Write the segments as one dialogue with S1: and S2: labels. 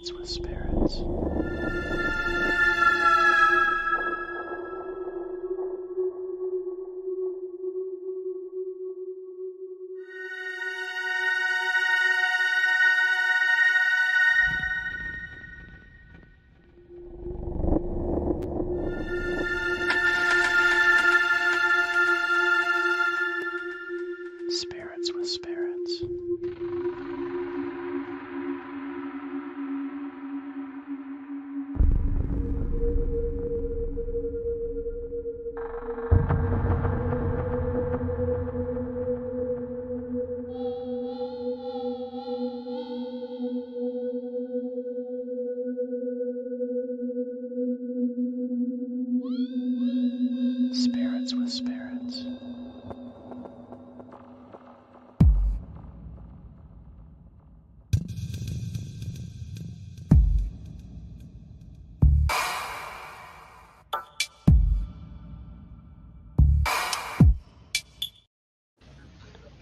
S1: Spirits with spirits. Spirits with spirits. Spirits with spirits.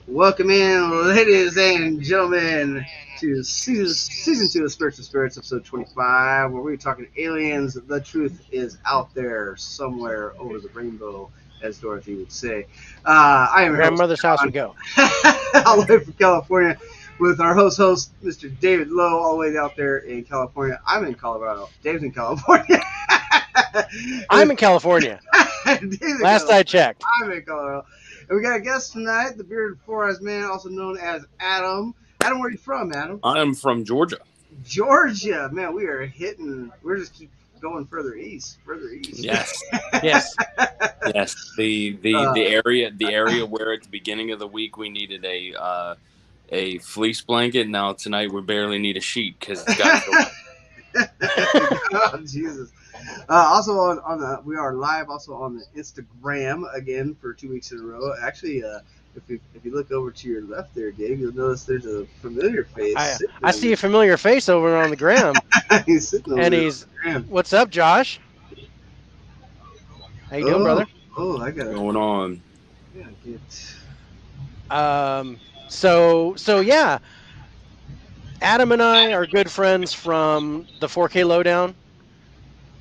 S2: Welcome in, ladies and gentlemen, to season 2 of Spirits and Spirits, episode 25, where we're talking aliens. The truth is out there somewhere over the rainbow, as Dorothy would say. I am
S1: Grandmother's house we go.
S2: all the way from California, with our host, Mr. David Lowe, all the way out there in California. I'm in Colorado. Dave's in California.
S1: I'm in California. Last I checked.
S2: I'm in Colorado. And we got a guest tonight, the bearded four-eyed man, also known as Adam. Adam, where are you from, Adam?
S3: I'm from Georgia.
S2: Georgia. Man, we're just keep going further east.
S3: Yes.
S1: Yes.
S3: Yes. The area where at the beginning of the week we needed a fleece blanket. Now tonight we barely need a sheet because it's got to
S2: Oh, Jesus. Also we are live also on the Instagram again for 2 weeks in a row. Actually, if you look over to your left there, Dave, you'll notice there's a familiar face.
S1: I see a familiar face over on the gram.
S2: He's sitting over
S1: And
S2: there
S1: he's,
S2: on the gram.
S1: what's up, Josh? How you doing, brother?
S2: Oh, I got it.
S3: going on.
S1: So yeah, Adam and I are good friends from the 4K Lowdown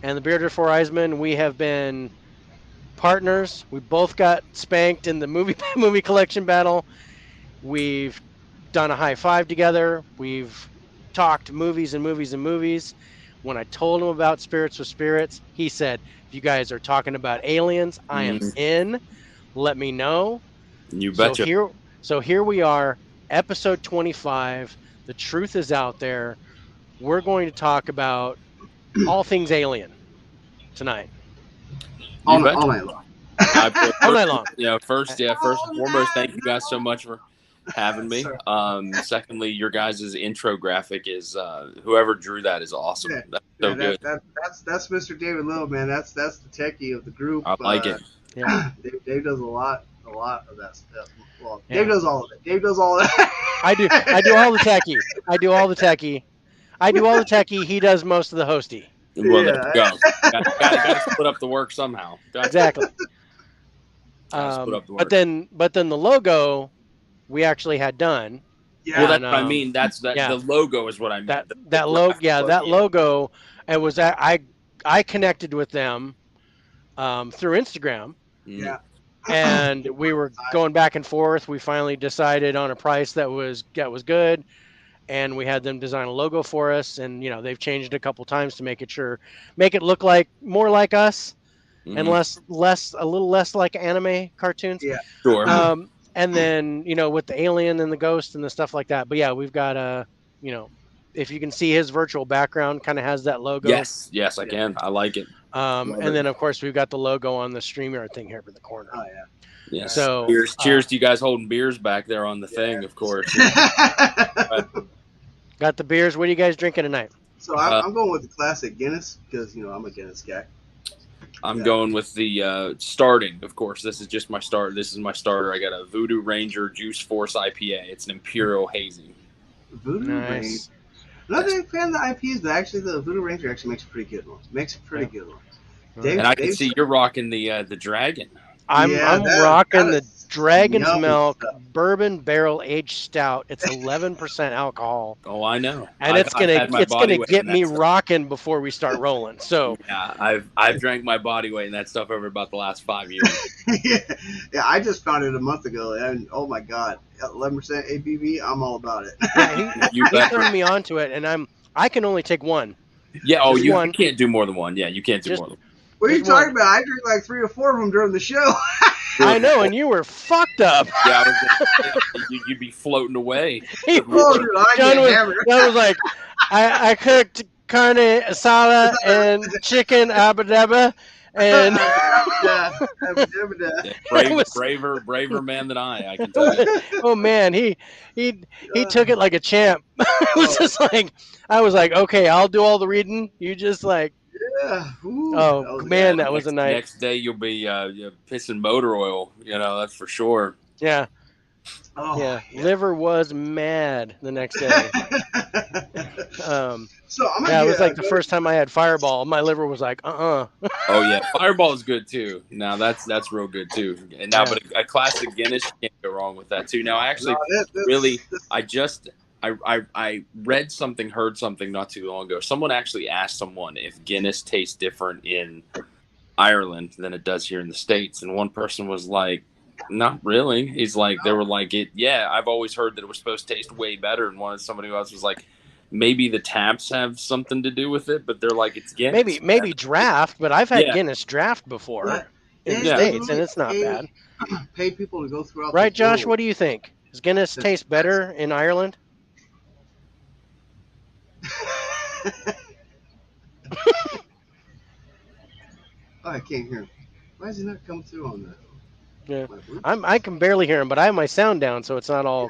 S1: and the Bearded Four Eyesmen. We have been partners. We both got spanked in the movie collection battle. We've done a high five together. We've talked movies and movies and movies. When I told him about Spirits with Spirits, he said, if you guys are talking about aliens, I am in. Let me know.
S3: You betcha.
S1: So here we are, episode 25. The truth is out there. We're going to talk about all things alien tonight.
S2: All night long.
S1: All night long.
S3: First and foremost, thank you guys so much for having me. Secondly, your guys' intro graphic is whoever drew that is awesome.
S2: Yeah.
S3: That's so good.
S2: That's Mr. David Lowe, man. That's the techie of the group.
S3: I like it.
S1: Yeah.
S2: Dave does a lot of that stuff. Well,
S1: Yeah.
S2: Dave does all of it.
S1: I do all the techie. I do all the techie. He does most of the hosty.
S3: Well, there you go. Got to split up the work somehow.
S1: Exactly.
S3: Split up the work.
S1: But then the logo we actually had done.
S2: Yeah.
S3: Well, that's what I mean. The logo is what I mean.
S1: That logo. It was I connected with them through Instagram.
S2: Yeah.
S1: And we were going back and forth. We finally decided on a price that was good, and we had them design a logo for us. And they've changed it a couple times to make it look like more like us, and a little less like anime cartoons.
S2: Yeah.
S3: Sure.
S1: And then with the alien and the ghost and the stuff like that. But yeah, we've got if you can see his virtual background, kind of has that logo.
S3: Yes, I can. I like it.
S1: And then of course we've got the logo on the StreamYard thing here in the corner.
S2: Oh yeah.
S3: Yeah.
S1: So
S3: cheers to you guys holding beers back there on the thing, of course.
S1: Got the beers. What are you guys drinking tonight?
S2: So I'm going with the classic Guinness because I'm a Guinness guy.
S3: I'm going with the starting, of course. This is just my start. This is my starter. I got a Voodoo Ranger Juice Force IPA. It's an Imperial Hazy.
S2: Voodoo Ranger. I'm not a big fan of the IPAs, but actually the Voodoo Ranger actually makes a pretty good one. Good one.
S1: Dave,
S3: and I can see you're rocking the dragon.
S1: I'm
S2: that
S1: rocking the
S2: is
S1: Dragon's
S2: yummy
S1: Milk
S2: stuff.
S1: Bourbon Barrel Aged Stout. It's 11% alcohol,
S3: Oh, I know.
S1: and
S3: I've had my
S1: it's
S3: body
S1: gonna
S3: weight in
S1: get me
S3: that stuff.
S1: rocking before we start rolling. So
S3: Yeah, I've drank my body weight in that stuff over about the last 5 years.
S2: Yeah, I just found it a month ago, and oh my god, 11% ABV. I'm all about it.
S1: yeah,
S3: You
S1: he
S3: better.
S1: turned me onto it, and I can only take one,
S3: Yeah. Oh,
S1: just
S3: you
S1: one,
S3: can't do more than one. Yeah, you can't do
S1: just
S3: more than
S2: What are you
S1: just
S2: talking
S1: one.
S2: about? I drink like 3 or 4 of them during the show.
S3: one.
S1: I know, and you were fucked up.
S3: Yeah, I was gonna say, you'd be floating away.
S1: He-
S3: Good
S2: Oh,
S3: lord.
S2: dude, I
S1: John
S2: get
S1: was
S2: hammered.
S1: John was like, I cooked carne asada and chicken abadaba, and
S2: Abda,
S3: Yeah,
S1: it
S3: braver,
S1: was
S3: braver man than I can tell you.
S1: oh man, he took it like a champ. It was
S2: Oh,
S1: just like I was like, okay, I'll do all the reading. You just like,
S2: yeah. Ooh,
S1: oh
S2: that was a
S3: Yeah,
S1: man,
S2: good
S1: that was a night.
S3: next day you'll be pissing motor oil. That's for sure.
S1: Yeah,
S2: one. Oh,
S1: yeah.
S2: yeah.
S1: Liver was mad the next day. Um,
S2: So I'm gonna
S1: yeah, it was like the
S2: go
S1: first time I had Fireball. My liver was like,
S3: Oh yeah, Fireball is good too. Now that's real good too. And now,
S1: Yeah.
S3: but a classic Guinness, you can't go wrong with that too. Now, I
S2: no,
S3: actually really, I just I read something, heard something not too long ago. Someone actually asked someone if Guinness tastes different in Ireland than it does here in the States, and one person was like, "Not really." He's like, they were like, "It, yeah, I've always heard that it was supposed to taste way better." And somebody else was like, "Maybe the taps have something to do with it," but they're like, "It's Guinness,
S1: maybe
S3: man."
S1: draft, but I've had
S3: Yeah,
S1: Guinness draft
S2: yeah,
S1: before in
S2: yeah,
S1: the
S3: yeah.
S2: they
S1: States, and
S2: literally
S1: it's not bad.
S2: pay people to go throughout the
S1: Right, Josh?
S2: world.
S1: What do you think? Does Guinness
S2: To
S1: taste
S2: test.
S1: better in Ireland?
S2: Oh, I can't hear him. Why is he not coming through on that?
S1: Yeah,
S2: My Bluetooth?
S1: I can barely hear him, but I have my sound down, so it's not all.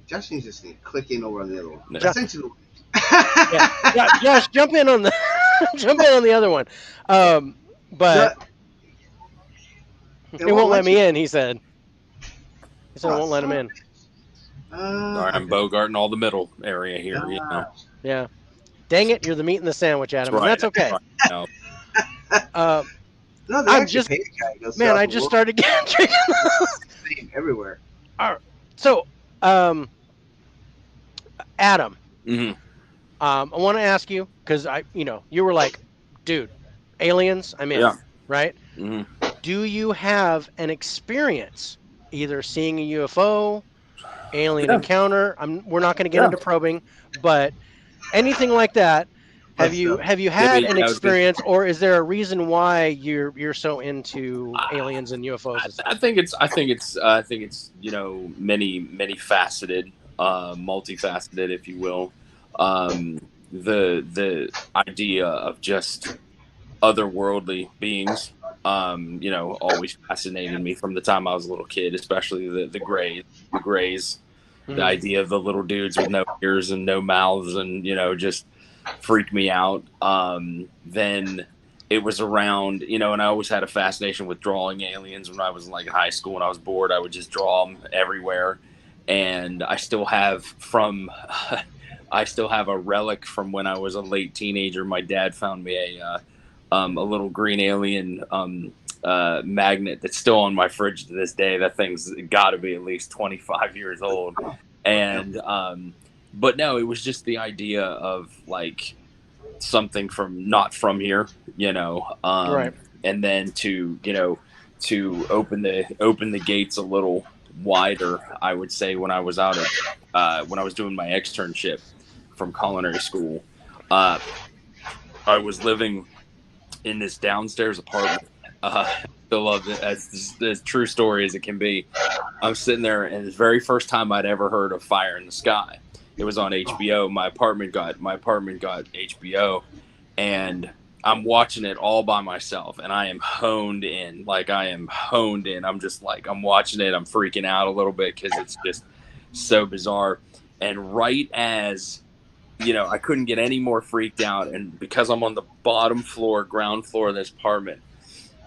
S2: Josh needs to click in over on the other one.
S3: No.
S1: Jo-
S2: Essentially.
S1: yeah, Josh, jump in on the jump in on the other one. But
S2: The-
S1: it won't let me in. He said it
S2: Oh,
S1: won't let him
S2: son of
S1: in.
S3: All right, I'm
S2: okay.
S3: Bogarting all the middle area here.
S1: Yeah, dang it, you're the meat in the sandwich,
S3: That's
S1: Adam, and
S3: right.
S1: that's okay.
S3: No.
S1: Uh,
S2: No, they
S1: I'm
S2: actually
S1: just
S2: pay a guy to go
S1: man,
S2: throughout
S1: I
S2: the
S1: just
S2: world.
S1: started getting.
S2: It's the same everywhere.
S1: All right. So, Adam,
S3: Hmm.
S1: I want to ask you because you were like, dude, aliens, I'm in,
S3: Yeah.
S1: right?
S3: Hmm.
S1: Do you have an experience either seeing a UFO, alien
S3: Yeah.
S1: encounter? We're not going to get
S3: Yeah.
S1: into probing, but anything like that. Have
S2: Let's
S1: you
S2: go.
S1: have you
S3: Yeah,
S1: had an
S3: I was gonna.
S1: experience, or is there a reason why you're so into aliens and UFOs and
S3: I
S1: stuff?
S3: think it's many faceted, multifaceted, if you will. The idea of just otherworldly beings, always fascinated me from the time I was a little kid, especially the grays, the
S1: Mhm.
S3: idea of the little dudes with no ears and no mouths, and just freaked me out. Then it was around, and I always had a fascination with drawing aliens. When I was like in high school, when I was bored, I would just draw them everywhere. And I still have I still have a relic from when I was a late teenager. My dad found me a little green alien magnet that's still on my fridge to this day. That thing's got to be at least 25 years old. And but no, it was just the idea of like something from not from here,
S1: Right.
S3: and then to open the gates a little wider. I would say when I was out at when I was doing my externship from culinary school, uh, I was living in this downstairs apartment. Still love it. As true story as it can be. I'm sitting there, and the very first time I'd ever heard of Fire in the Sky, it was on HBO. My apartment got HBO, and I'm watching it all by myself, and I am honed in. Like I am honed in. I'm just like I'm watching it. I'm freaking out a little bit because it's just so bizarre. And right as I couldn't get any more freaked out, and because I'm on the bottom floor, ground floor of this apartment,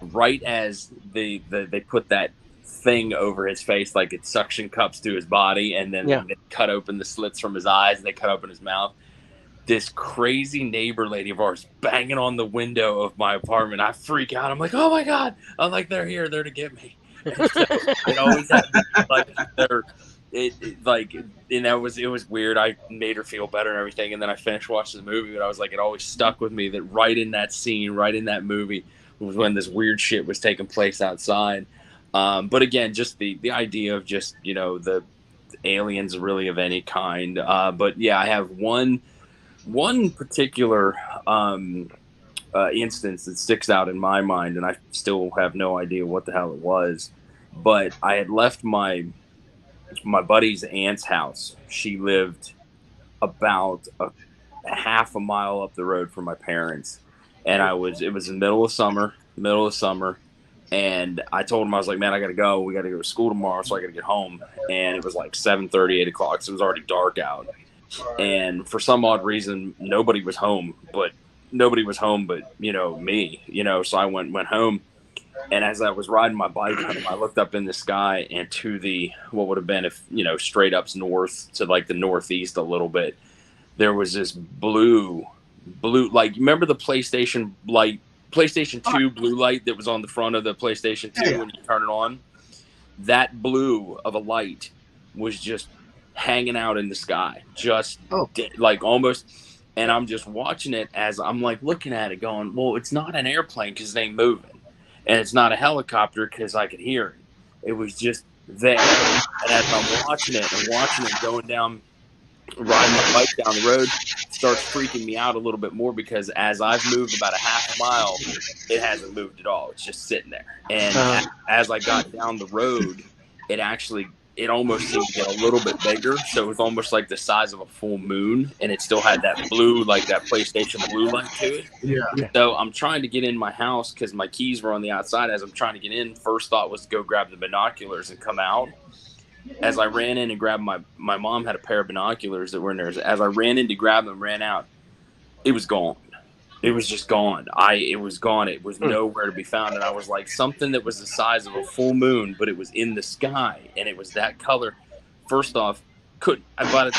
S3: right as they put that thing over his face, like it suction cups to his body, and then
S1: Yeah.
S3: they cut open the slits from his eyes, and they cut open his mouth. this crazy neighbor lady of ours banging on the window of my apartment. I freak out. I'm like, oh my God. I'm like, they're here. They're to get me. And so it always had me like they're like, and it was weird. I made her feel better and everything. And then I finished watching the movie, but I was like, it always stuck with me that right in that scene, right in that movie was when this weird shit was taking place outside. But again, just the idea of just, the aliens really of any kind. But yeah, I have one particular instance that sticks out in my mind, and I still have no idea what the hell it was. But I had left my buddy's aunt's house. She lived about a half a mile up the road from my parents, and it was in the middle of summer, and I told him, I was like, man, I gotta go. We gotta go to school tomorrow, so I gotta get home. And it was like 7:30, 8 o'clock, so it was already dark out. And for some odd reason, nobody was home but me. So I went home, and as I was riding my bike home, I looked up in the sky and to the what would have been, if straight up north to like the northeast a little bit, there was this blue, like, you remember the PlayStation 2 blue light that was on the front of the PlayStation 2 when you turn it on? That blue of a light was just hanging out in the sky, just like almost. And I'm just watching it as I'm like looking at it going, well, it's not an airplane because it ain't moving. And it's not a helicopter because I could hear it. It was just there. And as I'm watching it going down, riding my bike down the road, starts freaking me out a little bit more because as I've moved about a half a mile, it hasn't moved at all. It's just sitting there. And as I got down the road, it almost seemed to get a little bit bigger. So it was almost like the size of a full moon, and it still had that blue, like that PlayStation blue light to it.
S2: Yeah.
S3: So I'm trying to get in my house because my keys were on the outside. As I'm trying to get in, first thought was to go grab the binoculars and come out. As I ran in and grabbed my mom had a pair of binoculars that were in there. As I ran in to grab them, ran out, it was gone. It was just gone. It was gone. It was nowhere to be found. And I was like, something that was the size of a full moon, but it was in the sky and it was that color. First off, I was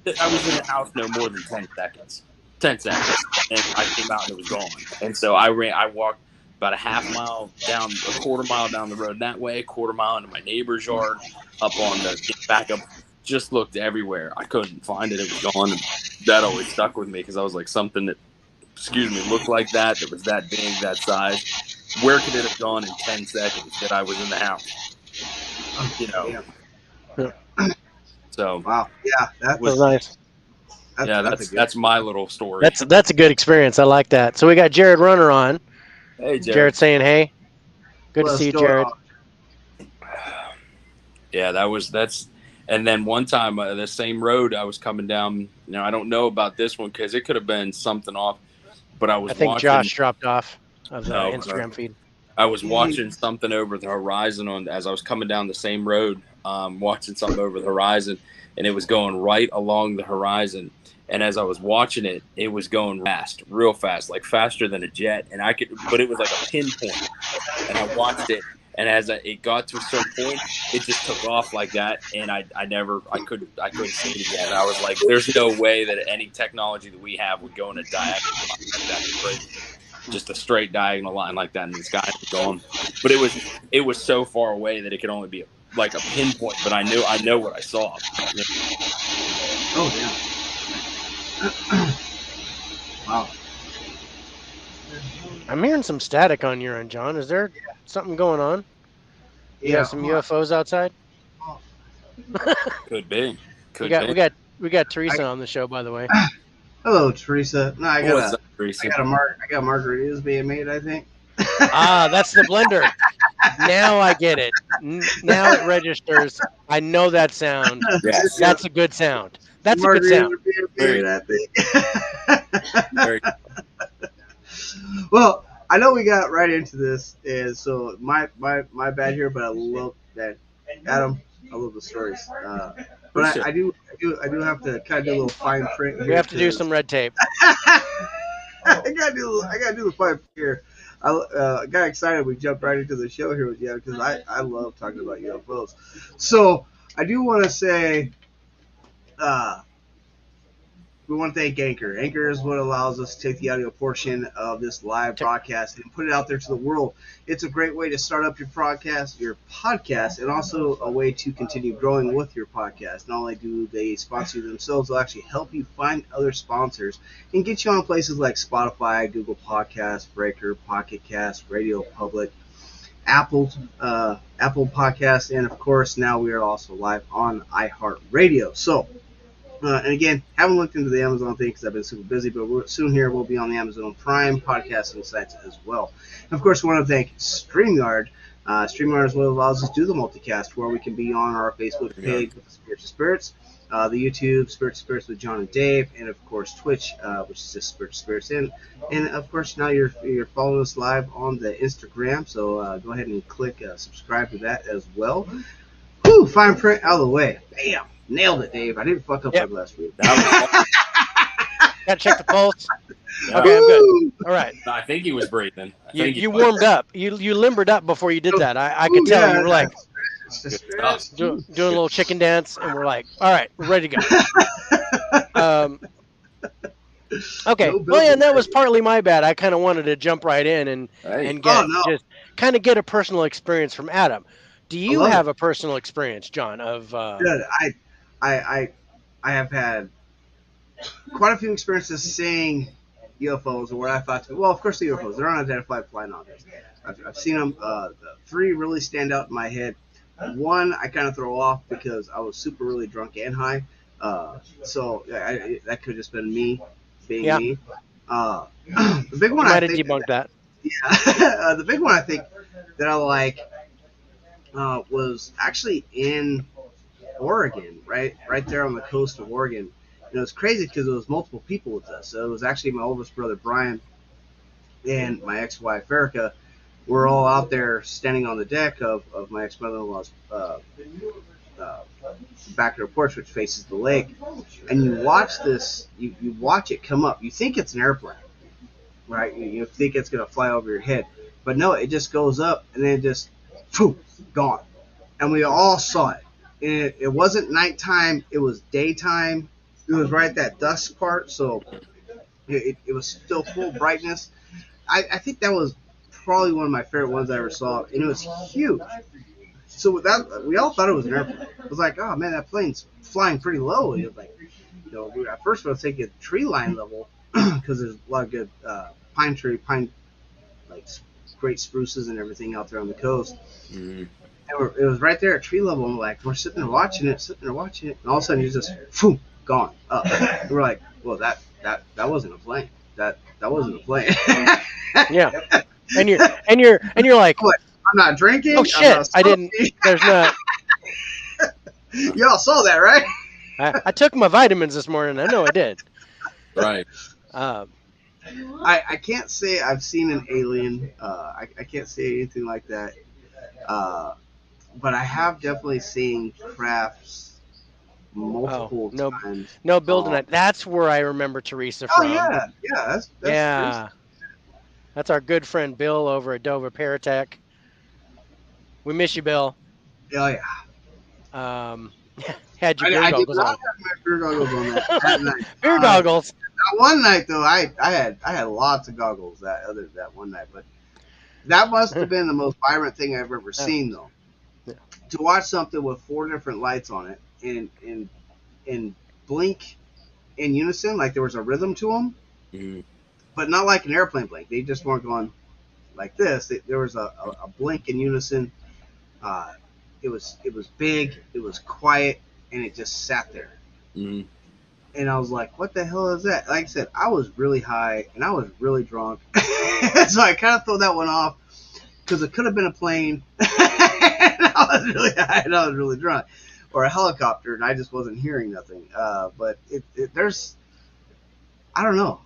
S3: in the house no more than 10 seconds. 10 seconds. And I came out and it was gone. And so I walked about a quarter mile down the road that way, a quarter mile into my neighbor's yard, back up, just looked everywhere. I couldn't find it. It was gone. And that always stuck with me because I was like, something that, looked like that was that big, that size. Where could it have gone in 10 seconds that I was in the house? So.
S2: Wow. Yeah.
S1: That was nice.
S3: That's my little story.
S1: That's a good experience. I like that. So we got Jared Runner on.
S3: Hey, Jared.
S1: Jared saying, hey. Good to see you, Jared.
S3: Yeah, that's. And then one time, the same road I was coming down. I don't know about this one because it could have been something off, but I think watching,
S1: Josh dropped off of the Instagram feed.
S3: I was watching something over the horizon as I was coming down the same road, watching something over the horizon, and it was going right along the horizon. And as I was watching it, it was going real fast, like faster than a jet. And but it was like a pinpoint. And I watched it, and as it got to a certain point, it just took off like that. And I couldn't see it again. I was like, there's no way that any technology that we have would go in a diagonal line like that. Crazy. Just a straight diagonal line like that, and the sky was gone. But it was so far away that it could only be like a pinpoint. But I know what I saw.
S2: Oh yeah. Wow.
S1: I'm hearing some static on your end, John. Is there something going on? You have some UFOs outside?
S3: Could be.
S1: We got Teresa on the show, by the way.
S2: Hello, Teresa. No, I got
S3: Teresa?
S2: I got margaritas being made, I think.
S1: That's the blender. Now I get it. Now it registers. I know that sound.
S3: Yes.
S1: That's a good sound. That's a good sound.
S2: Being made, I think. Well, I know we got right into this, and so my bad here, but I love that, Adam. I love the stories, but I do have to kind of do a little fine print here.
S1: We have to do some red tape.
S2: I gotta do the fine print here. I got excited. We jumped right into the show here with you because I love talking about UFOs. So I do want to say, we want to thank Anchor. Anchor is what allows us to take the audio portion of this live broadcast and put it out there to the world. It's a great way to start up your podcast, and also a way to continue growing with your podcast. Not only do they sponsor you themselves, they'll actually help you find other sponsors and get you on places like Spotify, Google Podcasts, Breaker, Pocket Cast, Radio Public, Apple Podcasts, and of course now we are also live on iHeartRadio. So. And again, haven't looked into the Amazon thing because I've been super busy, but soon here we'll be on the Amazon Prime podcasting sites as well. And of course, we want to thank StreamYard. StreamYard is what allows us to do the multicast, where we can be on our Facebook page with the Spirits to Spirits, the YouTube Spirits to Spirits with John and Dave, and of course Twitch, which is just Spirits to Spirits. And of course now you're following us live on the Instagram, so go ahead and click subscribe to that as well. Whew, fine print out of the way. Bam. Nailed it, Dave. I didn't fuck up like last week.
S1: Gotta check the pulse. Yeah. Okay, I'm good. All right.
S3: I think he was breathing.
S1: You warmed up. You limbered up before you did that. I could tell you were like doing a little chicken dance, and we're like, all right, we're ready to go. Okay. Well, yeah, and that was partly my bad. I kind of wanted to jump right in and get just kind of get a personal experience from Adam. Do you have a personal experience, John? Of
S2: I have had quite a few experiences seeing UFOs, or what I thought to be. Well, of course, the UFOs. They're unidentified flying objects. I've seen them. Three really stand out in my head. One I kind of throw off because I was super really drunk and high. So that could have just been me being me. The big one
S1: I might have debunked that.
S2: Yeah, the big one I think that I like was actually in Oregon, right there on the coast of Oregon. And it was crazy because it was multiple people with us. So it was actually my oldest brother Brian and my ex-wife Erica. We're all out there standing on the deck of my ex-mother-in-law's backyard porch, which faces the lake. And you watch this, you watch it come up. You think it's an airplane, right? You think it's going to fly over your head. But no, it just goes up and then just, poof, gone. And we all saw it. And it wasn't nighttime, it was daytime. It was right at that dusk part, so it was still full brightness. I think that was probably one of my favorite ones I ever saw, and it was huge. So with that, we all thought it was an airplane. It was like, oh man, that plane's flying pretty low. And it was like, at first I was thinking tree line level because there's a lot of good pine, like great spruces and everything out there on the coast. Mm-hmm. And it was right there at tree level, and we're sitting there watching it, and all of a sudden you're just, boom, gone up. And we're like, well, that wasn't a plane. That wasn't a plane.
S1: Yeah. And you're like,
S2: what? I'm not drinking.
S1: Oh shit! I didn't. There's not.
S2: Y'all saw that, right?
S1: I took my vitamins this morning. I know I did.
S3: Right.
S2: I can't say I've seen an alien. I can't say anything like that. But I have definitely seen crafts multiple times.
S1: No, building it. That's where I remember Teresa from.
S2: Oh yeah. That's
S1: That's our good friend Bill over at Dover Paratech. We miss you, Bill.
S2: Oh yeah.
S1: Had your beer goggles on.
S2: I did not have my beer goggles on that night.
S1: Beer goggles.
S2: That one night though, I had lots of goggles that one night, but that must have been the most vibrant thing I've ever seen though. Yeah. To watch something with 4 different lights on it and blink in unison, like there was a rhythm to them, but not like an airplane blink. They just weren't going like this. There was a blink in unison. It was big, it was quiet, and it just sat there. Mm-hmm. And I was like, what the hell is that? Like I said, I was really high, and I was really drunk. So I kind of throw that one off, because it could have been a plane, and I was really high, and I was really drunk. Or a helicopter, and I just wasn't hearing nothing. But there's, I don't know.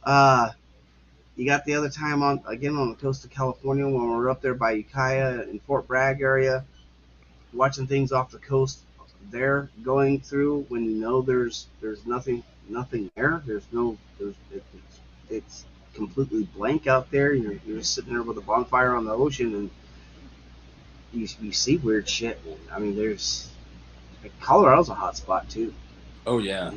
S2: You got the other time on the coast of California when we were up there by Ukiah and Fort Bragg area, watching things off the coast there going through when you know there's nothing there. It's completely blank out there. You're just sitting there with a bonfire on the ocean, and you see weird shit. Man. I mean, Colorado's a hot spot too.
S3: Oh yeah.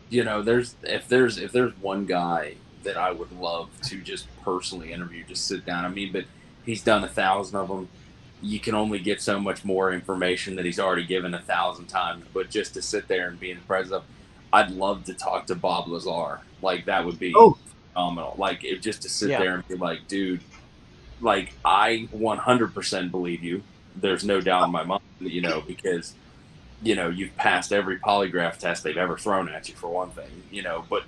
S3: You know, there's there's if there's one guy that I would love to just personally interview, just sit down. I mean, but he's done 1,000 of them. You can only get so much more information that he's already given 1,000 times. But just to sit there and be in the presence of, I'd love to talk to Bob Lazar. Like that would be
S2: Oh,
S3: phenomenal. Like just to sit
S1: Yeah.
S3: there and be like, dude, like I 100% believe you. There's no doubt in my mind, because you've passed every polygraph test they've ever thrown at you, for one thing, but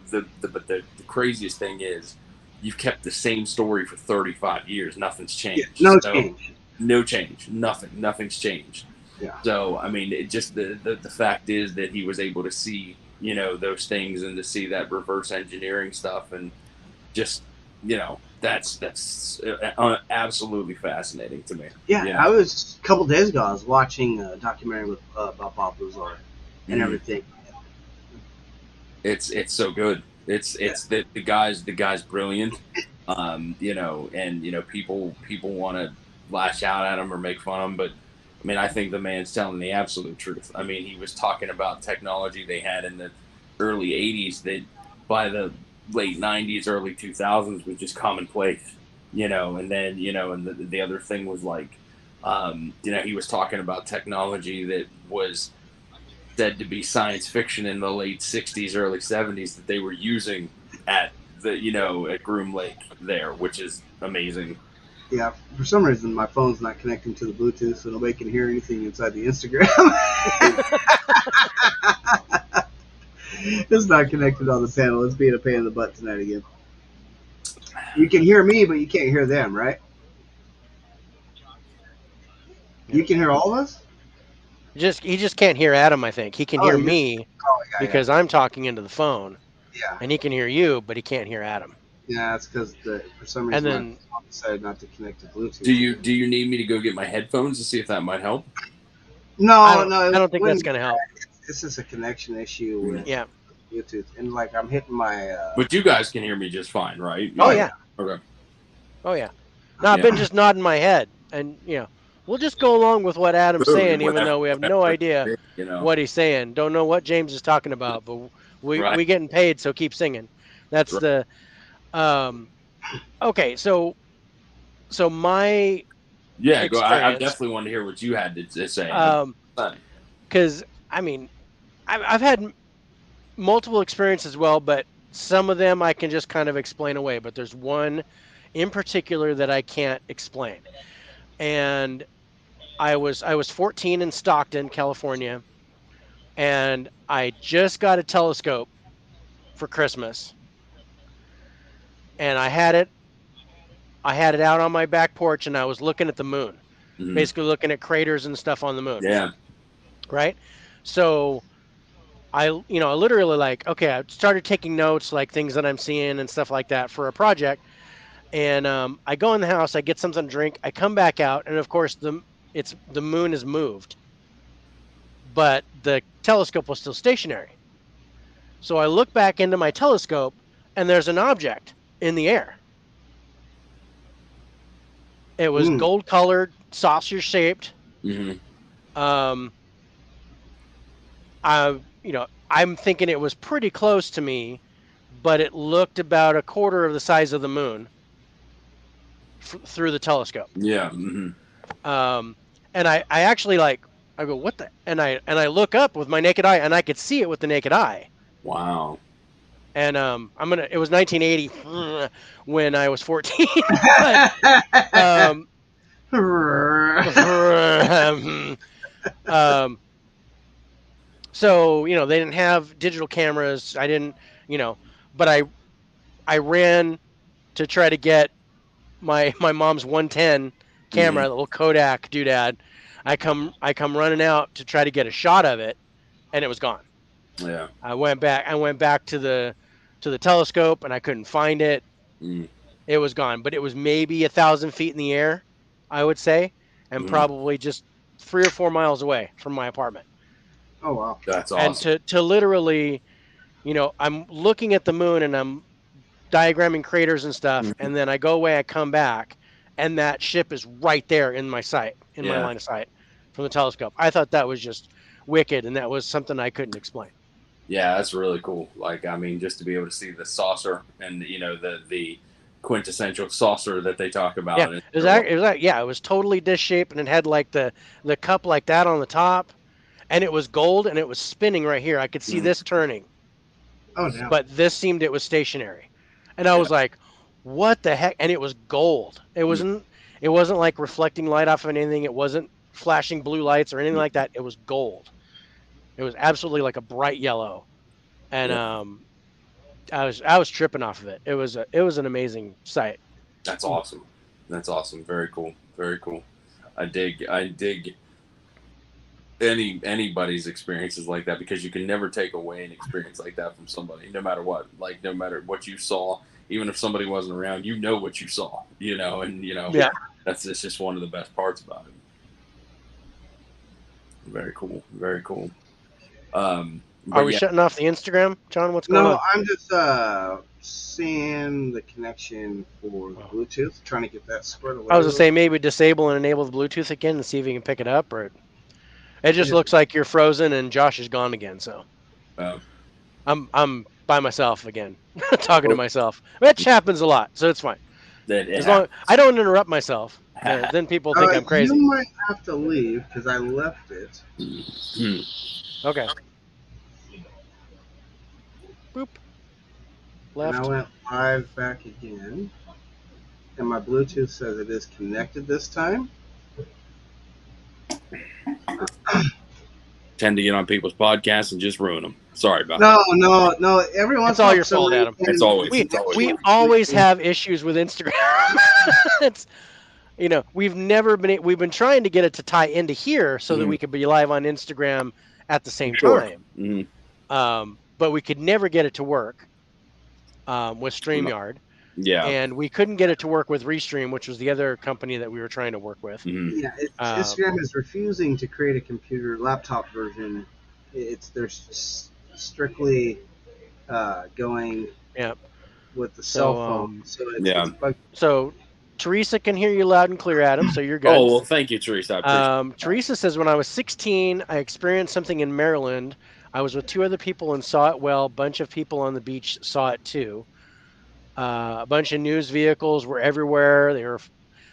S3: the craziest thing is you've kept the same story for 35 years. Nothing's
S2: yeah,
S3: changed.
S2: no
S3: So
S2: change.
S3: no change. Nothing's changed.
S2: Yeah.
S3: So I mean, it just the fact is that he was able to see, those things, and to see that reverse engineering stuff, and just, that's absolutely fascinating to me.
S2: Yeah, I was a couple days ago. I was watching a documentary with about Bob Lazar and
S3: Mhm.
S2: everything.
S3: It's so good. It's the guy's brilliant. And people want to lash out at him or make fun of him, but I mean, I think the man's telling the absolute truth. I mean, he was talking about technology they had in the early '80s that by the late '90s, early 2000s was just commonplace. And then and the other thing was like, he was talking about technology that was said to be science fiction in the late '60s, early '70s that they were using at at Groom Lake there, which is amazing.
S2: Yeah, for some reason my phone's not connecting to the Bluetooth, so nobody can hear anything inside the Instagram. It's not connected on the panel. It's being a pain in the butt tonight again. You can hear me, but you can't hear them, right? You can hear all of us?
S1: He just can't hear Adam, I think. He can
S2: Oh,
S1: hear
S2: you
S1: me
S2: oh yeah,
S1: because I'm talking into the phone,
S2: yeah,
S1: and he can hear you, but he can't hear Adam.
S2: yeah. That's because for some
S1: And
S2: reason my
S1: then
S2: phone decided not to connect to
S3: Do
S2: Bluetooth.
S3: you do you need me to go get my headphones to see if that might help?
S2: No, no,
S1: I
S2: it
S1: don't think that's
S2: wouldn't.
S1: going to help.
S2: It's just a connection issue
S3: Mm.
S2: with
S1: Yeah.
S2: Bluetooth, and like I'm hitting my.
S3: But you guys can hear me just fine, right?
S1: Oh
S2: Oh yeah,
S1: yeah.
S3: Okay.
S1: Oh yeah. No, I've
S3: Yeah.
S1: been just nodding my head, and we'll just go along with what Adam's saying, even
S3: Whatever,
S1: though we have no
S3: whatever.
S1: idea
S3: You know.
S1: what he's saying. Don't know what James is talking about, but
S3: Right.
S1: we getting paid, so keep singing. That's
S3: Right.
S1: the um. Okay, so my
S3: Yeah. Go. I
S1: experience,
S3: definitely want to hear what you had to say.
S1: um,
S3: 100%.
S1: because I mean, I've had multiple experiences as well, but some of them I can just kind of explain away. But there's one in particular that I can't explain, and I was 14 in Stockton, California, and I just got a telescope for Christmas, and I had it out on my back porch, and I was looking at the moon,
S3: Mhm.
S1: basically looking at craters and stuff on the moon,
S3: Yeah.
S1: right? So I literally, like, okay, I started taking notes, like things that I'm seeing and stuff like that for a project, and I go in the house, I get something to drink, I come back out, and of course the moon is moved, but the telescope was still stationary. So I look back into my telescope, and there's an object in the air. It was
S2: mm,
S1: gold colored, saucer shaped.
S3: Mhm.
S1: Um, I'm thinking it was pretty close to me, but it looked about a quarter of the size of the moon through the telescope.
S3: Yeah. Mhm.
S1: Um, and I actually, like, I go, what the, and I look up with my naked eye, and I could see it with the naked eye.
S3: Wow.
S1: And it was 1980 when I was 14, but um, um, so they didn't have digital cameras. I didn't, you know, but I ran to try to get my mom's 110 camera,
S3: Mhm.
S1: the little Kodak doodad. I come running out to try to get a shot of it, and it was gone.
S3: Yeah.
S1: I went back to the telescope, and I couldn't find it.
S3: Mhm.
S1: It was gone, but it was maybe 1,000 feet in the air, I would say, and
S3: Mhm.
S1: probably just 3 or 4 miles away from my apartment.
S2: oh wow.
S3: That's
S1: And
S3: awesome.
S1: to literally, I'm looking at the moon, and I'm diagramming craters and stuff,
S3: Mhm.
S1: and then I go away, I come back, and that ship is right there in my sight, in my
S3: Yeah.
S1: line of sight from the telescope. I thought that was just wicked, and that was something I couldn't explain.
S3: Yeah, that's really cool. Like, I mean, just to be able to see the saucer and the quintessential saucer that they talk
S1: Yeah,
S3: about.
S1: it was totally dish shaped, and it had like the cup like that on the top, and it was gold, and it was spinning right here. I could see
S3: Mhm.
S1: this turning,
S2: Oh, damn.
S1: but this seemed it was stationary, and I
S3: Yeah.
S1: was like, "What the heck?" And it was gold. It wasn't like reflecting light off of anything. It wasn't flashing blue lights or anything
S3: Mhm.
S1: like that. It was gold. It was absolutely like a bright yellow, and
S3: Yeah,
S1: I was tripping off of it. It was an amazing sight.
S3: that's awesome. That's awesome. Very cool. Very cool. I dig anybody's experiences like that, because you can never take away an experience like that from somebody, no matter what. Like, no matter what you saw, even if somebody wasn't around, what you saw, and
S1: Yeah.
S3: that's just one of the best parts about it. Very cool. Very cool.
S1: Are
S3: But
S1: we
S3: yeah,
S1: shutting off the Instagram, John? What's going
S2: No,
S1: on?
S2: I'm just seeing the connection for the
S1: Oh.
S2: Bluetooth, trying to get that squared
S1: I
S2: away
S1: was
S2: a
S1: gonna
S2: little
S1: say
S2: bit.
S1: maybe disable and enable the Bluetooth again and see if you can pick it up, or it just
S2: Yes.
S1: looks like you're frozen and Josh is gone again. So
S3: uh,
S1: I'm by myself again, talking to
S3: well,
S1: myself, which happens a lot. So it's fine
S3: that it
S1: as long I don't interrupt myself.
S3: happens.
S1: Then people think I'm
S2: You
S1: crazy.
S2: might have to leave because I left it.
S3: Hmm.
S1: Okay, boop,
S2: And I
S1: left.
S2: went live back again. And my Bluetooth says it is connected this time.
S3: Tend to get on people's podcasts and just ruin them. Sorry about
S2: No,
S3: that.
S2: no, no. Every
S1: It's
S2: once in a
S1: all
S2: while,
S1: your
S2: for some
S1: fault, Adam.
S3: It's
S2: reason, the
S3: always
S1: We
S3: it's always
S1: we
S2: connection is
S1: always
S2: connected.
S1: have issues with Instagram. it's we've never we've been trying to get it to tie into here so that
S3: Mhm.
S1: we could be live on Instagram at the same
S3: Sure.
S1: time.
S3: Hmm.
S1: But we could never get it to work with StreamYard,
S3: Yeah.
S1: and we couldn't get it to work with Restream, which was the other company that we were trying to work with.
S3: Hmm.
S2: Yeah,
S1: Uh,
S2: Instagram is refusing to create a computer laptop version. They're strictly going
S1: yeah.
S2: with the cell
S1: So
S2: phone, so it's
S3: Yeah.
S2: bug.
S1: so Teresa can hear you loud and clear, Adam. So you're good.
S3: Oh well, thank you, Teresa. I appreciate that.
S1: Teresa says, when I was 16, I experienced something in Maryland. I was with two other people and saw it well. A bunch of people on the beach saw it too. A bunch of news vehicles were everywhere. They were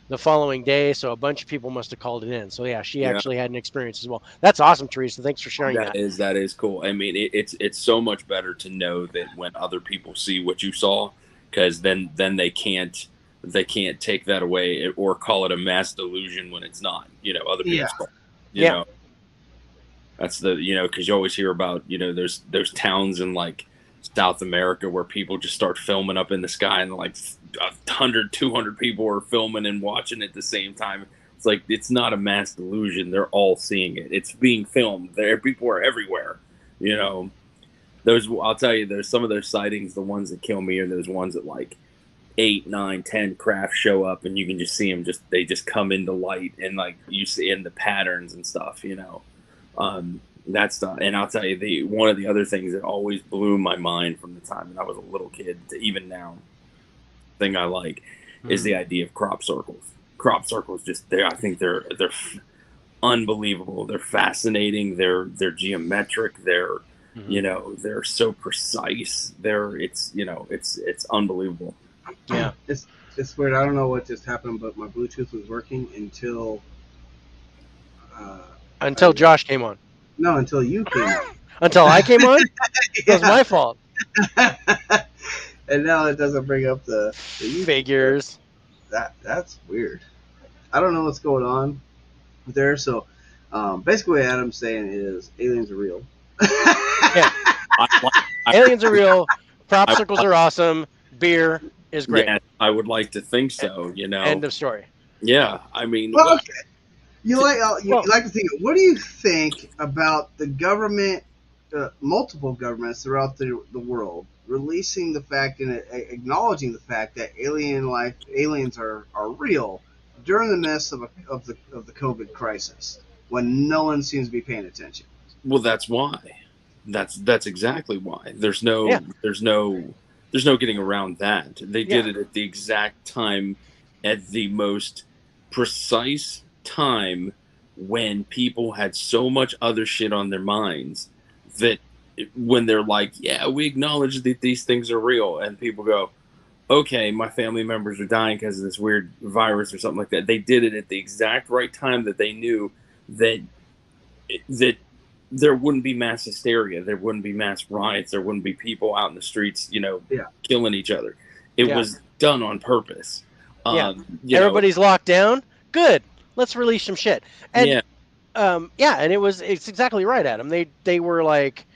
S1: the following day, so a bunch of people must have called it in. So yeah, she
S3: Yeah.
S1: actually had an experience as well. That's awesome, Teresa. Thanks for sharing that.
S3: That is cool. I mean, it's so much better to know that when other people see what you saw, because then they can't take that away or call it a mass delusion when it's not. Other
S2: Yeah,
S3: people saw. You
S1: Yeah,
S3: know, that's because you always hear about there's towns in like South America where people just start filming up in the sky, and like 100, 200 people are filming and watching at the same time. It's like, it's not a mass delusion. They're all seeing it. It's being filmed. People are everywhere. You know, I'll tell you, there's some of those sightings. The ones that kill me are those ones that like 8, 9, 10 crafts show up, and you can just see them. They just come into light, and like you see in the patterns and stuff. That stuff. And I'll tell you, the one of the other things that always blew my mind from the time that I was a little kid to even now, thing I like, is the idea of crop circles. Crop circles, just there. I think they're unbelievable. They're fascinating. They're geometric. They're so precise. It's unbelievable.
S1: yeah.
S2: it's weird. I don't know what just happened, but my Bluetooth was working until uh,
S1: Until
S2: I
S1: Josh came on.
S2: no until you came on.
S1: Until I came on, that was
S2: Yeah,
S1: my fault.
S2: and now it doesn't bring up the YouTube.
S1: Figures.
S2: That's weird. I don't know what's going on there. So basically, what Adam's saying is aliens are real.
S1: Yeah,
S3: I, I,
S1: aliens are real. Crop
S3: I,
S1: circles are awesome. Beer is great.
S3: yeah, I would like to think so.
S1: End of story.
S3: Yeah. I mean,
S2: Well, okay. You
S1: Well,
S2: like to think. What do you think about the government, multiple governments throughout the world, releasing the fact and acknowledging the fact that aliens are real during the midst of the COVID crisis when no one seems to be paying attention?
S3: well, that's why. That's exactly why.
S1: yeah,
S3: There's no getting around that. They
S1: yeah,
S3: did it at the exact time, at the most precise time when people had so much other shit on their minds that when they're like, yeah, we acknowledge that these things are real, and people go, okay, my family members are dying because of this weird virus or something like that. They did it at the exact right time that they knew that that there wouldn't be mass hysteria, there wouldn't be mass riots, there wouldn't be people out in the streets,
S2: Yeah.
S3: killing each other. It
S1: Yeah.
S3: was done on purpose.
S1: Yeah.
S3: You know,
S1: Everybody's locked down. Good. Let's release some shit. And
S3: yeah,
S1: yeah, and it's exactly right, Adam. They were like,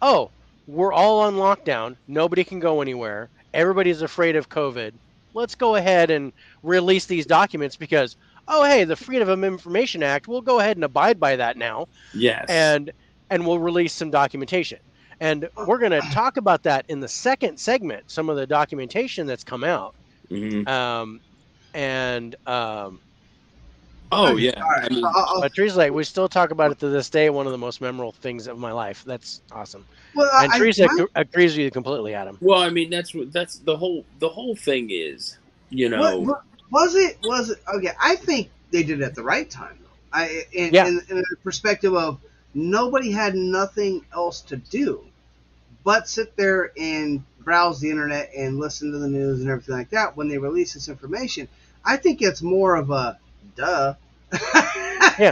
S1: oh, we're all on lockdown. Nobody can go anywhere. Everybody's afraid of COVID. Let's go ahead and release these documents because, oh, hey, the Freedom of Information Act, we'll go ahead and abide by that now,
S3: yes,
S1: and we'll release some documentation. And we're going to talk about that in the second segment, some of the documentation that's come out.
S3: hmm
S1: Um, and
S3: oh
S2: Okay,
S3: yeah.
S2: all right.
S3: I mean,
S1: but Teresa's like, we still talk about it to this day. One of the most memorable things of my life. That's awesome.
S2: Well,
S1: And Teresa agrees with you completely, Adam.
S3: well, I mean, that's the whole thing is,
S2: was it okay? I think they did it at the right time, though. In a perspective of nobody had nothing else to do but sit there and browse the internet and listen to the news and everything like that. When they release this information, I think it's more of a duh.
S1: Yeah.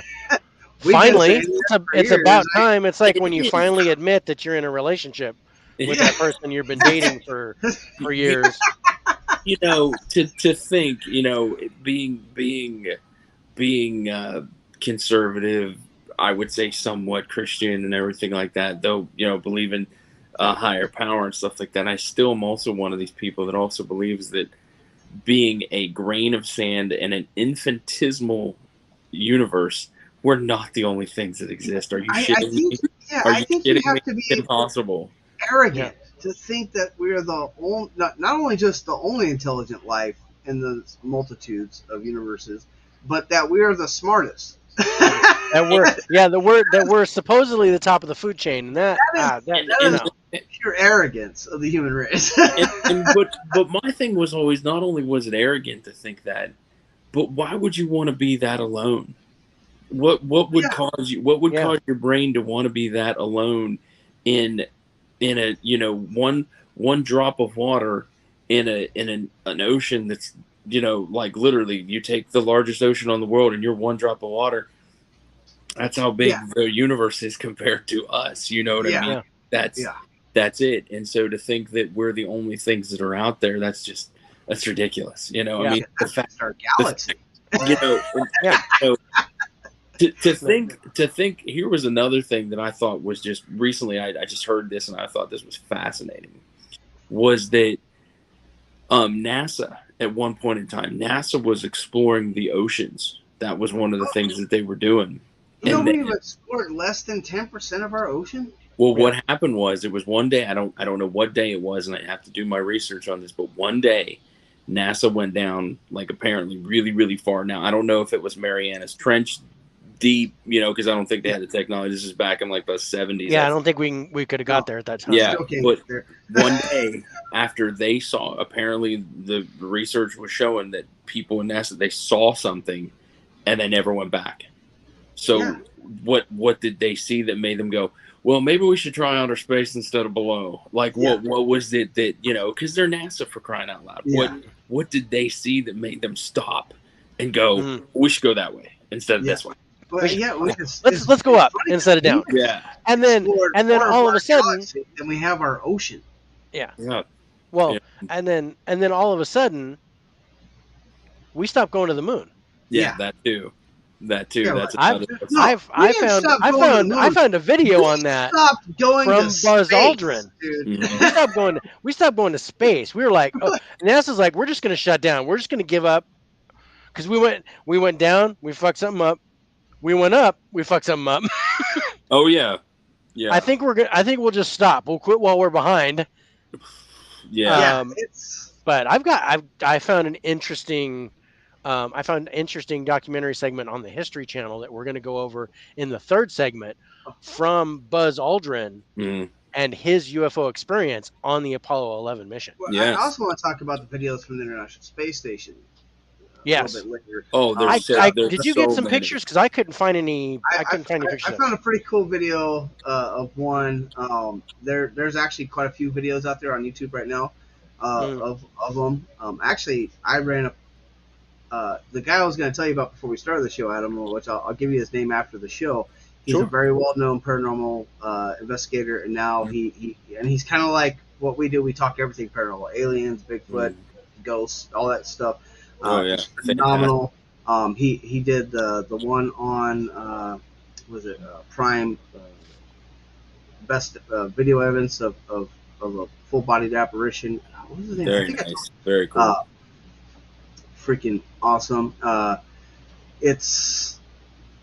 S2: We've been
S1: Finally,
S2: saying this for
S1: it's
S2: years.
S1: about time. It's like when you finally admit that you're in a relationship with that person you've been dating for years.
S3: To think, being conservative, I would say somewhat Christian and everything like that, though, believe in higher power and stuff like that. I still am also one of these people that also believes that being a grain of sand in an infinitesimal universe, we're not the only things that exist. Are you shitting me? Are you
S2: think
S3: kidding
S2: you have
S3: me?
S2: to be
S3: It's impossible.
S2: arrogant to think that we're the only, not only just the only intelligent life in the multitudes of universes, but that we are the smartest.
S1: that we're supposedly the top of the food chain, and that
S2: is pure arrogance of the human race.
S3: But my thing was always, not only was it arrogant to think that, but why would you want to be that alone? What would cause you? What would cause your brain to want to be that alone in a one drop of water in an ocean that's like literally you take the largest ocean on the world and you're one drop of water. That's how big the universe is compared to us. You know what I mean? That's it. And so to think that we're the only things that are out there, that's ridiculous. I mean, the fact
S2: our galaxy.
S3: To think here was another thing that I thought was just recently, I just heard this and I thought this was fascinating, was that NASA at one point in time, NASA was exploring the oceans. That was one of the things that they were doing.
S2: We've explored less than 10% of our ocean.
S3: Well, what happened was, it was one day, I don't know what day it was, and I have to do my research on this, but one day NASA went down, like, apparently really, really far. Now, I don't know if it was Mariana's Trench deep, because I don't think they had the technology. This is back in like the 70s.
S1: Yeah, I don't think we could have got there at that time.
S3: Yeah, but one day after they saw, apparently the research was showing that people in NASA, they saw something and they never went back. So what did they see that made them go, well, maybe we should try outer space instead of below? Like, what was it that, because they're NASA, for crying out loud. Yeah. What did they see that made them stop and go, we should go that way instead of this way?
S2: Well,
S1: let's go up instead of down.
S3: Yeah.
S1: And then all of a sudden,
S2: then we have our ocean.
S1: Yeah.
S3: Yeah.
S1: Well, and then all of a sudden, we stopped going to the moon.
S3: Yeah, that too. That too.
S2: Yeah,
S3: that's
S1: I found a video on that from Buzz Aldrin.
S2: Dude.
S1: We stopped going to space. We were like, NASA's like, we're just going to shut down. We're just going to give up, because we went down, we fucked something up. We went up, we fucked something up.
S3: Oh yeah, yeah.
S1: I think we'll just stop. We'll quit while we're behind.
S3: Yeah.
S1: But I found an interesting. I found an interesting documentary segment on the History Channel that we're going to go over in the third segment from Buzz Aldrin and his UFO experience on the Apollo 11 mission.
S2: Well, I also want to talk about the videos from the International Space Station. little
S1: Yes.
S2: bit later.
S3: Oh,
S1: I,
S3: there's so,
S1: I
S3: there's
S1: did you get
S3: so
S1: some
S3: many.
S1: pictures? Because I couldn't find any. I couldn't find any
S2: I
S1: pictures.
S2: found a pretty cool video of one. There's actually quite a few videos out there on YouTube right now
S1: Mm.
S2: of them. Actually, I ran a the guy I was going to tell you about before we started the show, Adam, which I'll give you his name after the show. He's a
S3: Sure.
S2: very well-known paranormal investigator, and now he's kind of like what we do. We talk everything paranormal: aliens, Bigfoot, ghosts, all that stuff.
S3: Oh yeah,
S2: Just
S3: fantastic.
S2: phenomenal. He did the one on was it Prime best video evidence of a full-bodied apparition. What was his name? I
S3: Very
S2: think
S3: nice, very cool.
S2: Freaking awesome. It's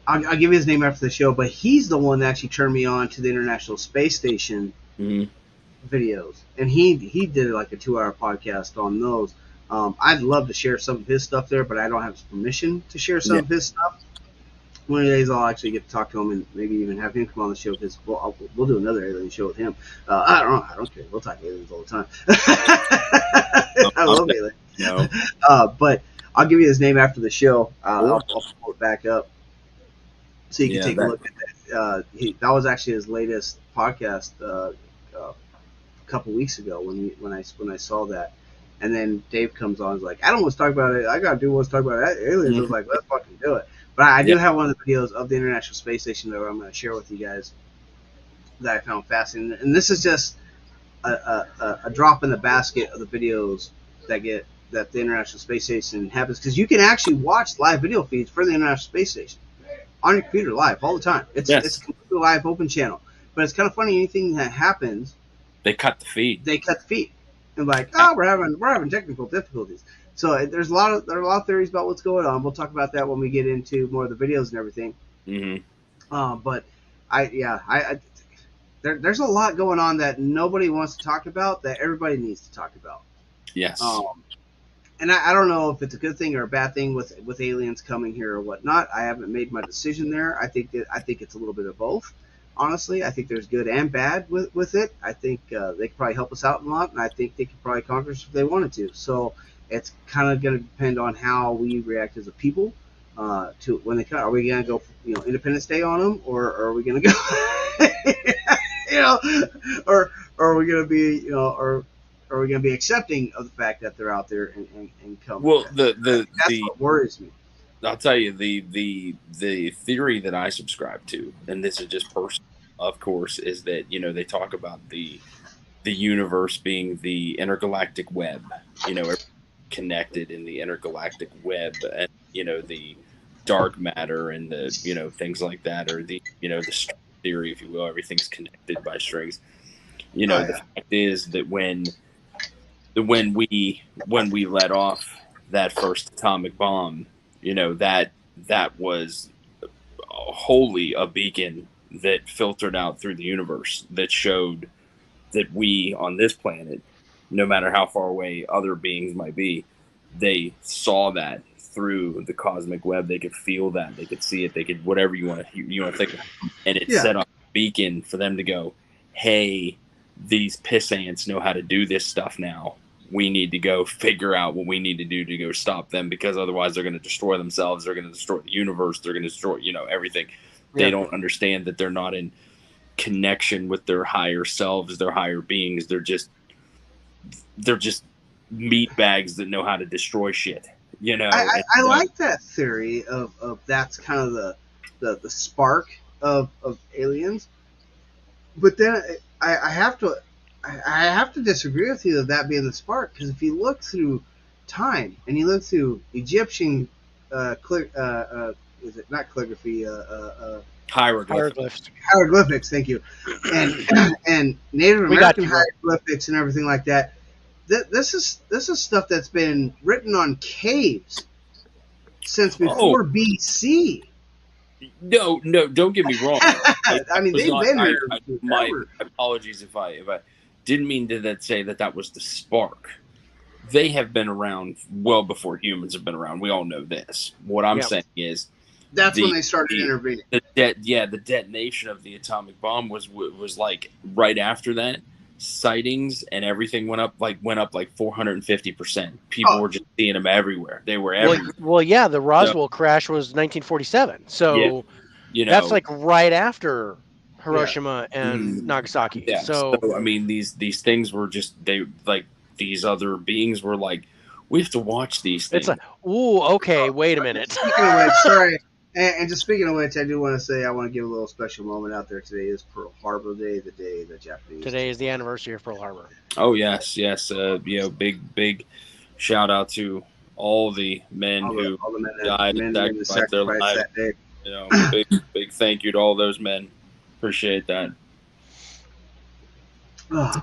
S2: I'll give you his name after the show, but he's the one that actually turned me on to the International Space Station videos, and he did like a 2-hour podcast on those. I'd love to share some of his stuff there, but I don't have his permission to share some of his stuff. One of the days I'll actually get to talk to him and maybe even have him come on the show because we'll do another alien show with him. I don't care. We'll talk aliens all the time. I love aliens.
S3: No.
S2: But I'll give you his name after the show. I'll pull it back up so you can take a look at that. That was actually his latest podcast a couple weeks ago when I saw that. And then Dave comes on and is like, I don't want to talk about it. I got to do wants to talk about aliens. I was like, let's fucking do it. But I do have one of the videos of the International Space Station that I'm going to share with you guys that I found fascinating. And this is just a drop in the basket of the videos that the International Space Station happens, because you can actually watch live video feeds for the International Space Station on your computer live all the time. It's a completely live open channel. But it's kind of funny, anything that happens,
S3: they cut the feed.
S2: And like, oh, we're having technical difficulties. So there are a lot of theories about what's going on. We'll talk about that when we get into more of the videos and everything. But there's a lot going on that nobody wants to talk about that everybody needs to talk about.
S3: Yes.
S2: And I don't know if it's a good thing or a bad thing with aliens coming here or whatnot. I haven't made my decision there. I think it's a little bit of both. Honestly, I think there's good and bad with it. I think they could probably help us out a lot, and I think they could probably conquer us if they wanted to. So it's kind of going to depend on how we react as a people to when they come. Are we going to go, Independence Day on them, or are we going to go, or are we going to be, or are we going to be accepting of the fact that they're out there and come?
S3: Well,
S2: that's what worries me.
S3: I'll tell you the theory that I subscribe to, and this is just personal, of course, is that they talk about the universe being the intergalactic web, connected in the intergalactic web, and the dark matter and the things like that, or the the string theory, if you will, everything's connected by strings. The fact is that when we let off that first atomic bomb, that was wholly a beacon that filtered out through the universe that showed that we on this planet, no matter how far away other beings might be, they saw that through the cosmic web. They could feel that, they could see it, they could whatever you want to think of. And it set up a beacon for them to go, hey, these piss ants know how to do this stuff now. We need to go figure out what we need to do to go stop them, because otherwise they're going to destroy themselves. They're going to destroy the universe. They're going to destroy, everything. They don't understand that they're not in connection with their higher selves, their higher beings. They're just meat bags that know how to destroy shit.
S2: I like that theory of that's kind of the spark of aliens. But then I have to disagree with you of that being the spark, because if you look through time and you look through Egyptian is it not calligraphy? Hieroglyphics. Thank you. And Native American hieroglyphics and everything like that. This is stuff that's been written on caves since before BC.
S3: No, don't get me wrong.
S2: I mean, they've been here.
S3: My apologies if I didn't mean to say that was the spark. They have been around well before humans have been around. We all know this. What I'm saying is
S2: that's when they started intervening.
S3: The detonation of the atomic bomb was like right after that. sightings and everything went up like 450%. People
S2: Oh,
S3: were just seeing them everywhere. They were
S1: Well,
S3: everywhere.
S1: well, yeah, the
S3: So,
S1: Roswell crash was 1947,
S3: yeah,
S1: so
S3: you
S1: that's
S3: know,
S1: like right after
S2: yeah.
S1: Hiroshima and
S3: mhm,
S1: Nagasaki.
S3: yeah.
S1: So
S3: So I mean, these things were just they like these other beings were like, we have to watch these
S1: it's like,
S3: things.
S1: ooh, okay, wait a minute.
S2: Speaking of which, sorry, and just speaking of which, I do want to say I want to give a little special moment out there. Today is Pearl Harbor Day, the day the Japanese
S1: Today
S2: took
S1: is the anniversary of Pearl Harbor.
S3: Oh yes, yes. Big shout out to all the men who
S2: all the
S3: died and
S2: men and women that
S3: sacrificed their
S2: sacrificed
S3: lives.
S2: that day.
S3: Big thank you to all those men. Appreciate that.
S2: Oh,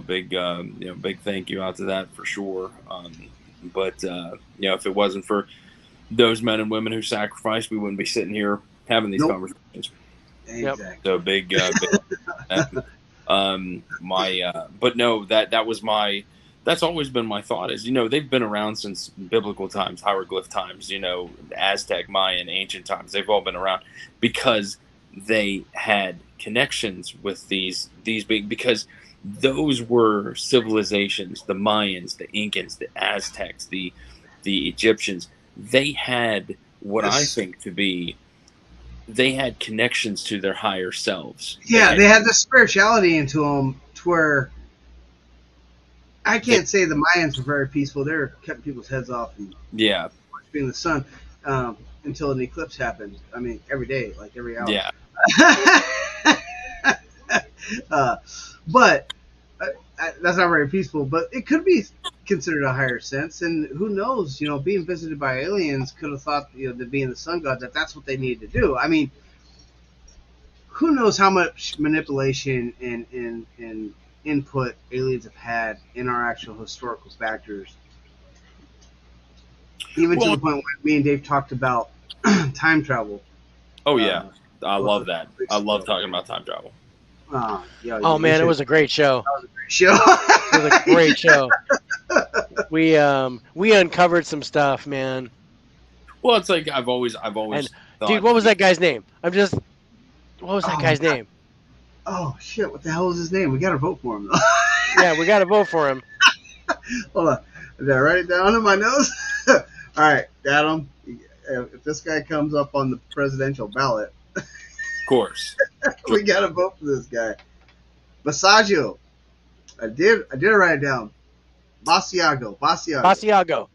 S3: Big thank you out to that for sure. But if it wasn't for those men and women who sacrificed, we wouldn't be sitting here having these
S2: nope,
S3: conversations.
S1: Yep.
S2: exactly.
S3: So but no, that was my. That's always been my thought. Is they've been around since biblical times, hieroglyph times, Aztec, Mayan, ancient times. They've all been around because they had connections with these big because those were civilizations. The Mayans, the Incans, the Aztecs, the Egyptians. They had what I
S2: This,
S3: think to be they had connections to their higher selves. They
S2: yeah,
S3: had
S2: they had this spirituality into them to where I
S3: they,
S2: can't say the Mayans were very peaceful. They were cutting people's heads off and
S3: yeah,
S2: worshiping the sun until an eclipse happened. I mean, every day, like every hour.
S3: yeah.
S2: uh, but that's not very peaceful. But it could be considered a higher sense, and who knows? Being visited by aliens could have thought, that being the sun god, that's what they needed to do. I mean, who knows how much manipulation and input aliens have had in our actual historical factors, even to
S3: Well,
S2: the point where me and Dave talked about time travel.
S3: oh yeah,
S2: Uh,
S3: I
S2: what
S3: love
S2: was it,
S3: that.
S2: 2 weeks
S3: I love
S2: ago?
S3: talking about time travel.
S2: Yeah,
S1: Oh
S2: we
S1: man, it
S2: should.
S1: was a great show.
S2: That was a great show.
S1: It was a great show. We uncovered some stuff, man.
S3: Well, it's like I've
S1: And
S3: always
S1: dude,
S3: thought.
S1: what was that guy's name? What was that
S2: Oh my
S1: guy's
S2: god.
S1: name?
S2: Oh shit. What the hell is his name? We gotta vote for him though.
S1: Yeah, we got to vote for him.
S2: Hold on. Did I write it down in my notes? All right, Adam. If this guy comes up on the presidential ballot,
S3: Of course,
S2: we gotta vote for this guy. Basaggio. I did write it down. Basiago.
S1: Basiago.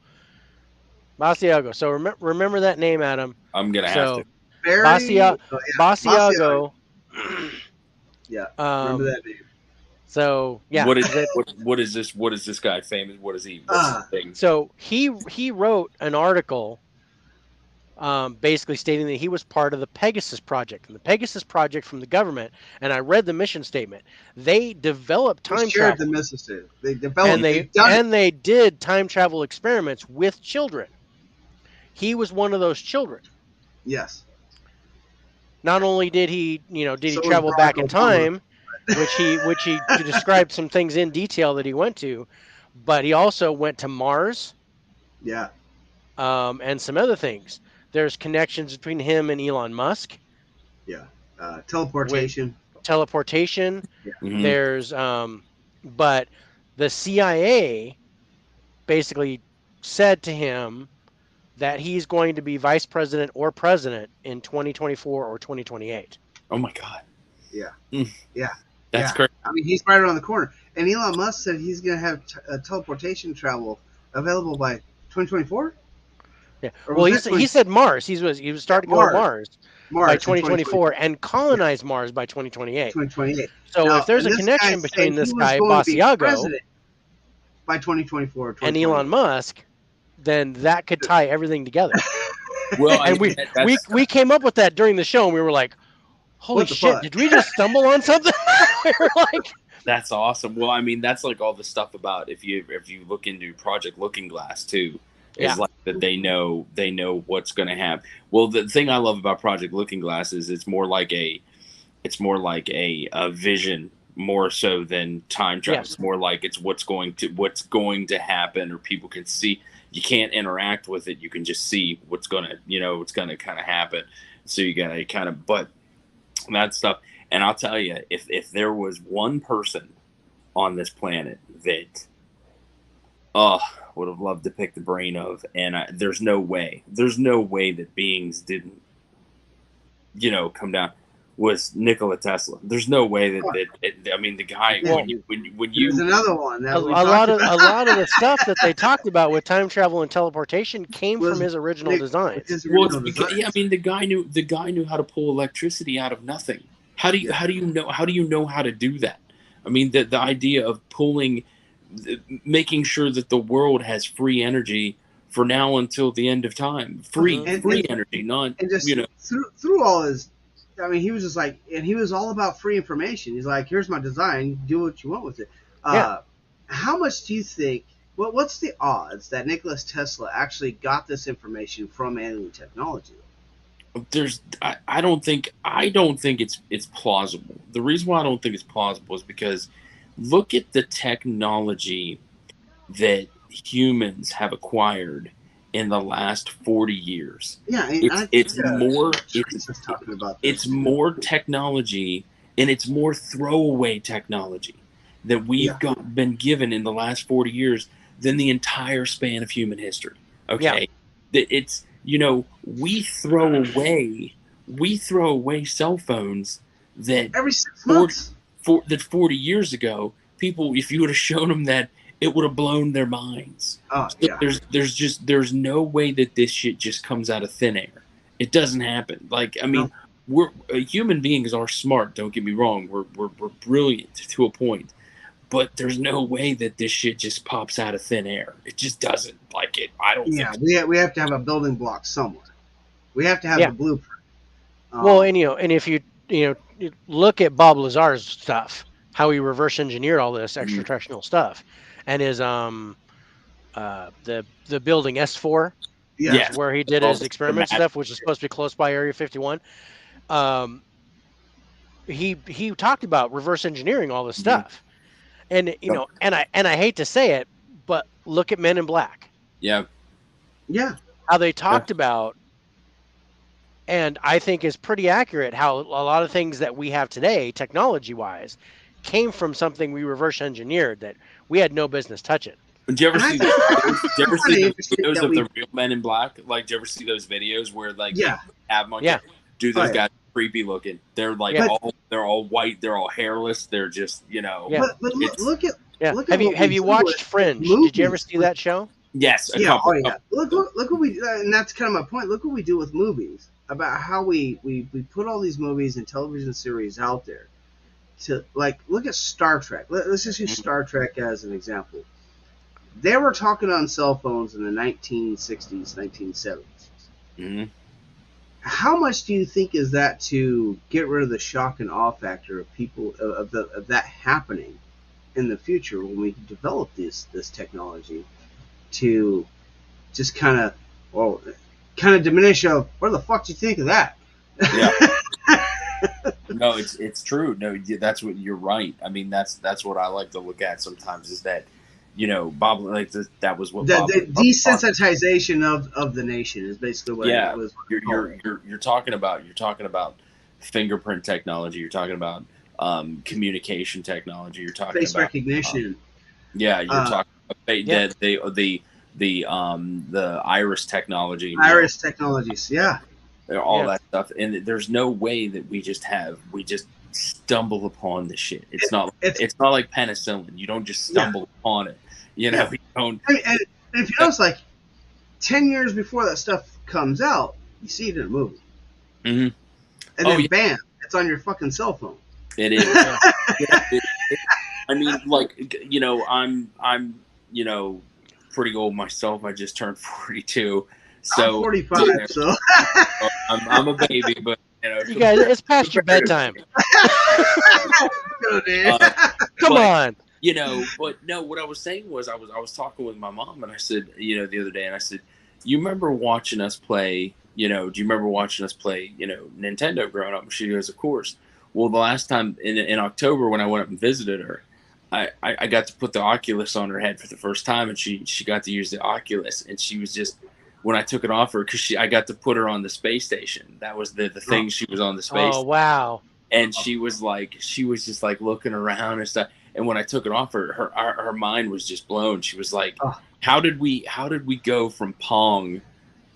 S1: Basiago. So remember that name, Adam.
S3: I'm gonna have to.
S1: So
S2: Barry.
S1: Basia
S2: Oh yeah, Basiago.
S1: Basiago.
S2: Yeah, remember
S1: um.
S2: that name.
S1: So yeah,
S3: What is
S1: that,
S3: what is this? What is this guy famous? What's his
S2: Ah,
S3: thing?
S1: so he wrote an article, basically stating that he was part of the Pegasus project, and the Pegasus project from the government. And I read the mission statement. They developed
S2: he
S1: time
S2: shared the
S1: travel,
S2: Mississippi. They
S1: and
S2: developed. They've done it.
S1: they did time travel experiments with children. He was one of those children.
S2: Yes.
S1: Not only did he
S2: So was
S1: travel
S2: Barack
S1: back in
S2: Obama.
S1: time, which he described some things in detail that he went to, but he also went to Mars,
S2: Yeah.
S1: and some other things. There's connections between him and Elon Musk
S2: Yeah.
S1: with
S2: Teleportation.
S1: teleportation.
S2: Yeah.
S3: Hmm.
S1: There's but the CIA basically said to him that he's going to be vice president or president in 2024 or 2028.
S3: Oh my god,
S2: Yeah.
S3: Mm,
S2: Yeah.
S3: that's
S2: Yeah.
S3: crazy.
S2: I mean, he's right around the corner. And Elon Musk said he's going to have teleportation travel available by 2024?
S1: Yeah.
S2: Or
S1: Well,
S2: was that
S1: he
S2: 20?
S1: said Mars. He was
S2: Yeah,
S1: starting to go to
S2: Mars.
S1: Mars by
S2: Mars in
S1: 2024
S2: 2024.
S1: and
S2: Yeah,
S1: colonize Mars by 2028.
S2: 2028.
S1: So if
S2: Now,
S1: there's
S2: and
S1: a
S2: this guy
S1: connection
S2: said
S1: between
S2: he
S1: this
S2: was
S1: guy
S2: going to be
S1: Basiago
S2: president by 2024 or
S1: and Elon
S2: 2028.
S1: Musk, then that could tie everything together.
S3: Well, I
S1: And
S3: mean that's
S1: we came up with that during the show, and we were like, "Holy
S2: What the
S1: shit!
S2: fuck?
S1: Did we just stumble on something?" We were like,
S3: that's awesome. Well, I mean that's like all the stuff about if you look into Project Looking Glass too,
S1: "Yeah,
S3: is like that they know what's going to happen. Well, the thing I love about Project Looking Glass is it's more like a vision more so than time travel.
S1: yes,
S3: It's more like it's what's going to happen, or people can see. You can't interact with it. You can just see what's gonna kind of happen. So you gotta kind of but that stuff. And I'll tell you, if there was one person on this planet that would have loved to pick the brain of, and there's no way that beings didn't, come down, was Nikola Tesla. There's no way I mean, the guy,
S1: Well,
S3: when
S2: There's
S3: you
S2: another one that
S1: a
S2: we talked about.
S1: lot of the stuff that they talked about with time travel and teleportation came
S2: Was
S1: from his original
S2: Nick-
S1: designs.
S2: his
S3: well, it's
S2: original
S3: because,
S2: designs.
S3: I mean, the guy knew how to pull electricity out of nothing. How do you know how to do that? I mean, the idea of making sure that the world has free energy for now until the end of time, free
S2: And-
S3: energy, not
S2: and just through all his, I mean, he was just like, and he was all about free information. He's like, here's my design, do what you want with it.
S1: Yeah.
S2: How much do you think? What's the odds that Nikola Tesla actually got this information from alien technology?
S3: I don't think it's plausible. The reason why I don't think it's plausible is because look at the technology that humans have acquired in the last 40 years.
S2: Yeah,
S3: It's more
S2: talking about this.
S3: it's more technology, and it's more throwaway technology that we've been given in the last 40 years than the entire span of human history. Okay, it's we throw away cell phones that
S2: every 6 months.
S3: 40 years ago, people, if you would have shown them that, it would have blown their minds.
S2: Oh,
S3: So there's no way that this shit just comes out of thin air. It doesn't happen. Like, I mean, we're human beings are smart. Don't get me wrong. We're brilliant to a point, but there's no way that this shit just pops out of thin air. It just doesn't. Like it. I don't.
S2: Yeah,
S3: think
S2: we have to have a building block somewhere. We have to have a blueprint.
S1: Well, and if you look at Bob Lazar's stuff, how he reverse engineered all this extraterrestrial stuff, and his the building S4, where he did his experiment stuff, which is supposed to be close by Area 51. He talked about reverse engineering all this stuff, and and I hate to say it, but look at Men in Black.
S3: Yeah.
S1: How they talked about. And I think is pretty accurate how a lot of things that we have today, technology-wise, came from something we reverse engineered that we had no business touching.
S3: Did you ever see those videos of the real Men in Black? Like, did you ever see those videos where have them on dude, those guys are creepy looking. They're like they're all white, they're all hairless, they're just
S2: But look at
S1: have you watched Fringe? Did you ever see that show?
S3: Yes.
S2: Look what we, and that's kind of my point. Look what we do with movies, about how we put all these movies and television series out there. To look at Star Trek. Let's just use Star Trek as an example. They were talking on cell phones in the 1960s, 1970s.
S3: Mm-hmm.
S2: How much do you think is that to get rid of the shock and awe factor of people of that happening in the future when we develop this technology? To just kind of diminish where the fuck do you think of that?
S3: No, it's true. No, that's what you're right. I mean, that's what I like to look at sometimes is that Bob, like that was what
S2: the desensitization of the nation is basically what it was.
S3: You're talking about fingerprint technology. You're talking about communication technology. You're talking
S2: face
S3: about
S2: recognition.
S3: You're talking about the iris technology.
S2: Iris technologies,
S3: all that stuff. And there's no way that we just stumble upon this shit. It's not like penicillin. You don't just stumble upon it. You don't.
S2: And if you notice, 10 years before that stuff comes out, you see it in a movie.
S3: Mm-hmm.
S2: And then bam, it's on your fucking cell phone.
S3: It is. I mean, I'm pretty old myself. I just turned 42. So
S2: I'm 45, so
S3: I'm a baby, but
S1: you guys, it's past your bedtime. Come on.
S3: But no, what I was saying was I was talking with my mom, and I said, the other day, and I said, you remember watching us play, do you remember watching us play, Nintendo growing up? And she goes, of course. Well, the last time in October when I went up and visited her, I got to put the Oculus on her head for the first time, and she got to use the Oculus, and she was just, when I took it off her, because I got to put her on the space station. That was the thing. She was on the space.
S1: Oh, wow.
S3: and she was just like looking around and stuff. And when I took it off, her mind was just blown. She was like,
S2: Oh.
S3: how did we go from Pong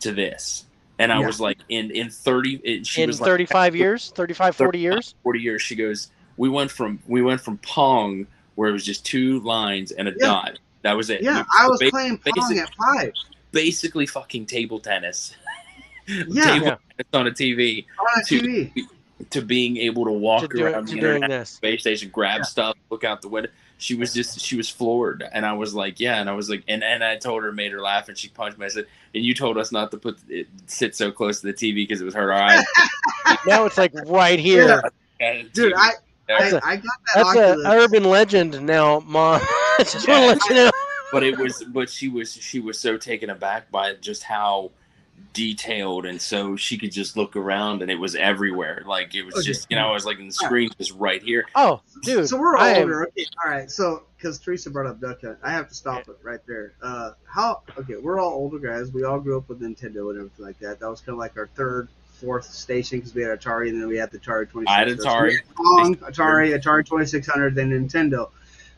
S3: to this? And I
S2: Yeah.
S3: was like, in 30, she
S1: In
S3: was like,
S1: 35 years, 35, 40 years.
S3: 40 years. She goes, we went from Pong, where it was just two lines and a
S2: Yeah.
S3: dot. That was it.
S2: Yeah, I was playing Pong at 5.
S3: Basically fucking table tennis.
S2: Yeah.
S3: Table tennis on a TV.
S2: On a TV.
S3: To being able to walk around the International Space Station, grab stuff, look out the window. She was floored. And I was like, yeah. And I was like, and I told her, made her laugh, and she punched me. I said, and you told us not to sit so close to the TV because it was hurt our eyes.
S1: Now it's like right here.
S2: Yeah. Dude, I got that.
S1: That's an urban legend now, Mom. Just want to let you know.
S3: But she was so taken aback by just how detailed, and so she could just look around and it was everywhere. Like it was just, I was like, in the screen just right here.
S1: Oh, dude.
S2: So we're all older. Okay, all right. So because Teresa brought up Duck Hunt, I have to stop it right there. We're all older guys. We all grew up with Nintendo and everything like that. That was kind of like our third, fourth station because we had Atari, and then we had the Atari 2600.
S3: I had Atari.
S2: So Atari 2600, then Nintendo.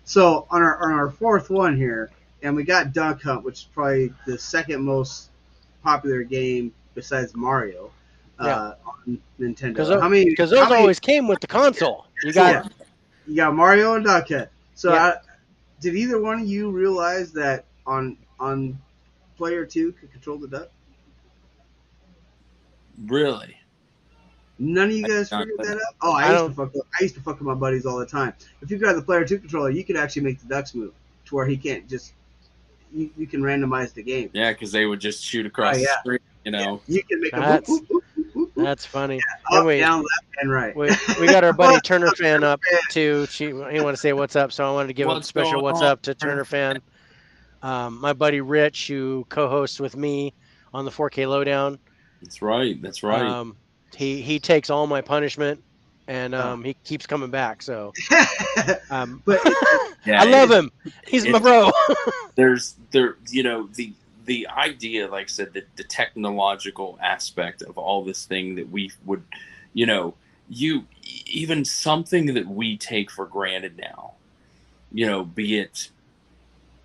S2: So on our fourth one here, and we got Duck Hunt, which is probably the second most popular game besides Mario on Nintendo.
S1: Because those always came with the console. You got
S2: Mario and Duck Hunt. So did either one of you realize that on player 2 could control the duck?
S3: Really?
S2: None of you guys figured that out? Oh, I used to fuck with my buddies all the time. If you got the player 2 controller, you could actually make the ducks move to where he can't just. You can randomize the game.
S3: Yeah, because they would just shoot across the screen.
S2: Yeah. You can make
S1: That's funny.
S2: Up, down, left, and right.
S1: We got our buddy Turner Fan up too. He wanted to say what's up, so I wanted to give a special what's up to Turner Fan. My buddy Rich, who co-hosts with me on the 4K Lowdown.
S3: That's right.
S1: He takes all my punishment, and he keeps coming back. So,
S2: but
S1: I love him. He's my bro.
S3: The idea, like I said, the technological aspect of all this thing that we would, even something that we take for granted now, be it,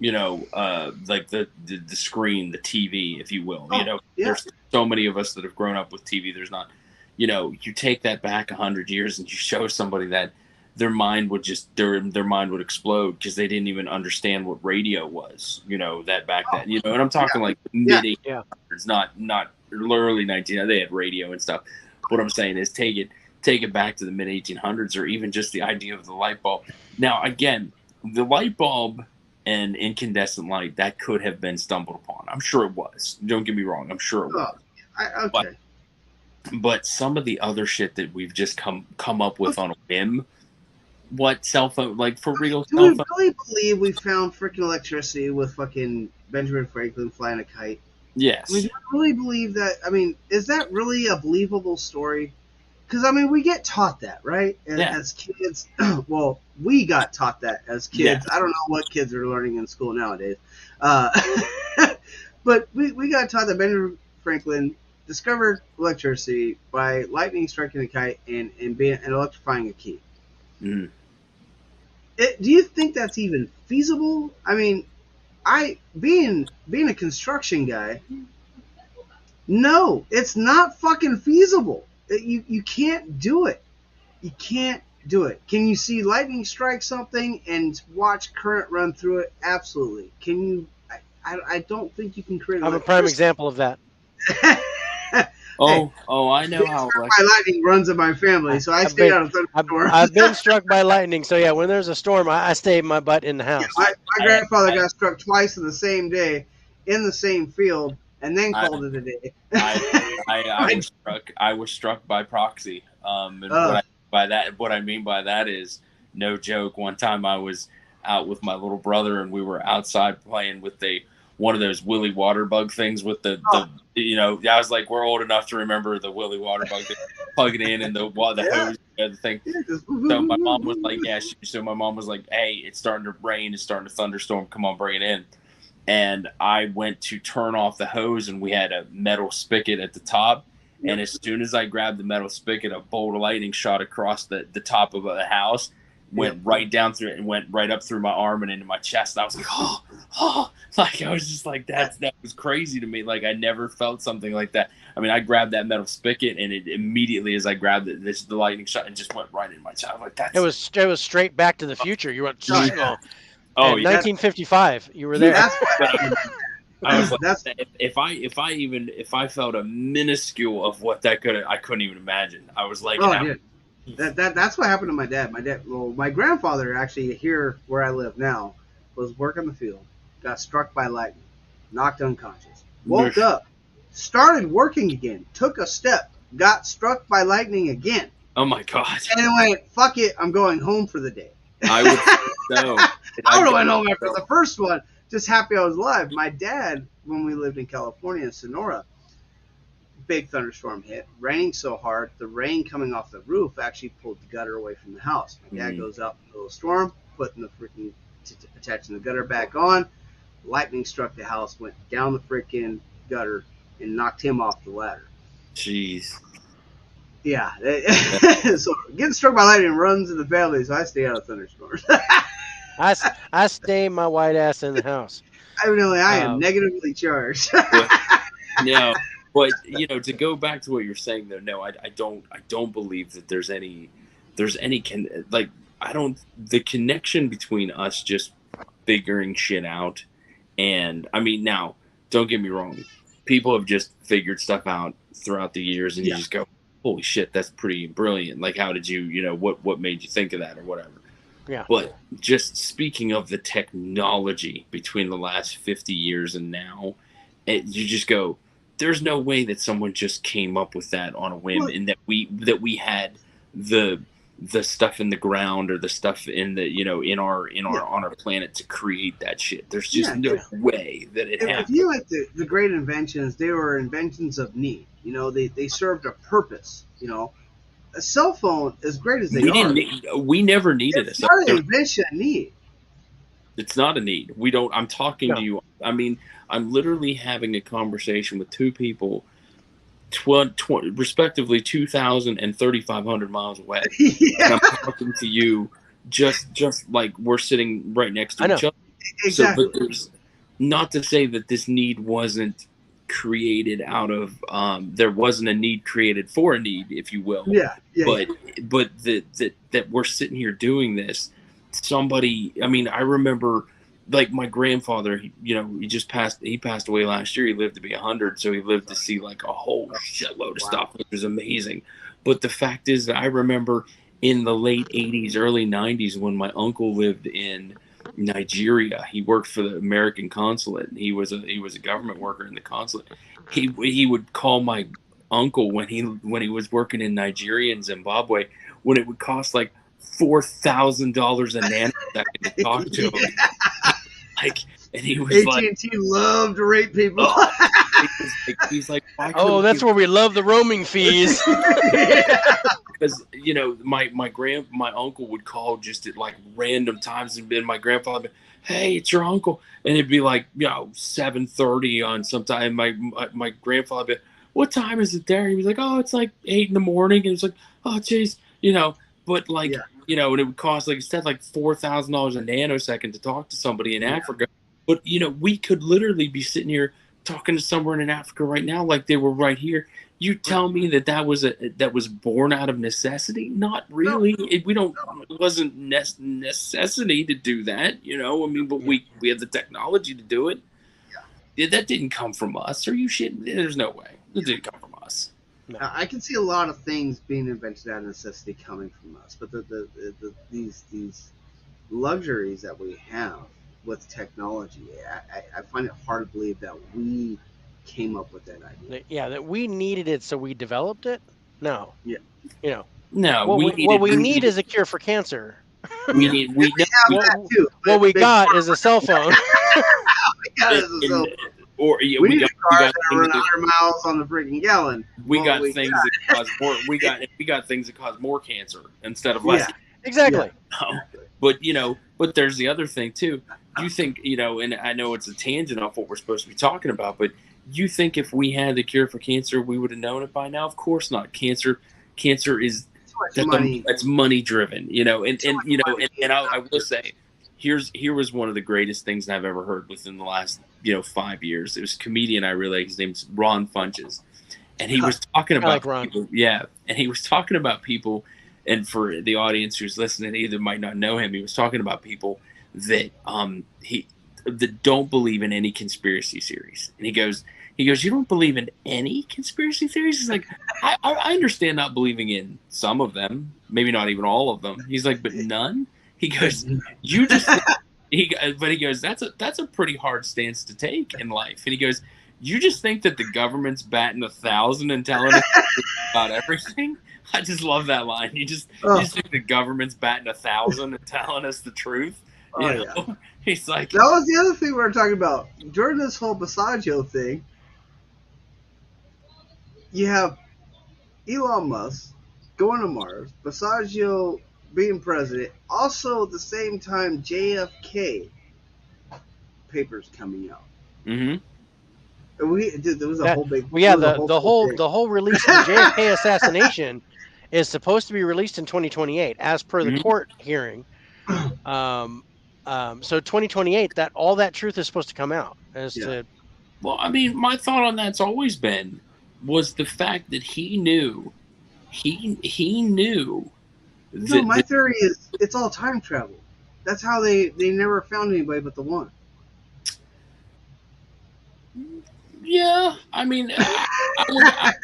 S3: like the screen, the TV, if you will, there's so many of us that have grown up with TV. There's not, you take that back 100 years and you show somebody that, their mind would just their mind would explode because they didn't even understand what radio was, that back then, and I'm talking like mid 1800s, not early 1900s. They had radio and stuff. What I'm saying is take it back to the mid 1800s, or even just the idea of the light bulb. Now, again, the light bulb and incandescent light, that could have been stumbled upon. I'm sure it was. Don't get me wrong. I'm sure it was. But some of the other shit that we've just come up with on a whim. What cell phone, like for real?
S2: Do we really believe we found freaking electricity with fucking Benjamin Franklin flying a kite?
S3: Yes.
S2: I mean, do we really believe that? I mean, is that really a believable story? Because, I mean, we get taught that, right? As kids. Well, we got taught that as kids.
S3: Yeah.
S2: I don't know what kids are learning in school nowadays. But we got taught that Benjamin Franklin discovered electricity by lightning striking a kite and electrifying a key.
S3: Mm.
S2: Do you think that's even feasible? I mean, being a construction guy, no, it's not fucking feasible. You can't do it. You can't do it. Can you see lightning strike something and watch current run through it? Absolutely. Can you? I don't think you can create.
S1: I'm a prime example of that.
S3: I know how
S2: my lightning runs in my family, so I stay out of thunderstorms.
S1: I've been struck by lightning, so yeah, when there's a storm, I stay my butt in the house.
S2: My grandfather got struck twice in the same day, in the same field, and then called it a day.
S3: I was struck by proxy. And what I mean by that is, no joke. One time I was out with my little brother, and we were outside playing with one of those Willy water bug things with I was like, we're old enough to remember the Willy water bug thing, plug it in and the hose, the thing. So my mom was like, my mom was like, hey, it's starting to rain, it's starting to thunderstorm, come on, bring it in. And I went to turn off the hose, and we had a metal spigot at the top, And as soon as I grabbed the metal spigot, a bolt of lightning shot across the top of the house, went right down through it, and went right up through my arm and into my chest. And I was like, oh, like I was just like, that was crazy to me. Like I never felt something like that. I mean, I grabbed that metal spigot, and it immediately, as I grabbed it, the lightning shot and just went right in my chest. I was like, that's
S1: it was straight Back to the Future. You went,
S2: Oh, yeah.
S3: oh,
S1: and
S3: yeah.
S1: 1955. You were there.
S2: That's
S3: I was like,
S2: that's
S3: if I felt a minuscule of what that I couldn't even imagine. I was like,
S2: oh, dude. That's what happened to my dad. My grandfather actually here where I live now was working the field, got struck by lightning, knocked unconscious, woke up, started working again, took a step, got struck by lightning again.
S3: Oh my god!
S2: And then went, fuck it, I'm going home for the day.
S3: I would so.
S2: I would have went home after the first one, just happy I was alive. My dad, when we lived in California in Sonora, big thunderstorm hit, raining so hard, the rain coming off the roof actually pulled the gutter away from the house. My dad goes out in the middle of the storm, putting the freaking, attaching the gutter back on. Lightning struck the house, went down the freaking gutter, and knocked him off the ladder.
S3: Jeez.
S2: Yeah. So getting struck by lightning runs in the family, so I stay out of thunderstorms.
S1: I stay my white ass in the house.
S2: Evidently, I am negatively charged.
S3: No. But to go back to what you're saying though, no, I don't believe that there's any the connection between us just figuring shit out, and I mean, now don't get me wrong, people have just figured stuff out throughout the years, and you just go, holy shit, that's pretty brilliant. Like, how did you what made you think of that or whatever?
S1: Yeah.
S3: But just speaking of the technology between the last 50 years and now, you just go, there's no way that someone just came up with that on a whim, and that we had the stuff in the ground or the stuff in the on our planet to create that shit. There's just no way that it happened.
S2: If you like the great inventions, they were inventions of need. They served a purpose. A cell phone, as great as
S3: we never needed
S2: it's not an invention of need.
S3: It's not a need. We don't. I'm talking to you. I mean, I'm literally having a conversation with two people, respectively 2,000 and 3,500 miles away. And I'm talking to you just like we're sitting right next to each other.
S2: Exactly.
S3: So, but not to say that this need wasn't created out of there wasn't a need created for a need, if you will. But that we're sitting here doing this. Somebody, I mean, I remember, like, my grandfather, he passed away last year. He lived to be 100, so he lived to see like a whole shitload of stuff, which was amazing. But the fact is that I remember in the late 80s, early 90s, when my uncle lived in Nigeria. He worked for the American consulate. He was a government worker in the consulate. He would call my uncle when he was working in Nigeria and Zimbabwe, when it would cost like $4,000 a nanosecond to talk to him. Like, and he was
S2: AT&T loved to rape people.
S3: He's like,
S1: that's where we love the roaming fees.
S3: Because my uncle would call just at like random times, and then my grandfather would be, hey, it's your uncle, and it'd be like 7:30 on sometime. My grandfather would be, what time is it there? He was like, oh, it's like 8 a.m. And it's like, oh, geez, but like and it would cost, like, instead, like $4,000 a nanosecond to talk to somebody in Africa. But we could literally be sitting here talking to someone in Africa right now, like they were right here. You tell me that was born out of necessity? Not really. It wasn't necessity to do that, I mean, but we had the technology to do it. That didn't come from us. Are you shitting? There's no way. It didn't come from us.
S2: No. I can see a lot of things being invented out of necessity coming from us, but these luxuries that we have with technology, I find it hard to believe that we came up with that idea.
S1: Yeah, that we needed it, so we developed it. No.
S2: Yeah.
S3: No.
S1: What we need is a cure for cancer.
S2: What
S1: we got is a cell phone.
S2: We need a car that run 100 miles on the freaking gallon.
S3: We got things that cause more. We got things that cause more cancer instead of less.
S1: Yeah, exactly.
S3: But there's the other thing too. You think, and I know it's a tangent off what we're supposed to be talking about, but You think if we had the cure for cancer, we would have known it by now? Of course not. Cancer is
S2: Too much money.
S3: that's money driven, you know. And
S2: Too much
S3: you know,
S2: money.
S3: and I will say, here was one of the greatest things I've ever heard within the last 5 years. It was a comedian I really like. His name's Ron Funches, and he was talking about
S1: like Ron.
S3: people. Yeah, and he was talking about people. And for the audience who's listening, either might not know him. He was talking about people that that don't believe in any conspiracy theories. And he goes, you don't believe in any conspiracy theories? He's like, I understand not believing in some of them, maybe not even all of them. He's like, but none. He goes, you just. But he goes, that's a pretty hard stance to take in life. And he goes, you just think that the government's batting 1,000 and telling us about everything? I just love that line. You just think the government's batting 1,000 and telling us the truth? You know?
S2: Yeah.
S3: He's like,
S2: that was the other thing we were talking about during this whole Basaggio thing. You have Elon Musk going to Mars, Basaggio being president. Also, at the same time, JFK papers coming out.
S3: mm-hmm.
S2: There was a whole big.
S1: Well, yeah, the whole release of the JFK assassination is supposed to be released in 2028, as per the court hearing. So 2028, that all that truth is supposed to come out.
S3: Well, I mean, my thought on that's always been was the fact that he knew.
S2: No, my theory is it's all time travel. That's how they never found anybody but the one.
S3: Yeah, I mean, I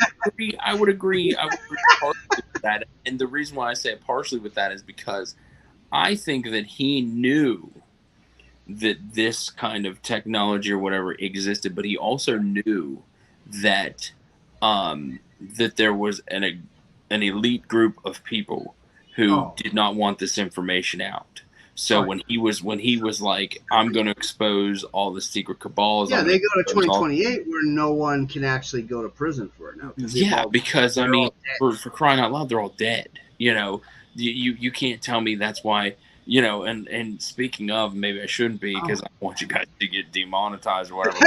S3: would agree partially with that. And the reason why I say partially with that is because I think that he knew that this kind of technology or whatever existed, but he also knew that that there was an elite group of people who did not want this information out. So when he was like, I'm going to expose all the secret cabals.
S2: Yeah, they go to 2028 where no one can actually go to prison for it now.
S3: Because I mean, for crying out loud, they're all dead. You know, you can't tell me that's why. You know, and speaking of, maybe I shouldn't be because I want you guys to get demonetized or whatever.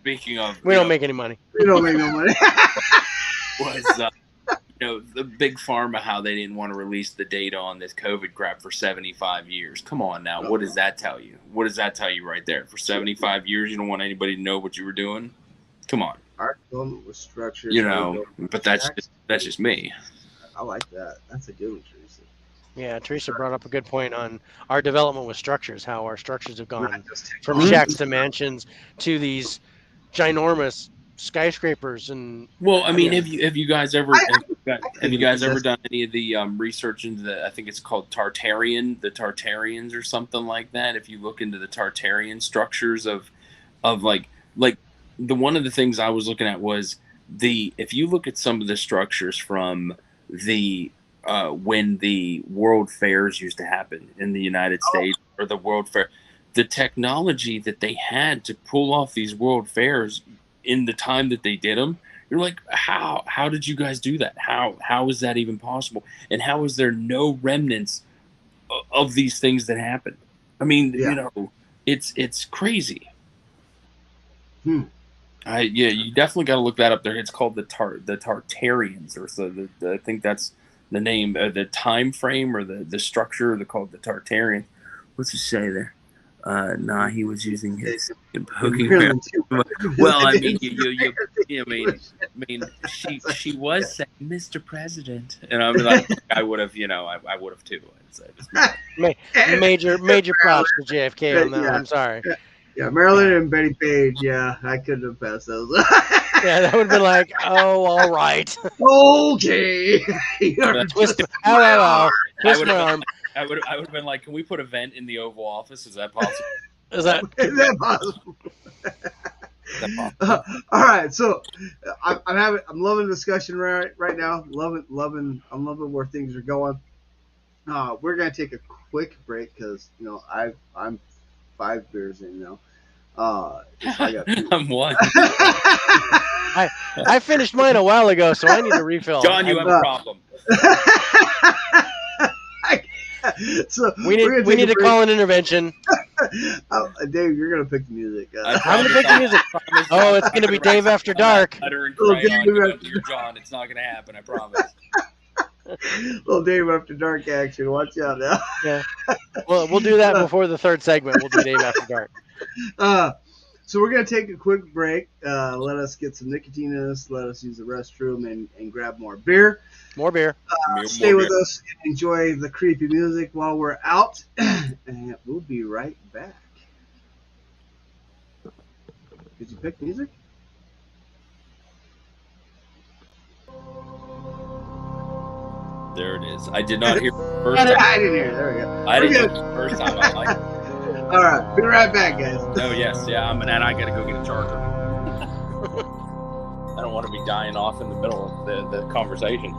S3: Speaking of,
S1: we don't make any money.
S2: We don't make no money.
S3: Was the big pharma, how they didn't want to release the data on this COVID crap for 75 years. Come on now. What does that tell you? What does that tell you right there? For 75 years, you don't want anybody to know what you were doing? Come on.
S2: Our development was structured.
S3: But that's just me.
S2: I like that. That's a good one, Teresa.
S1: Yeah, Teresa brought up a good point on our development with structures, how our structures have gone from shacks to mansions to these ginormous skyscrapers. And
S3: well, I mean, have you guys ever done any of the research into the, I think it's called the Tartarians or something like that? If you look into the Tartarian structures of like the one of the things I was looking at was if you look at some of the structures from the when the World Fairs used to happen in the United States, or the World Fair, the technology that they had to pull off these World Fairs in the time that they did them, you're like, how did you guys do that? How is that even possible? And how is there no remnants of these things that happened? I mean, it's crazy. You definitely got to look that up there. It's called the Tartarians, or so. I think that's the name, the time frame, or the structure. They're called the Tartarians. What's it say there? He was using his hooking. Well, I mean, she was saying, Mr. President, and I mean, like, I would have too.
S1: Major props to JFK on that. Yeah. I'm sorry.
S2: Yeah, Marilyn and Betty Page. Yeah, I couldn't have passed those.
S1: Yeah, that would have been like, oh, all right.
S2: Okay.
S1: Twist my arm.
S3: I would have been like, can we put a vent in the Oval Office? Is that possible?
S2: Is that possible? All right, so I'm loving the discussion right now. I'm loving where things are going. We're gonna take a quick break because I'm 5 beers in now.
S3: I'm one.
S1: I finished mine a while ago, so I need a refill.
S3: John, you have a problem.
S2: So
S1: we need to call an intervention.
S2: Dave, you're gonna pick the music.
S1: I'm gonna pick the music. Oh, it's gonna be Dave After Dark.
S3: Letter and
S2: Little
S3: crayon
S2: Dave
S3: to
S2: After
S3: your John. It's not going to happen. I promise.
S2: Little Dave After Dark action. Watch out now.
S1: Yeah. Well, we'll do that before the third segment. We'll do Dave After Dark.
S2: So we're going to take a quick break. Let us get some nicotine in us. Let us use the restroom and grab more beer.
S1: More beer.
S2: Stay with us and enjoy the creepy music while we're out. And we'll be right back. Did you pick music?
S3: There it is. I did not hear it the first time.
S2: I didn't hear it. There we go.
S3: I didn't hear it the first time. I like it.
S2: All right. Be right back, guys.
S3: Oh, yes. Yeah, and I got to go get a charger. I don't want to be dying off in the middle of the conversation.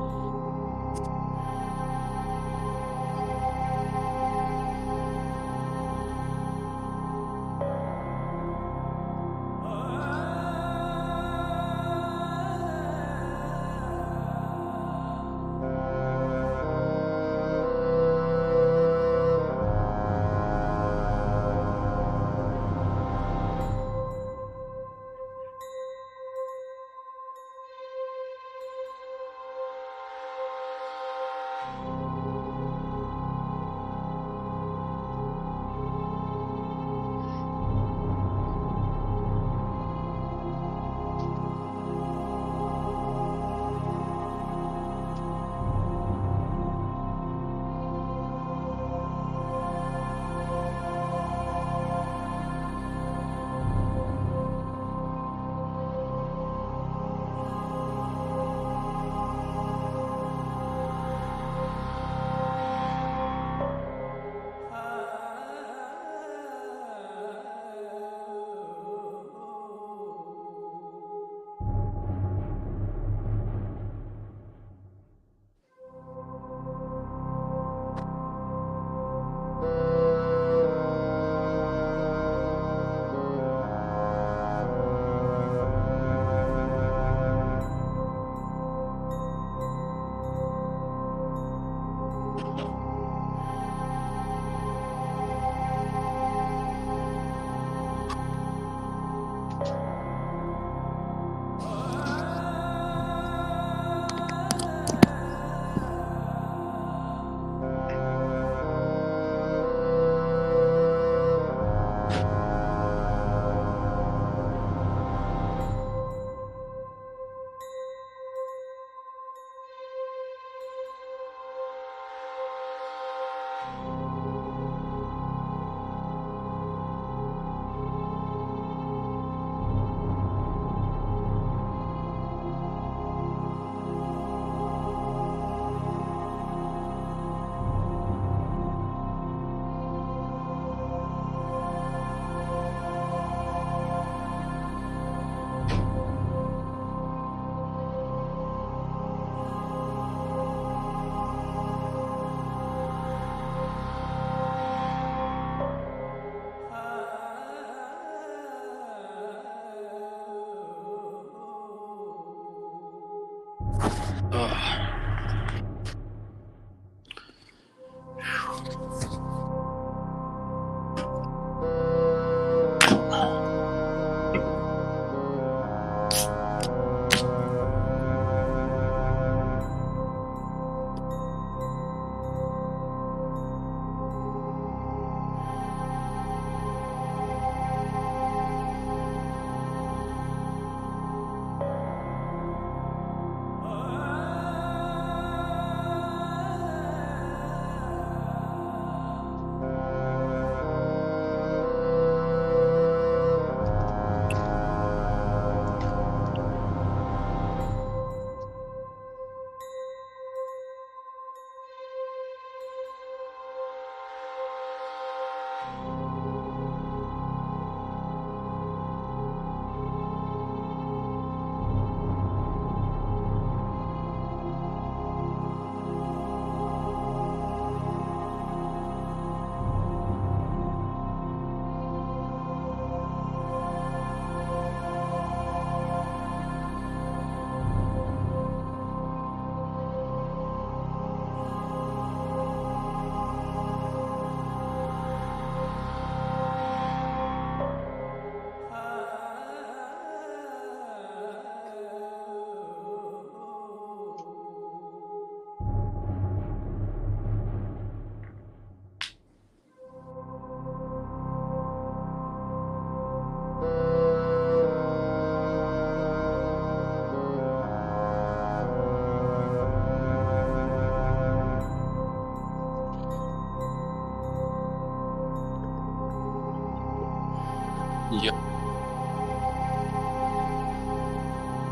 S3: Yeah.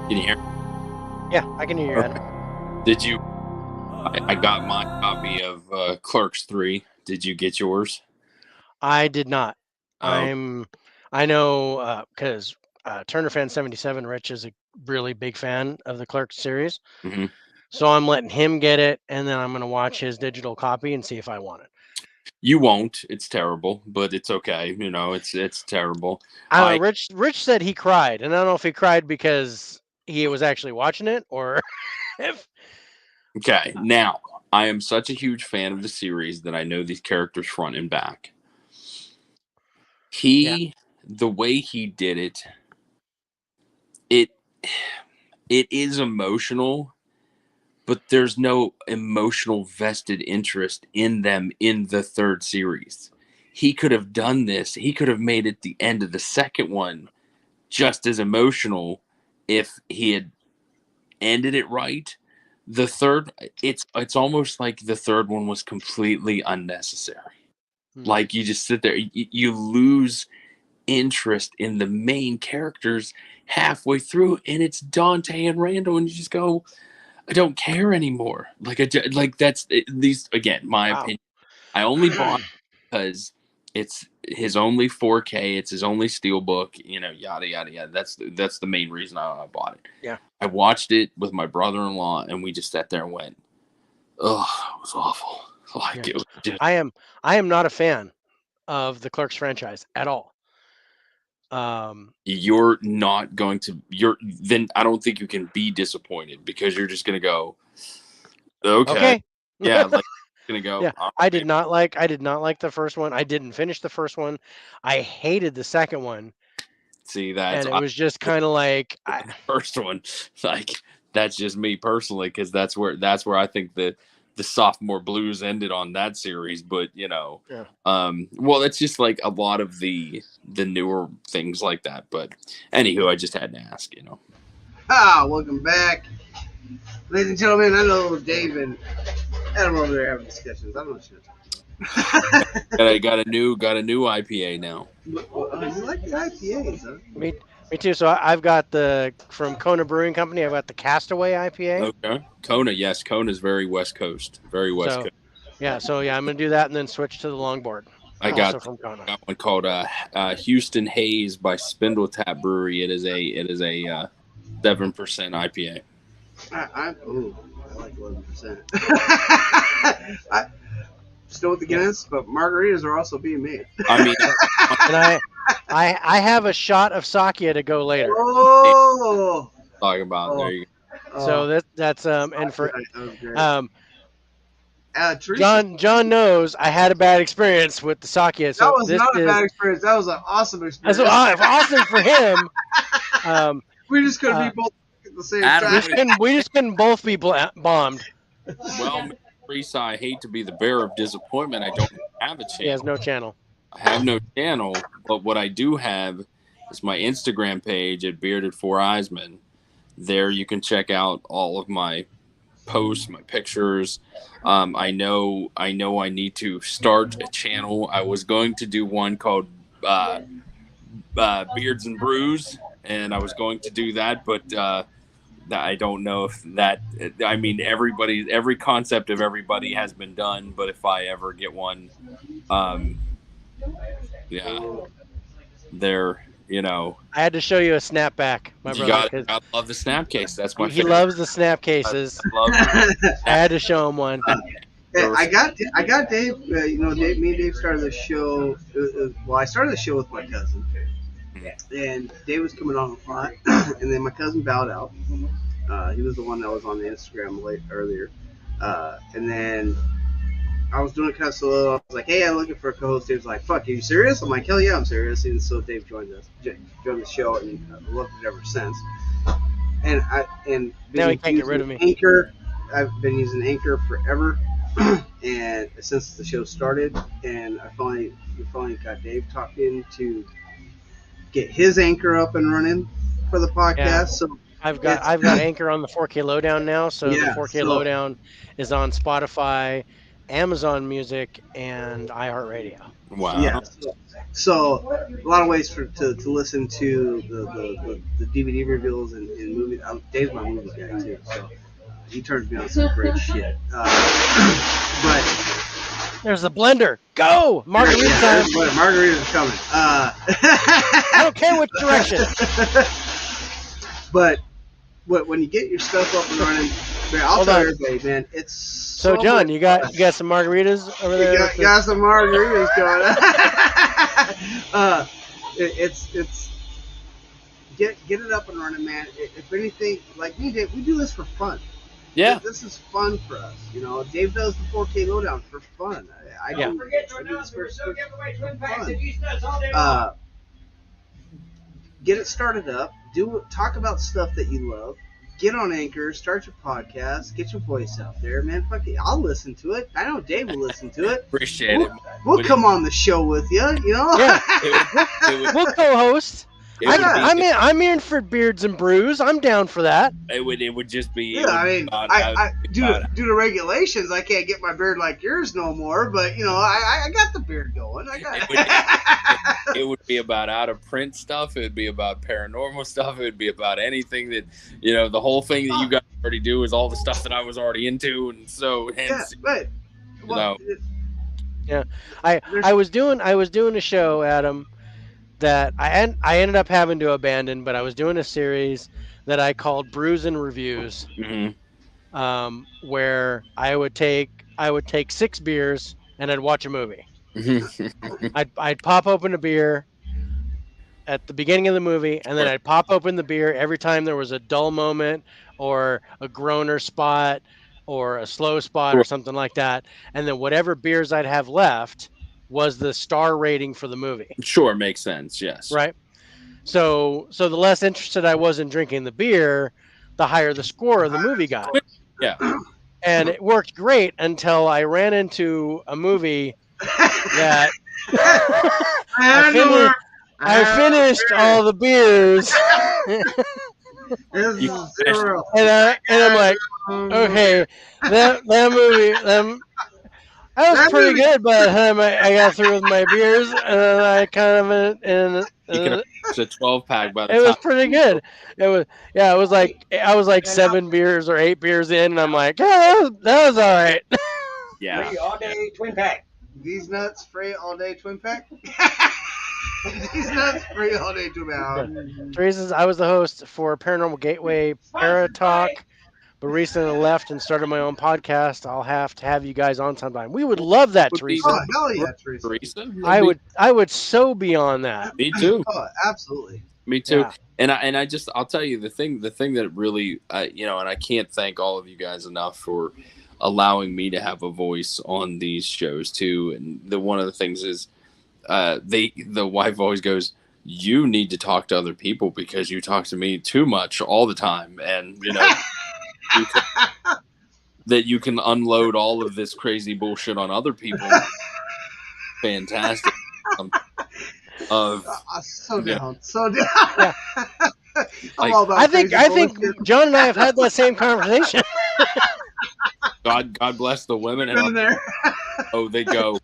S3: Can you hear?
S1: Yeah, I can hear you, Adam.
S3: Did you? I got my copy of Clerks 3. Did you get yours?
S1: I did not.
S3: Oh,
S1: I know because Turner Fan 77, Rich is a really big fan of the Clerks series.
S3: hmm.
S1: So I'm letting him get it, and then I'm going to watch his digital copy and see if I want it.
S3: You won't. It's terrible, but it's okay. It's terrible.
S1: I don't know.
S3: I
S1: Rich said he cried, and I don't know if he cried because he was actually watching it or if.
S3: Okay. Now, I am such a huge fan of the series that I know these characters front and back.
S1: Yeah.
S3: The way he did it, it it is emotional, but there's no emotional vested interest in them in the third series. He could have done this. He could have made it the end of the second one just as emotional if he had ended it right. The third, it's almost like the third one was completely unnecessary.
S1: Hmm.
S3: Like you just sit there, you lose interest in the main characters halfway through, and it's Dante and Randall, and you just go, I don't care anymore. Like that's these again, my
S1: Wow.
S3: opinion. I only bought it because it's his only 4K. It's his only steelbook. Yada yada yada. That's the main reason I bought it.
S1: Yeah.
S3: I watched it with my brother-in-law, and we just sat there and went, "Oh, it was awful." Like
S1: Yeah.
S3: it was just
S1: I am not a fan of the Clerks franchise at all.
S3: you're not going to. You're then. I don't think you can be disappointed because you're just gonna go, okay,
S1: Okay.
S3: yeah, like gonna go.
S1: Yeah,
S3: All right.
S1: I did not like the first one. I didn't finish the first one. I hated the second one,
S3: See, that's
S1: and it was just kind of like
S3: the first one. Like that's just me personally because that's where I think the sophomore blues ended on that series. But
S1: yeah.
S3: well, it's just like a lot of the newer things like that. But anywho, I just had to ask.
S2: Welcome back. Ladies and gentlemen, I know Dave and Adam over there having discussions. I don't know what you're talking
S3: I got a new IPA now.
S2: about. You like the IPAs, huh?
S1: Me too. So I've got the from Kona Brewing Company. I've got the Castaway IPA.
S3: Okay, Kona, yes, Kona's very West Coast, very West
S1: So
S3: Coast.
S1: yeah, I'm gonna do that and then switch to the longboard,
S3: I
S1: also
S3: got
S1: from Kona.
S3: got one called Houston Haze by Spindle Tap Brewery. It is a 7% IPA.
S2: I like 11%. I still with the Guinness, but margaritas are also being made.
S3: I mean,
S1: And I have a shot of sake to go later.
S2: Oh,
S3: talking about there
S2: oh,
S3: you
S1: So
S2: oh.
S1: that's and for
S2: That was great.
S1: um
S2: Teresa,
S1: John knows I had a bad experience with the sake.
S2: that
S1: So
S2: was
S1: this
S2: not a
S1: is
S2: bad experience. That was an awesome
S1: that's
S2: experience.
S1: awesome for him. Um,
S2: We just couldn't be
S1: uh,
S2: both at the same
S3: Adam,
S2: time.
S1: we just couldn't both be bombed.
S3: well, Teresa, I hate to be the bearer of disappointment. I don't have a
S1: He has
S3: channel.
S1: no channel.
S3: I have no channel, but what I do have is my Instagram page at Bearded Four Eyesman. There you can check out all of my posts, my pictures. I know I need to start a channel. I was going to do one called Beards and Brews, and I was going to do that, but I don't know if that. I mean, every concept of everybody has been done, but if I ever get one, um, yeah, there,
S1: I had to show you a snapback, my
S3: you
S1: brother,
S3: got.
S1: because
S3: I love the snap case. That's my
S1: he
S3: favorite.
S1: loves the snap
S3: I
S1: cases.
S3: love.
S1: I had to show him one.
S2: I got Dave. Dave. Me and Dave started the show. Well, I started the show with my cousin, and Dave was coming on a lot, and then my cousin bowed out. He was the one that was on the Instagram earlier, and then I was doing it kind of slow. I was like, "Hey, I'm looking for a co-host." Dave was like, "Fuck, are you serious?" I'm like, "Hell yeah, I'm serious." And so Dave joined the show, and I've loved it ever since. And
S1: Now he
S2: been
S1: can't get rid of
S2: using
S1: me.
S2: Anchor. I've been using Anchor forever, and since the show started, and we finally got Dave talking to get his Anchor up and running for the podcast.
S1: Yeah.
S2: So
S1: I've got Anchor on the 4K Lowdown now, so the
S2: yeah,
S1: 4K
S2: so
S1: Lowdown is on Spotify, Amazon Music, and iHeartRadio.
S3: Wow.
S2: Yeah. So a lot of ways to listen to the DVD reveals and movies. Dave's my movie guy too, so he turns me on some great shit. But
S1: There's the blender. Go! Margarita time.
S2: Margaritas are coming.
S1: I don't care which direction.
S2: But when you get your stuff up and running, man, I'll
S1: Hold
S2: tell
S1: on.
S2: everybody, man, it's
S1: So,
S2: so
S1: John,
S2: much
S1: you got
S2: fun.
S1: some margaritas over there?
S2: Got some margaritas going. It's get it up and running, man. If anything, like we did, we do this for fun.
S3: Yeah.
S2: This is fun for us. You know, Dave does the 4K lowdown for fun. I
S1: Yeah.
S2: do this for fun. Get it started up. Talk about stuff that you love. Get on Anchor, start your podcast, get your voice out there, man. Fuck it, I'll listen to it. I know Dave will listen to it.
S3: Appreciate it.
S2: We'll come on the show with you. You know.
S1: Yeah.
S3: It would,
S1: We'll co-host.
S3: it would be-
S1: I'm in for Beards and Brews. I'm down for that.
S3: it would just be.
S2: Yeah, I mean, due to regulations, I can't get my beard like yours no more. But you know, I got the beard going. I got.
S3: It would be about out of print stuff. It would be about paranormal stuff. It would be about anything that, you know, the whole thing that you guys already do is all the stuff that I was already into, and so hence,
S2: right. Well,
S1: I was doing a show, Adam, that I ended up having to abandon, but I was doing a series that I called Brews and Reviews, where I would take 6 beers and I'd watch a movie. I'd pop open a beer at the beginning of the movie, and then I'd pop open the beer every time there was a dull moment or a groaner spot or a slow spot or something like that. And then whatever beers I'd have left was the star rating for the movie.
S3: Sure, makes sense. Yes.
S1: Right. So the less interested I was in drinking the beer, the higher the score of the movie got.
S3: Yeah.
S1: And it worked great until I ran into a movie that I finished all the beers. And I'm like, okay, that movie, that was pretty good by the time I got through with my beers, and then I kind of
S3: It's a 12-pack by the
S1: it
S3: time.
S1: was pretty good. It was like I was like 7 beers or 8 beers in, and I'm like, yeah, that was all right.
S3: Yeah.
S4: Free all day twin pack.
S2: These nuts free all day twin pack. These nuts free all day twin pack.
S1: The reasons I was the host for Paranormal Gateway Para Talk, but recently left and started my own podcast. I'll have to have you guys on sometime. We would love that,
S3: Would be-
S1: Teresa.
S2: Oh hell yeah, Teresa.
S3: Teresa?
S1: I would so be on that.
S3: Me too.
S2: Oh, absolutely.
S3: Me too.
S1: Yeah.
S3: And I'll tell you the thing that really and I can't thank all of you guys enough for allowing me to have a voice on these shows too. And one of the things is the wife always goes, you need to talk to other people because you talk to me too much all the time, and you know that you can unload all of this crazy bullshit on other people. Fantastic.
S2: So down. Yeah.
S3: Like,
S1: I think John and I have had that same conversation.
S3: God bless the women,
S2: Been
S3: and
S2: there.
S3: they go.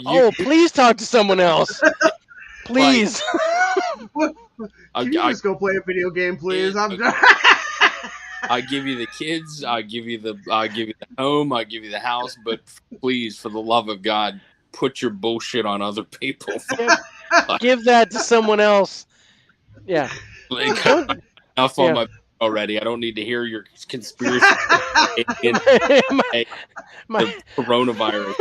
S1: Oh, please talk to someone else. Please.
S2: Can you just go play a video game, please? I'm done.
S3: I give you the kids, I give you the home, I give you the house, but please, for the love of God, put your bullshit on other people.
S1: Give that to someone else. Yeah.
S3: Like, enough on my already. I don't need to hear your conspiracy in
S1: my
S3: the coronavirus.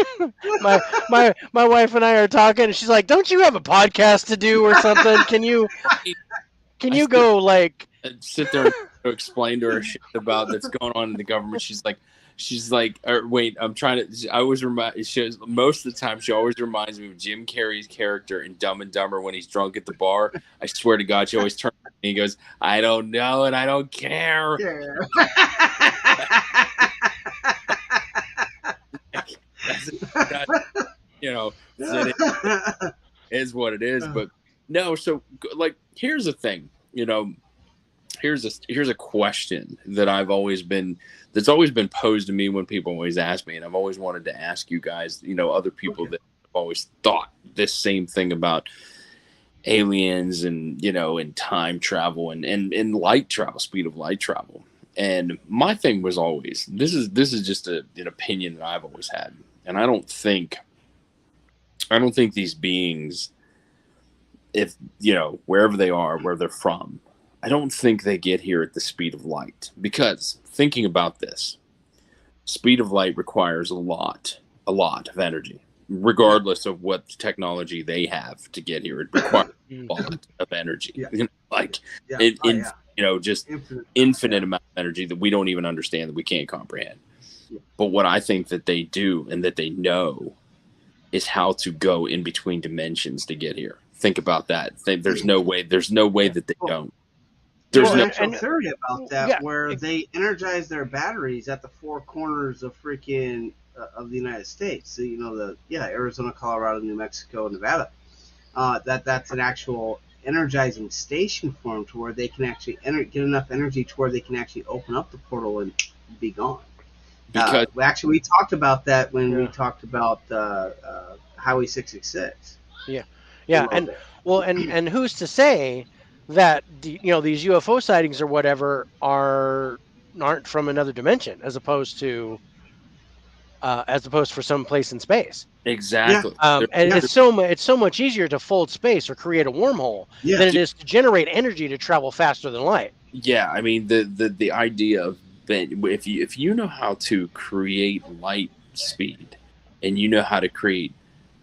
S1: my wife and I are talking, and she's like, "Don't you have a podcast to do or something? Can you go like
S3: sit there and explain to her shit about that's going on in the government?" She's like, wait, I'm trying to. I always most of the time she always reminds me of Jim Carrey's character in Dumb and Dumber when he's drunk at the bar. I swear to God, she always turns to me and goes, "I don't know and I don't care." It is what it is. But no, so like here's the thing, here's a question that that's always been posed to me when people always ask me, and I've always wanted to ask you guys, other people that have always thought this same thing about aliens and time travel and light travel, speed of light travel. And my thing was always, this is just an opinion that I've always had, and I don't think these beings, if wherever they are, where they're from, I don't think they get here at the speed of light. Because thinking about this, speed of light requires a lot of energy, regardless of what technology they have to get here. It requires a lot of energy,
S2: Yeah.
S3: like
S2: Yeah.
S3: just
S2: Infinite.
S3: infinite amount of energy that we don't even understand, that we can't comprehend.
S2: Yeah.
S3: But what I think that they do and that they know is how to go in between dimensions to get here. Think about that. There's no way that they don't. There's
S2: There's an
S3: no
S2: actual theory about that
S1: yeah.
S2: where they energize their batteries at the four corners of freaking of the United States. So, Arizona, Colorado, New Mexico, Nevada. That's an actual energizing station for them to where they can actually get enough energy to where they can actually open up the portal and be gone.
S3: because
S2: We talked about that when we
S1: Yeah.
S2: talked about Highway 666.
S1: Yeah,
S2: A
S1: yeah,
S2: little
S1: and
S2: bit.
S1: well, and who's to say that these UFO sightings or whatever aren't from another dimension, as opposed for some place in space.
S2: Yeah,
S3: exactly.
S1: And
S2: yeah,
S1: it's so much easier to fold space or create a wormhole
S2: yeah,
S1: than it is to generate energy to travel faster than light.
S3: Yeah, I mean the idea of if you know how to create light speed and you know how to create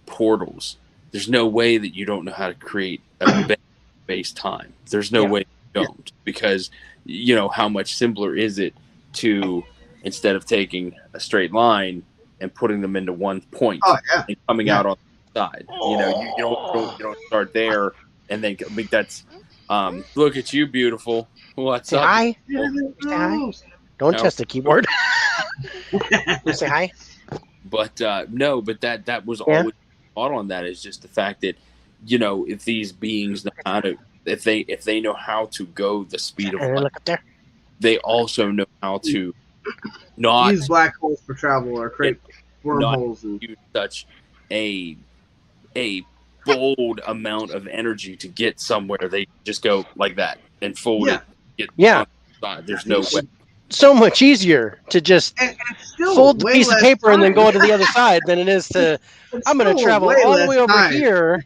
S3: portals, there's no way that you don't know how to create a space time. There's no
S1: Yeah.
S3: way you don't, because how much simpler is it to, instead of taking a straight line and putting them into one point
S2: oh yeah,
S3: and coming
S2: yeah.
S3: out on the side. You don't start there and then I mean that's look at you, beautiful. What's
S1: Say
S3: up?
S1: hi.
S3: beautiful?
S1: Say hi. Don't
S3: No.
S1: test the keyboard. Say hi.
S3: But no, but that was
S1: Yeah.
S3: always thought on that, is just the fact that if these beings know how to, if they know how to go the speed of
S1: And then
S3: light,
S1: look up there.
S3: they also know how to not
S2: Use black holes for travel or create wormholes and
S3: use such a a bold amount of energy to get somewhere. They just go like that and fold
S2: Yeah.
S3: it. Get
S1: Yeah.
S3: on the side. There's no way.
S1: So much easier to just
S2: and still
S1: fold the
S2: way
S1: piece of
S2: less
S1: paper and then
S2: time.
S1: go to the other side than it is to
S2: It's
S1: I'm going to
S2: still
S1: travel
S2: way
S1: all the
S2: less
S1: way over
S2: time.
S1: here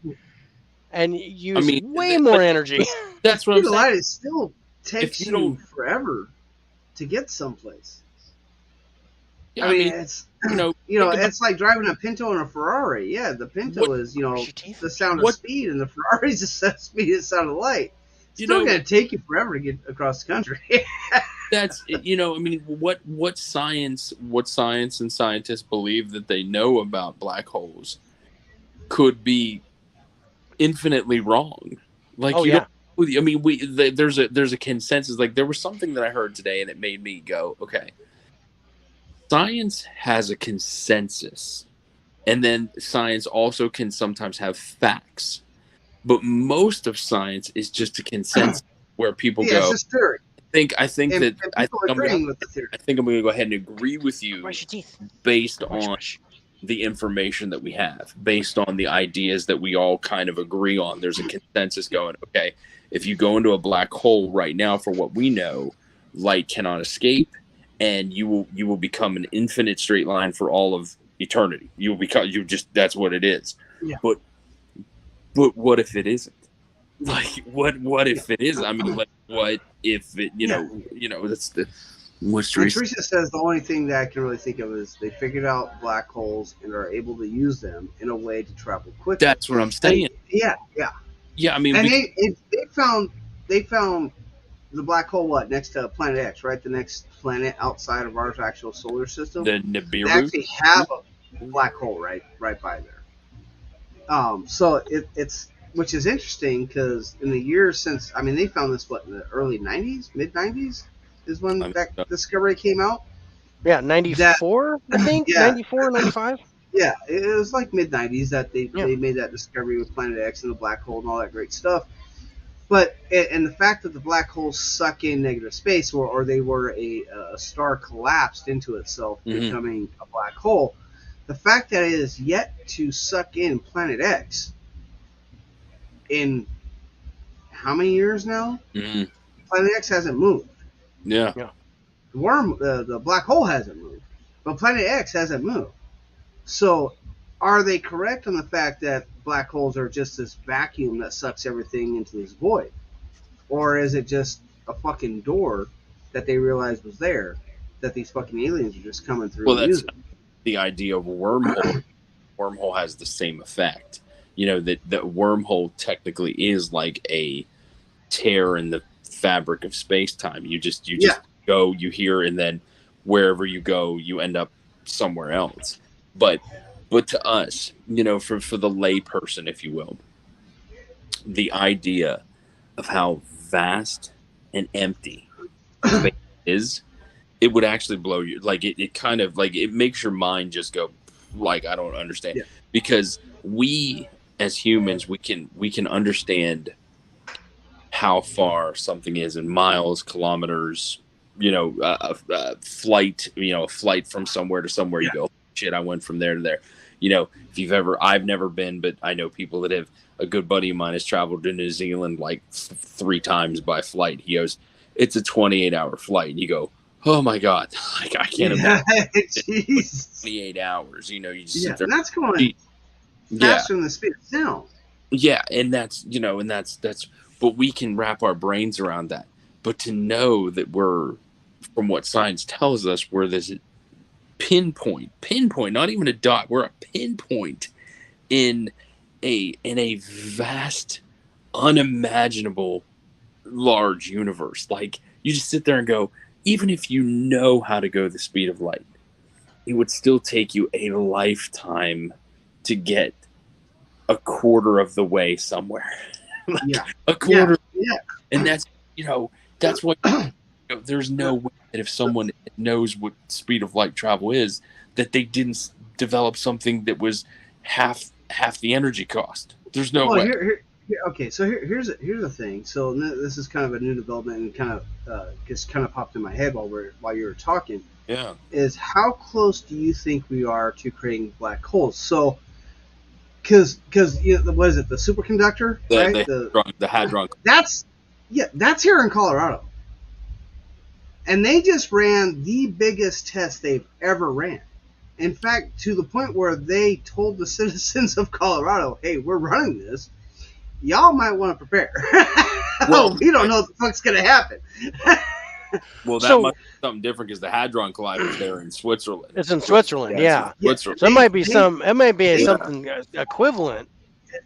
S1: and
S3: I
S1: use
S3: mean,
S1: way more energy.
S3: that's what
S2: Speed
S3: I'm
S2: of
S3: saying.
S2: light it still takes
S3: you
S2: you
S3: don't-
S2: forever to get someplace.
S3: Yeah,
S2: I mean, it's
S3: think about-
S2: it's like driving a Pinto and a Ferrari. Yeah, the Pinto is
S1: Brush your teeth.
S2: the sound
S3: What-
S2: of speed, and the Ferrari's the speed and sound of light. It's
S3: You
S2: still
S3: know-
S2: going to take you forever to get across the country.
S3: that's I mean, what science and scientists believe that they know about black holes could be infinitely wrong. Like
S1: Oh,
S3: you
S1: yeah.
S3: don't. I mean, there's a consensus. Like there was something that I heard today, and it made me go, okay. Science has a consensus, and then science also can sometimes have facts. But most of science is just a consensus where people
S2: Yeah, it's
S3: go.
S2: just theory.
S3: I think
S2: And,
S3: that
S2: and
S3: I
S2: people
S3: think
S2: are
S3: I'm gonna,
S2: agreeing with the theory.
S3: I think I'm going to go ahead and agree with you
S1: Brush your teeth.
S3: based
S1: Brush,
S3: on
S1: brush.
S3: the information that we have, based on the ideas that we all kind of agree on. There's a consensus going, okay, if you go into a black hole right now, for what we know, light cannot escape, and you will become an infinite straight line for all of eternity. That's what it is.
S2: Yeah.
S3: But what if it isn't? Like what if it is? I mean, like what if it? That's the what's
S2: And Teresa says the only thing that I can really think of is they figured out black holes and are able to use them in a way to travel quickly.
S3: That's what I'm saying.
S2: Yeah.
S3: Yeah, I mean,
S2: And they found the black hole next to Planet X, right? The next planet outside of our actual solar system.
S3: the
S2: They
S3: Nibiru.
S2: actually have a black hole right by there. So it's which is interesting because in the years since they found this in the early '90s, mid '90s is when that discovery came out.
S1: Yeah, 94, I think.
S2: Yeah.
S1: 94, 95.
S2: Yeah, it was like mid '90s that they made that discovery with Planet X and the black hole and all that great stuff. But and the fact that the black holes suck in negative space, or they were a star collapsed into itself, becoming a black hole, the fact that it is yet to suck in Planet X in how many years now?
S3: Mm-hmm.
S2: Planet X hasn't moved.
S3: Yeah.
S2: The black hole hasn't moved, but Planet X hasn't moved. So, are they correct on the fact that black holes are just this vacuum that sucks everything into this void? Or is it just a fucking door that they realized was there that these fucking aliens are just coming through
S3: Well,
S2: and
S3: that's
S2: using?
S3: the idea of a wormhole. Wormhole has the same effect. You know, that wormhole technically is like a tear in the fabric of space-time. You just go, you hear, and then wherever you go, you end up somewhere else. But to us, you know, for the lay person, if you will, the idea of how vast and empty space is, it would actually blow you. Like it kind of like it makes your mind just go like, I don't understand.
S2: Yeah.
S3: Because we as humans, we can understand how far something is in miles, kilometers, you know, flight, you know, a flight from somewhere to somewhere. You go, shit, I went from there to there. You know, if you've ever, I've never been, but I know people that have. A good buddy of mine has traveled to New Zealand like 3 times by flight. He goes, it's a 28-hour flight. And you go, oh my God, like, I can't imagine.
S2: Jeez.
S3: 28 hours, you know, you just sit there.
S2: And that's going faster than the speed of sound.
S3: Yeah, and that's, you know, and that's, but we can wrap our brains around that. But to know that we're, from what science tells us, we're this pinpoint, not even a dot, we're a pinpoint in a vast, unimaginable, large universe. Like, you just sit there and go, even if you know how to go the speed of light, it would still take you a lifetime to get a quarter of the way somewhere. Like, a quarter.
S2: Yeah.
S3: And that's, you know, that's what, you know, there's no way that if someone knows what speed of light travel is, that they didn't develop something that was half the energy cost. There's no way.
S2: Okay, so here's the thing. So this is kind of a new development, and kind of just kind of popped in my head while you were talking.
S3: Yeah.
S2: Is how close do you think we are to creating black holes? So, because you know, what is it? The superconductor, right?
S3: The hadron.
S2: That's here in Colorado, and they just ran the biggest test they've ever ran. In fact, to the point where they told the citizens of Colorado, "Hey, we're running this. Y'all might want to prepare. Well, we don't know what the fuck's going to happen."
S3: Well, that must be something different because the Hadron Collider is there in Switzerland.
S1: It's in Switzerland, yeah.
S3: Switzerland.
S1: So it might be something equivalent.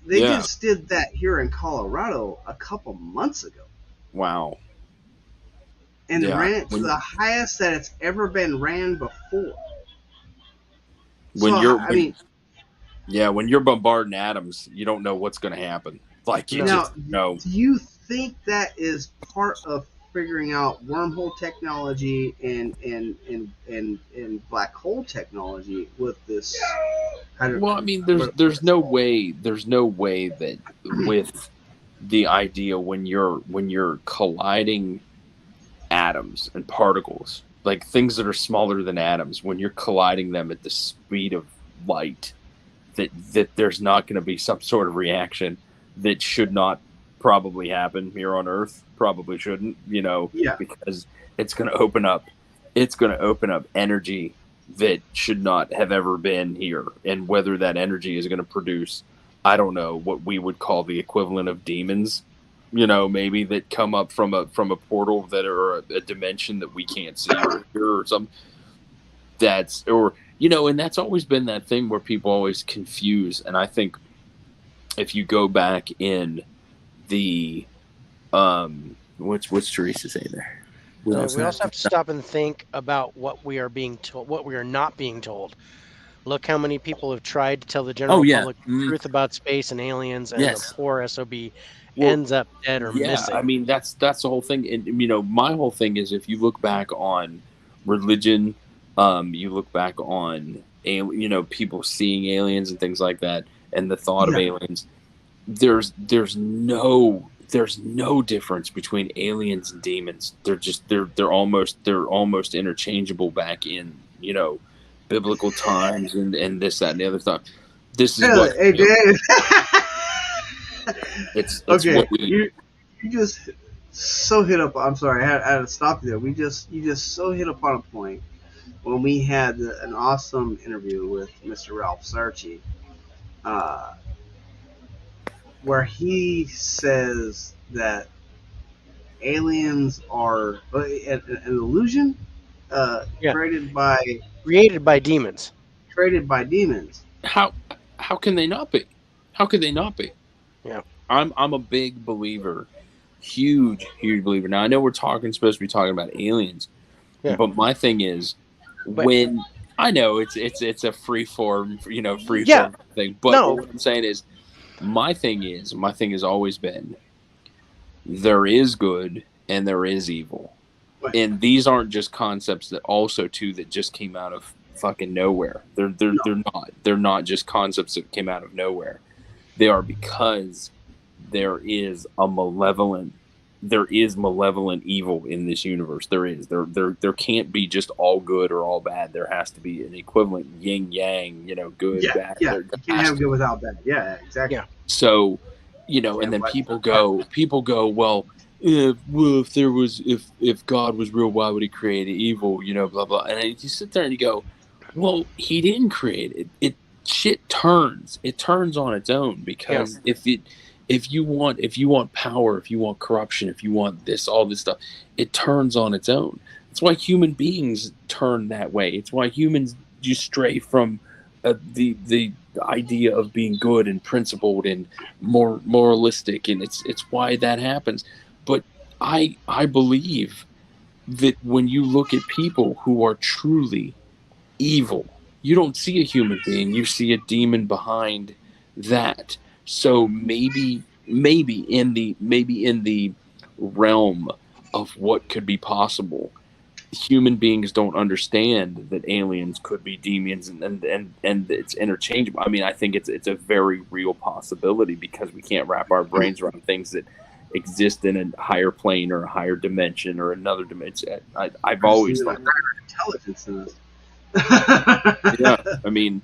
S2: They just did that here in Colorado a couple months ago.
S3: Wow.
S2: And they ran it to the highest that it's ever been ran before.
S3: When you're bombarding atoms, you don't know what's going to happen. Like, you just know.
S2: Do you think that is part of figuring out wormhole technology and black hole technology with this?
S3: Well, I mean, there's no way that with the idea when you're colliding atoms and particles, like things that are smaller than atoms, when you're colliding them at the speed of light, that there's not going to be some sort of reaction that should not probably happen here on Earth. Probably shouldn't, you know, because it's going to open up energy that should not have ever been here. And whether that energy is going to produce, I don't know, what we would call the equivalent of demons, you know, maybe that come up from a portal that are a dimension that we can't see or hear or something. That's, or, you know, and that's always been that thing where people always confuse. And I think if you go back in the, what's Teresa say there?
S1: We also have to stop and think about what we are being told, what we are not being told. Look how many people have tried to tell the general public the truth about space and aliens, and the poor SOB ends up dead or missing.
S3: I mean, that's the whole thing. And, you know, my whole thing is, if you look back on religion, you look back on, you know, people seeing aliens and things like that, and the thought of aliens, there's no there's no difference between aliens and demons. They're almost interchangeable back in, biblical times and this, that, and the other stuff. This is
S2: Really?
S3: what
S2: Hey, Dave.
S3: it's
S2: Okay,
S3: what we
S2: you just so hit up. I'm sorry, I had to stop you there. You just so hit upon a point when we had an awesome interview with Mr. Ralph Sarchi, uh, where he says that aliens are an illusion
S1: Yeah.
S2: created by
S1: Created by demons.
S2: demons.
S3: how can they not be? How could they not be?
S1: Yeah.
S3: I'm a big believer, huge believer. Now I know we're supposed to be talking about aliens,
S1: Yeah.
S3: but my thing is when I know it's a free form,
S1: Yeah.
S3: thing. But
S1: No.
S3: what I'm saying is, my thing has always been there is good and there is evil,
S2: Right.
S3: and these aren't just concepts that just came out of fucking nowhere. They're not just concepts that came out of nowhere. They are because there is malevolent evil in this universe. There can't be just all good or all bad. There has to be an equivalent yin yang, good, bad.
S2: Yeah.
S3: There
S2: You can't have good without bad. Yeah, exactly.
S1: Yeah.
S3: So, and then people go, well, if God was real, why would he create evil? Blah blah. And you sit there and you go, well, he didn't create it. Shit turns. It turns on its own, because if you want power, if you want corruption, if you want all this stuff, it turns on its own. That's why human beings turn that way. It's why humans stray from the idea of being good and principled and more moralistic, and it's why that happens. But I believe that when you look at people who are truly evil, you don't see a human being, you see a demon behind that. So maybe in the realm of what could be possible, human beings don't understand that aliens could be demons, and it's interchangeable. I mean, I think it's a very real possibility, because we can't wrap our brains around things that exist in a higher plane or a higher dimension or another dimension. I've always thought
S2: intelligence in us.
S3: yeah, I mean,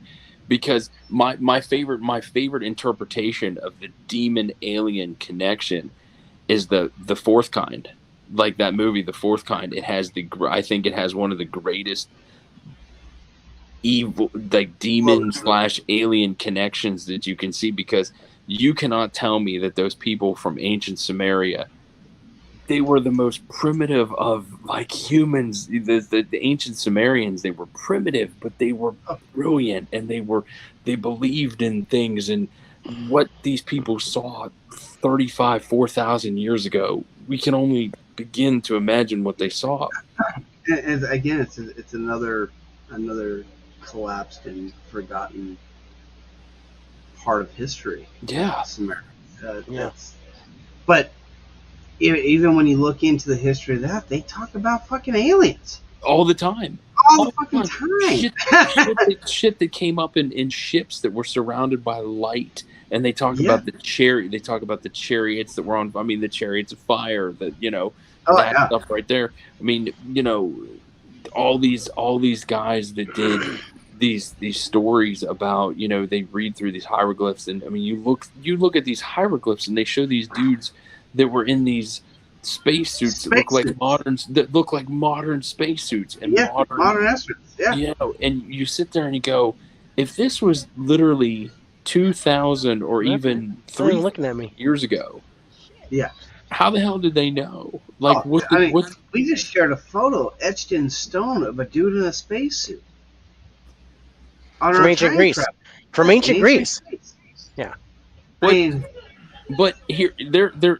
S3: because my favorite interpretation of the demon alien connection is the fourth kind, like that movie, The Fourth Kind. I think it has one of the greatest evil, like demon / alien connections that you can see, because you cannot tell me that those people from ancient Sumeria, they were the most primitive of like humans. The ancient Sumerians, they were primitive, but they were brilliant, and they believed in things. And what these people saw 4,000 years ago, we can only begin to imagine what they saw.
S2: And again, it's another collapsed and forgotten part of history.
S3: Yeah.
S2: Yeah. But even when you look into the history of that, they talk about fucking aliens
S3: all the time.
S2: All the fucking time.
S3: Shit that came up in ships that were surrounded by light, and they talk about the chariots that were on. I mean, the chariots of fire. Stuff right there. I mean, all these guys that did these stories about, they read through these hieroglyphs, and I mean, you look at these hieroglyphs, and they show these dudes that were in these spacesuits that look like modern spacesuits and
S2: modern astronauts. Yeah.
S3: And you sit there and you go, if this was literally 2,000 or even 3 years ago, how the hell did they know? Like,
S2: we just shared a photo etched in stone of a dude in a spacesuit
S1: from ancient Greece. From ancient Greece. Yeah.
S3: But here,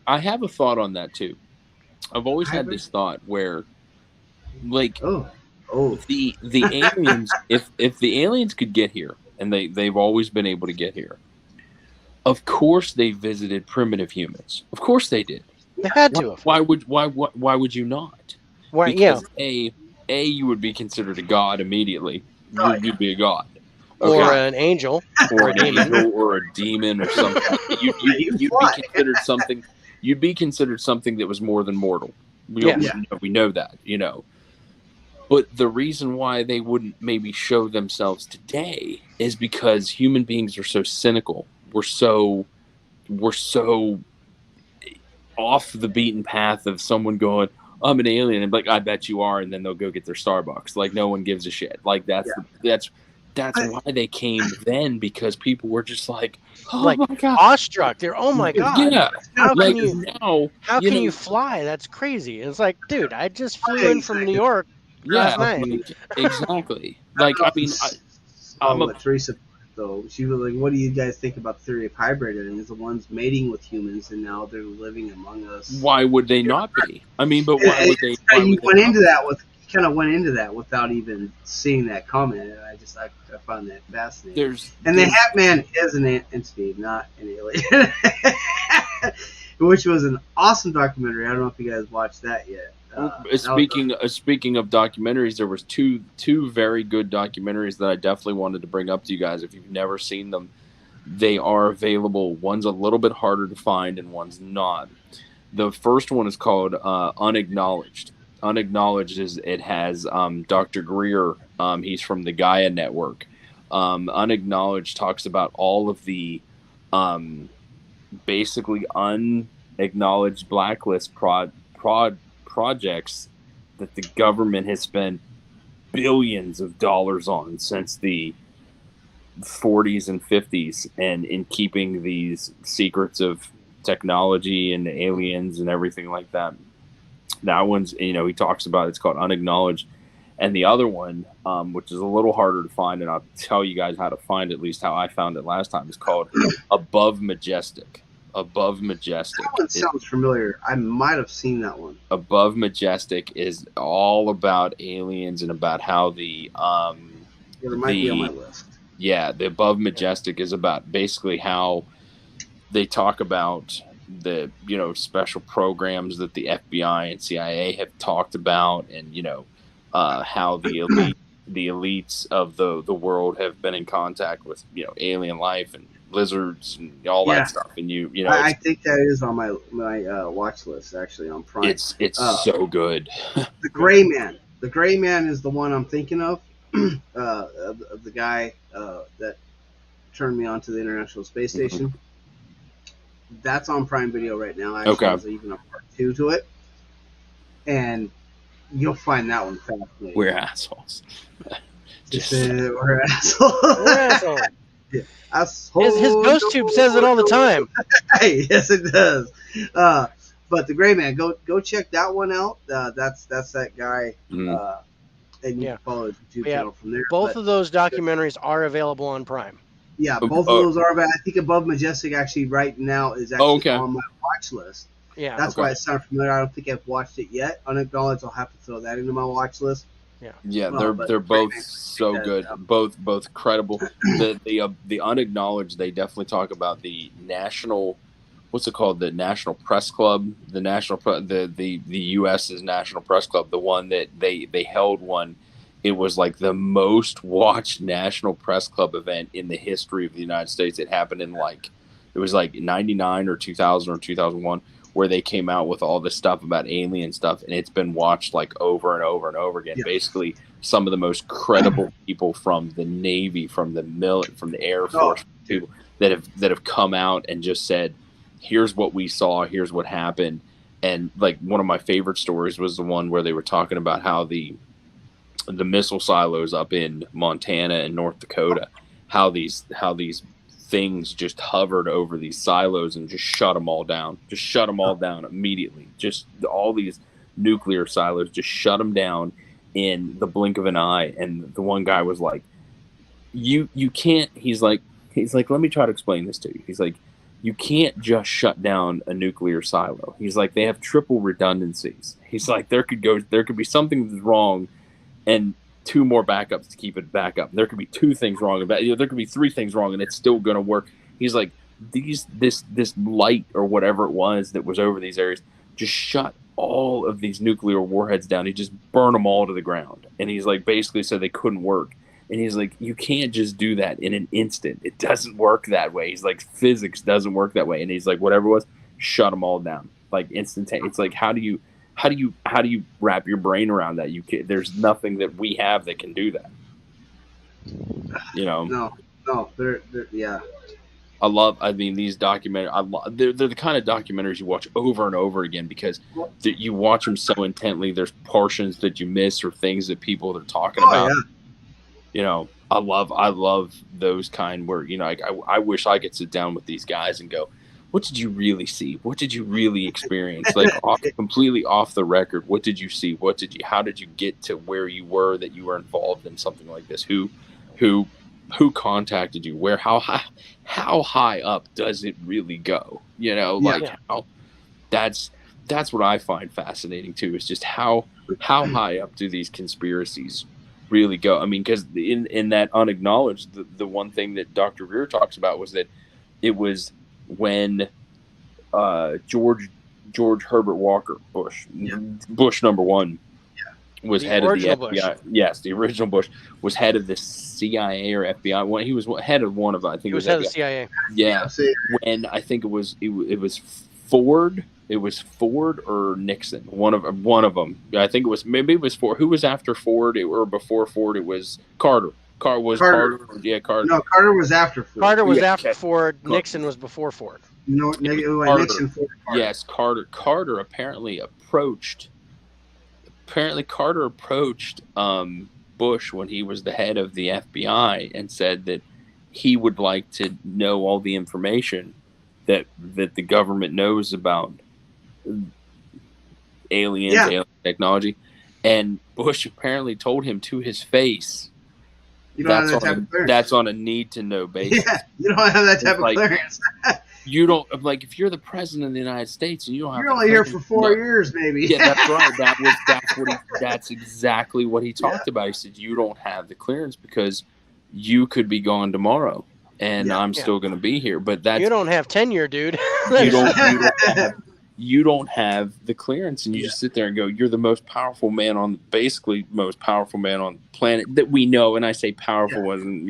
S3: I have a thought on that too. I've always had this thought where, like, the aliens, if the aliens could get here, and they've always been able to get here, of course they visited primitive humans. Of course they did.
S1: They had to.
S3: Why would you not?
S1: Why?
S3: Because you would be considered a god immediately. You'd be a god.
S1: Okay. Or an angel,
S3: or a demon, or something. You'd be considered something. you'd be considered something that was more than mortal.
S1: Yes.
S3: We know that, But the reason why they wouldn't maybe show themselves today is because human beings are so cynical. We're so off the beaten path of someone going, I'm an alien, and like, I bet you are, and then they'll go get their Starbucks. Like, no one gives a shit. Like, that's why they came then, because people were just like, oh
S1: Like
S3: my god,
S1: awestruck. They're, oh my god.
S3: yeah.
S1: How
S3: Like,
S1: can you?
S3: now,
S1: How can you
S3: know,
S1: fly? That's crazy. It's like, dude, I just flew in from New
S2: Exactly.
S1: York
S3: yeah,
S1: last night.
S3: like, exactly. Like, I mean, I'm a
S2: what Teresa though. She was like, "What do you guys think about the theory of hybriding? Is the ones mating with humans and now they're living among us?"
S3: why would they not be? I mean, but why would they? Why
S2: You
S3: would they
S2: went
S3: not
S2: into
S3: be?
S2: that with kind of went into that without even seeing that comment, and I found that fascinating. And the Hat Man is an entity, not an alien, which was an awesome documentary. I don't know if you guys watched that yet.
S3: Speaking of documentaries, there was two very good documentaries that I definitely wanted to bring up to you guys. If you've never seen them, they are available. One's a little bit harder to find, and one's not. The first one is called Unacknowledged. Unacknowledged has Dr. Greer. He's from the Gaia Network. Unacknowledged talks about all of the basically unacknowledged blacklist projects that the government has spent billions of dollars on since the 40s and 50s, and in keeping these secrets of technology and aliens and everything like that. That one's, he talks about, it's called Unacknowledged. And the other one, which is a little harder to find, and I'll tell you guys how to find it, at least how I found it last time, is called Above Majestic. Above Majestic.
S2: That one sounds familiar. I might have seen that one.
S3: Above Majestic is all about aliens and about how
S2: it might be on my list.
S3: Yeah, the Above Majestic is about basically how they talk about the special programs that the FBI and CIA have talked about, and how the elites of the world have been in contact with alien life and lizards and all that stuff. And
S2: I think that is on my watch list, actually, on Prime.
S3: It's so good.
S2: The Gray Man. The Gray Man is the one I'm thinking of. Of the guy that turned me on to the International Space Station. That's on Prime Video right now. Actually, there's even a part 2 to it, and you'll find that one fascinating.
S3: We're assholes.
S2: We're assholes.
S1: We're assholes.
S2: Yeah. Asshole.
S1: His ghost tube says it all the time.
S2: Hey, yes, it does. But the Gray Man, go check that one out. That's that guy. And you can follow his YouTube channel from there.
S1: Both of those documentaries are available on Prime.
S2: Yeah, both of those are. But I think Above Majestic actually right now is actually on my watch list.
S1: Yeah,
S2: that's why it sounded familiar. I don't think I've watched it yet. Unacknowledged, I'll have to throw that into my watch list.
S3: Yeah, they're both so good. Both credible. The Unacknowledged, they definitely talk about the national. What's it called? The National Press Club. The U.S.'s National Press Club. The one that they held one. It was like the most watched National Press Club event in the history of the United States. It happened in it was like 99 or 2000 or 2001, where they came out with all this stuff about alien stuff, and it's been watched like over and over and over again. Yeah. Basically, some of the most credible people from the Navy, from the Air Force, people that have come out and just said, here's what we saw, here's what happened. And like one of my favorite stories was the one where they were talking about how the missile silos up in Montana and North Dakota, how these things just hovered over these silos and just shut them all down immediately. Just all these nuclear silos, just shut them down in the blink of an eye. And the one guy was like, you can't, he's like, let me try to explain this to you. He's like, you can't just shut down a nuclear silo. He's like, they have triple redundancies. He's like, there could be something that's wrong and 2 more backups to keep it back up. There could be 2 things wrong. There could be 3 things wrong, and it's still going to work. He's like, this light or whatever it was that was over these areas just shut all of these nuclear warheads down. He just burned them all to the ground. And he's like, basically said they couldn't work. And he's like, you can't just do that in an instant. It doesn't work that way. He's like, physics doesn't work that way. And he's like, whatever it was, shut them all down, like instantaneous. It's like, how do you wrap your brain around that? There's nothing that we have that can do that. You know,
S2: No, they're yeah.
S3: I mean, these they're the kind of documentaries you watch over and over again because you watch them so intently. There's portions that you miss or things that people are talking about.
S2: Yeah.
S3: You know, I love those kind where, you know, I wish I could sit down with these guys and go, what did you really see? What did you really experience? Like completely off the record. What did you see? How did you get to where you were, that you were involved in something like this? Who contacted you? Where, how high up does it really go? You know, how that's what I find fascinating too, is just how high up do these conspiracies really go? I mean, because in that unacknowledged, the one thing that Dr. Greer talks about was that it was when George Herbert Walker Bush, Bush number one, was head of the FBI. Bush. Yes, the original Bush was head of the CIA or FBI. When he was head of one of them, I think
S1: he was head of the CIA.
S3: Yeah, when I think it was Ford. It was Ford or Nixon. One of them. I think it was Ford. Who was after Ford or before Ford? It was Carter. Carter. Yeah, Carter.
S2: No, Carter was after Ford.
S1: Carter was after Ford. Nixon was before Ford.
S2: No, Nixon, Ford.
S3: Carter. Yes, Carter. Carter apparently approached Bush when he was the head of the FBI and said that he would like to know all the information that the government knows about aliens, alien technology. And Bush apparently told him to his face, that's on a need to know basis.
S2: Yeah, you don't have that type of clearance.
S3: You don't, like, if you're the president of the United States and you don't have,
S2: you're only here for 4 years, maybe.
S3: Yeah, that's right. That's exactly what he talked about. He said, you don't have the clearance because you could be gone tomorrow, and I'm still going to be here. But you
S1: don't have tenure, dude.
S3: You don't have the clearance, and you just sit there and go, you're the most powerful man on the planet that we know. And I say powerful wasn't,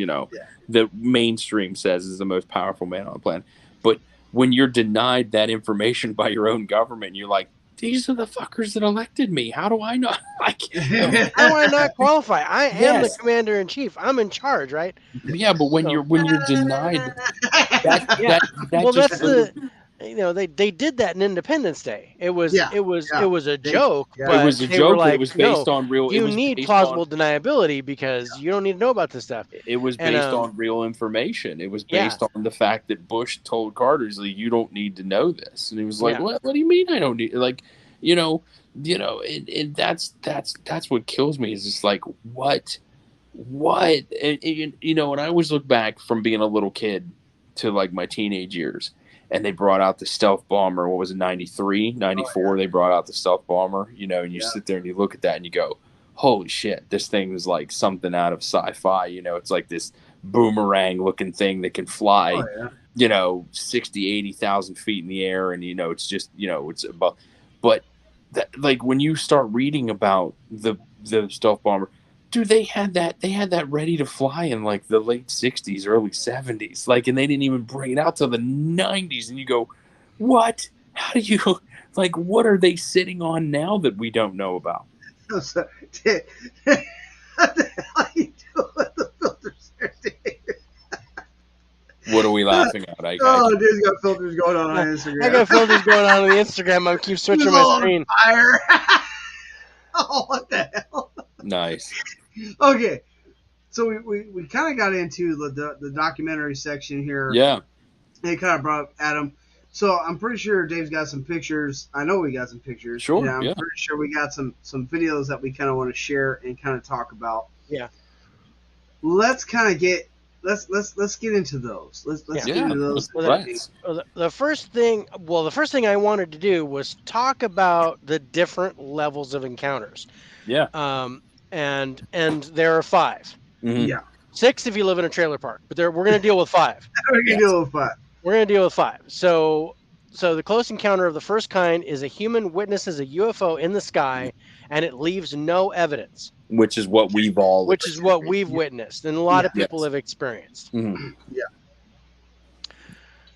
S3: the mainstream says is the most powerful man on the planet. But when you're denied that information by your own government, you're like, these are the fuckers that elected me. How do I not?
S1: How do I not qualify? I am the commander in chief. I'm in charge, right?
S3: Yeah, but when you're denied
S1: they did that in Independence Day. It was a joke.
S3: But it was a joke. Like, it was based on real.
S1: You need plausible deniability because you don't need to know about this stuff.
S3: It was based on real information. It was based on the fact that Bush told Carter, you don't need to know this, and he was like, What do you mean I don't need? Like, and that's what kills me, is just like what, and when I always look back from being a little kid to like my teenage years. And they brought out the stealth bomber. What was it, 93, 94? They brought out the stealth bomber, and you sit there and you look at that and you go, holy shit, this thing is like something out of sci-fi. It's like this boomerang looking thing that can fly, 60, 80,000 feet in the air. And, it's just, it's above. But that, like, when you start reading about the stealth bomber, dude, they had that ready to fly in like the late 60s, early 70s. Like, and they didn't even bring it out till the 90s. And you go, what? How do you, like, what are they sitting on now that we don't know about?
S2: What the hell are you doing with the filters there, Dave?
S3: What are we laughing at?
S2: Dude's got filters going on Instagram.
S1: I got filters going on the Instagram. I keep switching my screen.
S2: Fire. Oh, what the hell?
S3: Nice.
S2: Okay, so we kind of got into the documentary section here.
S3: Yeah.
S2: They kind of brought up Adam. So I'm pretty sure Dave's got some pictures. I know we got some pictures.
S3: Sure.
S2: Yeah, I'm pretty sure we got some videos that we kind of want to share and kind of talk about.
S1: Yeah.
S2: Let's kind of get let's get into those. Let's get into those.
S1: The first thing I wanted to do was talk about the different levels of encounters.
S3: Yeah.
S1: And there are 5.
S3: Mm-hmm.
S2: Yeah.
S1: 6 if you live in a trailer park, but we're going to deal with 5.
S2: We're going to deal with 5.
S1: So the close encounter of the first kind is a human witnesses a UFO in the sky, and it leaves no evidence.
S3: Which is what we've
S1: witnessed, and a lot of people have experienced.
S3: Mm-hmm.
S2: Yeah.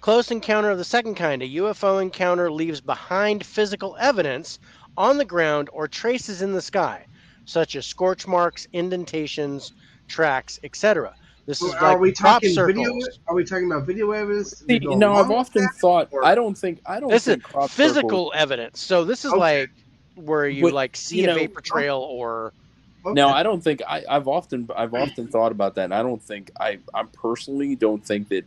S1: Close encounter of the second kind. A UFO encounter leaves behind physical evidence on the ground or traces in the sky, such as scorch marks, indentations, tracks, etc. This is
S2: Are
S1: like
S2: we
S1: crop
S2: talking video?
S1: circles.
S2: Are we talking about video evidence to
S3: See,
S2: go
S3: no, I've
S2: along with
S3: often
S2: that?
S3: thought
S2: Or
S3: I don't
S1: This is
S3: think crop circles.
S1: physical evidence. So this is
S2: okay,
S1: like where you
S3: But
S1: like
S3: you
S1: see a
S3: know,
S1: vapor trail or
S3: now
S2: okay.
S3: I don't think I've often thought about that, and I don't think I personally don't think that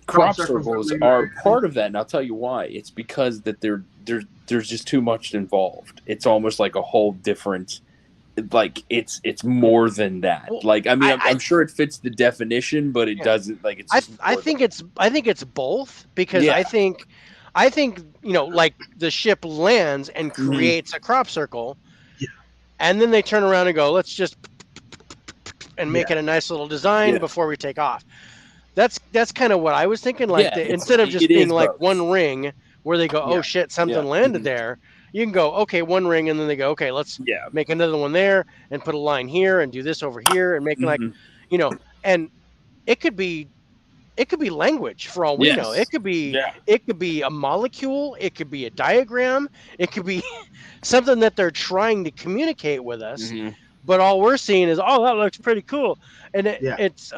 S2: Crop
S3: crop
S2: circles are
S3: circles
S2: maybe
S3: are
S2: right.
S3: part of that, and I'll tell you why. It's because that there's just too much involved. It's almost like a whole different, like it's more than that.
S1: well,
S3: Like I mean, I'm
S1: I
S3: sure it fits the definition, but it
S1: yeah.
S3: doesn't. Like it's just
S1: I
S3: more than
S1: think it's both because
S3: yeah.
S1: I think like the ship lands and
S3: Mhm.
S1: creates a crop circle,
S2: Yeah,
S1: and then they turn around and go, let's just and
S2: yeah,
S1: make it a nice little design
S3: Yeah,
S1: before we take off. That's kind of what I was thinking. Like
S3: yeah.
S1: instead of
S3: It
S1: just being
S3: is
S1: like
S3: both.
S1: one ring where they go, oh
S2: yeah,
S1: shit,
S3: Yeah.
S1: something landed
S3: Mhm.
S1: there. You can go, okay, one ring, and then they go, okay, let's
S3: Yeah.
S1: make another one there and put a line here and do this over here and make like,
S3: Mhm.
S1: you know, and it could be it could be language for all we know.
S3: Yes. Yeah.
S1: It could be a molecule, it could be a diagram, it could be something that they're trying to communicate with us,
S3: Hmm.
S1: but all we're seeing is, oh, that looks pretty cool. And
S2: yeah.
S1: it's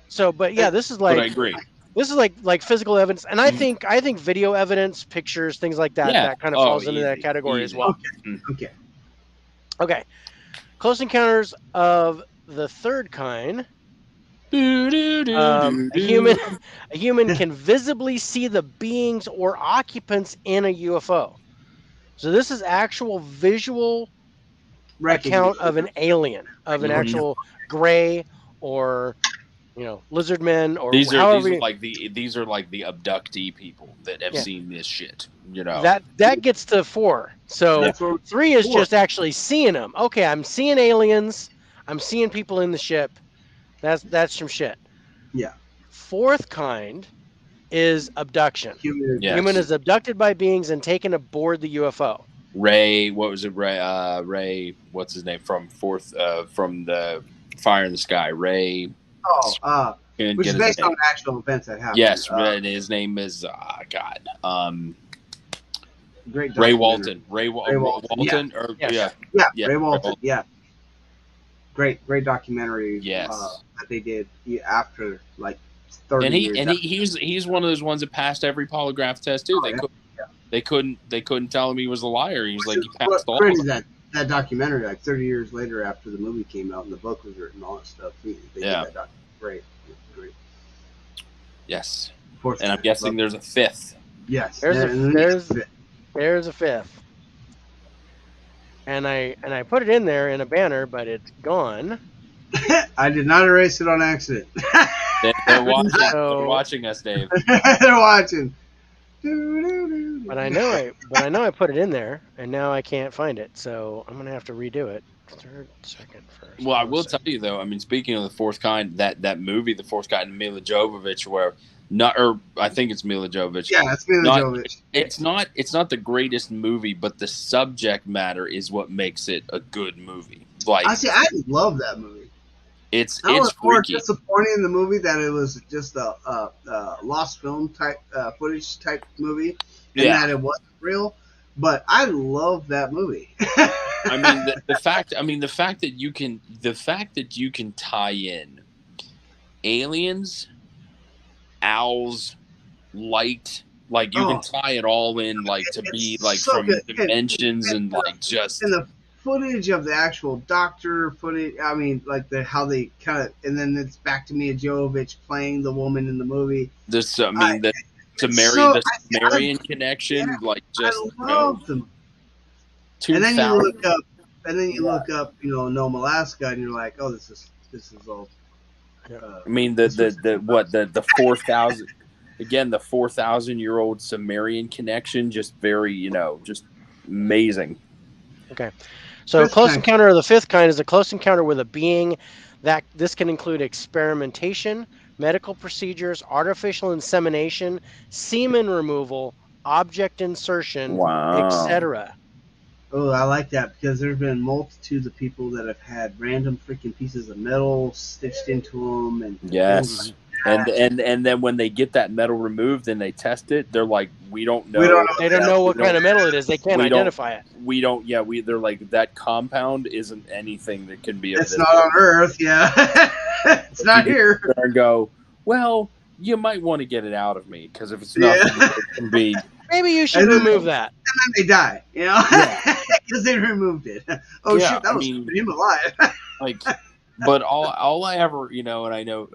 S1: so but yeah,
S3: But I agree.
S1: this is like physical evidence, and
S3: Mhm.
S1: I think video evidence, pictures, things like that,
S3: Yeah.
S1: that kind of
S3: Oh,
S1: falls into that
S3: easy,
S1: category as
S3: easy.
S1: well.
S2: Okay,
S3: Mhm.
S2: okay.
S1: Okay. Close encounters of the third kind.
S3: Do, do, do, do,
S1: A human
S3: do.
S1: a human can visibly see the beings or occupants in a UFO. So this is actual visual account
S2: Recognition.
S1: of an alien, of an
S3: Mhm.
S1: actual gray or lizard men or however
S3: These are like the abductee people that have
S1: yeah.
S3: seen this shit. You know.
S1: That gets to 4. So
S2: That's what
S1: 3 is
S2: for.
S1: just actually seeing them. Okay, I'm seeing aliens. I'm seeing people in the ship. That's some shit.
S2: Yeah,
S1: Fourth kind is abduction.
S2: human
S1: Human
S3: Yes.
S2: abduction.
S1: is abducted by beings and taken aboard the UFO.
S3: Ray, what was it? Ray, what's his name from the Fire in the Sky? Ray,
S2: Oh,
S3: couldn't
S2: which
S3: get
S2: is
S3: his
S2: based
S3: name.
S2: on actual events that happened.
S3: Yes, and his name is God.
S2: Great
S3: Ray
S2: documentary.
S3: Walton. Ray
S2: Walton. Yeah,
S3: Walton. Or
S1: Yes.
S2: yeah.
S3: yeah.
S2: Ray Walton. Yeah, great documentary.
S3: Yes.
S2: That they did after like
S3: And
S2: 30
S3: he
S2: years.
S3: and
S2: After.
S3: he's one of those ones that passed every polygraph test too.
S2: Oh, yeah.
S3: They couldn't tell him he was a liar. He was like
S2: Which
S3: he
S2: is
S3: passed all of
S2: crazy
S3: them.
S2: that documentary, like 30 years later after the movie came out and the book was written, all that stuff. They
S3: Yeah.
S2: did that great.
S3: Yes.
S2: Fourth
S3: And I'm
S2: time.
S3: guessing there's a fifth.
S2: Yes.
S1: There's a
S2: And then
S1: there's a fifth. And I put it in there in a banner, but it's gone.
S2: I did not erase it on accident.
S3: They're watching.
S1: So-
S3: They're watching us, Dave.
S2: They're watching.
S1: But I know I put it in there, and now I can't find it. So I'm gonna have to redo it. Third, second, first.
S3: Well, I will tell you though. I mean, speaking of the fourth kind, that movie, the fourth kind, Mila Jovovich, where I think it's Mila Jovovich.
S2: Yeah, it's Mila
S3: Not-
S2: Jovovich.
S3: It's not the greatest movie, but the subject matter is what makes it a good movie. Like
S2: I love that movie.
S3: it's
S2: I was more
S3: freaky.
S2: disappointed in the movie that it was just a lost film type footage type movie, and
S3: Yeah.
S2: that it wasn't real. But I love that movie.
S3: I mean the fact that you can tie in aliens, owls, light, like you can tie it all in, like to be
S2: It's
S3: like
S2: so
S3: from
S2: good.
S3: dimensions
S2: And-
S3: and like just
S2: And the footage of the actual doctor footage, I mean, like how they kind of, and then it's back to Mia Jovovich playing the woman in the movie.
S3: this. I mean the
S2: so-
S3: Sumerian connection,
S2: yeah,
S3: like just
S2: I love them.
S3: 2000.
S2: And then you look up, Nome, Alaska, and you're like, oh, this is all.
S3: I mean the 4,000 again, the 4,000-year-old Sumerian connection, just very just amazing.
S1: Okay. So
S2: Fifth
S1: close
S2: kind.
S1: encounter of the fifth kind is a close encounter with a being that this can include experimentation, medical procedures, artificial insemination, semen removal, object insertion,
S3: Wow.
S1: etc.
S2: Oh, I like that because there's been multitudes of people that have had random freaking pieces of metal stitched into them, and
S3: Yes. And then when they get that metal removed and they test it, they're like, we don't know.
S2: We don't know.
S1: They don't know what kind of metal it is. They can't
S3: we don't-
S1: identify it.
S3: We don't. Yeah, they're like, that compound isn't anything that can be. Of
S2: It's
S3: this
S2: not on Earth. Yeah, it's not here.
S3: sit there and go, well, you might want to get it out of me, because if it's nothing, it can be.
S1: Maybe you should
S2: And then-
S1: remove that.
S2: And then they die. You know, because they removed it. Oh
S3: Yeah,
S2: shit, that
S3: I
S2: was
S3: mean-
S2: him alive.
S3: Like, but all I ever, and I know,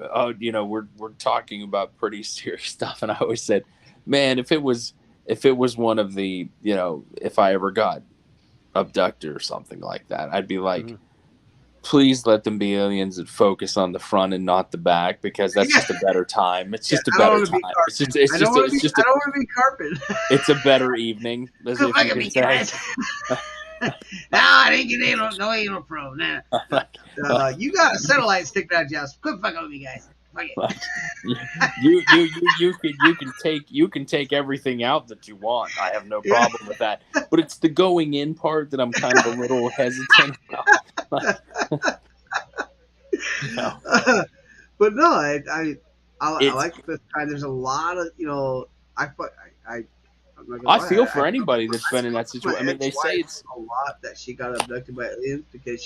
S3: we're talking about pretty serious stuff, and I always said, man, if it was one of the, if I ever got abducted or something like that, I'd be like, please let them be aliens that focus on the front and not the back, because that's just a better time. It's just a better time. I don't want
S2: to be carpet.
S3: It's a better evening, as if you can say.
S2: No, I didn't get no anal probe. Nah. You got a satellite sticking out your ass. Quit fucking with me, guys. Fuck it.
S3: You can take everything out that you want. I have no problem with that. But it's the going in part that I'm kind of a little hesitant about.
S2: But no, I like this kind. There's a lot of
S3: I feel for anybody that's been in that situation. I mean, they say it's
S2: a lot that she got abducted by aliens, because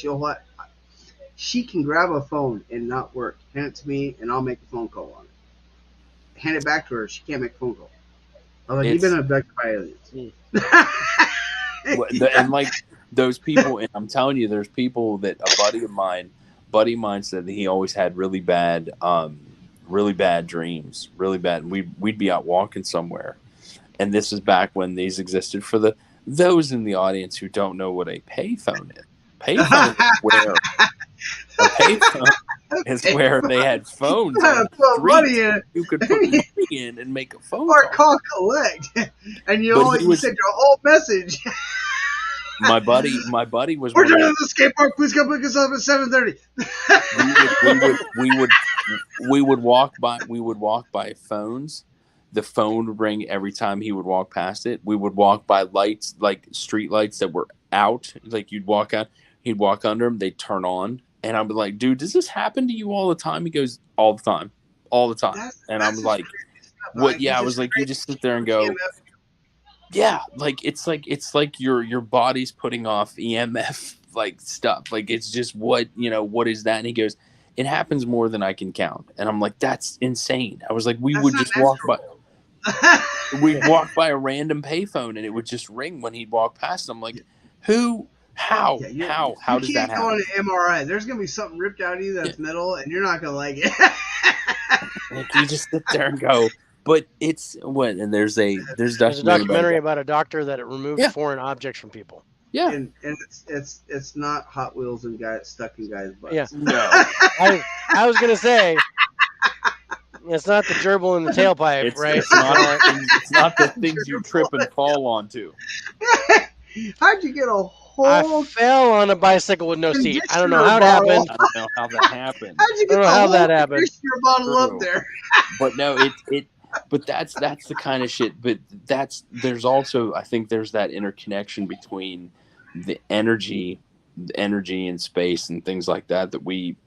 S2: she can grab a phone and not work. Hand it to me, and I'll make a phone call on it. Hand it back to her. She can't make a phone call. I'm like, you've been abducted by aliens.
S3: And like those people, and I'm telling you, there's people that a buddy of mine said that he always had really bad dreams, really bad. We'd be out walking somewhere. And this is back when these existed. For those in the audience who don't know what a payphone is, where they had phones. You could put money in and make a phone
S2: or
S3: call.
S2: Collect, and you sent your whole message.
S3: My buddy was.
S2: We're doing the skate park. Please come pick us up at 7:30.
S3: We would walk by phones. The phone would ring every time he would walk past it. We would walk by lights, like street lights that were out. Like you'd walk out, he'd walk under them, they'd turn on. And I'd be like, dude, does this happen to you all the time? He goes, all the time. And I'm like, what? Yeah, I was like, you just sit there and go, yeah, it's like your body's putting off EMF like stuff. Like it's just what is that? And he goes, it happens more than I can count. And I'm like, that's insane. I was like, we'd just walk by. We'd walk by a random payphone and it would just ring when he'd walk past. I'm like, who? How? How does that happen? You can't
S2: go on an MRI. There's gonna be something ripped out of you that's metal, and you're not gonna like it.
S3: Like you just sit there and go, but it's what? And there's a
S1: documentary about a doctor that removed foreign objects from people.
S3: Yeah,
S2: and it's not Hot Wheels and guys stuck in guys' butts.
S1: Yeah,
S3: no.
S1: I was gonna say. It's not the gerbil in the tailpipe, right?
S3: It's not the things you trip and fall onto.
S2: How'd you get a whole...
S1: I fell on a bicycle with no seat. I don't know how it happened.
S3: I don't know how that happened.
S2: How'd you get
S1: the whole
S2: conditioner bottle up there?
S3: But no, but that's the kind of shit. But there's also, I think there's that interconnection between the energy in space and things like that we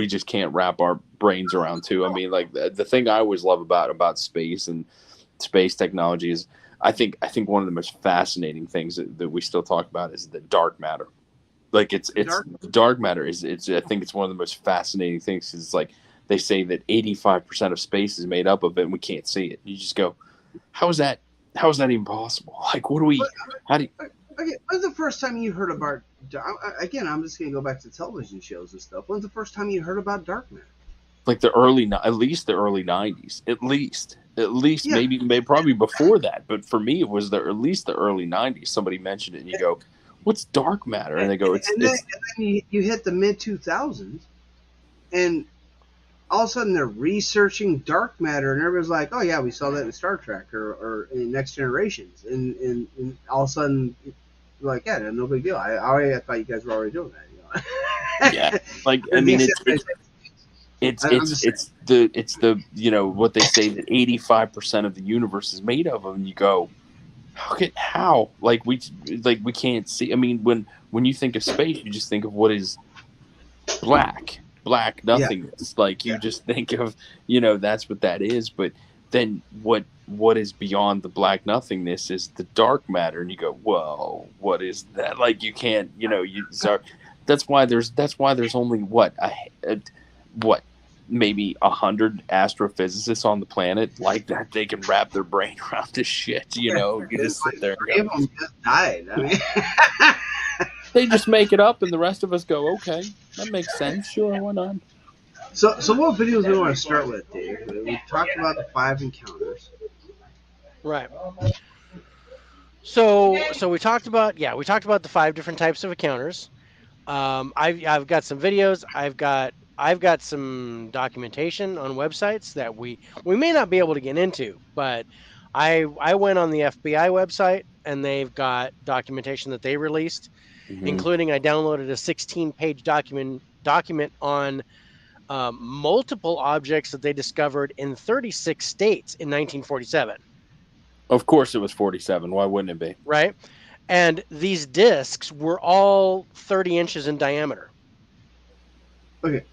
S3: just can't wrap our brains around too. I mean, like the thing I always love about space and space technology is I think one of the most fascinating things that we still talk about is the dark matter. Like it's dark matter is I think it's one of the most fascinating things. It's like they say that 85% of space is made up of it and we can't see it. You just go, how is that even possible? Like
S2: Okay, when's the first time you heard about? Again, I'm just gonna go back to television shows and stuff. When's the first time you heard about dark matter?
S3: Like at least the early 90s. At least yeah. maybe probably before that. But for me, it was at least the early 90s. Somebody mentioned it, and you go, "What's dark matter?" And they go, "It's."
S2: And then you hit the mid 2000s, and all of a sudden they're researching dark matter, and everybody's like, "Oh yeah, we saw that in Star Trek or in Next Generations," and all of a sudden. Like, yeah, no big deal. I thought you guys were already doing that.
S3: Yeah, like I mean, it's the what they say that 85% of the universe is made of, and you go, how? Like we can't see. I mean, when you think of space, you just think of what is black. black
S2: Yeah,
S3: nothingness. Like you
S2: yeah.
S3: just think of, that's what that is. But then what is beyond the black nothingness is the dark matter, and you go, whoa, what is that? Like you can't, you start. That's why there's only what maybe 100 astrophysicists on the planet like that. They can wrap their brain around this shit. You
S2: And
S3: just sit
S2: like
S3: there and
S2: three
S3: go,
S2: of them just died. I mean,
S3: they just make it up, and the rest of us go, okay, that makes sense. Sure, why not?
S2: so what videos do we want to start with, Dave? We talked about the 5 encounters.
S1: Right. So we talked about the 5 different types of encounters. I've got some videos. I've got some documentation on websites that we may not be able to get into, but I went on the FBI website and they've got documentation that they released,
S3: Hmm.
S1: including I downloaded a 16-page document on multiple objects that they discovered in 36 states in 1947.
S3: Of course, it was 47. Why wouldn't it be?
S1: Right, and these discs were all 30 inches in diameter,
S2: Okay,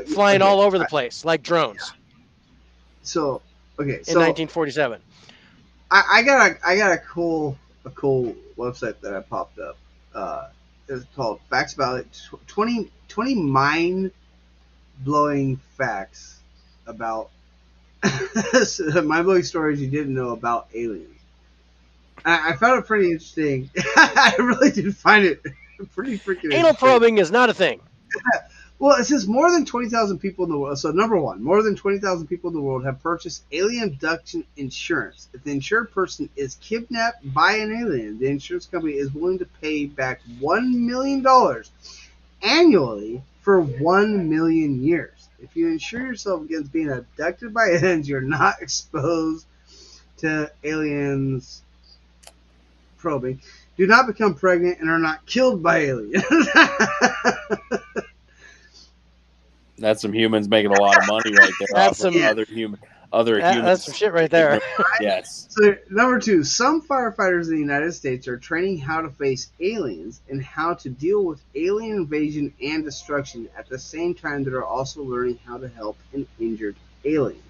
S1: flying
S2: okay.
S1: all over the place like drones
S2: So okay,
S1: in
S2: so
S1: 1947.
S2: I got a cool website that I popped up. It's called Facts About It. 20 mind blowing facts about mind blowing stories you didn't know about aliens. I found it pretty interesting. I really did find it pretty freaking
S1: Anal
S2: interesting.
S1: probing is not a thing.
S2: Well, it says more than 20,000 people in the world. So, number one, more than 20,000 people in the world have purchased alien abduction insurance. If the insured person is kidnapped by an alien, the insurance company is willing to pay back $1 million annually for 1 million years. If you insure yourself against being abducted by aliens, you're not exposed to aliens probing. Do not become pregnant and are not killed by aliens.
S3: That's some humans making a lot of money right there
S1: That's
S3: off of
S1: some
S2: Yeah.
S3: other
S1: that's some
S3: humans.
S1: shit right there.
S3: Yes.
S2: So, number two, some firefighters in the United States are training how to face aliens and how to deal with alien invasion and destruction at the same time that are also learning how to help an injured alien.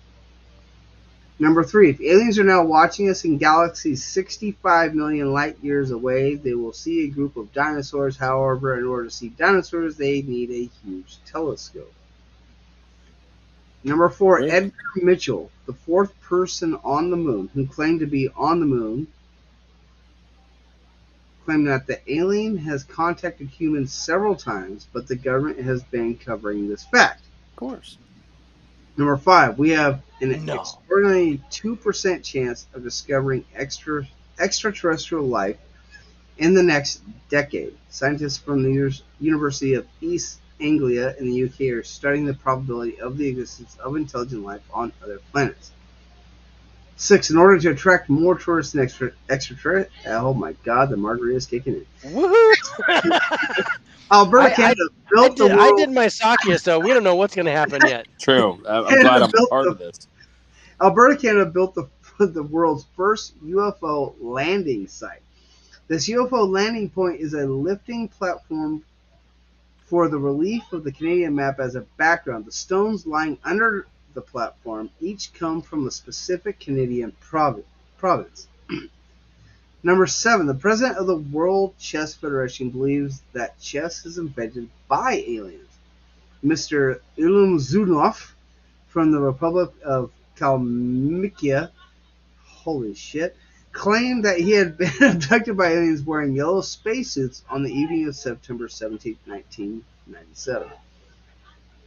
S2: Number three, if aliens are now watching us in galaxies 65 million light years away, they will see a group of dinosaurs. However, in order to see dinosaurs, they need a huge telescope. Number four,
S3: Really?
S2: Edgar Mitchell, the fourth person on the moon, who claimed to be on the moon, claimed that the alien has contacted humans several times, but the government has been covering this fact.
S3: Of course.
S2: Number five, we have an
S1: No.
S2: extraordinary 2% chance of discovering extraterrestrial life in the next decade. Scientists from the University of East Anglia in the UK are studying the probability of the existence of intelligent life on other planets. Six, in order to attract more tourists and extraterrestrial, oh my God, the margarita is kicking in.
S1: Woohoo!
S2: Alberta,
S1: I, I
S2: Canada
S1: I
S2: built the
S1: did I
S2: world.
S1: did my Sakia, so we don't know what's going to happen yet.
S3: True. I'm glad
S2: Canada
S3: I'm a
S2: built
S3: part
S2: the
S3: of this.
S2: Alberta, Canada built the world's first UFO landing site. This UFO landing point is a lifting platform for the relief of the Canadian map as a background. The stones lying under the platform each come from a specific Canadian province. Number seven, the president of the World Chess Federation believes that chess is invented by aliens. Mr. Ilum Zunov from the Republic of Kalmykia, holy shit, claimed that he had been abducted by aliens wearing yellow spacesuits on the evening of September 17, 1997.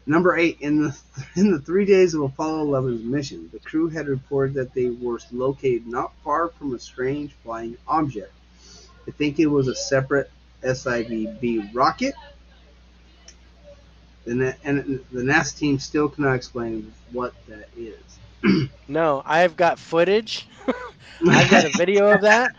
S2: Number eight, in the 3 days of Apollo 11's mission, the crew had reported that they were located not far from a strange flying object. They think it was a separate SIB rocket, and the NASA team still cannot explain what that is.
S1: No, I've got footage. I've got a video of that.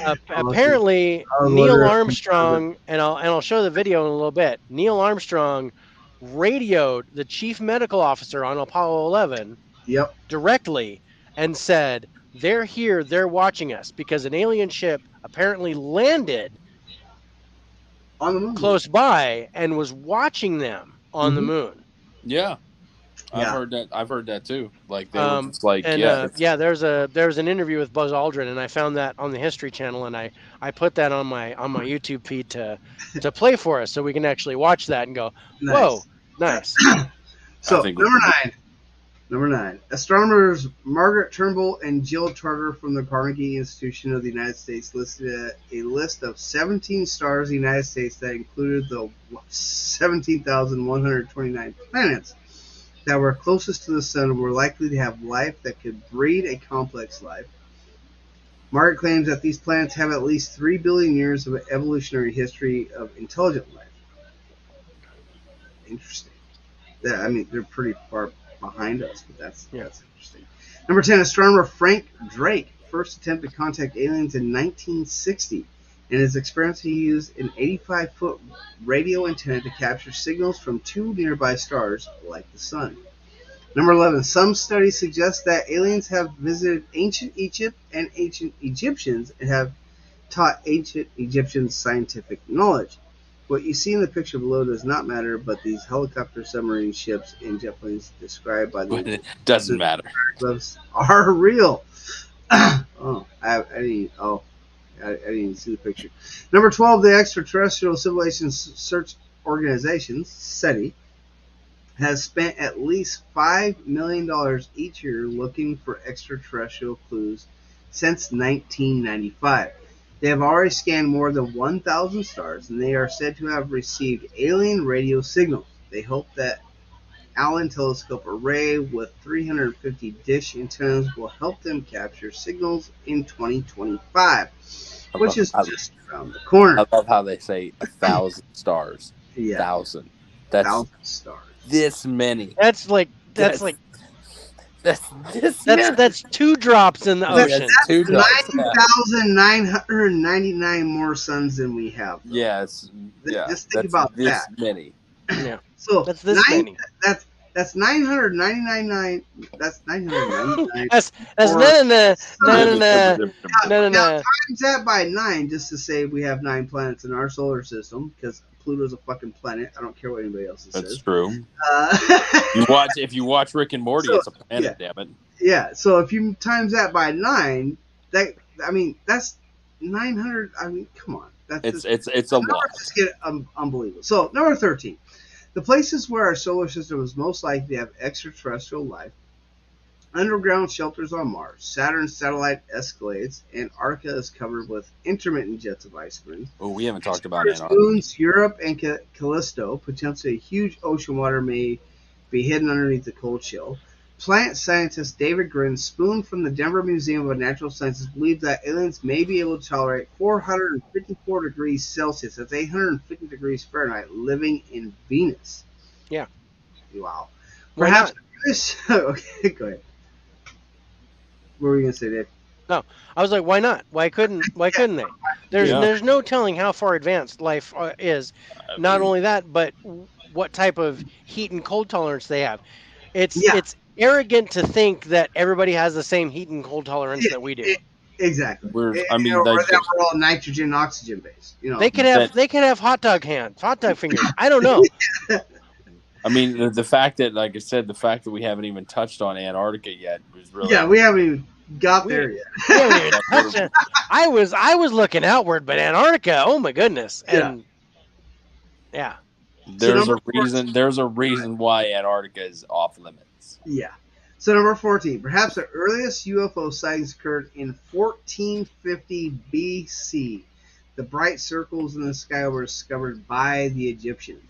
S2: Awesome.
S1: Apparently,
S2: I was
S1: Neil
S2: wondering.
S1: Armstrong, and I'll show the video in a little bit. Neil Armstrong radioed the chief medical officer on Apollo 11
S2: Yep.
S1: directly and said, "They're here, they're watching us," because an alien ship apparently landed
S2: On the moon.
S1: close by and was watching them on the moon.
S3: Yeah, I've
S2: Yeah.
S3: heard that. I've heard that too. Like they were
S1: Um,
S3: just like,
S1: and
S3: yeah, it's
S1: yeah, there's an interview with Buzz Aldrin, and I found that on the History Channel, and I put that on my YouTube feed to play for us, so we can actually watch that and go, whoa,
S2: Nice.
S1: nice.
S3: I
S2: So
S3: think we
S2: number
S3: could.
S2: nine. Number nine. Astronomers Margaret Turnbull and Jill Tarter from the Carnegie Institution of the United States listed a list of 17 stars in the United States that included the 17,129 planets that were closest to the sun and were likely to have life that could breed a complex life. Margaret claims that these planets have at least 3 billion years of evolutionary history of intelligent life. Interesting. I mean, they're pretty far behind us, but
S1: Yeah.
S2: that's interesting. Number 10, astronomer Frank Drake first attempted to contact aliens in 1960. In his experiments, he used an 85-foot radio antenna to capture signals from two nearby stars, like the sun. Number 11, some studies suggest that aliens have visited ancient Egypt and ancient Egyptians and have taught ancient Egyptians scientific knowledge. What you see in the picture below does not matter, but these helicopter, submarine ships, and jet planes described by
S3: But
S2: the
S3: it doesn't matter.
S2: clips are real. Oh, I didn't even see the picture. Number 12, the Extraterrestrial Civilization Search Organization, SETI, has spent at least $5 million each year looking for extraterrestrial clues since 1995. They have already scanned more than 1,000 stars, and they are said to have received alien radio signals. They hope that Allen Telescope Array with 350 dish antennas will help them capture signals in 2025,
S3: I
S2: which
S3: love,
S2: is
S3: I,
S2: just around the corner.
S3: I love how they say 1,000 stars.
S2: Yeah,
S3: 1,000. That's
S2: 1,000 stars.
S3: this many.
S1: That's like
S3: That's that's this many.
S1: that's two drops in the
S3: Yeah,
S2: That's
S1: ocean.
S3: that's two drops. Yeah.
S2: 9,999 more suns than we have. Though.
S3: Yeah,
S2: Just think
S3: that's
S2: about
S3: this
S2: that.
S3: many.
S1: Yeah,
S2: So
S1: that's this many.
S2: that's 999. That's 999.
S1: That's
S2: Or
S1: no no no no
S2: suns.
S1: no no no
S2: Now
S1: no.
S2: times that by 9 just to say we have 9 planets in our solar system because Pluto's a fucking planet. I don't care what anybody else
S3: That's
S2: says.
S3: true.
S2: Uh,
S3: If you watch Rick and Morty,
S2: So,
S3: it's a planet, damn it.
S2: yeah. So if you times that by 9, that's 900. I mean, come on.
S3: It's a lot.
S2: Numbers just get unbelievable. So number 13. The places where our solar system is most likely to have extraterrestrial life: underground shelters on Mars, Saturn's satellite escalades, Antarctica is covered with intermittent jets of ice springs.
S3: Oh, we haven't talked about
S2: Jupiter's
S3: Antarctica.
S2: moons, Europe, and Callisto, potentially huge ocean water may be hidden underneath the cold shell. Plant scientist David Grin, spooned from the Denver Museum of Natural Sciences, believes that aliens may be able to tolerate 454 degrees Celsius, that's 850 degrees Fahrenheit, living in Venus.
S1: Yeah.
S2: Wow.
S1: Why
S2: Perhaps
S1: not?
S2: this. Okay, go ahead. What were you gonna say, Dave?
S1: I was like, why not? Why couldn't they?
S3: Yeah.
S1: There's no telling how far advanced life is. Not only that, but what type of heat and cold tolerance they have.
S2: Yeah.
S1: It's arrogant to think that everybody has the same heat and cold tolerance that we do.
S2: Exactly.
S3: We're,
S2: Or
S3: I mean,
S2: that
S3: like,
S2: we're all nitrogen and oxygen based. You know.
S1: They could have hot dog hands, hot dog fingers. I don't know.
S3: I mean, the fact that, like I said, the fact that we haven't even touched on Antarctica yet was really.
S2: Yeah, we haven't even got there yet.
S1: We haven't even touched it. I was looking outward, but Antarctica, oh my goodness. And yeah.
S3: There's
S2: So
S3: a reason. There's a reason why Antarctica is off limits.
S2: Yeah. So number 14, perhaps the earliest UFO sightings occurred in 1450 BC. The bright circles in the sky were discovered by the Egyptians.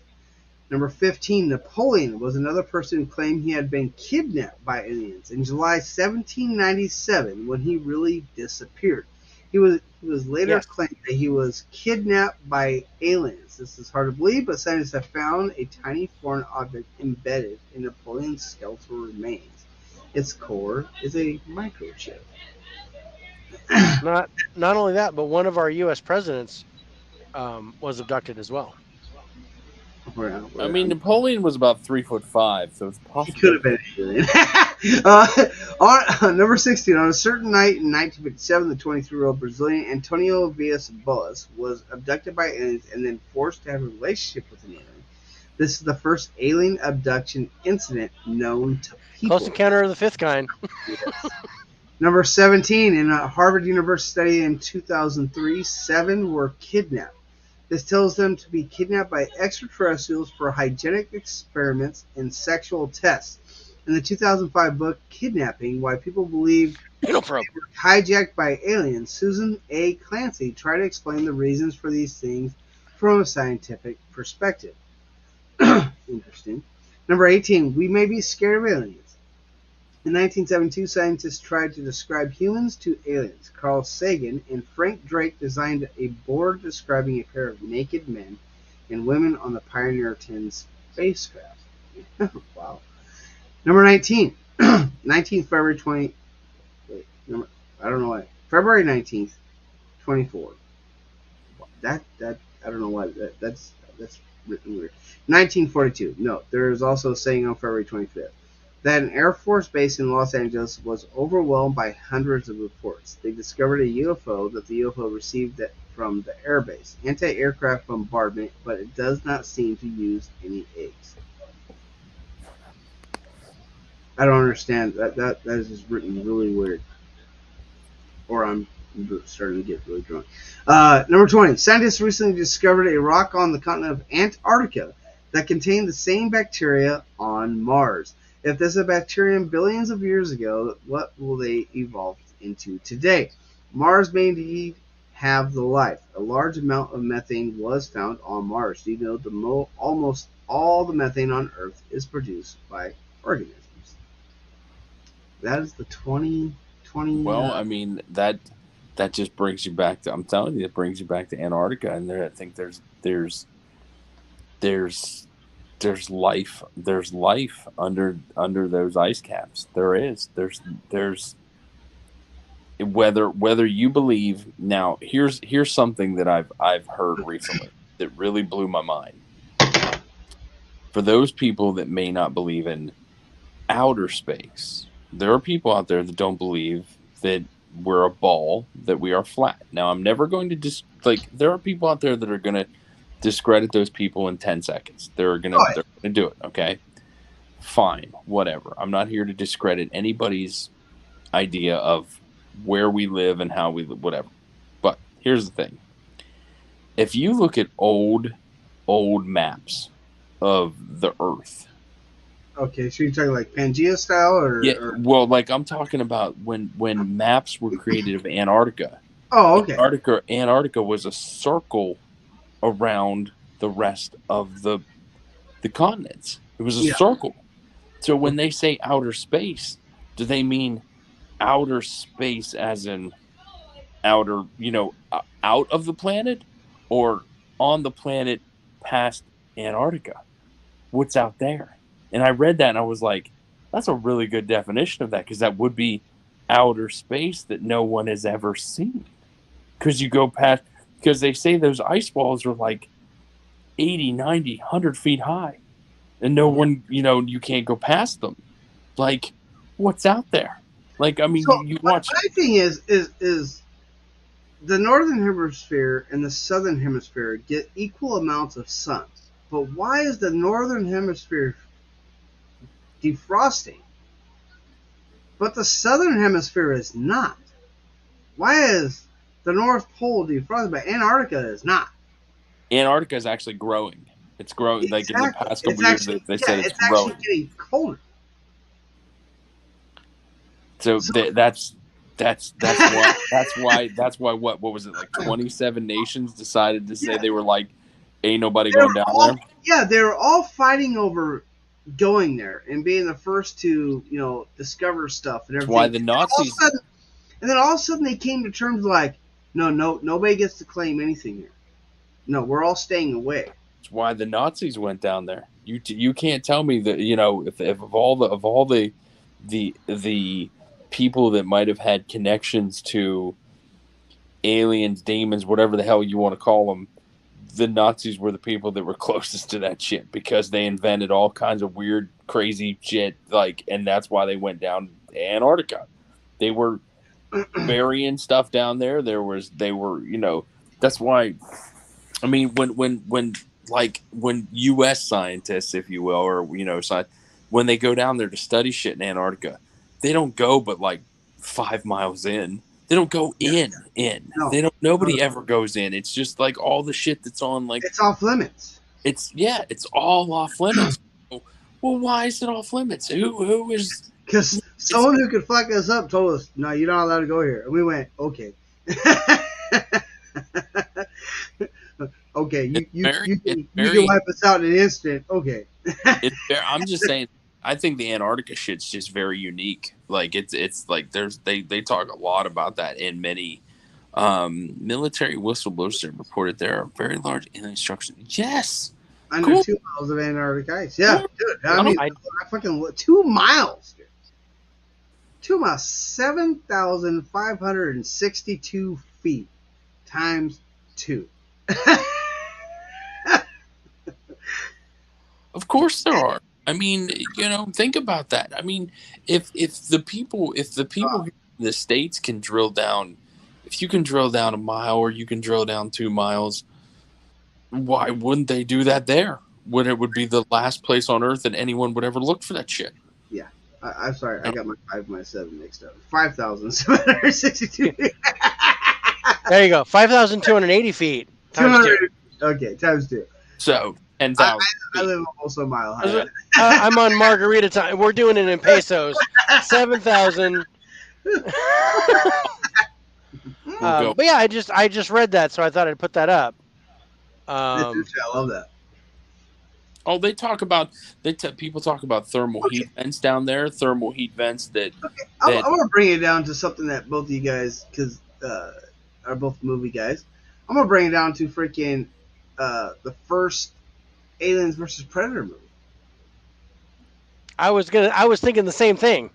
S2: Number 15, Napoleon was another person who claimed he had been kidnapped by aliens in July 1797 when he really disappeared. He was later claimed that he was kidnapped by aliens. This is hard to believe, but scientists have found a tiny foreign object embedded in Napoleon's skeletal remains. Its core is a microchip.
S1: Not only that, but one of our U.S. presidents was abducted as well.
S3: I mean, Napoleon was about 3'5", so it's
S2: He
S3: possible.
S2: could have been an alien. On number 16, on a certain night in 1957, the 23-year-old Brazilian Antonio Villas Boas was abducted by aliens and then forced to have a relationship with an alien. This is the first alien abduction incident known to
S1: Close
S2: people.
S1: Encounter of the Fifth Kind.
S2: Yes. Number 17, in a Harvard University study in 2003, 7 were kidnapped. This tells them to be kidnapped by extraterrestrials for hygienic experiments and sexual tests. In the 2005 book Kidnapping, Why People Believe
S1: Anal probe.
S2: They Were Hijacked by Aliens, Susan A. Clancy tried to explain the reasons for these things from a scientific perspective. Interesting. Number 18, we may be scared of aliens. In 1972, scientists tried to describe humans to aliens. Carl Sagan and Frank Drake designed a board describing a pair of naked men and women on the Pioneer 10 spacecraft. Wow. Number 19, 19th February 20. Wait, I don't know why. February 19th, 24. That I don't know why that's written weird. 1942. No, there is also a saying on February 25th that an Air Force base in Los Angeles was overwhelmed by hundreds of reports. They discovered a UFO that the UFO received from the airbase, anti-aircraft bombardment, but it does not seem to use any eggs. I don't understand that is just written really weird, or I'm starting to get really drunk. Number 20. Scientists recently discovered a rock on the continent of Antarctica that contained the same bacteria on Mars. If this is a bacterium billions of years ago, what will they evolve into today? Mars may indeed have the life. A large amount of methane was found on Mars. Do you know almost all the methane on Earth is produced by organisms? That is the 2020.
S3: Well, I mean that just brings you back to. I'm telling you, it brings you back to Antarctica, and there I think there's there's life under those ice caps. There is. There's whether you believe now. Here's something that I've heard recently that really blew my mind. For those people that may not believe in outer space, there are people out there that don't believe that we're a ball, that we are flat. Now, I'm never going to there are people out there that are going to discredit those people in 10 seconds. They're going to do it, okay? Fine, whatever. I'm not here to discredit anybody's idea of where we live and how we live, whatever. But here's the thing. If you look at old maps of the earth.
S2: Okay, so you're talking like Pangea style, or
S3: well, like I'm talking about when maps were created of Antarctica.
S2: Oh, okay.
S3: Antarctica was a circle around the rest of the continents. It was a circle. So when they say outer space, do they mean outer space as in outer, out of the planet, or on the planet past Antarctica? What's out there? And I read that and I was like, that's a really good definition of that, because that would be outer space that no one has ever seen. Because you go past, because they say those ice walls are like 80, 90, 100 feet high. And no one, you can't go past them. Like, what's out there? Like, I mean,
S2: So
S3: you watch.
S2: my thing is the northern hemisphere and the southern hemisphere get equal amounts of sun, but why is the northern hemisphere defrosting, but the southern hemisphere is not? Why is the North Pole defrosted, but Antarctica is not?
S3: Antarctica is actually growing. It's growing. Like in the past couple years, they said it's growing.
S2: Actually getting colder.
S3: So that's why what was it, like 27 nations decided to say they were like, ain't nobody going down there.
S2: Yeah, they were all fighting over going there and being the first to discover stuff and everything.
S3: That's why the Nazis.
S2: And then all of a sudden they came to terms like, no, nobody gets to claim anything here. No, we're all staying away.
S3: That's why the Nazis went down there. You can't tell me that if of all the people that might have had connections to aliens, demons, whatever the hell you want to call them, the Nazis were the people that were closest to that shit, because they invented all kinds of weird, crazy shit. And that's why they went down Antarctica. They were burying stuff down there. That's why. I mean, when like when U.S. scientists, if you will, or when they go down there to study shit in Antarctica, they don't go but like 5 miles in. They don't go
S2: Yeah.
S3: in.
S2: No.
S3: They don't. Nobody ever goes in. It's just like all the shit that's on. Like
S2: It's off limits.
S3: it's all off limits. Well, why is it off limits? Who is?
S2: Because someone who could fuck us up told us, no, you're not allowed to go here. And we went, okay. Okay, you can wipe us out in an instant. Okay.
S3: I'm just saying. I think the Antarctica shit's just very unique. Like it's like they talk a lot about that in many military whistleblowers that reported there are very large alien structures. Yes.
S2: Under
S3: Cool.
S2: 2 miles of Antarctic ice. Yeah, dude. I
S3: Well,
S2: mean, I fucking 2 miles, dude. 2 miles, 7,562 feet times 2.
S3: Of course there are. I mean, think about that. I mean, if the people here in the States can drill down, if you can drill down a mile or you can drill down 2 miles, why wouldn't they do that there? When it would be the last place on Earth that anyone would ever look for that shit.
S2: Yeah, I'm sorry, I got my 5 and my 7 mixed up. 5,762 feet.
S1: There you go. 5,280 feet. Times
S2: 200. Okay, times 2.
S3: So 10,000.
S2: I live almost a mile high.
S1: I'm on margarita time. We're doing it in pesos. 7,000. But yeah, I just read that, so I thought I'd put that up.
S2: I love that.
S3: Oh, people talk about thermal heat vents down there. Thermal heat vents that.
S2: I want to bring it down to something that both of you guys, because are both movie guys. I'm gonna bring it down to freaking the first Aliens versus Predator movie.
S1: I was thinking the same thing.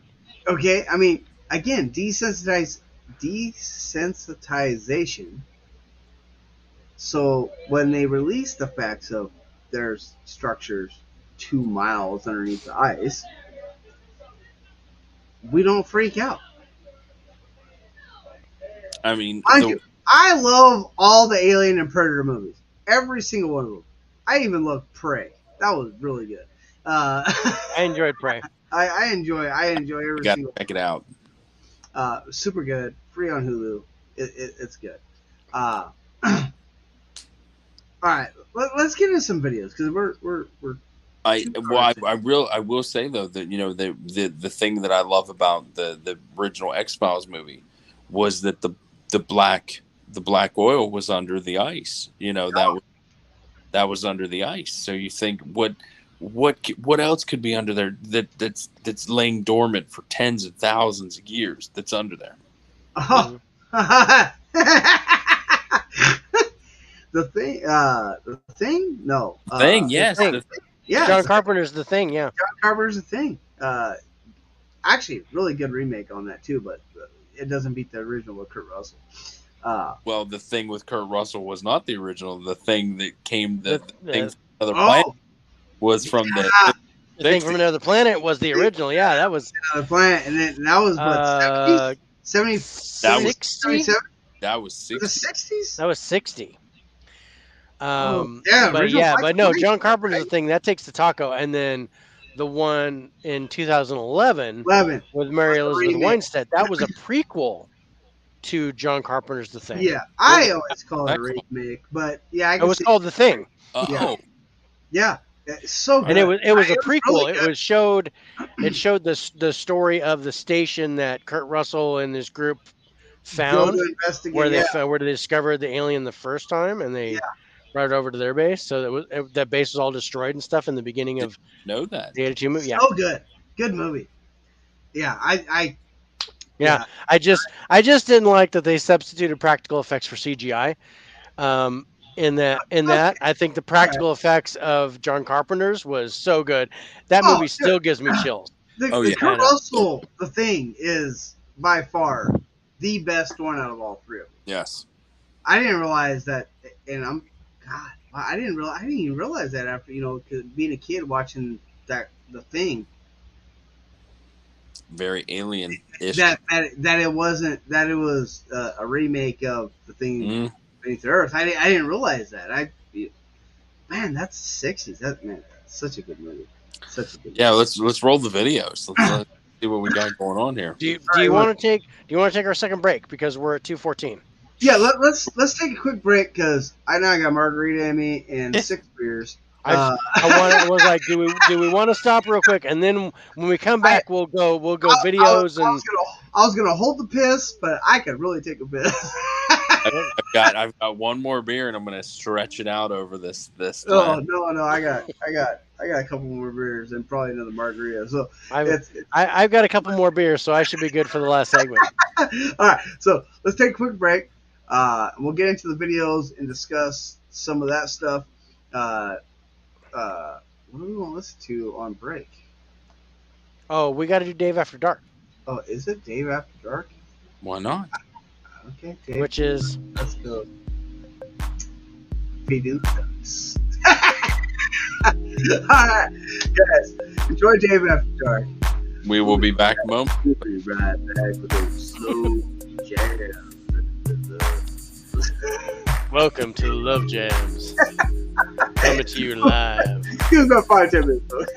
S2: Okay, I mean, again, desensitization. So when they release the facts of there's structures 2 miles underneath the ice, we don't freak out.
S3: I mean,
S2: I love all the Alien and Predator movies. Every single one of them. I even love Prey. That was really good.
S1: I enjoyed Prey.
S2: I enjoy every single.
S3: Check it out.
S2: Super good. Free on Hulu. It's good. All right, let's get into some videos because we're.
S3: I will say though that the thing that I love about the original X-Files movie was that the black oil was under the ice. That was under the ice. So you think what else could be under there that's laying dormant for tens of thousands of years that's under there?
S2: Oh. The Thing? No.
S3: Thing, yes.
S1: The Thing.
S2: Yeah.
S1: John Carpenter's The Thing, yeah.
S2: John Carpenter's The Thing. Actually, really good remake on that too, but it doesn't beat the original with Kurt Russell.
S3: Well, The Thing with Kurt Russell was not the original. The Thing that came, the thing from another
S2: Oh,
S3: planet was from the
S1: The Thing from Another Planet was the original. Yeah, that was
S2: Another Planet, and then that was what 70s, 77?
S3: that was
S2: The 60s.
S1: That was 60.
S2: Yeah,
S1: but no, John Carpenter's The Thing that takes the taco, and then the one in 2011 with Mary Elizabeth Winstead, that was a prequel to John Carpenter's The Thing.
S2: Yeah, I always call it a remake, but yeah,
S1: it was called The Thing.
S2: Yeah, it's so good.
S1: And it was a prequel.
S2: Really
S1: it showed the story of the station that Kurt Russell and his group found, where they discovered the alien the first time, and they brought it over to their base. So that base was all destroyed and stuff in the beginning of
S3: know that
S1: the 82 movie. Yeah,
S2: so good movie. Yeah, I
S1: just didn't like that they substituted practical effects for CGI. In that, I think the practical effects of John Carpenter's was so good. That movie still gives me chills.
S2: The Kurt Russell The Thing is by far the best one out of all three of them.
S3: Yes,
S2: I didn't realize that, and I didn't even realize that after being a kid watching The Thing.
S3: Very alien-ish.
S2: That it was a remake of The Thing Beneath the Earth. I didn't realize that. Man, that's 60s. That man, that's such a good movie. Such a good movie.
S3: Yeah, let's roll the videos. Let's see what we got going on here.
S1: Do you
S2: All right,
S1: want to take our second break because we're at 2:14?
S2: yeah, let's take a quick break because I now got margarita in me and 6 beers.
S1: I was like, do we want to stop real quick, and then when we come
S2: I,
S1: back, we'll go
S2: I
S1: videos and.
S2: I was gonna hold the piss, but I could really take a piss.
S3: I've got one more beer and I'm gonna stretch it out over this
S2: Oh no! I got a couple more beers and probably another margarita. So
S1: I've got a couple more beers, so I should be good for the last segment.
S2: all right. So let's take a quick break. We'll get into the videos and discuss some of that stuff. What do we want to listen to on break?
S1: Oh, we got to do Dave After Dark.
S2: Oh, is it Dave After Dark?
S3: Why not?
S2: Okay, Dave.
S1: Which is
S2: Let's go. Be do this. All right, guys, enjoy Dave After Dark.
S3: We will be back in a moment.
S2: We'll be right back with a slow jam.
S1: welcome to Love Jams, coming to you live.
S2: It was about 5-10 minutes, folks.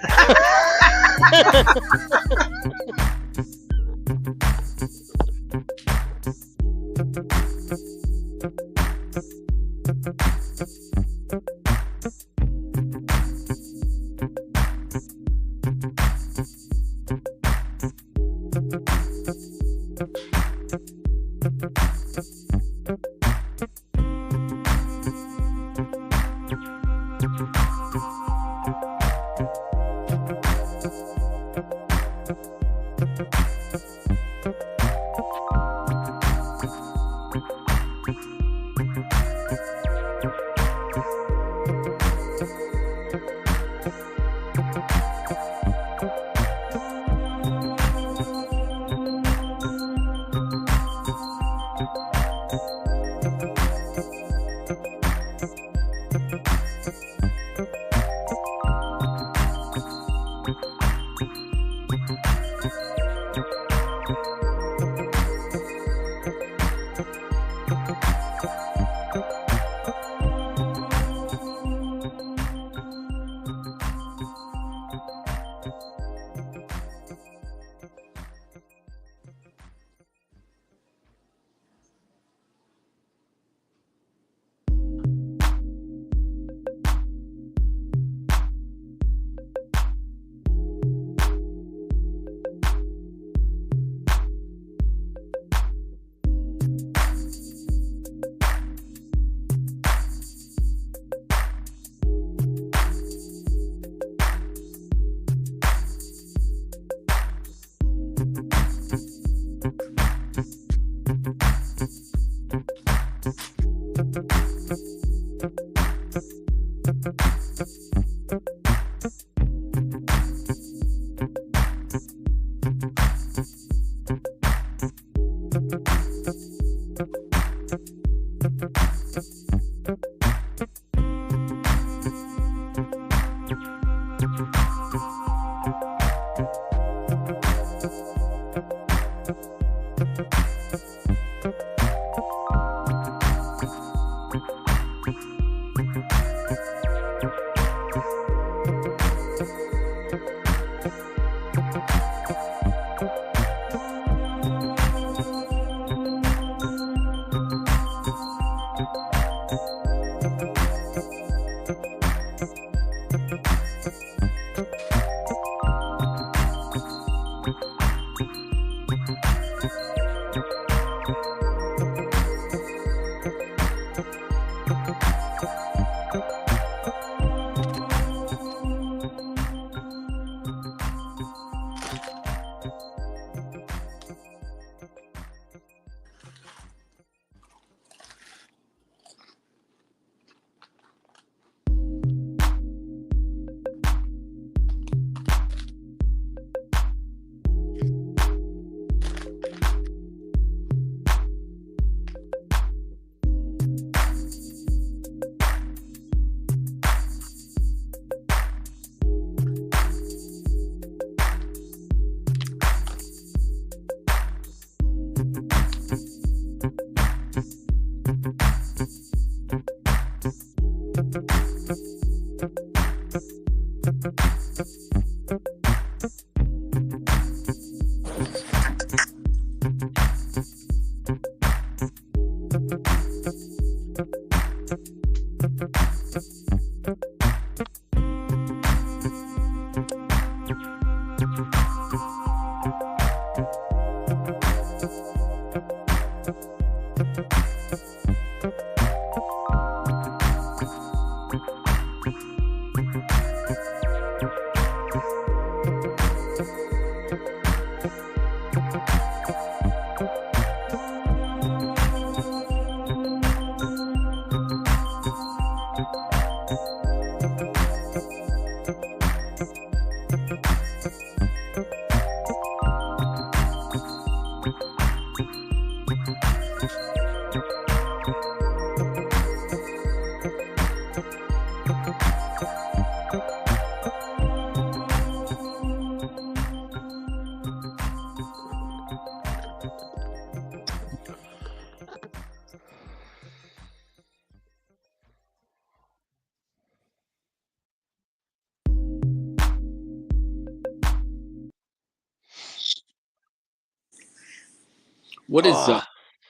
S3: What is
S1: Oh,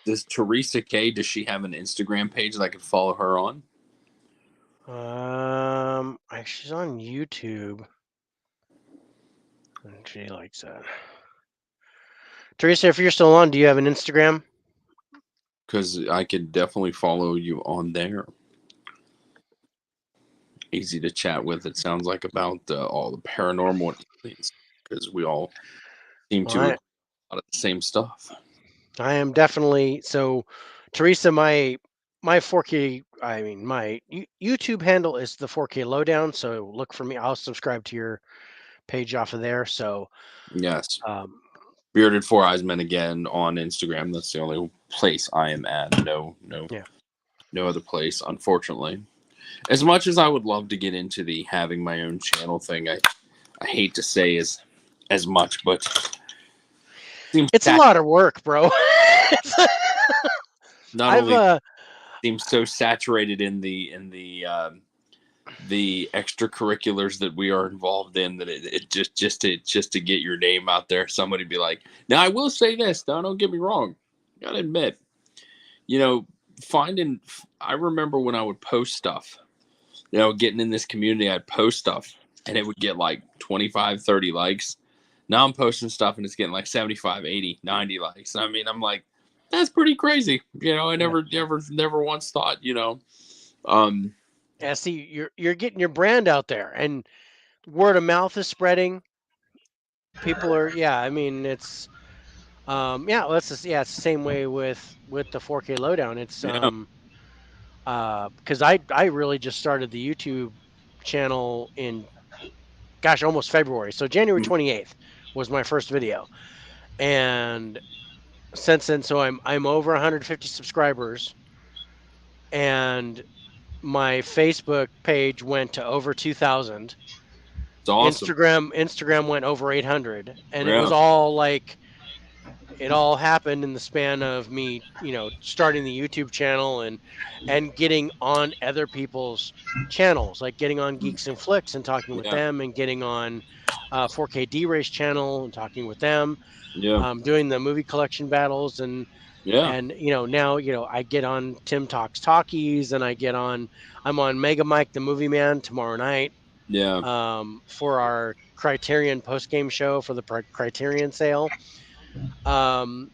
S3: does Teresa K? Does she have an Instagram page that I could follow her on?
S1: she's on YouTube. And she likes that. Teresa, if you're still on, do you have an Instagram?
S3: Because I could definitely follow you on there. Easy to chat with. It sounds like about all the paranormal things because we all seem
S1: Well,
S3: to agree on a lot of the same stuff.
S1: I am definitely so. Teresa, my 4K, I mean my YouTube handle is the 4K Lowdown. So look for me. I'll subscribe to your page off of there. So
S3: Yes.
S1: um,
S3: Bearded Four Eyes Men again on Instagram. That's the only place I am at.
S1: yeah.
S3: No other place, unfortunately. As much as I would love to get into the having my own channel thing, I hate to say as much, but seems
S1: It's a lot of work, bro.
S3: not
S1: I've
S3: only seems so saturated in the extracurriculars that we are involved in that it just to get your name out there. Somebody be like, now I will say this. Now don't get me wrong. Gotta admit, finding. I remember when I would post stuff. Getting in this community, I'd post stuff and it would get like 25, 30 likes. Now I'm posting stuff and it's getting like 75, 80, 90 likes. I mean, I'm like, that's pretty crazy. I never once thought, um,
S1: Yeah, see, you're getting your brand out there, and word of mouth is spreading. People are, yeah. I mean, it's, yeah. Well, it's the same way with the 4K Lowdown. It's
S3: yeah,
S1: because I really just started the YouTube channel in, gosh, almost February. So January 28th was my first video, and since then, so I'm over 150 subscribers, and my Facebook page went to over 2,000.
S3: it's awesome.
S1: Instagram went over 800, and it was
S3: Yeah,
S1: all like it all happened in the span of me, starting the YouTube channel and getting on other people's channels, like getting on Geeks and Flicks and talking with
S3: yeah,
S1: them, and getting on 4K D-Race channel and talking with them,
S3: yeah,
S1: doing the movie collection battles,
S3: yeah,
S1: and now I get on Tim Talks Talkies, and I'm on Mega Mike the Movie Man tomorrow night
S3: yeah.
S1: for our Criterion post game show for the Criterion sale. Um,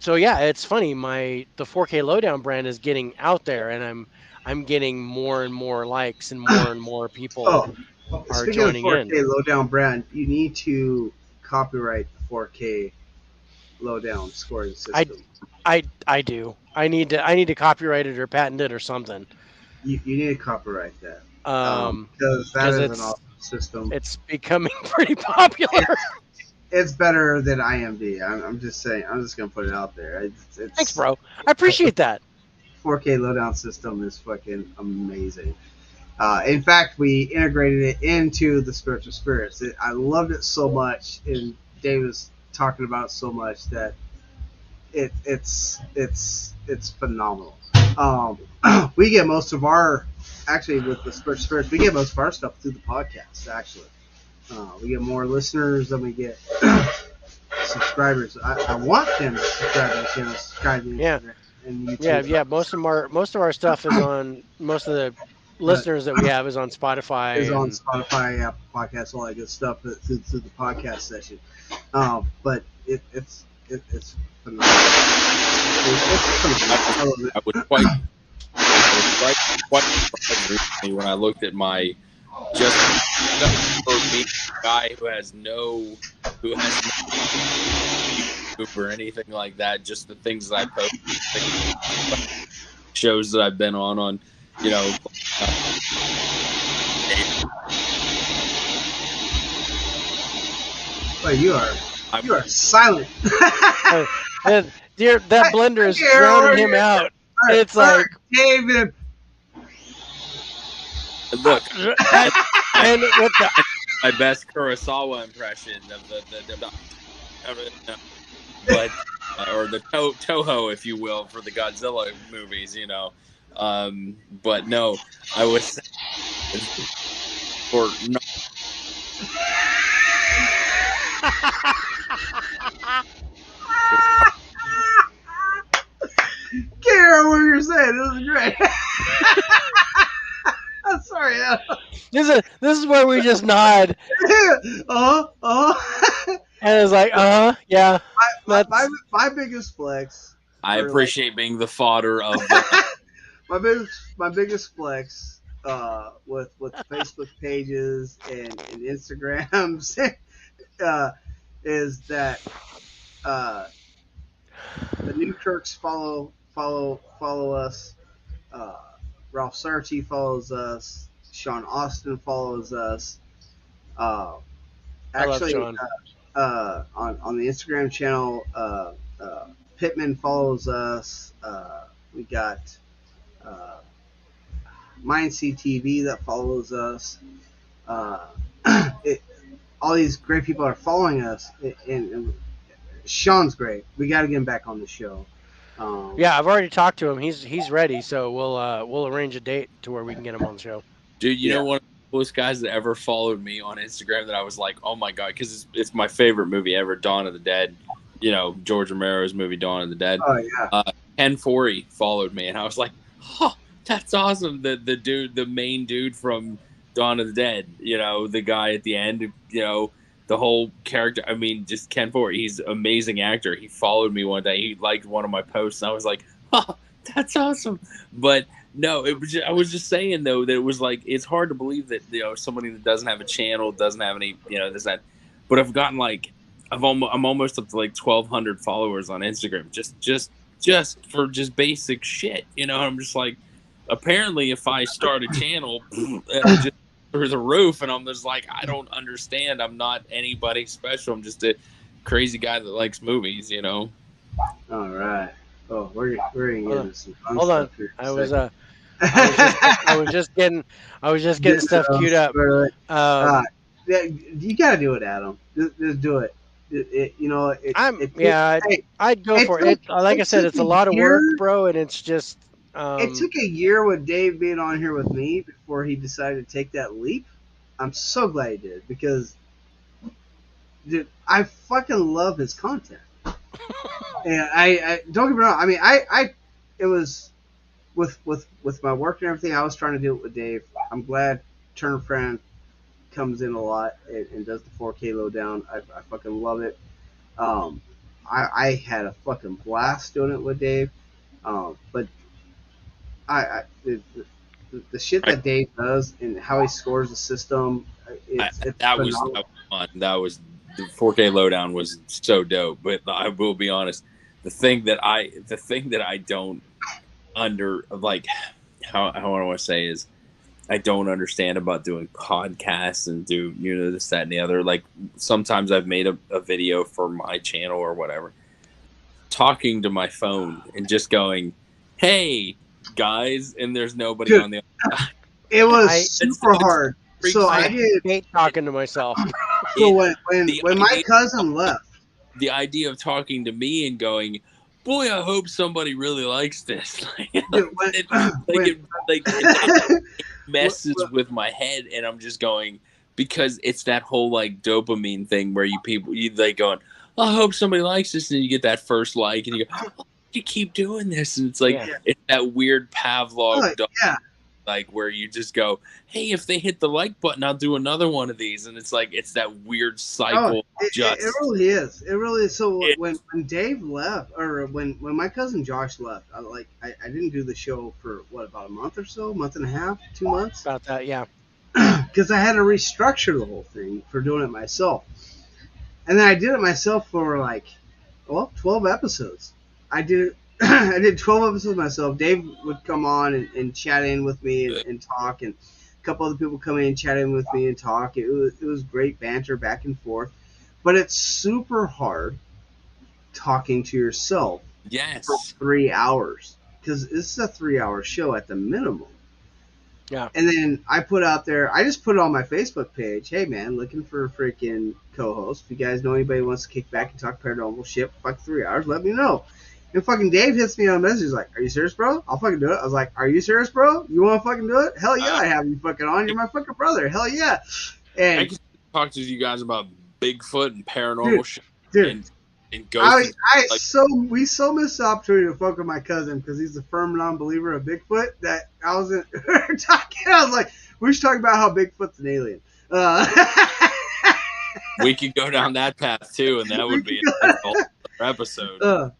S1: so yeah, it's funny. The 4K Lowdown brand is getting out there, and I'm getting more and more likes, and more people
S2: Oh,
S1: are
S2: speaking of
S1: joining in.
S2: 4K lowdown brand, you need to copyright the 4K lowdown scoring
S1: I
S2: system.
S1: I do. I need to copyright it or patent it or something.
S2: You need to copyright that
S1: Um,
S2: because that
S1: because
S2: is an awesome system.
S1: it's becoming pretty popular.
S2: It's better than IMD. I'm just saying. I'm just gonna put it out there.
S1: Thanks,
S2: It's
S1: bro. I appreciate that.
S2: 4K lowdown system is fucking amazing. In fact, we integrated it into the Spiritual Spirits. I loved it so much, and Dave was talking about it so much that it's phenomenal. We get most of our actually with the Spiritual Spirits, we get most of our stuff through the podcast. Actually, we get more listeners than we get subscribers. I want them to subscribe to the channel, subscribe to
S1: Yeah.
S2: Instagram and YouTube.
S1: Yeah. Most of our stuff is on most of the
S2: But
S1: listeners that we have is on Spotify
S2: is on
S1: and
S2: Spotify, Apple Podcasts, all that good stuff through the podcast session. But it's phenomenal. It's phenomenal.
S3: I was quite surprised recently when I looked at my just for me guy who has no YouTube or anything like that. Just the things that I post, shows that I've been on.
S2: But you are silent.
S1: And dear, that blender is drowning him out. It's like
S2: David.
S3: Look,
S1: and with the
S3: my best Kurosawa impression of but or the Toho, if you will, for the Godzilla movies, you know. But no, I was or no,
S2: Care what you're saying. This is great. I'm sorry.
S1: this is where we just nod and it's like yeah. That's
S2: my biggest flex.
S3: I
S2: or,
S3: appreciate being the fodder of
S2: my biggest flex with Facebook pages and Instagrams is that the new Kirks follow us. Uh, Ralph Sarchi follows us. Sean Austin follows us. Uh,
S1: I love
S2: actually,
S1: Sean.
S2: on the Instagram channel, Pittman follows us. We got uh, Mindseed TV that follows us. Uh, it, all these great people are following us, and Sean's great. We got to get him back on the show.
S1: Yeah, I've already talked to him. He's ready, so we'll arrange a date to where we can get him on the show.
S3: dude. You
S2: Yeah.
S3: know, one of the coolest guys that ever followed me on Instagram that I was like, oh my god, because it's my favorite movie ever, Dawn of the Dead. You know, George Romero's movie Dawn of the Dead.
S2: Oh yeah.
S3: Ken Forey followed me, and I was like, "Oh, that's awesome!" The main dude from Dawn of the Dead, you know, the guy at the end, you know, the whole character. I mean, just Ken Forey. He's an amazing actor. He followed me one day. He liked one of my posts, and I was like, "Oh, that's awesome!" But no, I was just saying though that it was like it's hard to believe that somebody that doesn't have a channel, doesn't have any, this that. But I've gotten like I'm almost up to like 1,200 followers on Instagram. Just for just basic shit, I'm just like, apparently if I start a channel, it'll just through the roof, and I'm just like, I don't understand. I'm not anybody special. I'm just a crazy guy that likes movies,
S2: All right. Oh, we're gonna get into some fun
S1: Hold on.
S2: stuff here.
S1: I was just getting stuff queued up.
S2: Yeah, you gotta do it, Adam. Just do it.
S1: I'd go for it. Like I said, it's a lot of work, bro, and it's just.
S2: It took a year with Dave being on here with me before he decided to take that leap. I'm so glad he did because, dude, I fucking love his content. And I don't get me wrong. I mean, it was with my work and everything. I was trying to do it with Dave. I'm glad Turner Friend comes in a lot and does the 4K lowdown. I fucking love it. I had a fucking blast doing it with Dave. But the shit that Dave does and how he scores the system, it's
S3: that was fun. That was the 4K lowdown was so dope. But I will be honest, the thing that I don't how I want to say is I don't understand about doing podcasts and do this, that, and the other. Like sometimes I've made a video for my channel or whatever, talking to my phone and just going, "Hey guys," and there's nobody on the other side.
S2: It was super hard. So I
S1: hate talking to myself.
S2: So when my cousin left,
S3: the idea of talking to me and going, boy, I hope somebody really likes this. It messes with my head, and I'm just going, because it's that whole like dopamine thing where you like going, oh, I hope somebody likes this, and you get that first like, and you go, oh, you keep doing this, and it's like it's that weird Pavlov dog, like where you just go, hey, if they hit the like button, I'll do another one of these, and it's like it's that weird cycle.
S2: It really is. It really is. So when Dave left, or when my cousin Josh left, I didn't do the show for about a month or so, month and a half, 2 months.
S1: About that, yeah.
S2: Because I had to restructure the whole thing for doing it myself, and then I did it myself for 12 episodes. I did 12 episodes myself. Dave would come on and chat in with me and talk, and a couple other people come in and chat in with me and talk. It was great banter back and forth, but it's super hard talking to yourself for
S3: Yes.
S2: 3 hours, because this is a 3-hour show at the minimum.
S1: Yeah.
S2: And then I put out there, I just put it on my Facebook page. Hey man, looking for a freaking co-host. If you guys know anybody who wants to kick back and talk paranormal shit for like 3 hours, let me know. And fucking Dave hits me on a message. He's like, "Are you serious, bro? I'll fucking do it." I was like, "Are you serious, bro? You want to fucking do it? Hell yeah, I have you fucking on. You're my fucking brother. Hell yeah."
S3: I
S2: And
S3: can talk to you guys about Bigfoot and paranormal
S2: dude,
S3: shit
S2: dude,
S3: and ghosts.
S2: we so missed the opportunity to fuck with my cousin because he's a firm non-believer of Bigfoot that I wasn't talking. I was like, we should talk about how Bigfoot's an alien.
S3: We could go down that path too, and that would be a whole other episode.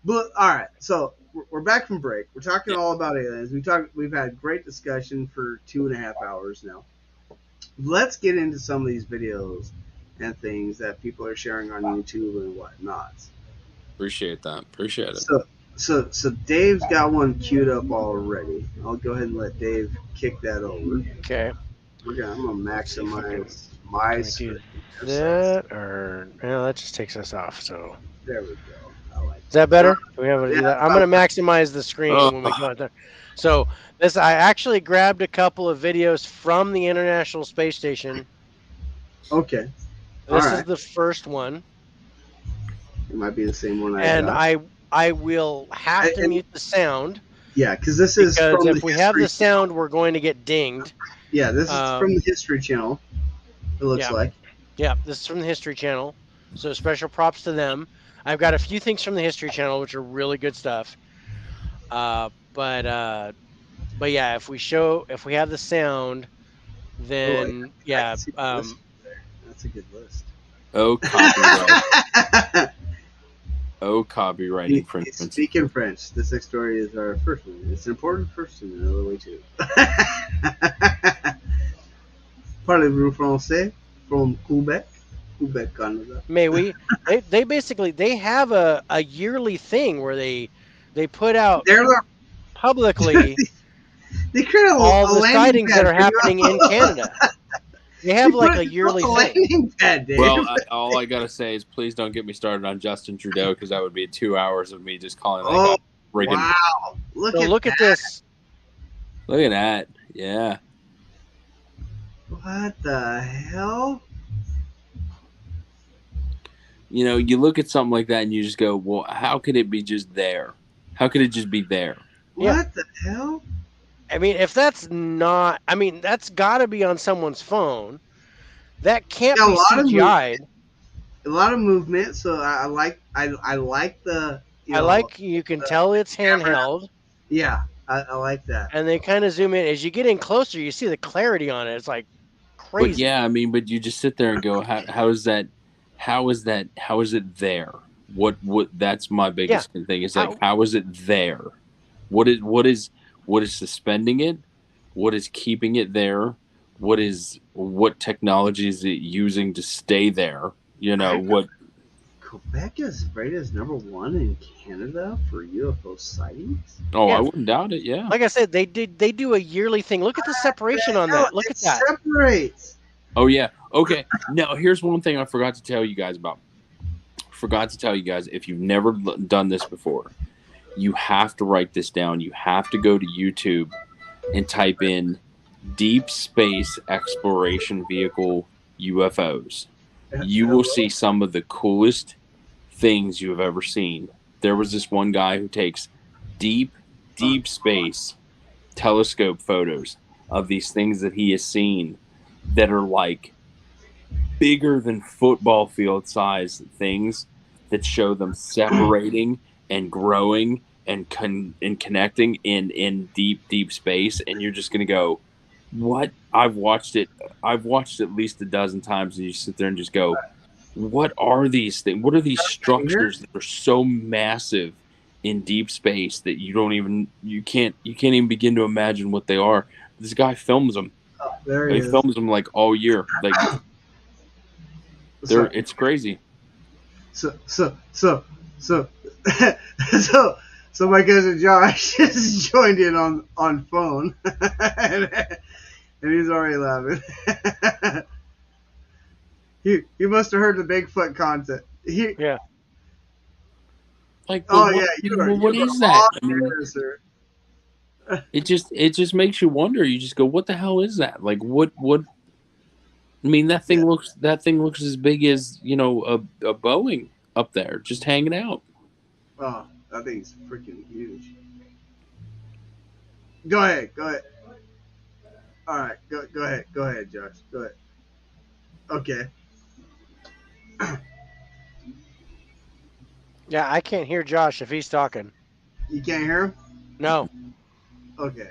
S2: But all right, so we're back from break. We're talking all about aliens. We've had great discussion for 2.5 hours now. Let's get into some of these videos and things that people are sharing on YouTube and whatnot.
S3: Appreciate that. Appreciate it.
S2: So Dave's got one queued up already. I'll go ahead and let Dave kick that over.
S1: Okay.
S2: I'm gonna maximize my
S1: Can we do
S2: screen.
S1: that, or that just takes us off. So
S2: There we go. I like
S1: is that better? Do we have to do that? I'm
S2: yeah.
S1: going to maximize the screen when we go out there. So I actually grabbed a couple of videos from the International Space Station.
S2: Okay.
S1: This
S2: All
S1: is
S2: right.
S1: the first one,
S2: It might be the same one I
S1: and
S2: got.
S1: I will have to
S2: And-
S1: mute the sound
S2: Yeah, because this is
S1: because
S2: from
S1: if
S2: the
S1: we have
S2: History
S1: the sound, we're going to get dinged.
S2: Yeah, this is from the History Channel. It looks like.
S1: Yeah, this is from the History Channel. So special props to them. I've got a few things from the History Channel, which are really good stuff. But yeah, if we have the sound, then
S2: I can see the
S1: yeah.
S2: list there. That's a good list.
S3: Oh, copyright. Oh, copyright infringement.
S2: Speaking French, this next story is our first one. It's an important first in another way too. Parlez-vous français from Quebec? Quebec, Canada.
S1: May we? They basically have a yearly thing where they put out publicly
S2: they create
S1: all the
S2: landing
S1: sightings
S2: pad
S1: that are happening in Canada. They have like a yearly thing.
S2: Landing pad, Dave.
S3: Well, all I gotta say is please don't get me started on Justin Trudeau because that would be 2 hours of me just calling that guy friggin'.
S2: Wow!
S1: Look at this.
S3: Look at that. Yeah.
S2: What the hell?
S3: You know, you look at something like that and you just go, well, how could it be just there? How could it just be there?
S2: What the hell?
S1: I mean, if that's not, that's got to be on someone's phone. That can't be CGI'd.
S2: A lot of movement, so I like the.
S1: You can tell it's handheld.
S2: Yeah, I like that.
S1: And they kind of zoom in as you get in closer. You see the clarity on it. It's like crazy.
S3: But yeah, but you just sit there and go, how is that? How is it there? What? That's my biggest thing. It's like, how is it there? What is suspending it? What is keeping it there? What technology is it using to stay there? You know what?
S2: Quebec is rated as #1 in Canada for UFO sightings.
S3: Oh, yeah. I wouldn't doubt it. Yeah.
S1: Like I said, they do a yearly thing. Look at the separation on that. Look at that.
S2: Separates.
S3: Oh yeah. Okay. Now here's one thing I forgot to tell you guys about. If you've never done this before, you have to write this down. You have to go to YouTube and type in deep space exploration vehicle UFOs. You will see some of the coolest things you have ever seen. There was this one guy who takes deep space telescope photos of these things that he has seen that are like bigger than football field size things that show them separating and growing and connecting in deep space, and you're just gonna go, what? I've watched it at least a dozen times, and you sit there and just go, what are these things? What are these structures that are so massive in deep space that you can't even begin to imagine what they are? This guy films them. He films them like all year. Like it's crazy.
S2: So my cousin Josh just joined in on phone, and he's already laughing. He must have heard the Bigfoot content.
S1: Yeah.
S3: Like,
S2: Oh yeah,
S3: what
S2: you are
S3: is that?
S2: off
S3: I mean,
S2: there, sir.
S3: it just makes you wonder. You just go, what the hell is that? Like, what? I mean,
S2: Yeah.
S3: that thing looks as big as a Boeing up there, just hanging out.
S2: Oh, that thing's freaking huge. Go ahead. Go ahead. All right. Go ahead. Go ahead, Josh. Go ahead. Okay.
S1: Yeah, I can't hear Josh if he's talking.
S2: You can't hear him?
S1: No.
S2: Okay.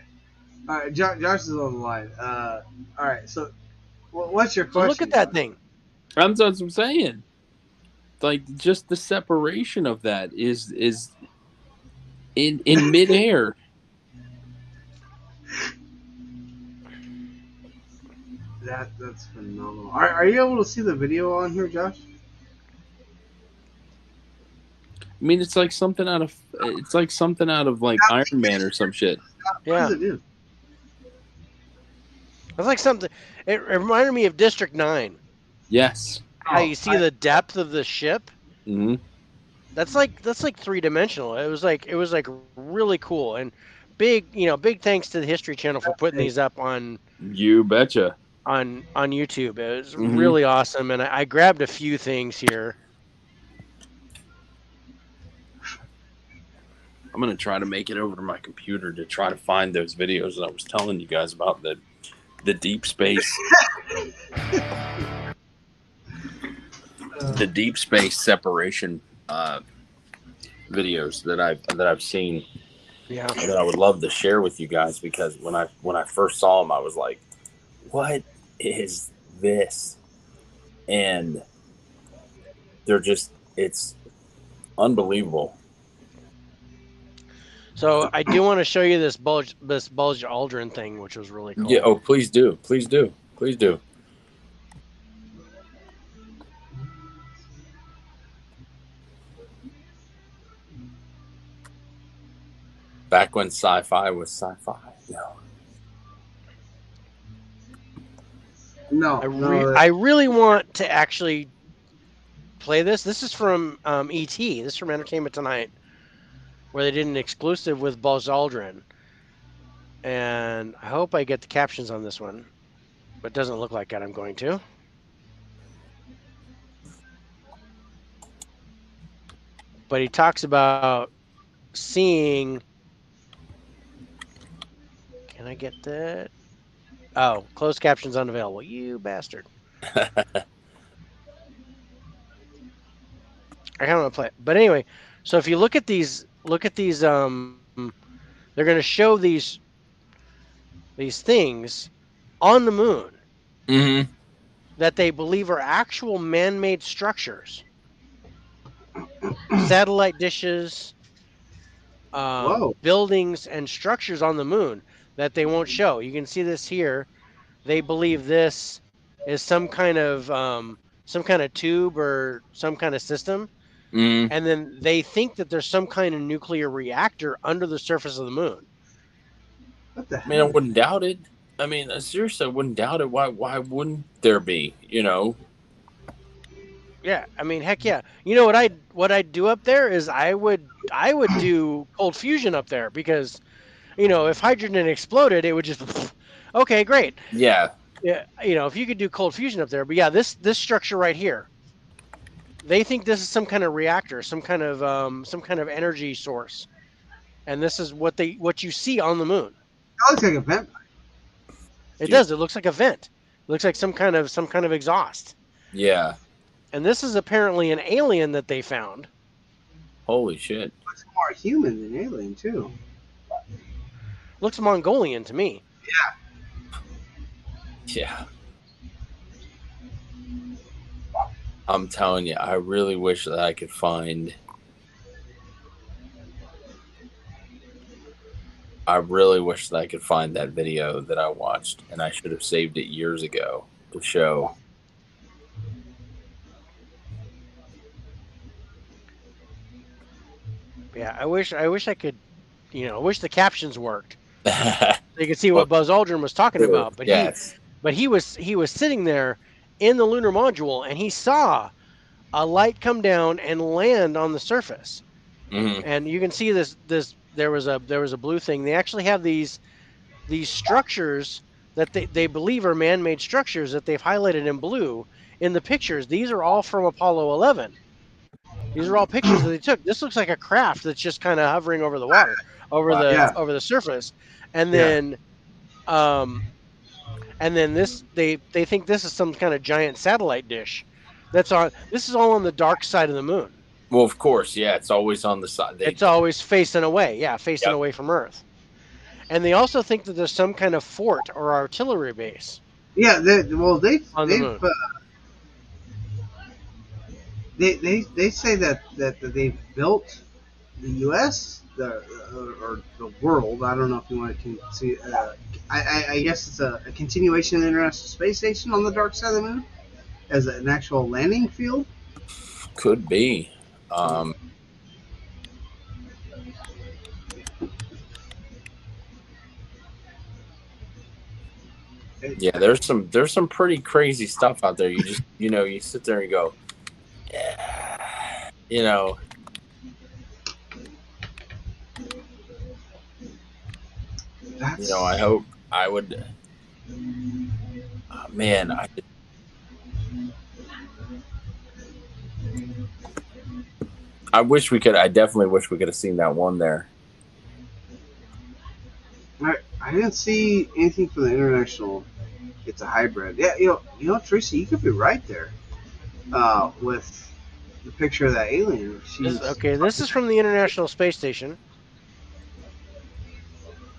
S2: All right. Josh is on the line. All right. So, what's your
S1: So look at
S2: question,
S1: that
S2: Josh?
S1: thing.
S3: That's what I'm saying. Like, just the separation of that is in midair.
S2: That's phenomenal. Are you able to see the video on here, Josh?
S3: I mean, it's like something out of like Iron Man or some shit.
S2: What does
S1: Yeah.
S2: it do?
S1: It's like something. It reminded me of District 9.
S3: Yes.
S1: How you see the depth of the ship.
S3: Hmm.
S1: That's like three-dimensional. It was like really cool and big. Big thanks to the History Channel for putting these up
S3: You betcha.
S1: on YouTube. It was
S3: Hmm.
S1: really awesome, and I grabbed a few things here.
S3: I'm gonna try to make it over to my computer to try to find those videos that I was telling you guys about the deep space, the deep space separation videos that I've seen
S1: Yeah.
S3: that I would love to share with you guys because when I first saw them I was like, what is this? And they're just it's unbelievable.
S1: So I do want to show you this bulge Aldrin thing, which was really
S3: Yeah.
S1: cool.
S3: Oh, please do, please do, please do. Back when sci-fi was sci-fi. No.
S2: No, no.
S1: I really want to actually play this. This is from ET. This is from Entertainment Tonight, where they did an exclusive with Buzz Aldrin, and I hope I get the captions on this one. But it doesn't look like it. I'm going to. But he talks about seeing. Can I get that? Oh, closed captions unavailable. You bastard. I kind of want to play it. But anyway, so if you look at these. They're going to show these things on the moon
S3: Hmm.
S1: that they believe are actual man-made structures, satellite dishes,
S2: Whoa.
S1: buildings, and structures on the moon that they won't show. You can see this here. They believe this is some kind of tube or some kind of system,
S3: Hmm.
S1: and then they think that there's some kind of nuclear reactor under the surface of the moon.
S2: What the
S3: I mean, I
S2: hell?
S3: wouldn't doubt it. I mean, seriously, I wouldn't doubt it. Why wouldn't there be?
S1: Yeah, I mean, heck yeah. You know what I'd do up there is I would do cold fusion up there because if hydrogen exploded, it would just okay, great.
S3: Yeah.
S1: Yeah, if you could do cold fusion up there, but yeah, this structure right here, they think this is some kind of reactor, some kind of energy source, and this is what you see on the moon.
S2: That looks like a vent.
S1: It
S3: Dude.
S1: does. It looks like a vent. It looks like some kind of exhaust.
S3: Yeah.
S1: And this is apparently an alien that they found.
S3: Holy shit.
S2: Looks more human than alien too.
S1: Looks Mongolian to me.
S3: Yeah. I'm telling you, I really wish that I could find. I really wish that I could find that video that I watched, and I should have saved it years ago to show.
S1: Yeah, I wish I could. I wish the captions worked.
S3: Well,
S1: So you could see what Buzz Aldrin was talking
S3: too.
S1: about. But he,
S3: Yes.
S1: but he was sitting there in the lunar module, and he saw a light come down and land on the surface.
S3: Hmm.
S1: And you can see this there was a blue thing. They actually have these structures that they believe are man-made structures that they've highlighted in blue in the pictures. These are all from Apollo 11. These are all pictures that they took. This looks like a craft that's just kind of hovering over the water,
S3: Wow.
S2: Yeah,
S1: over the surface. And
S2: yeah.
S1: then um this they think this is some kind of giant satellite dish that's on this is all on the dark side of the moon.
S3: Well, of course, yeah. It's always on the side.
S1: It's always facing away. Yeah, facing
S3: Yep.
S1: away from Earth. And they also think that there's some kind of fort or artillery base
S2: Yeah, well,
S1: on the moon.
S2: they say that they've built the U.S. Or the world. I don't know if you want to see. I guess it's a continuation of the International Space Station on the dark side of the moon as an actual landing field.
S3: Could be.
S1: Hmm.
S3: Um,
S2: It,
S3: yeah, there's some pretty crazy stuff out there. You just you sit there and go, yeah, I
S2: that's
S3: hope I would. Man, I wish we could. I definitely wish we could have seen that one there.
S2: I didn't see anything from the international. It's a hybrid. Yeah, Tracy, you could be right there. With the picture of that alien,
S1: This is from the International Space Station,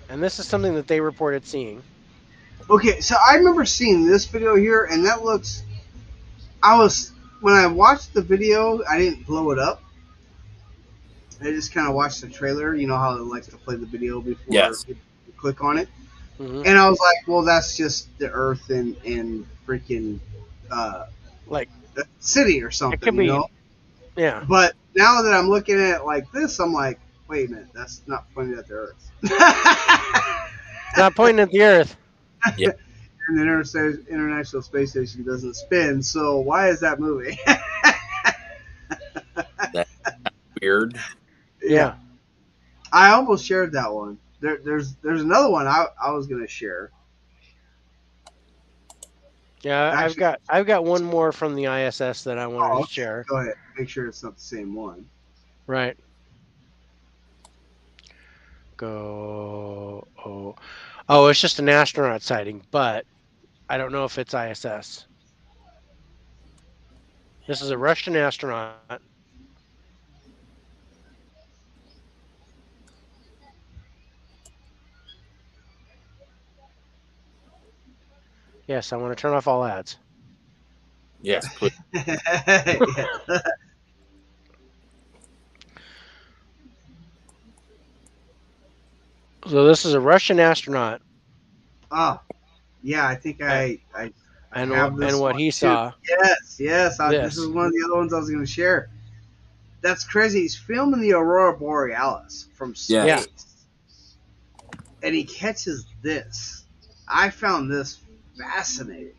S1: and this is something that they reported seeing.
S2: Okay, so I remember seeing this video here, and that looks. I was when I watched the video, I didn't blow it up. I just kind of watched the trailer. You know how it likes to play the video before
S3: Yes.
S2: you click on it,
S1: Hmm.
S2: and I was like, well, that's just the Earth and freaking uh,
S1: Like
S2: city or
S1: it
S2: something,
S1: could be, yeah.
S2: But now that I'm looking at it like this, I'm like, wait a minute, that's not pointing at the Earth.
S1: It's not pointing at the Earth.
S3: Yeah.
S2: And the International Space Station doesn't spin, so why is that moving?
S3: That's weird.
S1: Yeah.
S2: I almost shared that one. There's another one I was gonna share.
S1: Yeah,
S2: Actually,
S1: I've got one more from the ISS that I wanted to
S2: okay,
S1: share.
S2: go ahead. Make sure it's not the same one.
S1: Right. Go. Oh, it's just an astronaut sighting, but I don't know if it's ISS. This is a Russian astronaut. Yes, I want to turn off all ads.
S3: Yes, please.
S2: Yeah.
S1: So this is a Russian astronaut,
S2: Oh, yeah. I think
S1: a-
S2: I have
S1: and
S2: this
S1: what
S2: one
S1: he
S2: too.
S1: saw.
S2: Yes. This is
S1: This.
S2: one of the other ones I was gonna share. That's crazy. He's filming the Aurora Borealis from
S1: Yeah.
S2: space, and he catches this. I found this fascinating.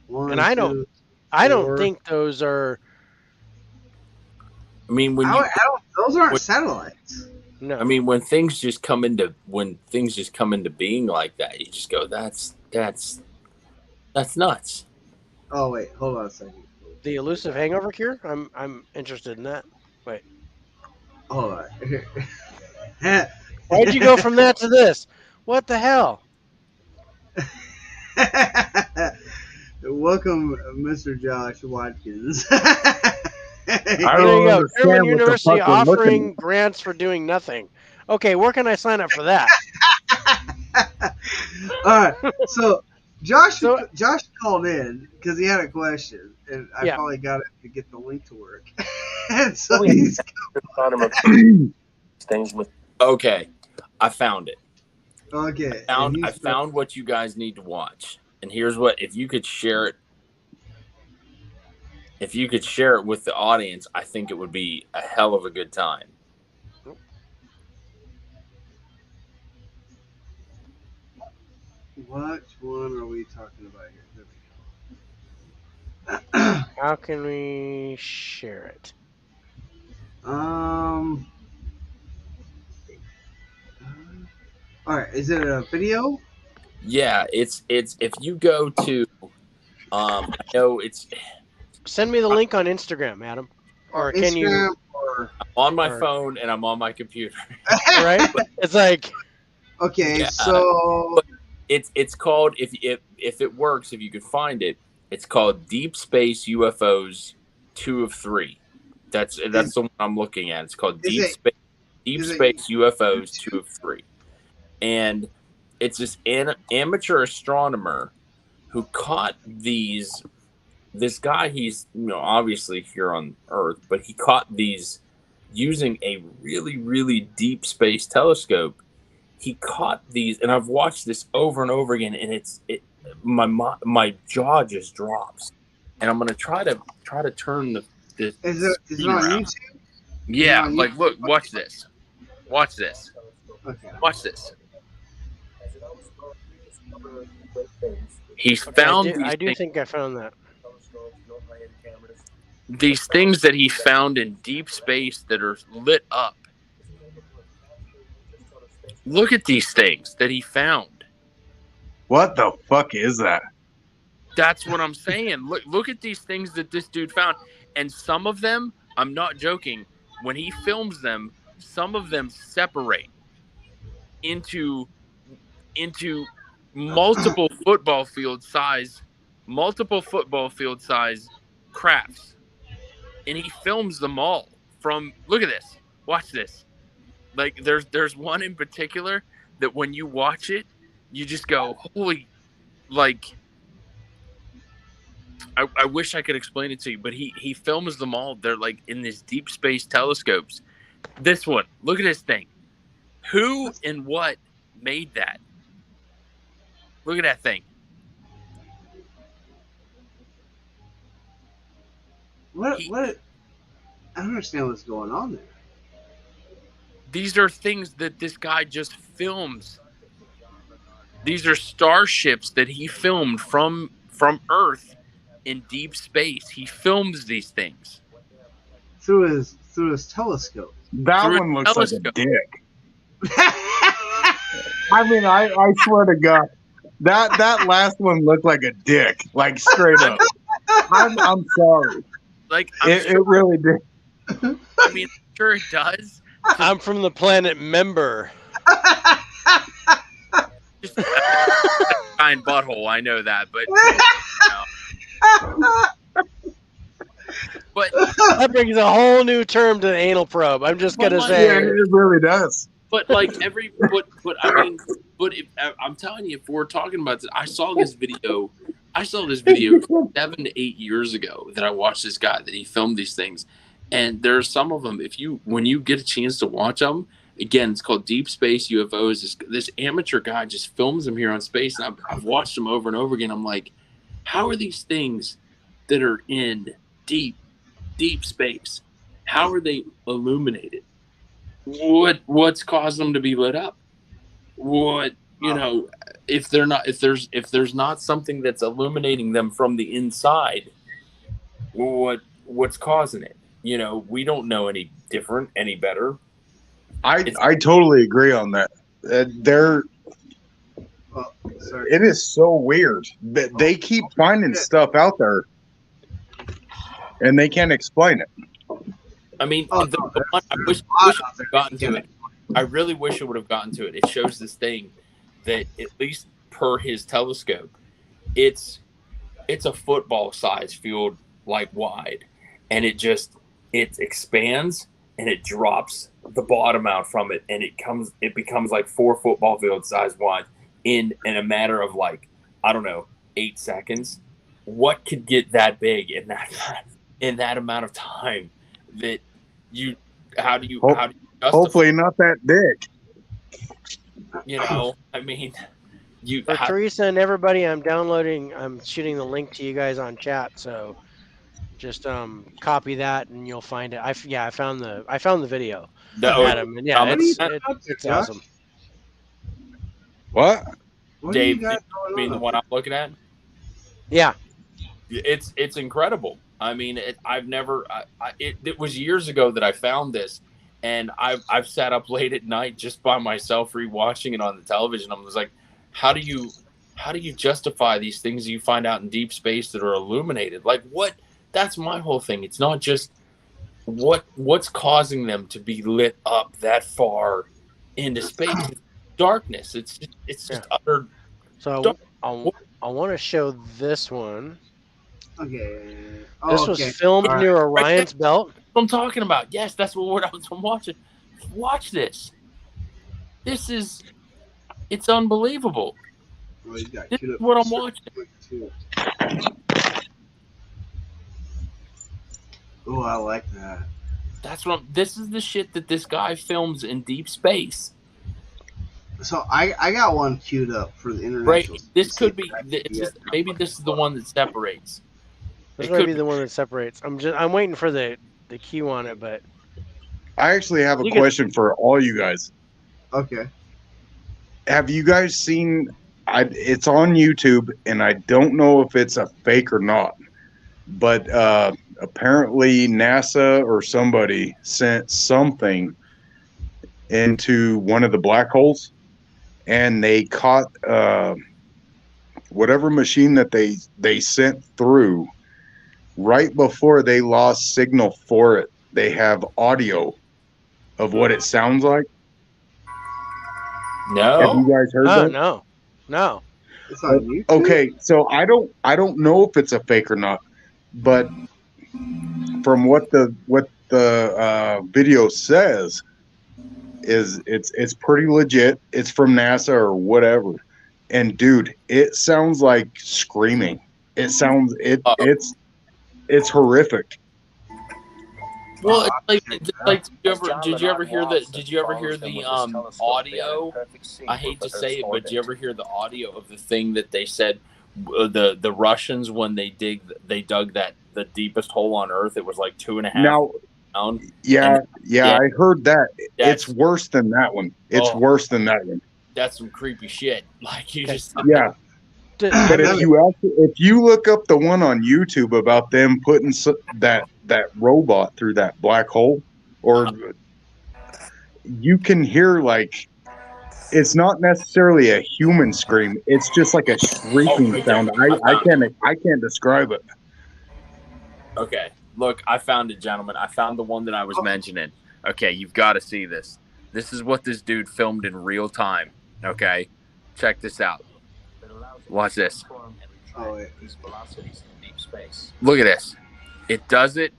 S1: And
S2: One, two,
S1: I don't
S2: four.
S1: think those are
S3: I mean,
S2: I don't. Those aren't
S3: when
S2: satellites.
S1: no.
S3: when things just come into being like that, you just go, that's nuts.
S2: Oh wait, hold on a second.
S1: The elusive hangover cure? I'm interested in that. Wait.
S2: Hold on.
S1: Why'd you go from that to this? What the hell?
S2: Welcome, Mr. Josh Watkins.
S4: I
S1: There you
S4: don't
S1: go. German
S4: understand what the
S1: University
S4: fuck we're looking
S1: offering grants for doing nothing. Okay, where can I sign up for that?
S2: All right, so Josh
S1: So
S2: Josh called in because he had a question, and I
S1: yeah,
S2: finally got it to get the link to work. And so
S4: at.
S2: he's
S4: Bottom of things with
S3: Okay, I found it.
S2: okay.
S3: I found what you guys need to watch. And here's what if you could share it with the audience, I think it would be a hell of a good time.
S2: Which one are we talking about here? There we go.
S1: How can we share it?
S2: um. All right. Is it a video
S3: Yeah, it's if you go to I know it's
S1: Send me the link on Instagram, Adam.
S2: or
S1: Or can you?
S2: Instagram or?
S3: on my
S1: Or
S3: phone and I'm on my computer.
S1: right? It's like
S2: Okay.
S3: Yeah,
S2: So.
S3: but it's called if it works, if you could find it, it's called Deep Space UFOs 2 of 3. That's
S2: Is,
S3: the one I'm looking at. It's called
S2: is it?
S3: Deep
S2: Is it
S3: Space UFOs
S2: YouTube?
S3: 2 of 3. And it's this amateur astronomer who caught this guy. He's obviously here on Earth, but he caught these using a really really deep space telescope. He caught these, and I've watched this over and over again, and my jaw just drops. And I'm gonna try to turn the
S2: Is it
S3: screen
S2: on
S3: around.
S2: YouTube?
S3: Yeah,
S2: on
S3: like
S2: YouTube?
S3: look, watch this, watch this,
S2: Okay.
S3: watch this. He's
S1: okay,
S3: found
S1: I do think I found that.
S3: these things that he found in deep space that are lit up. Look at these things that he found.
S5: What the fuck is that?
S3: That's what I'm saying. Look at these things that this dude found. And some of them, I'm not joking, when he films them, some of them separate into multiple football field size crafts. And he films them all from look at this. Watch this. Like there's one in particular that when you watch it, you just go, holy, like I wish I could explain it to you, but he films them all. They're like in these deep space telescopes. This one, look at this thing. Who and what made that? Look at that thing.
S2: What? I don't understand what's going on there.
S3: These are things that this guy just films. These are starships that he filmed from Earth in deep space. He films these things
S2: Through his telescope.
S5: That
S3: through
S5: one
S3: a
S5: looks like a
S3: telescope.
S5: dick. I mean, I swear to God, that last one looked like a dick, like straight up. I'm sorry.
S3: Like
S5: It really did.
S3: I mean, I'm sure it does.
S1: I'm from the planet Member.
S3: Just giant butthole. I know that, but but
S1: That brings a whole new term to the anal probe. I'm just gonna
S3: Well,
S1: say.
S5: Yeah, it really does.
S3: but like but I mean, but if, I'm telling you, if we're talking about this, I saw this video 7 to 8 years ago that I watched this guy that he filmed these things, and there's some of them. When you get a chance to watch them, again, it's called Deep Space UFOs. This amateur guy just films them here on space, and I've watched them over and over again. I'm like, how are these things that are in deep space? How are they illuminated? What's caused them to be lit up? If there's not something that's illuminating them from the inside, what's causing it? We don't know any different, any better.
S5: I totally agree on that.
S2: Sorry.
S5: It is so weird that they keep finding stuff out there, and they can't explain it.
S3: I mean,
S2: Oh,
S3: the
S2: no,
S3: one, I wish I would have gotten to it. I really wish it would have gotten to it. It shows this thing that, at least per his telescope, it's a football size field, like wide, and it expands and it drops the bottom out from it, and it becomes like 4 football field size wide in a matter of, like, I don't know, 8 seconds. What could get that big in that amount of time? That how do you justify?
S5: Hopefully not that dick.
S3: I mean,
S1: For Teresa and everybody, I'm shooting the link to you guys on chat, so just copy that and you'll find it. I found the video, Adam, and yeah, it's
S2: Josh?
S1: awesome.
S5: What?
S2: What are you
S3: Dave,
S2: guys
S3: you
S2: going
S3: mean
S2: on
S3: the
S2: up
S3: one
S2: there?
S3: I'm looking at?
S1: Yeah.
S3: It's incredible. I mean, I've never. It was years ago that I found this, and I've sat up late at night just by myself rewatching it on the television. I was like, how do you justify these things you find out in deep space that are illuminated? Like what? That's my whole thing. It's not just what's causing them to be lit up that far into space. It's darkness. It's
S1: Yeah.
S3: just utter dark.
S1: So I want to show this one.
S2: Okay.
S1: This
S2: Oh,
S1: was
S2: okay.
S1: filmed
S2: All right.
S1: near
S3: Right there.
S1: Orion's Belt.
S3: What I'm talking about. Yes, that's what I'm watching. Watch this. This is it's unbelievable.
S2: Well, you got
S3: This
S2: queued
S3: is
S2: up
S3: what
S2: for
S3: I'm
S2: certain
S3: watching.
S2: quick too. Oh, I like that.
S3: That's what this is the shit that this guy films in deep space.
S2: So I got one queued up for the
S3: Right.
S2: international.
S3: This
S2: See
S3: could
S2: if
S3: be
S2: you guys can
S3: maybe
S2: find
S3: this
S2: as
S3: is the
S2: well.
S3: one that separates.
S1: This
S3: It
S1: might
S3: could
S1: be
S3: be.
S1: the one that separates. I'm waiting for the cue on it, but
S5: I actually have a
S1: you can.
S5: question for all you guys.
S2: Okay.
S5: Have you guys seen? It's on YouTube, and I don't know if it's a fake or not. But apparently, NASA or somebody sent something into one of the black holes, and they caught whatever machine that they sent through. Right before they lost signal for it, they have audio of what it sounds like. Have
S3: No.
S5: you guys heard
S1: Oh
S5: that?
S1: no.
S2: It's on YouTube.
S5: Okay, so I don't know if it's a fake or not, but from what the video says is it's pretty legit. It's from NASA or whatever. And dude, it sounds like screaming. It sounds it
S3: Uh,
S5: it's horrific.
S3: well,
S2: I'll check
S3: it's
S2: that out.
S3: like did you ever hear the audio? I hate to say it, but did you ever hear the audio of the thing that they said the Russians when they dug that the deepest hole on Earth? It was like 2.5
S5: Now,
S3: down,
S5: yeah,
S3: and
S5: yeah,
S3: yeah,
S5: I heard that. It's
S3: that's
S5: worse than that one. It's
S3: oh,
S5: worse than that one.
S3: that's some creepy shit. Like you
S1: Okay.
S3: just
S5: Yeah, but
S1: Have
S5: if
S1: you?
S5: you look up the one on YouTube about them putting that robot through that black hole, or you can hear like it's not necessarily a human scream. It's just like a
S3: oh
S5: shrieking
S3: right there,
S5: sound.
S3: I found it.
S5: I can't describe it.
S3: Okay, look, I found it, gentlemen. I found the one that I was mentioning. Okay, you've got to see this. This is what this dude filmed in real time. Okay, check this out. Watch this.
S2: Oh wait.
S3: Look at this. It does it.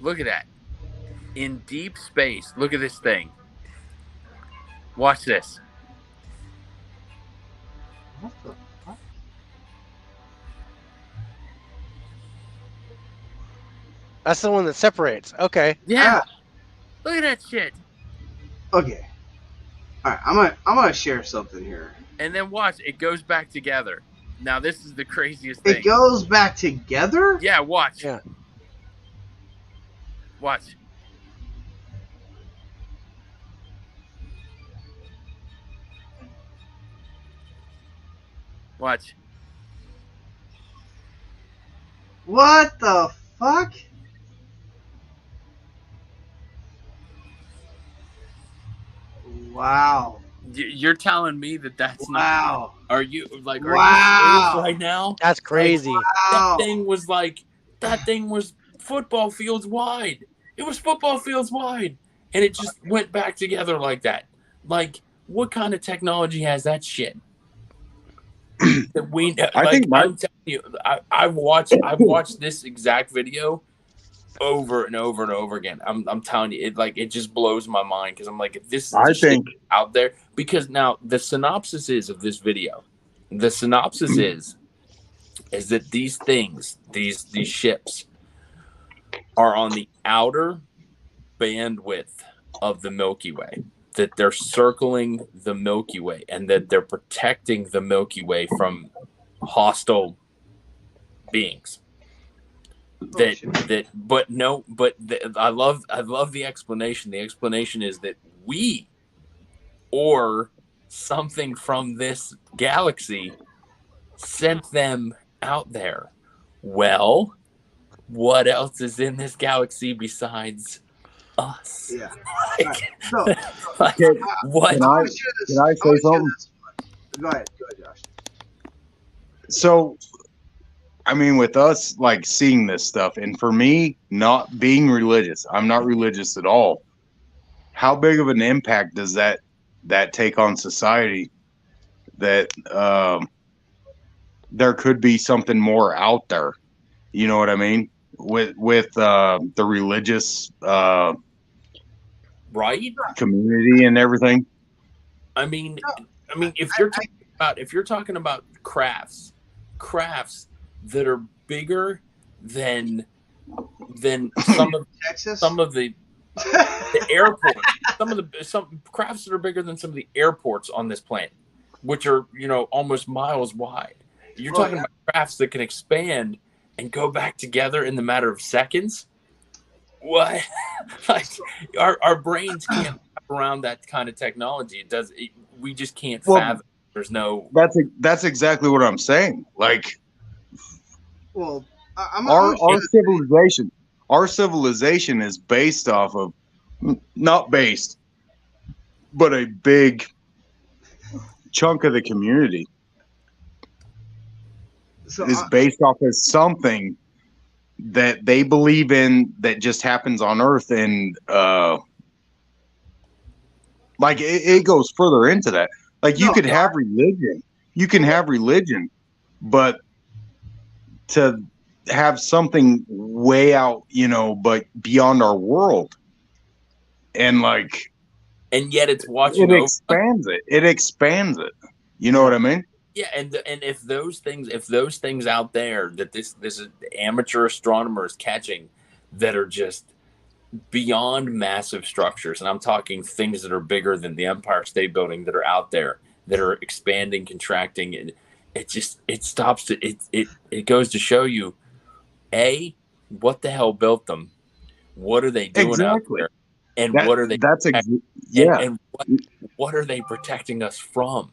S3: Look at that. In deep space. Look at this thing. Watch this.
S2: What the fuck?
S1: That's the one that separates. Okay.
S3: Yeah. Look at that shit.
S2: Okay. All right. I'm gonna share something here.
S3: And then watch. It goes back together. Now this is the craziest thing.
S2: It goes back together.
S3: Yeah. Watch.
S1: Yeah.
S3: Watch. Watch.
S2: What the fuck? Wow.
S3: You're telling me that that's not.
S2: Wow.
S3: Are you like? Are
S2: Wow.
S3: you serious right now?
S1: That's crazy.
S2: Wow.
S3: That thing was football fields wide. It was football fields wide, and it just went back together like that. Like, what kind of technology has that shit? That we
S5: I think
S3: I'm telling you, I've watched this exact video over and over and over again. I'm telling you, it just blows my mind because I'm like, if this is
S5: I
S3: the shit
S5: think
S3: out there, because now the synopsis is of this video. The synopsis is that these things, these ships, are on the outer bandwidth of the Milky Way. That they're circling the Milky Way and that they're protecting the Milky Way from hostile beings. I love the explanation. The explanation is that we, or something from this galaxy sent them out there. Well, what else is in this galaxy besides us?
S2: Yeah. All right. So
S3: Like,
S5: Can,
S3: what?
S5: can
S2: I
S5: I
S2: want to share this.
S5: can I
S2: I
S5: say
S2: want to share
S5: something?
S2: this. Go ahead, Josh.
S5: So I mean, with us like seeing this stuff, and for me, not being religious, I'm not religious at all. How big of an impact does that take on society? That there could be something more out there. You know what I mean? With the religious
S3: Right?
S5: community and everything.
S3: I mean, if
S2: I,
S3: you're talking about crafts that are bigger than
S2: Texas.
S3: some of the airports, some crafts that are bigger than some of the airports on this planet, which are almost miles wide. You're
S2: Oh,
S3: talking
S2: yeah.
S3: about crafts that can expand and go back together in the matter of seconds. What? Like our brains can't wrap around that kind of technology. We just can't
S5: Well,
S3: fathom. There's no.
S5: that's exactly what I'm saying. Like
S2: Well, I'm
S5: our
S2: sure
S5: our civilization is based off of not based, but a big chunk of the community
S2: so
S5: is based off of something that they believe in that just happens on Earth, and like it goes further into that. Like
S2: no,
S5: you can have religion, but to have something way out, but beyond our world, and like
S3: And yet it's watching
S5: it
S3: over.
S5: expands it. You know what I mean?
S3: Yeah, and if those things out there that this is amateur astronomers catching that are just beyond massive structures, and I'm talking things that are bigger than the Empire State Building that are out there that are expanding, contracting, and it stops to it goes to show you what the hell built them, what are they doing out
S5: Exactly.
S3: there, and
S5: That
S3: what are they
S5: yeah.
S3: and what are they protecting us from?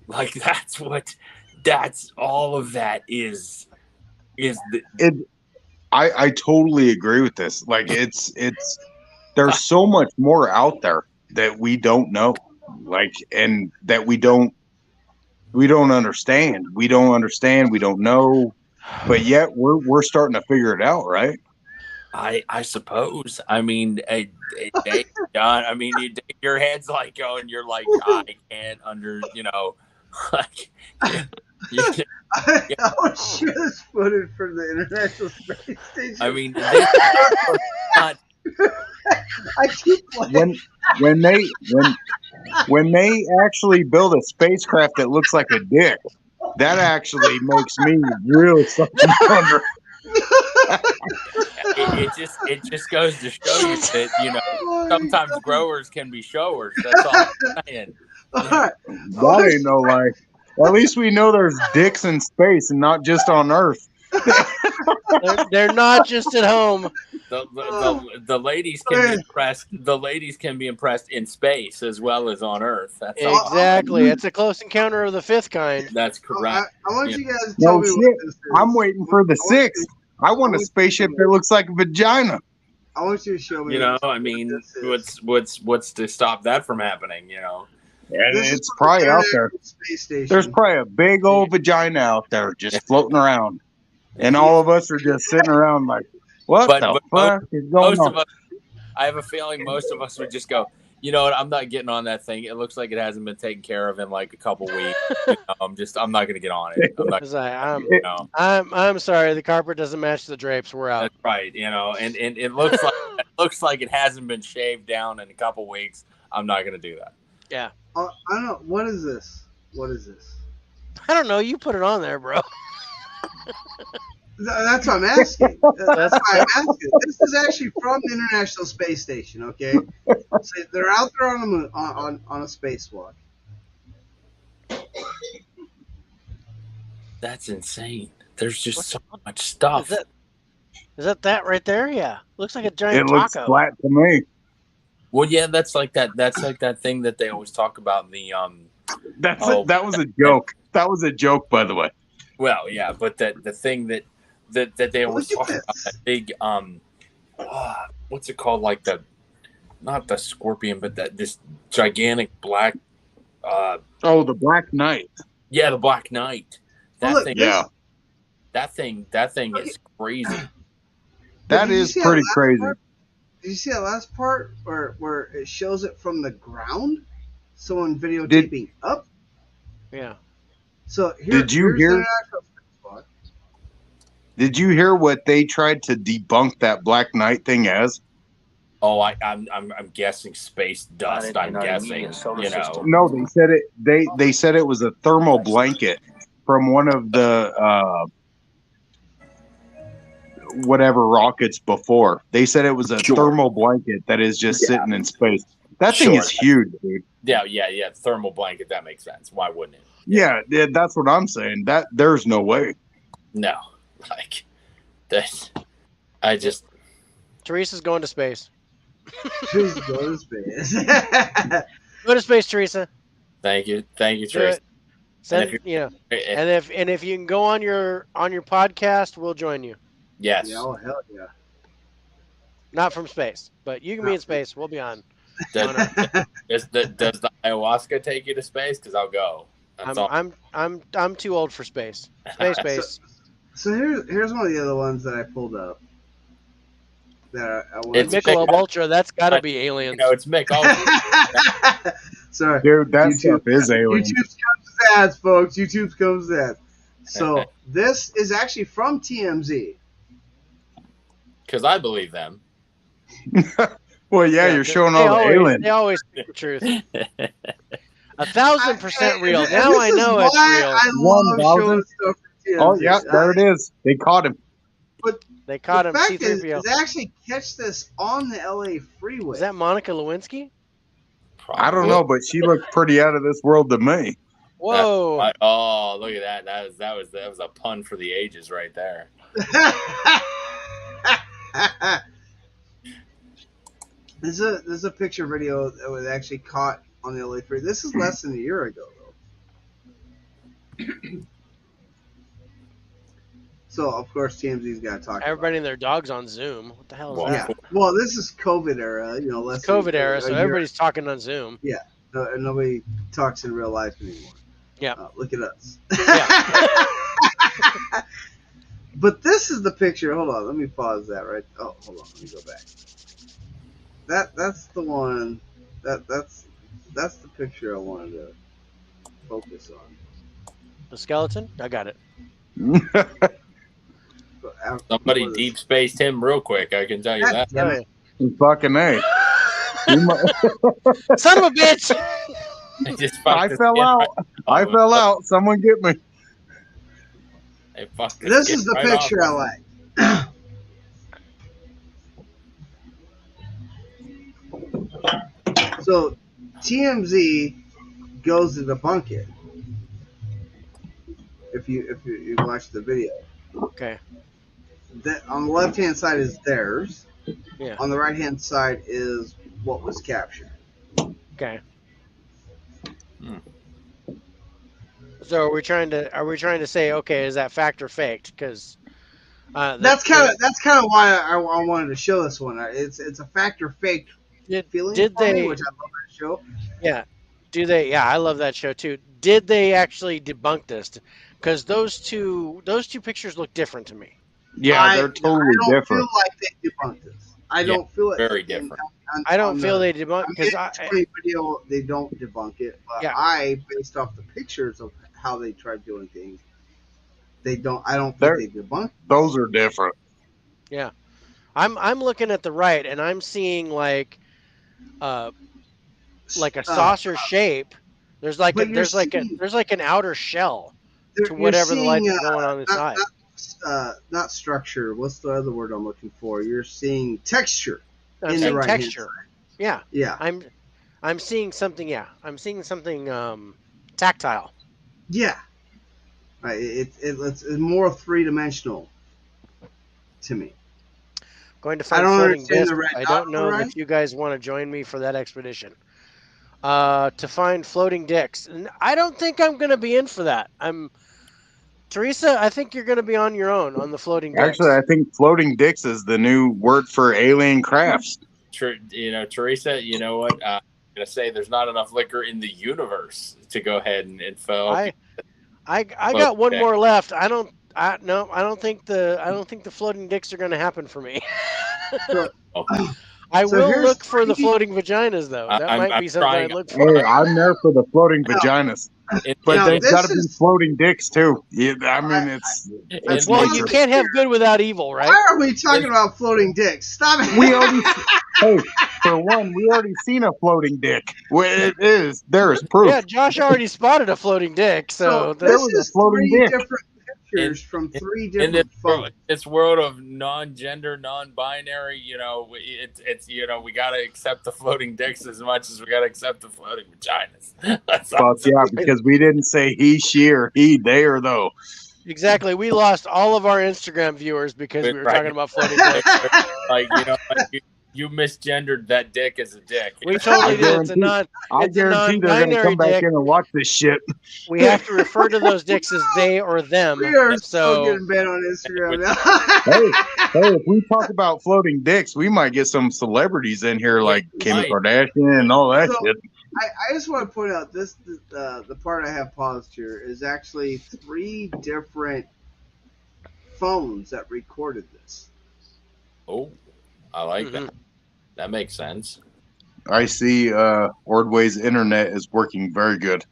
S3: Like that's all of that is
S5: It I totally agree with this. Like it's there's so much more out there that we don't know. Like and that we don't understand. We don't understand, we don't know. But yet we're starting to figure it out, right?
S3: I suppose. I mean, John. I mean, your head's like going. You're like, I can't like. You,
S2: I was sure this footage from the International Space Station.
S3: I mean, this is not.
S2: I keep playing.
S5: When they actually build a spacecraft that looks like a dick, that actually makes me really fucking wonder.
S3: It just goes to show you that sometimes growers can be showers. That's all I'm saying.
S2: All right.
S5: That ain't no lie. At least we know there's dicks in space and not just on Earth.
S1: They're not just at home.
S3: The ladies can be impressed. The ladies can be impressed in space as well as on Earth. That's all.
S1: Exactly. It's a close encounter of the fifth kind.
S3: That's correct.
S2: I want you guys to tell
S5: No
S2: me
S5: shit.
S2: what this is.
S5: I'm waiting for the sixth. I want a spaceship that looks like a vagina.
S2: I want you to show me.
S3: I mean, what's to stop that from happening?
S5: And
S2: This is
S5: it's
S2: from the
S5: probably out there.
S2: International Space Station.
S5: There's probably a big old vagina out there just floating around. And all of us are just sitting around like, what the fuck is going on?
S3: Of us, I have a feeling most of us would just go, you know what? I'm not getting on that thing. It looks like it hasn't been taken care of in like a couple weeks. I'm not going to get on it.
S1: I'm sorry. The carpet doesn't match the drapes. We're out.
S3: That's right. And it looks like it hasn't been shaved down in a couple weeks. I'm not going to do that.
S1: Yeah.
S2: I don't know. What is this? What is this?
S1: I don't know. You put it on there, bro.
S2: That's what I'm asking. That's why I'm asking. This is actually from the International Space Station. Okay, so they're out there on the moon on a spacewalk.
S3: That's insane. There's just so much stuff.
S1: Is that right there? Yeah. Looks like a giant
S5: It looks
S1: taco.
S5: flat to me.
S3: Well, yeah, that's like that. That's like that thing that they always talk about
S5: That was a joke. That was a joke, by the way.
S3: Well, yeah, but the thing that they always
S2: Look at
S3: talk about,
S2: this.
S3: that big what's it called, like not the scorpion, but this gigantic black
S5: Oh, the Black Knight.
S3: yeah, the Black Knight.
S2: Well,
S3: That
S2: look,
S3: thing
S5: Yeah,
S3: that thing
S2: Okay.
S3: is crazy.
S2: But
S5: that
S2: did you
S5: is
S2: see that
S5: pretty
S2: last
S5: crazy.
S2: part? Did you see that last part where it shows it from the ground? Someone videotaping up.
S1: Yeah.
S2: So here's
S5: Did you hear?
S2: the actual spot.
S5: Did you hear what they tried to debunk that Black Knight thing as?
S3: Oh, I'm guessing space dust. I'm
S4: in our
S3: guessing,
S4: immediate solar
S3: you know.
S4: system.
S5: No, they said it. They said it was a thermal blanket from one of the whatever rockets before. They said it was a
S3: Sure.
S5: thermal blanket that is just
S3: Yeah.
S5: sitting in space. That thing
S3: Sure.
S5: is huge, dude.
S3: Yeah. Thermal blanket. That makes sense. Why wouldn't it?
S5: Yeah, that's what I'm saying. That there's no way.
S3: No, like that. I just
S1: Teresa's going to space.
S2: Please go to space.
S1: Go to space, Teresa.
S3: thank you,
S1: Do
S3: Trace.
S1: it. Send
S3: if
S1: and if you can go on your podcast, we'll join you.
S3: yes,
S2: Yeah, oh hell yeah.
S1: Not from space, but you can be in space. We'll be on.
S3: does the ayahuasca take you to space? Because I'll go. That's all.
S1: I'm too old for space. Space.
S2: So here's one of the other ones that I pulled up. That I wanted
S3: It's
S2: to
S1: Michelob
S3: Mick-
S1: Ultra. That's got to be
S3: You
S1: aliens.
S3: know, it's Mick.
S2: Sorry,
S5: Dude, that
S2: YouTube-
S5: stuff is alien.
S2: YouTube comes ads, folks. YouTube comes ads. So this is actually from TMZ.
S3: Because I believe them.
S5: Well, yeah, you're showing all the aliens.
S1: They always speak the truth. 1,000% real.
S2: And
S1: Now
S2: this
S1: I
S2: is
S1: know it's
S2: why
S1: real.
S2: I love
S5: 1,000?
S2: showing stuff from TMZ.
S5: Oh, yeah, there it is. They caught him.
S1: They caught him.
S2: The fact is,
S1: C-3PO.
S2: they actually catch this on the LA freeway.
S1: Is that Monica Lewinsky?
S5: I don't know, but she looked pretty out of this world to me.
S1: Whoa.
S3: Oh, look at that. That was a pun for the ages right there.
S2: There's a picture video that was actually caught on the LA freeway. This is less than a year ago, though. So of course TMZ's got to talk.
S1: Everybody and their dogs on Zoom. What the hell is
S3: Well,
S1: that?
S2: Yeah. Well, this is COVID era. You know, less
S1: It's COVID
S2: than
S1: era,
S2: a
S1: so
S2: year.
S1: everybody's talking on Zoom.
S2: Nobody talks in real life anymore.
S1: Yeah.
S2: Look at us.
S1: Yeah.
S2: But this is the picture. Hold on, let me pause that. Right. Oh, hold on. Let me go back. That's the one. That's the picture I wanted to focus on.
S1: The skeleton? I got it.
S2: But
S3: Somebody
S2: what is-
S3: deep spaced him real quick. I can tell you
S2: God
S3: that.
S2: damn it.
S5: Fucking A.
S1: Son of a bitch!
S3: They just
S5: I
S3: fucked his
S5: fell
S3: kid
S5: out.
S3: right
S5: I
S3: off.
S5: fell out. Someone get me.
S3: They fucked his
S2: This
S3: kid
S2: is the
S3: right
S2: picture
S3: off.
S2: I like. So TMZ goes to debunk it. If you watch the video,
S1: Okay.
S2: that on the left hand side is theirs.
S1: Yeah.
S2: On the right hand side is what was captured.
S1: Okay. So are we trying to say, okay, is that fact or faked? Because
S2: That's kind of why I wanted to show this one. It's a fact or fake feeling
S1: did
S2: for me,
S1: they-
S2: which I love that show.
S1: Yeah. Do they? Yeah, I love that show too. Did they actually debunk this? Because those two pictures look different to me.
S5: Yeah, they're totally
S2: I don't
S5: different.
S2: feel like they debunked this. I don't feel it.
S3: very different.
S1: I don't feel they debunk because
S2: the video they don't debunk it, but
S1: Yeah.
S2: based off the pictures of how they tried doing things, they don't. I don't think they debunked.
S5: Those are different.
S1: I'm looking at the right and I'm seeing like a saucer shape. There's like
S2: but you're
S1: there's like an outer shell to
S2: you're
S1: whatever the lights
S2: seeing,
S1: are going on inside.
S2: Not structure. What's the other word I'm looking for? You're seeing texture.
S1: I'm
S2: in
S1: seeing
S2: the right-hand
S1: texture.
S2: side.
S1: Yeah.
S2: Yeah.
S1: I'm seeing something. Yeah. I'm seeing something tactile.
S2: Yeah. It's more three-dimensional to me.
S1: Going to
S2: I
S1: find
S2: don't
S1: floating
S2: understand
S1: disc.
S2: the red
S1: I
S2: dot
S1: don't know
S2: on the
S1: if you guys want to join me for that expedition. to find floating dicks. And I don't think I'm going to be in for that. Teresa, I think you're going to be on your own on the floating dicks.
S5: Actually, I think floating dicks is the new word for alien crafts.
S3: Teresa, you know what? I'm gonna say there's not enough liquor in the universe to go ahead and fill.
S1: I got one more left. I don't think the floating dicks are going to happen for me. I
S2: So
S1: will
S2: here's
S1: look for the
S2: three-
S1: floating vaginas, though. That
S3: I'm
S1: might be something
S3: trying-
S1: I'd look for.
S5: Hey, I'm there for the floating vaginas. But
S2: Now,
S5: there's
S2: this
S5: got to be
S2: is-
S5: floating dicks too. Yeah, I mean, it's
S1: Well,
S5: nature.
S1: you can't have good without evil, right?
S2: Why are we talking about floating dicks? Stop it.
S5: We already, hey, for one, we already seen a floating dick. Well, it is. There is proof.
S1: Yeah, Josh already spotted a floating dick, so
S2: this
S5: was a
S2: is
S5: floating
S2: three
S5: dick.
S2: different pictures from three
S3: in
S2: different phones.
S3: this world of non-gender, non-binary, it's we gotta accept the floating dicks as much as we gotta accept the floating vaginas. That's all.
S5: Fuck yeah, because we didn't say he, she, or he, they, or though.
S1: exactly. We lost all of our Instagram viewers because we were
S3: Right.
S1: talking about floating dicks.
S3: Like you misgendered that dick as a dick.
S1: We totally
S5: I
S1: did. It's a
S5: I
S1: it's a
S5: guarantee they're going to
S1: non-binary
S5: come back
S1: dick.
S5: in and watch this shit.
S1: We have to refer to those dicks as they or them.
S2: We are so
S1: So
S2: getting banned on Instagram now.
S5: Hey, if we talk about floating dicks, we might get some celebrities in here like Kim
S3: Right.
S5: Kardashian and all that
S2: So-
S5: shit.
S2: I just want to point out the part I have paused here is actually three different phones that recorded this.
S3: Oh, I like
S1: Mhm.
S3: that. That makes sense.
S5: I see Ordway's internet is working very good.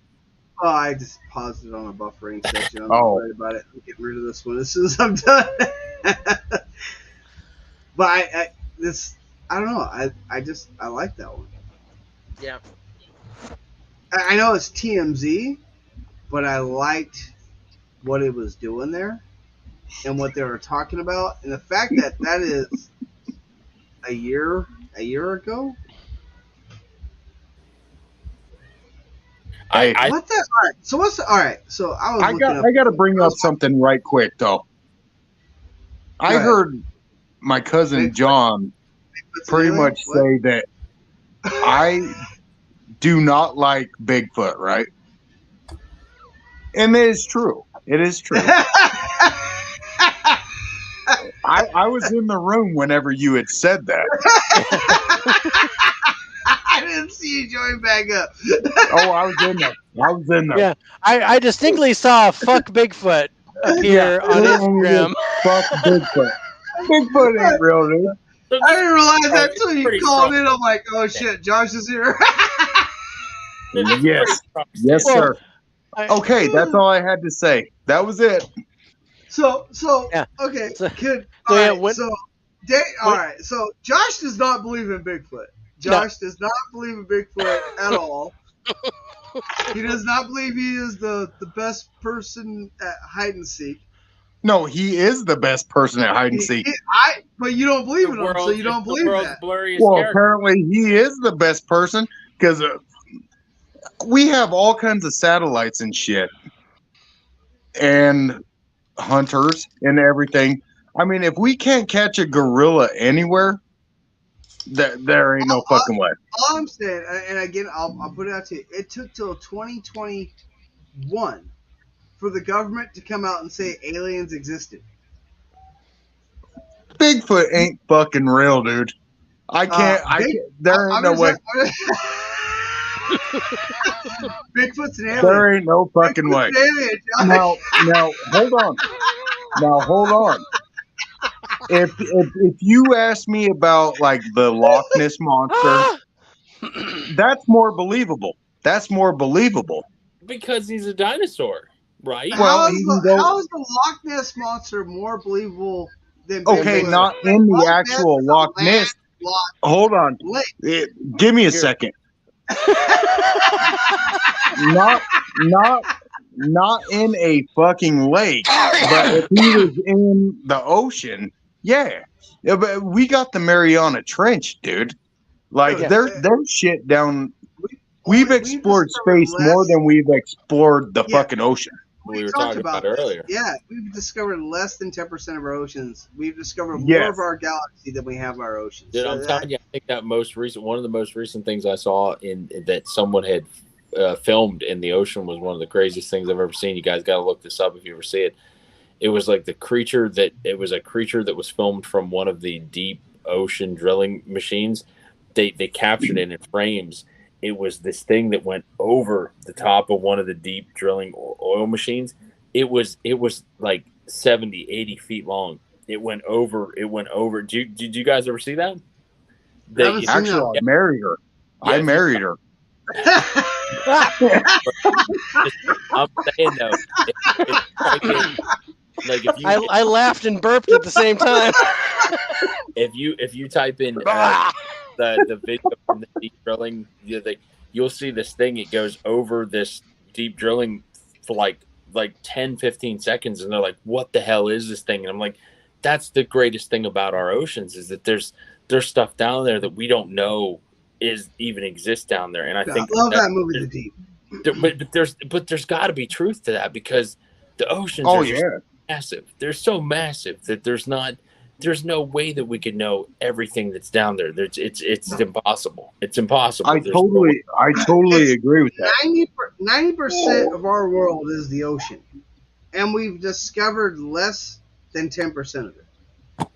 S2: Oh, I just paused it on a buffering session. I'm not
S5: Oh.
S2: worried about it. I'm getting rid of this one as soon as I'm done. But I don't know. I like that one.
S1: yeah,
S2: I know it's TMZ, but I liked what it was doing there and what they were talking about, and the fact that that is a year ago.
S5: Hey,
S2: What the? All right. So what's all right? So I was looking up.
S5: I got to bring up something right quick though. I
S2: ahead.
S5: heard my cousin John pretty much
S2: What?
S5: say that I do not like Bigfoot, right? And it is true. It is true. I was in the room whenever you had said that.
S2: I didn't see you join back up.
S5: Oh, I was in there. I was in there.
S1: Yeah. I distinctly saw "fuck Bigfoot" appear on Instagram.
S5: Fuck Bigfoot. Bigfoot ain't real, dude.
S2: I didn't realize that
S3: It's
S2: until you
S3: pretty
S2: called
S3: strong.
S2: in. I'm like, oh shit, Josh is here.
S5: Yes. Yes,
S1: Well,
S5: sir.
S1: I-
S5: Okay, that's all I had to say. That was it.
S2: So
S1: Yeah.
S2: okay,
S1: So-
S2: good.
S1: so,
S2: All
S1: yeah,
S2: right,
S1: when-
S2: all right. So Josh does not believe in Bigfoot. Josh does not believe in Bigfoot at all. He does not believe he is the best person at hide and seek.
S5: No, he is the best person at hide and seek.
S2: But you don't believe
S3: The
S2: in him, so you don't believe
S3: world's
S2: that.
S3: blurriest
S5: Well,
S3: character.
S5: apparently he is the best person because we have all kinds of satellites and shit, and hunters and everything. I mean, if we can't catch a gorilla anywhere, there ain't no fucking way.
S2: All I'm saying, and again, I'll put it out to you. It took till 2021 for the government to come out and say aliens existed.
S5: Bigfoot ain't fucking real, dude. I can't. There ain't no way.
S2: Bigfoot's an alien.
S5: There ain't no fucking way.
S2: Bigfoot's an alien, Josh.
S5: Now, hold on. Now, hold on. If you ask me about like the Loch Ness monster, that's more believable. That's more believable.
S3: Because he's a dinosaur, right?
S5: Well,
S2: how is
S5: he can go-
S2: how is the Loch Ness monster more believable than
S5: Okay,
S2: Bigfoot?
S5: not in the
S2: Loch Ness
S5: actual
S2: is a
S5: Loch Ness.
S2: landlocked
S5: Hold on.
S2: lake.
S5: Give me a second. Not in a fucking lake, but if he was in the ocean, yeah. Yeah, but we got the Mariana Trench, dude. Like
S2: Yeah.
S5: there's shit down.
S2: We've
S5: We've explored
S2: discovered
S5: space more than we've explored the
S2: Yeah.
S5: fucking ocean.
S6: we were
S2: talked
S6: talking about
S2: this.
S6: earlier.
S2: Yeah, we've discovered less than 10% of our oceans. We've discovered more
S5: Yes.
S2: of our galaxy than we have our oceans.
S6: Dude, I'm telling you, I think that one of the most recent things I saw in that someone had filmed in the ocean was one of the craziest things I've ever seen. You guys got to look this up if you ever see it. It was like it was a creature that was filmed from one of the deep ocean drilling machines. They captured it in frames. It was this thing that went over the top of one of the deep drilling oil machines. It was like 70, 80 feet long. It went over. Did you guys ever see that?
S2: I haven't seen
S5: Actually, I married her.
S6: Yeah,
S5: I married her.
S6: I'm saying though, like if you
S1: I laughed and burped at the same time.
S6: if you type in the video from the deep drilling, you'll see this thing. It goes over this deep drilling for like 10, 15 seconds, and they're like, "What the hell is this thing?" And I'm like, "That's the greatest thing about our oceans is that there's stuff down there that we don't know even exists down there." And I think
S2: love that movie, The Deep.
S6: But there's got to be truth to that because the oceans
S5: Oh
S6: are just
S5: yeah.
S6: massive. They're so massive that there's no way that we could know everything that's down there. It's impossible. It's impossible.
S5: I
S6: There's no way.
S5: totally agree with that.
S2: 90% of our world is the ocean, and we've discovered less than 10% of it.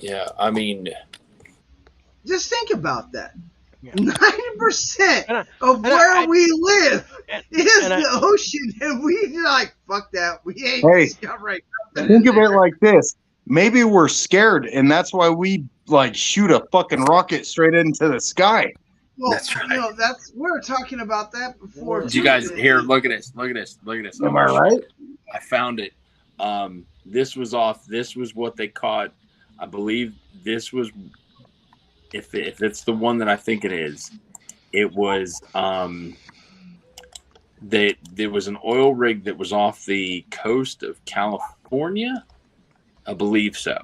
S6: Yeah, I mean,
S2: Just think about that.
S1: Yeah.
S2: 90% of where we live is the ocean, and we like, fuck that. We ain't discovering nothing.
S5: Think of it like this. Maybe we're scared, and that's why we like shoot a fucking rocket straight into the sky.
S2: Well,
S6: That's right.
S2: we were talking about that before.
S6: Did you guys here? Look at this. Look at this. Look at this.
S5: Am I right?
S6: I found it. This was what they caught. I believe this was, if it's the one that I think it is, it was there was an oil rig that was off the coast of California. I believe so.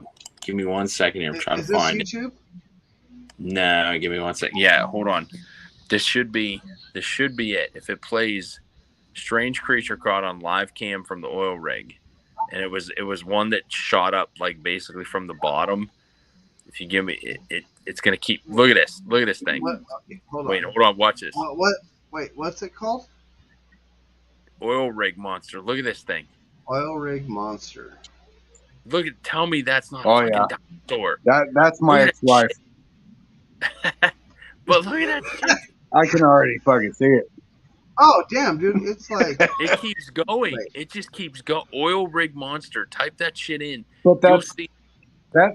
S6: Give me 1 second here. I'm trying to find
S2: YouTube?
S6: it. No, give me 1 second. Yeah, hold on. This should be it. If it plays strange creature caught on live cam from the oil rig. And it was one that shot up like basically from the bottom. If you give me it's gonna keep. Look at this. Look at this thing.
S2: What? Okay, hold
S6: on. Watch this.
S2: What? Wait, what's it called?
S6: Oil rig monster. Look at this thing.
S2: Oil rig monster.
S6: Look at. Tell me that's not
S5: Oh,
S6: a fucking dinosaur.
S5: That's my
S6: Look at that
S5: ex-wife.
S6: But look at that shit.
S5: I can already fucking see it.
S2: Oh damn, dude! It's like
S6: It keeps going.
S2: Wait.
S6: It just keeps going. Oil rig monster. Type that shit in.
S5: But
S6: You'll
S5: that's
S6: see.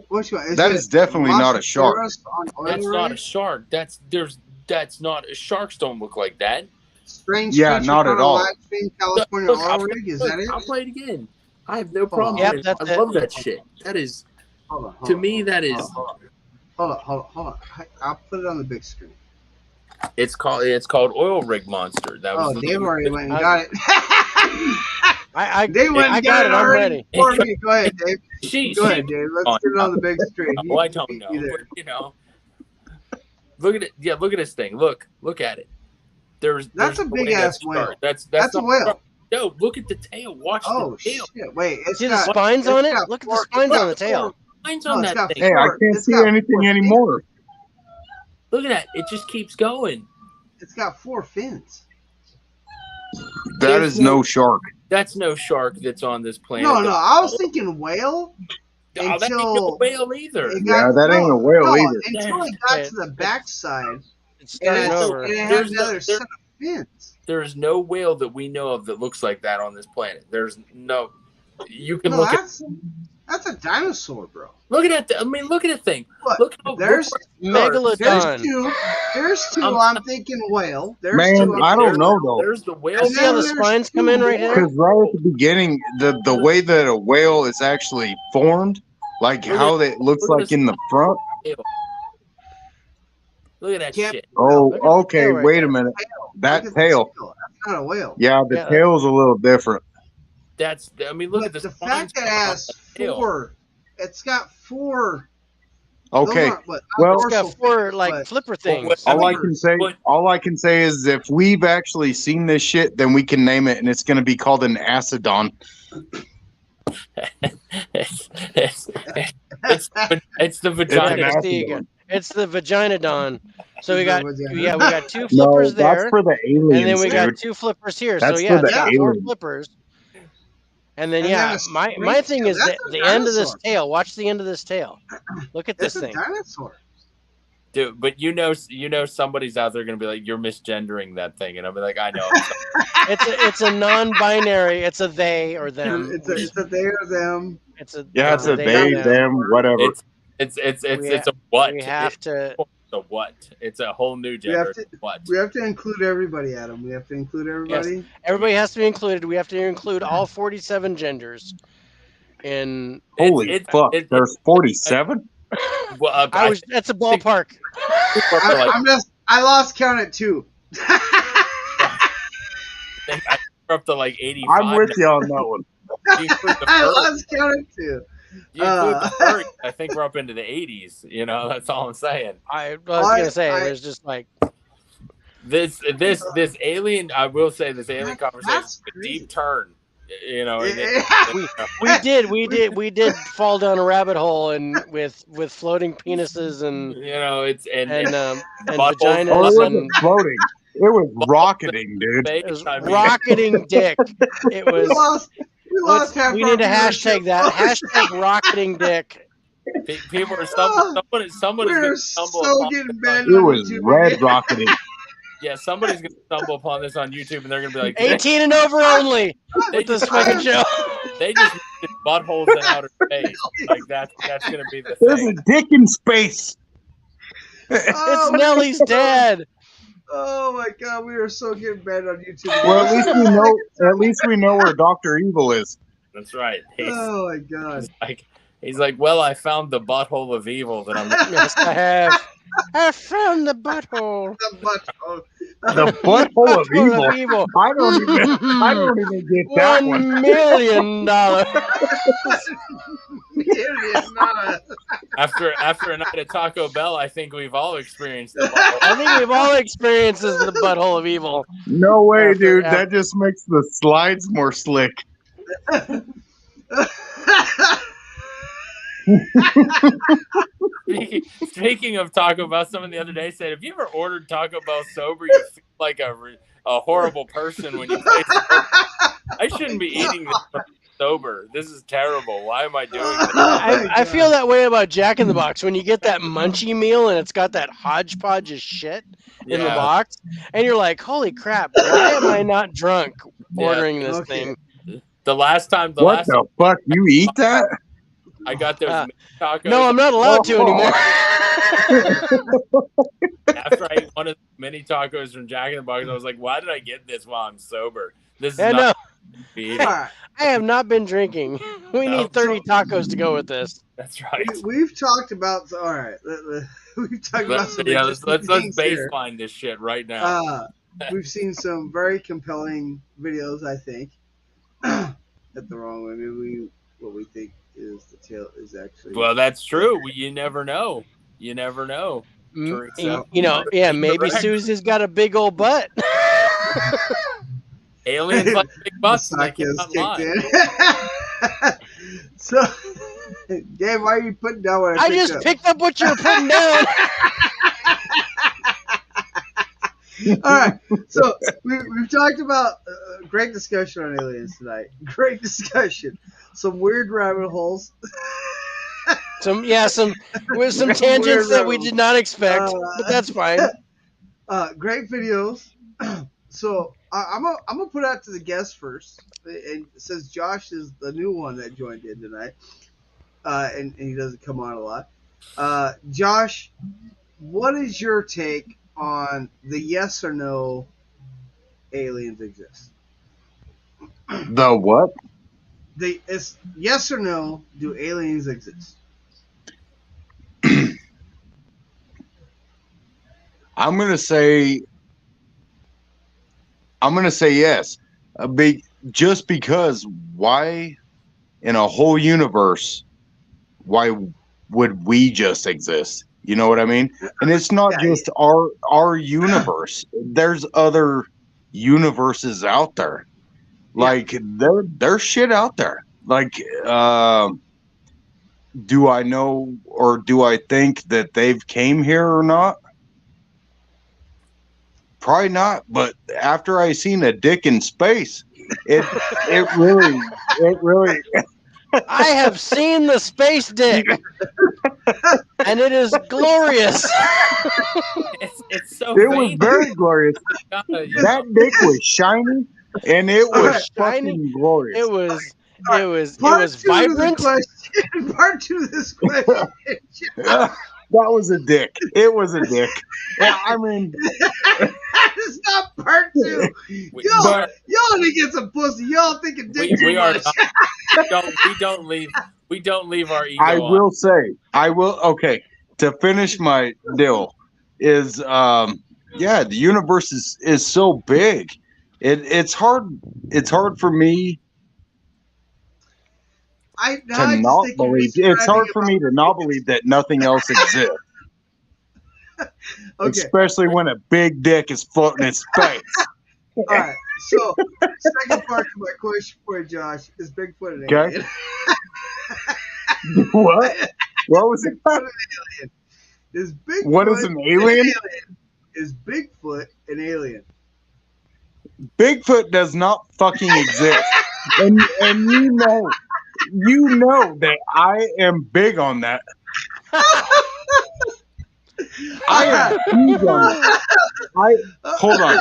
S2: which one?
S5: that is definitely not a shark.
S6: That's not a shark. That's not. Sharks don't look like that.
S2: Strange.
S5: Yeah,
S2: creature
S5: not at
S2: on a
S5: all.
S2: live stream California
S6: Look,
S2: oil rig. Is that it?
S6: I'll play it again. I have no problem.
S1: Yep,
S6: with it.
S1: that's
S6: I love
S1: it.
S6: that shit. That is
S2: Hold on, hold
S6: to
S2: on,
S6: me. That is.
S2: Hold on. I'll put it on the big screen.
S6: It's called oil rig monster. That was
S2: Oh,
S6: the
S2: Dave already went and got it.
S1: I
S2: went and
S1: got it. I'm
S2: already
S1: ready.
S2: for me. Go ahead, Dave.
S6: She,
S2: Go ahead, Dave. Let's get it on the big screen.
S6: Oh, I don't know. But, look at it. Yeah, look at this thing. Look at it. There's
S2: That's a
S6: no
S2: big
S6: way
S2: ass
S6: that's a
S2: whale.
S6: shark. That's
S2: That's a
S6: not
S2: whale.
S6: shark. No, look at the tail. Watch
S2: Oh
S6: the tail.
S2: shit! Wait, it's
S1: See the
S2: got
S1: spines on it?
S2: got
S1: Look at the
S2: four-
S1: spines on the tail.
S6: Lines
S2: No,
S6: on
S2: it's
S6: that
S2: got
S6: thing.
S5: Hey, I
S2: four-
S5: can't
S2: it's
S5: see
S2: got
S5: anything
S2: four
S5: anymore.
S6: Look at that. It just keeps going.
S2: It's got 4 fins.
S5: That is no shark.
S6: That's no shark that's on this planet.
S2: No, I was thinking whale.
S6: Oh, that ain't no
S2: until
S6: whale either.
S2: it
S5: Yeah, that ain't a whale either.
S2: Until it got to the backside,
S1: It's
S2: and
S1: starting
S2: it,
S1: over.
S2: and it had
S6: There's
S2: another
S6: no-
S2: set of fins.
S6: There is no whale that we know of that looks like that on this planet. There's no. You can
S2: No,
S6: look at.
S2: that's a dinosaur, bro.
S6: Look at that. I mean, look at that thing.
S2: Look,
S6: Look how
S2: there's
S1: Megalodon.
S2: two. There's two.
S6: I'm-
S2: I'm thinking whale. There's
S5: Man,
S2: two.
S5: I don't know though.
S6: There's the whale.
S1: See how the spines come in right here?
S5: Because right at the beginning, the way that a whale is actually formed, like
S6: Look
S5: how it looks
S6: look at
S5: like
S6: this-
S5: in the front.
S6: Look at that
S2: Can't-
S6: shit.
S5: Oh,
S1: Look at the
S5: okay.
S1: tail right
S5: Wait
S1: there.
S5: a minute.
S2: Look
S5: That
S2: at the
S5: tail.
S2: That's not a whale.
S5: Yeah, the
S1: Yeah.
S5: tail's a little different.
S6: That's. I mean, look
S2: But
S6: at the
S2: the
S6: spines
S2: fact that it
S6: coming off
S2: has
S6: the tail.
S2: 4. It's got 4
S5: Okay.
S2: aren't, but
S5: Well,
S1: It's got
S2: dorsal
S1: four
S2: fins,
S1: like
S2: but
S1: flipper
S3: Well,
S1: things.
S3: I
S5: all I
S3: mean,
S5: can say,
S3: what-
S5: is if we've actually seen this shit, then we can name it, and it's going to be called an acidon.
S3: it's the
S5: It's
S3: vagina.
S5: an
S1: Yeah, 'cause the-
S5: acidon.
S1: it's the vaginodon. So we got we got two
S5: No,
S1: flippers
S5: that's
S1: there,
S5: for the
S1: and then
S5: aliens,
S1: we got
S5: dude.
S1: two flippers here.
S5: That's
S1: so
S5: for
S1: yeah,
S5: the
S1: it's got four
S5: aliens.
S1: flippers. And then
S2: And
S1: yeah,
S2: then a
S1: my
S2: straight
S1: thing
S2: tail.
S1: is
S2: That's
S1: that
S2: a
S1: the end of this
S2: dinosaur.
S1: tail. Watch the end of this tail. Look at
S2: It's
S1: this
S2: a
S1: thing.
S2: dinosaur.
S3: Dude, but somebody's out there gonna be like, you're misgendering that thing, and I'll be like, I know.
S1: It's a non-binary. It's a they or them.
S2: It's a they or them.
S1: It's a
S5: Yeah,
S1: it's
S5: it's a they,
S1: or
S5: them, whatever.
S3: It's
S1: We
S3: it's a what?
S1: We have to.
S3: It's a what? It's a whole new
S2: We
S3: gender.
S2: have to.
S3: What?
S2: We have to include everybody, Adam. We have to include everybody.
S1: Everybody has to be included. We have to include all 47 genders. In
S5: Holy
S3: it's-
S5: fuck!
S3: it-
S5: There's 47.
S3: Well,
S1: that's a ballpark.
S2: I lost count at 2.
S3: we're up to like 85.
S5: I'm with you on that one.
S3: You include the
S2: I
S3: furry-
S2: lost count at 2.
S3: you include the furry, I think we're up into the 80s. You know, that's all I'm saying.
S1: I was gonna say there's just like
S3: This alien. I will say this alien conversation
S2: that's
S3: is a
S2: crazy.
S3: deep turn. You know, and
S1: we did fall down a rabbit hole and with floating penises and
S3: you know it's and
S1: and
S3: buttholes.
S5: Oh, it
S1: vaginas and
S5: wasn't floating. It was rocketing, dude.
S1: it was
S3: I mean,
S1: rocketing dick. It
S2: We
S1: was.
S2: lost half
S1: We
S2: our
S1: need to
S2: viewership.
S1: hashtag that hashtag rocketing dick.
S3: people are someone is
S2: We're
S3: going to stumble
S2: so
S3: upon
S2: getting
S3: this
S2: banned
S5: It
S2: on
S5: was
S2: YouTube
S5: red
S2: again.
S5: rocketing.
S3: yeah, somebody's going to stumble upon this on YouTube and they're going to be like,
S1: 18 and over only
S3: they
S1: with this
S3: just,
S1: fucking show.
S3: they just did buttholes in outer space. Like that's going to be the
S5: There's a
S3: thing.
S5: dick in space.
S1: It's
S2: Oh,
S1: Nellie's dad.
S2: oh my god, we are so getting banned on YouTube.
S5: Well, at least we know. At least we know where Dr. Evil is.
S3: That's right.
S2: Oh my god.
S3: He's like, well, I found the butthole of evil that I'm.
S1: Yes, I have. I found the butthole.
S2: The butthole.
S5: The butthole of evil.
S1: evil.
S5: I don't even get that one.
S1: $1 million.
S3: After a night at Taco Bell, I think we've all experienced the butthole.
S1: I think we've all experienced the butthole of evil.
S5: No way,
S1: After-
S5: dude.
S1: after-
S5: That just makes the slides more slick.
S3: Speaking of Taco Bell, someone the other day said, "Have you ever ordered Taco Bell sober? You feel like a horrible person when you play sober. I shouldn't be eating this sober. This is terrible. Why am I doing this?"
S1: I feel that way about Jack in the Box when you get that munchie meal and it's got that hodgepodge of shit in the
S3: Yeah.
S1: box, and you're like, "Holy crap! Why am I not drunk ordering this
S2: Okay.
S1: thing?"
S3: The last time
S5: What the fuck? You eat that?
S3: I got those mini tacos.
S1: No, I'm not allowed to anymore.
S3: After I ate one of the mini tacos from Jack in the Box, I was like, "Why did I get this while I'm sober? This is
S1: Yeah,
S3: not
S1: no,
S3: be eating."
S2: Alright,
S1: I have not been drinking. We
S3: No.
S1: need 30 tacos to go with this.
S3: That's right.
S2: we've talked about. All right, we've talked about some.
S3: Let's
S2: interesting things here.
S3: baseline this shit right now.
S2: We've seen some very compelling videos. I think at the wrong way. Maybe what we think is the tail is actually.
S3: Well, that's true. You never know. You never know. Teresa.
S1: You know, yeah, maybe
S3: Correct.
S1: Susie's got a big old butt.
S3: Aliens like big butts. and They
S2: Sake has
S3: cannot
S2: kicked
S3: lie.
S2: in. So, Dave, why are you putting down what I
S1: I
S2: picked
S1: just
S2: up?
S1: picked up what you're putting down.
S2: All right, so we've talked about great discussion on aliens tonight. Great discussion. Some weird rabbit holes.
S1: Some with some
S2: Weird
S1: tangents that we
S2: road.
S1: did not expect, but that's fine.
S2: Great videos. So I'm gonna put out to the guests first. And since Josh is the new one that joined in tonight, and he doesn't come on a lot. Josh, what is your take on the yes or no aliens exist?
S5: The what?
S2: It's yes or no, do aliens exist?
S5: I'm gonna say yes. Just because why in a whole universe? Why would we just exist? You know what I mean? And it's not
S2: Yeah,
S5: just our universe. There's other universes out there. Like there's shit out there. Like do I know or do I think that they've came here or not? Probably not, but after I seen a dick in space, it really
S1: I have seen the space dick, and it is glorious.
S3: It's so
S5: it was
S3: vain.
S5: very glorious. That dick was shiny and it was
S1: was shiny.
S5: fucking glorious.
S1: It was.
S2: Alright,
S1: It was. It
S2: Part
S1: was
S2: two to the
S1: vibrant.
S2: question. Part two of this question.
S5: That was a dick. It was a dick. Yeah, I mean,
S2: It's not part two. Y'all,
S5: but-
S2: y'all need to get some pussy. Y'all thinking dick too
S3: we are
S2: much.
S3: we don't leave our ego
S5: I
S3: on.
S5: will say, okay, to finish my deal is yeah, the universe is so big. It's hard for me
S2: I
S5: to
S2: just
S5: not
S2: think you're
S5: believe. It's hard
S2: describing
S5: for me to not believe that nothing else exists.
S2: Okay.
S5: Especially when a big dick is floating in space.
S2: All right. So, second part to my question for you, Josh, is Bigfoot an
S5: Okay.
S2: alien?
S5: What? What was it?
S2: Is Bigfoot
S5: What is an alien?
S2: an alien? Is Bigfoot an alien?
S5: Bigfoot does not fucking exist. And you know that I am big on that. I am huge on that. Hold on.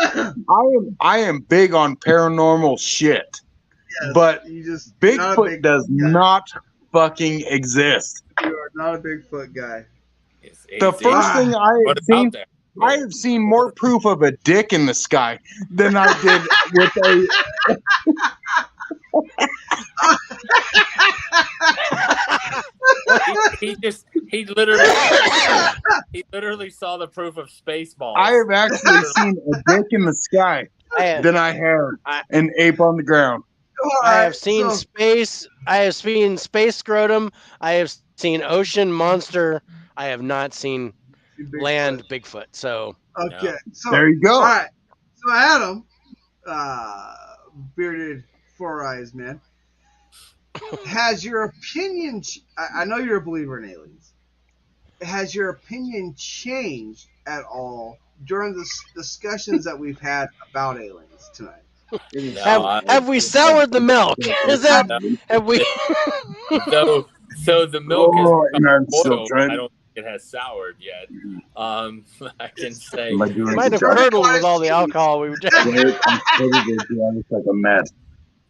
S5: I am big on paranormal shit.
S2: Yes,
S5: But
S2: you just you're not a
S5: Bigfoot does
S2: guy.
S5: not fucking exist.
S2: You are not a Bigfoot guy.
S5: The first thing I have seen,
S3: there.
S5: I have seen more proof of a dick in the sky than I did with a.
S3: he literally saw the proof of Spaceballs.
S5: I have actually seen a dick in the sky than I have an ape on the ground.
S1: I have seen space. I have seen space scrotum. I have seen ocean monster. I have not seen land Bigfoot. So
S2: okay, so
S5: there you go.
S2: All right, so Adam, bearded, four-eyes man, has your opinion? I know you're a believer in aliens. Has your opinion changed at all during the discussions that we've had about aliens tonight?
S1: Have we soured the milk? Is that have we?
S3: So the milk
S5: and I'm
S3: is
S5: still
S3: boiled.
S5: trying.
S3: I don't think it has soured yet. I can say
S5: Am I doing
S1: Might have curdled with all the alcohol we were drinking.
S5: It's like a mess.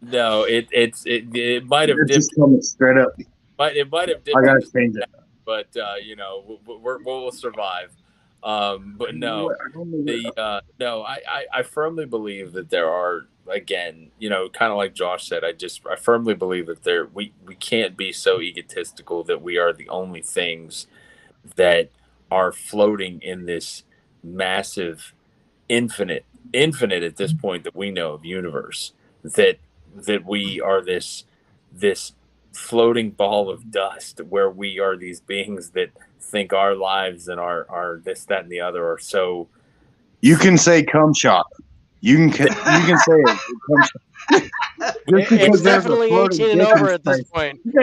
S3: no. It might have
S5: It's
S3: dipped.
S5: just coming straight up.
S3: It might have dipped.
S5: I gotta change it.
S3: But we'll survive. But no, I firmly believe that there are, again, kind of like Josh said. I firmly believe that we can't be so egotistical that we are the only things that are floating in this massive, infinite at this point that we know of universe. That we are this floating ball of dust where we are these beings that think our lives and our this, that, and the other are so.
S5: You can say cum shot. You can say it. Cum shot.
S1: It's definitely 18 and over at this point. You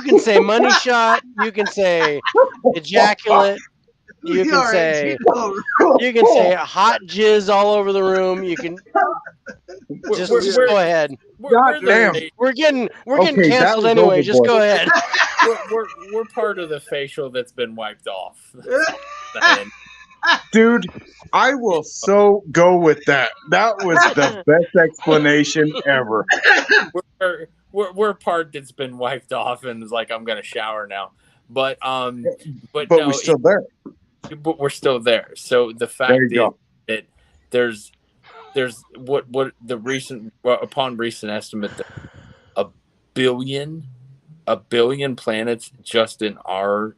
S1: can say money shot. You can say ejaculate. You can say hot jizz all over the room. You can just go ahead. We're getting canceled anyway. Just go ahead.
S3: We're part of the facial that's been wiped off.
S5: Dude, I will so go with that. That was the best explanation ever.
S3: We're part that's been wiped off and is like, I'm gonna shower now. But no,
S5: we're still there.
S3: But we're still there. So the fact is that there's what the recent upon recent estimate that a billion planets just in our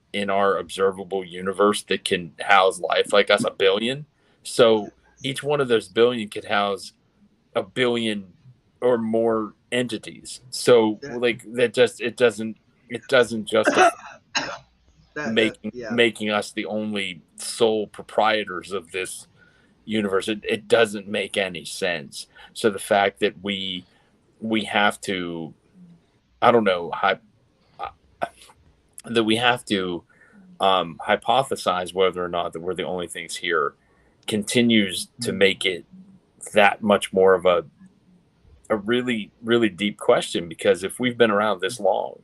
S3: observable universe that can house life like us, a billion. So each one of those billion could house a billion or more entities. So like that, just it doesn't
S6: it doesn't justify
S2: that yeah.
S6: making us the only sole proprietors of this universe. It doesn't make any sense. So the fact that we have to, I don't know, that we have to hypothesize whether or not that we're the only things here continues to make it that much more of a really, really deep question, because if we've been around this long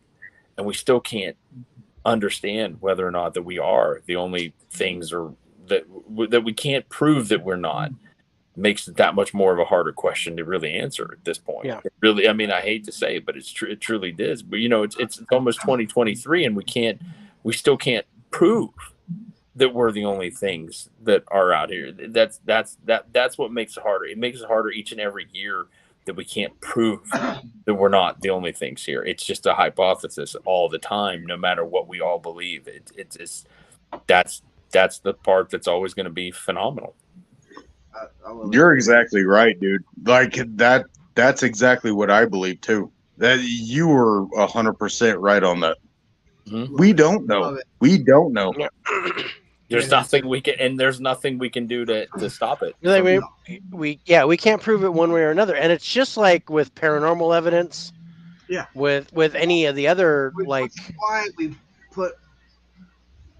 S6: and we still can't understand whether or not that we are the only things, or that we can't prove that we're not, makes it that much more of a harder question to really answer at this point.
S1: Yeah.
S6: It really, I mean, I hate to say it, but it's true. It truly is. But it's almost 2023, and we still can't prove that we're the only things that are out here. That's what makes it harder. It makes it harder each and every year that we can't prove that we're not the only things here. It's just a hypothesis all the time, no matter what we all believe. That's the part that's always going to be phenomenal.
S5: You're exactly right, dude. Like that's exactly what I believe too. That you were 100% right on that.
S6: Mm-hmm.
S5: We don't know. We don't know.
S6: There's nothing we can do to stop it.
S1: Like we can't prove it one way or another, and it's just like with paranormal evidence.
S2: Yeah.
S1: With any of the other,
S2: Which is why we put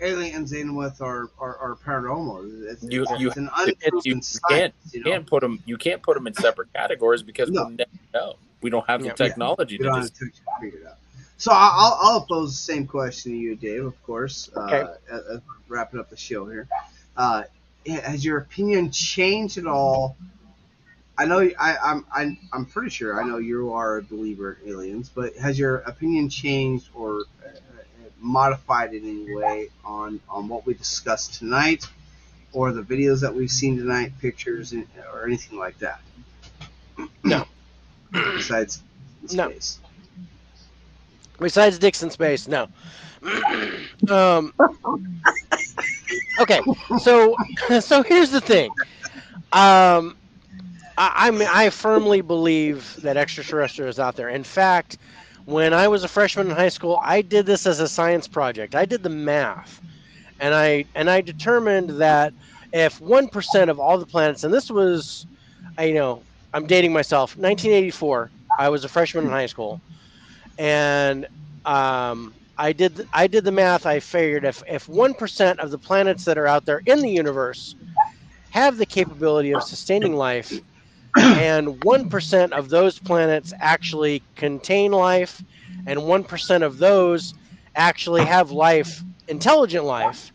S2: aliens in with our paranormal. It's an unproven science.
S6: You can't put them in separate categories, because we'll never know. We don't have the technology to just
S2: figure it out. So I'll pose the same question to you, Dave. Of course,
S1: okay.
S2: Wrapping up the show here. Has your opinion changed at all? I know I'm pretty sure I know you are a believer in aliens, but has your opinion changed or modified in any way on what we discussed tonight, or the videos that we've seen tonight, pictures, or anything like that?
S1: No.
S2: Besides space.
S1: Besides dicks in space, no. Okay, so here's the thing. I firmly believe that extraterrestrials out there. In fact, when I was a freshman in high school, I did this as a science project. I did the math, and I determined that if 1% of all the planets, and this was, I'm dating myself, 1984. I was a freshman in high school, and I did the math. I figured if 1% of the planets that are out there in the universe have the capability of sustaining life, and 1% of those planets actually contain life, and 1% of those actually have life, intelligent life,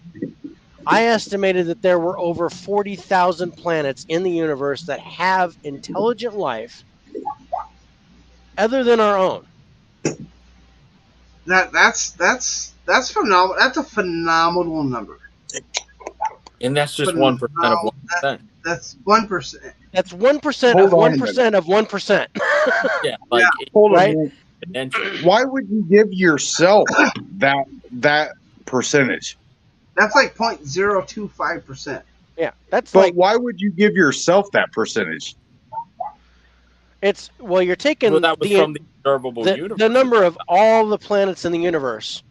S1: I estimated that there were over 40,000 planets in the universe that have intelligent life other than our own.
S2: That's phenomenal. That's a phenomenal number.
S6: And that's just 1% of 1%.
S2: That's 1%.
S1: That's 1% of 1% of 1%.
S6: Yeah, like
S5: hold
S1: right?
S5: on. Why would you give yourself that percentage?
S2: That's like 0.025%.
S1: Yeah, that's
S5: but why would you give yourself that percentage?
S1: You're taking
S6: that was from the observable universe.
S1: The number of all the planets in the universe.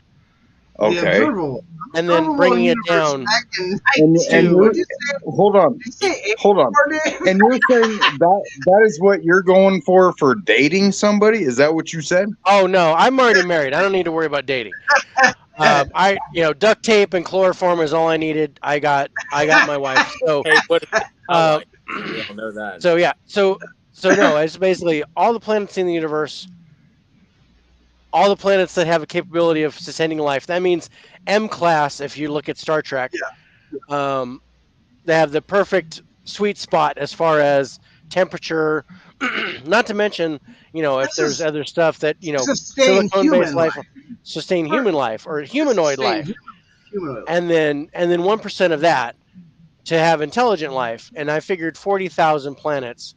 S5: Okay.
S1: And then bringing it down.
S5: Hold on. And you're saying that is what you're going for dating somebody? Is that what you said?
S1: Oh no, I'm already married. I don't need to worry about dating. Duct tape and chloroform is all I needed. I got my wife. So
S6: hey, we don't know that.
S1: So yeah, so no, it's basically all the planets in the universe. All the planets that have a capability of sustaining life. That means M class, if you look at Star Trek. Yeah. They have the perfect sweet spot as far as temperature. Not to mention, if there's other stuff that, silicone-based life sustain human life or humanoid life. And then 1% of that to have intelligent life. And I figured 40,000 planets.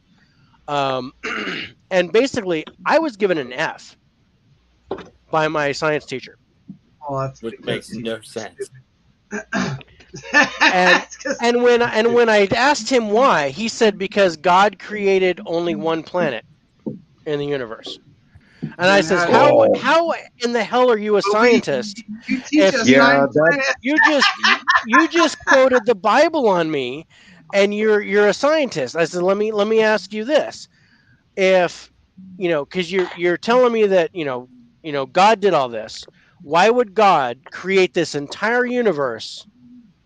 S1: And basically, I was given an F by my science teacher.
S6: Which makes no sense.
S1: and when I asked him why, he said because God created only one planet in the universe. And And I says, how in the hell are you a scientist?
S2: You teach us
S5: Yeah,
S2: science.
S5: that
S1: You just quoted the Bible on me, and you're a scientist. I said, let me ask you this: if because you're telling me that God did all this, why would God create this entire universe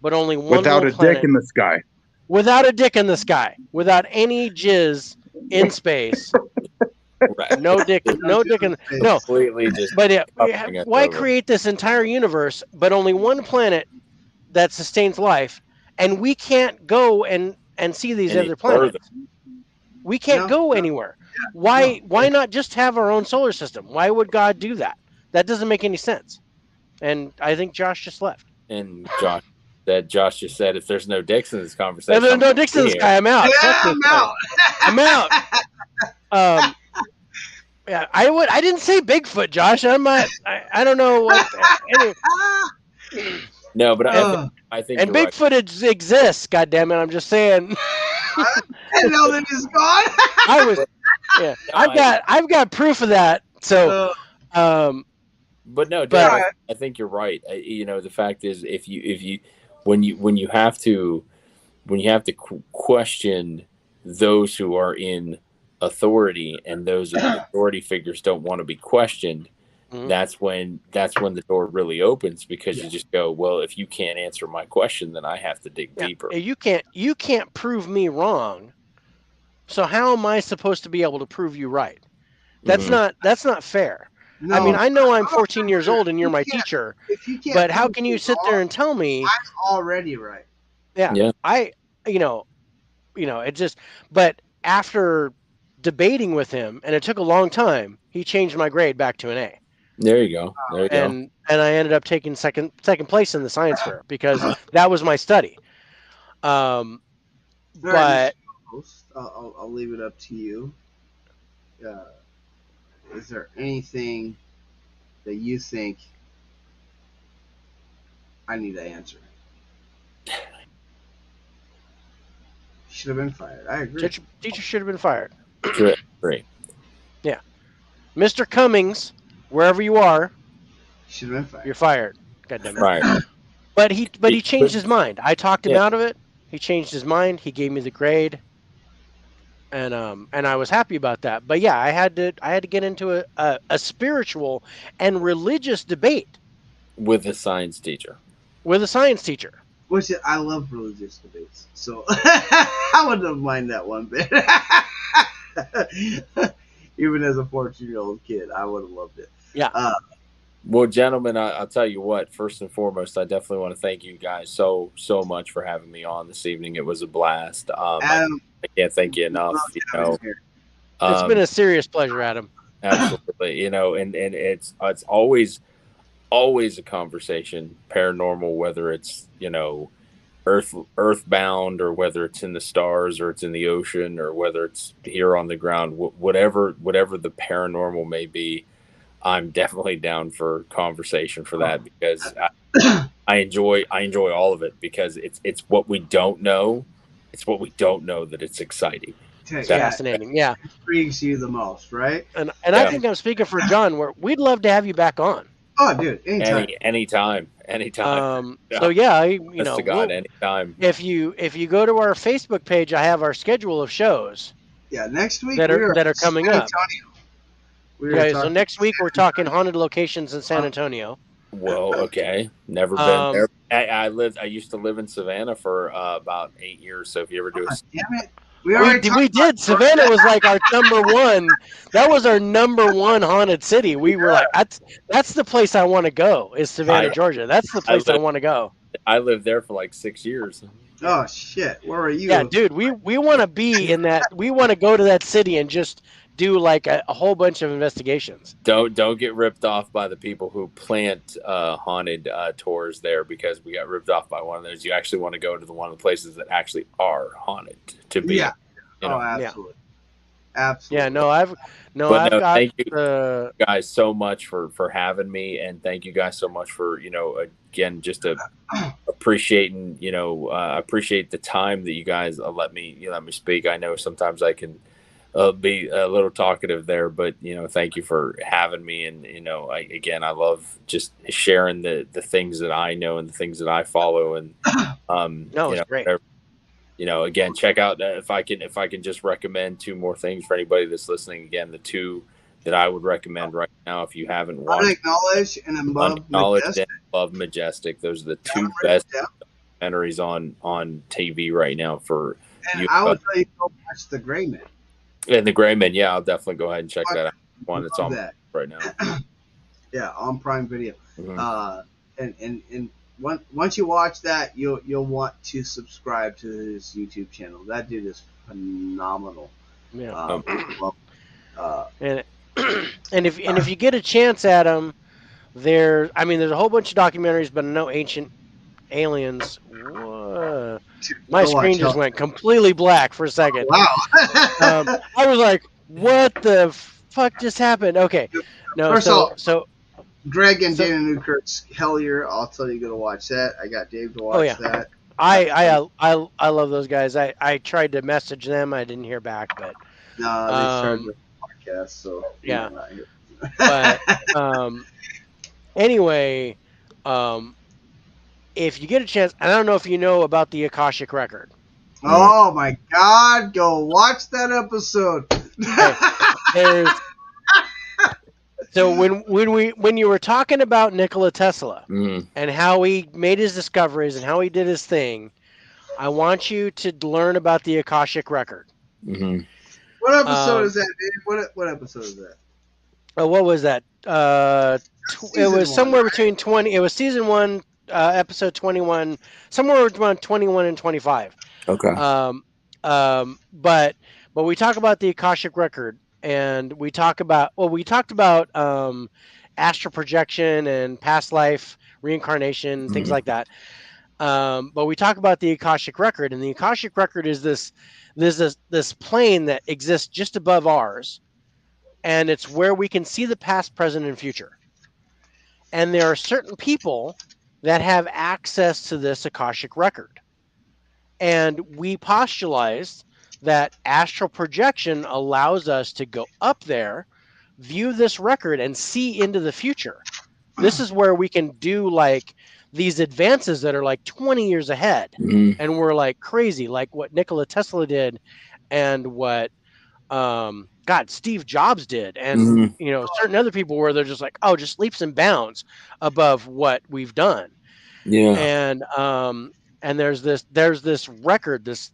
S1: but only one
S5: without
S1: little
S5: a dick
S1: planet
S5: in the sky.
S1: without a dick in the sky, without any jizz in space?
S6: Right.
S1: No dick, no dick in no.
S6: Completely just
S1: But
S6: covering us
S1: why
S6: over.
S1: create this entire universe but only one planet that sustains life, and we can't go and see these
S6: Any
S1: other
S6: further.
S1: planets? We can't go anywhere.
S2: No.
S1: Why not just have our own solar system? Why would God do that? That doesn't make any sense. And I think Josh just left.
S6: And Josh just said, if there's no dicks in this
S1: If
S6: conversation,
S1: there's
S6: I'm
S1: no
S6: not
S1: dicks in this
S6: here.
S1: guy, I'm out.
S2: Yeah,
S1: Fuck this
S2: I'm
S1: place.
S2: out.
S1: I'm out. Yeah, I didn't say Bigfoot, Josh. I'm not. I don't know what. Anyway,
S6: No, but
S2: Uh,
S6: I think
S1: and
S6: you're right.
S1: Bigfoot exists. God damn it! I'm just saying.
S2: and now that he's gone.
S1: I was. Yeah,
S6: No,
S1: I've got proof of that. So,
S6: But no,
S1: But-
S6: Dad, I think you're right. The fact is, if you when you have to question those who are in authority, and those authority figures don't want to be questioned,
S1: Mhm.
S6: that's when the door really opens, because you just go, well, if you can't answer my question, then I have to dig deeper.
S1: you can't prove me wrong. So how am I supposed to be able to prove you right? That's
S6: Mhm.
S1: not fair.
S2: No,
S1: I mean, I know I'm
S2: no,
S1: 14 years old and you're my
S2: you can't-
S1: teacher,
S2: if you can't
S1: but how
S2: prove
S1: can
S2: me
S1: you sit
S2: wrong,
S1: there and tell me,
S2: I'm already right.
S6: Yeah.
S1: I, it just, but after debating with him, and it took a long time, he changed my grade back to an A.
S6: There you go. There you go.
S1: And I ended up taking second place in the science fair because that was my study.
S2: All
S1: But
S2: right, Mr. Host, I'll leave it up to you. Is there anything that you think I need to answer? Should have been fired. I agree.
S1: teacher should have been fired.
S6: Great.
S1: Mr. Cummings, wherever you are,
S2: Should have been fired.
S1: you're fired. God damn it.
S6: Right.
S1: But he changed his mind. I talked him
S6: Yeah.
S1: out of it. He changed his mind. He gave me the grade, and I was happy about that. But yeah, I had to get into a spiritual and religious debate
S6: With a science teacher.
S1: with a science teacher.
S2: Which I love religious debates, so I wouldn't have minded that one bit. Even as a 14-year-old kid, I would have loved it.
S1: Yeah.
S6: Well, gentlemen, I'll tell you what. First and foremost, I definitely want to thank you guys so much for having me on this evening. It was a blast.
S2: Adam,
S6: I can't thank you enough.
S1: It's been a serious pleasure, Adam.
S6: Absolutely. And it's always a conversation, paranormal, whether it's earthbound, or whether it's in the stars, or it's in the ocean, or whether it's here on the ground, whatever the paranormal may be. I'm definitely down for conversation for that, because I enjoy all of it, because it's what we don't know. It's what we don't know that it's exciting.
S1: It's fascinating. Yeah.
S2: Intrigues you the most, right?
S1: And I think I'm speaking for John, where we'd love to have you back on.
S2: Oh, dude, anytime.
S6: Anytime.
S1: So yeah,
S6: Honest to God, anytime.
S1: If you go to our Facebook page, I have our schedule of shows.
S2: Yeah, next week
S1: that are coming up.
S2: Okay,
S1: so next week we're talking haunted locations in San Antonio.
S6: Well, okay, never been there. I used to live in Savannah for about 8 years. So if you ever do
S2: damn it.
S1: We did. Savannah was like our number one. That was our number one haunted city. We were like, that's the place I want to go. Is Savannah, Georgia? That's the place I want to go.
S6: I lived there for like 6 years.
S2: Oh shit! Where were you?
S1: Yeah, dude. We want to be in that. We want to go to that city and just do like a whole bunch of investigations.
S6: Don't get ripped off by the people who plant haunted tours there, because we got ripped off by one of those. You actually want to go to one of the places that actually are haunted to be.
S2: Yeah. Absolutely. Absolutely.
S1: Yeah. I've got.
S6: Thank you guys so much for having me, and thank you guys so much for again just appreciating appreciate the time that you guys let me speak. I know sometimes I can be a little talkative there, but thank you for having me. And I love just sharing the things that I know and the things that I follow. And
S1: No, it's great.
S6: again, check out if I can just recommend two more things for anybody that's listening. Again, the two that I would recommend right now, if you haven't watched
S2: Unacknowledged and Above
S6: Unacknowledged
S2: Majestic.
S6: and Above Majestic, those are the
S2: Yeah,
S6: two
S2: I'm writing
S6: best
S2: it down.
S6: documentaries on TV right now for
S2: And
S6: you.
S2: I would tell you to go watch The Gray Man.
S6: And the Gray Man, yeah, I'll definitely go ahead and check that out. One that's
S2: Love
S6: on
S2: that.
S6: right now.
S2: Yeah, on Prime Video.
S6: Mhm.
S2: And once you watch that, you'll want to subscribe to his YouTube channel. That dude is phenomenal.
S1: Yeah.
S2: Well,
S1: And if you get a chance at them, there's a whole bunch of documentaries, but no Ancient Aliens. Whoa. My
S2: go watch
S1: screen just
S2: Hell.
S1: went completely black for a second.
S2: Wow.
S1: I was like, "What the fuck just happened?" Okay, no,
S2: First of all,
S1: so
S2: Greg and
S1: so
S2: Dana Newkirk's Hellier. I'll tell you, go to watch that. I got Dave to watch
S1: oh yeah,
S2: that.
S1: I love those guys. I tried to message them, I didn't hear back, but
S2: No, they started
S1: um
S2: the podcast, so
S1: yeah,
S2: not here.
S1: but anyway, um if you get a chance, I don't know if you know about the Akashic record.
S2: Oh my God! Go watch that episode.
S1: There's so when you were talking about Nikola Tesla
S6: Mhm.
S1: and how he made his discoveries and how he did his thing, I want you to learn about the Akashic record.
S6: Mhm.
S2: What episode is that, Dave? What episode is that?
S1: What was that? It
S2: Season
S1: was
S2: one,
S1: somewhere
S2: right?
S1: between 20. It was season 1, episode 21, somewhere between 21 and 25.
S6: Okay.
S1: But we talk about the Akashic record, and we talked about astral projection and past life reincarnation, things
S6: Mhm.
S1: like that. But we talk about the Akashic record, and the Akashic record is this plane that exists just above ours, and it's where we can see the past, present, and future. And there are certain people that have access to this Akashic record. And we postulized that astral projection allows us to go up there, view this record, and see into the future. This is where we can do like these advances that are like 20 years ahead.
S6: Mhm.
S1: And we're like crazy, like what Nikola Tesla did and what Steve Jobs did, and
S6: Mhm.
S1: certain other people where they're just like, oh, just leaps and bounds above what we've done.
S6: Yeah.
S1: And there's this record, this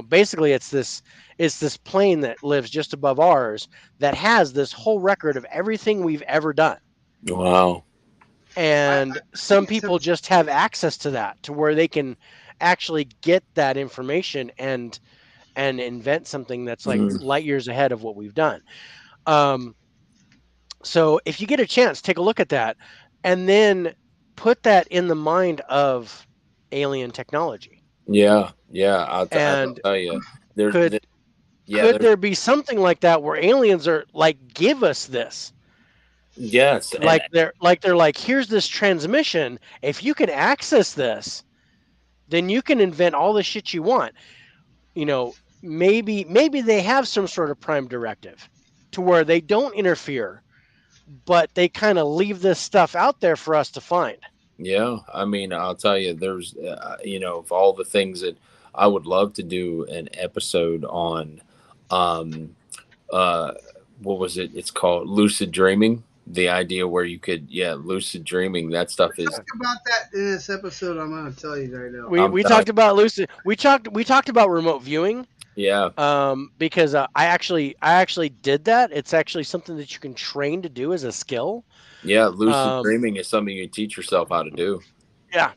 S1: basically it's this plane that lives just above ours that has this whole record of everything we've ever done.
S6: Wow.
S1: And some people just have access to that, to where they can actually get that information and invent something that's like
S6: Mhm.
S1: light years ahead of what we've done. So if you get a chance, take a look at that, and then put that in the mind of alien technology.
S6: Yeah. Yeah. I'll
S1: And
S6: tell you. There's
S1: could there be something like that where aliens are like, give us this?
S6: Yes.
S1: Like they're like, here's this transmission. If you can access this, then you can invent all the shit you want. Maybe they have some sort of prime directive to where they don't interfere, but they kind of leave this stuff out there for us to find.
S6: Yeah, I mean, I'll tell you, there's, of all the things that I would love to do an episode on, um, uh, what was it? It's called lucid dreaming. The idea where you could, lucid dreaming. That stuff is.
S2: Talk about that in this episode. I'm going to tell you right now.
S1: We talked about lucid. We talked about remote viewing.
S6: Yeah.
S1: Because I actually did that. It's actually something that you can train to do as a skill.
S6: Yeah, lucid dreaming is something you teach yourself how to do.
S1: Yeah.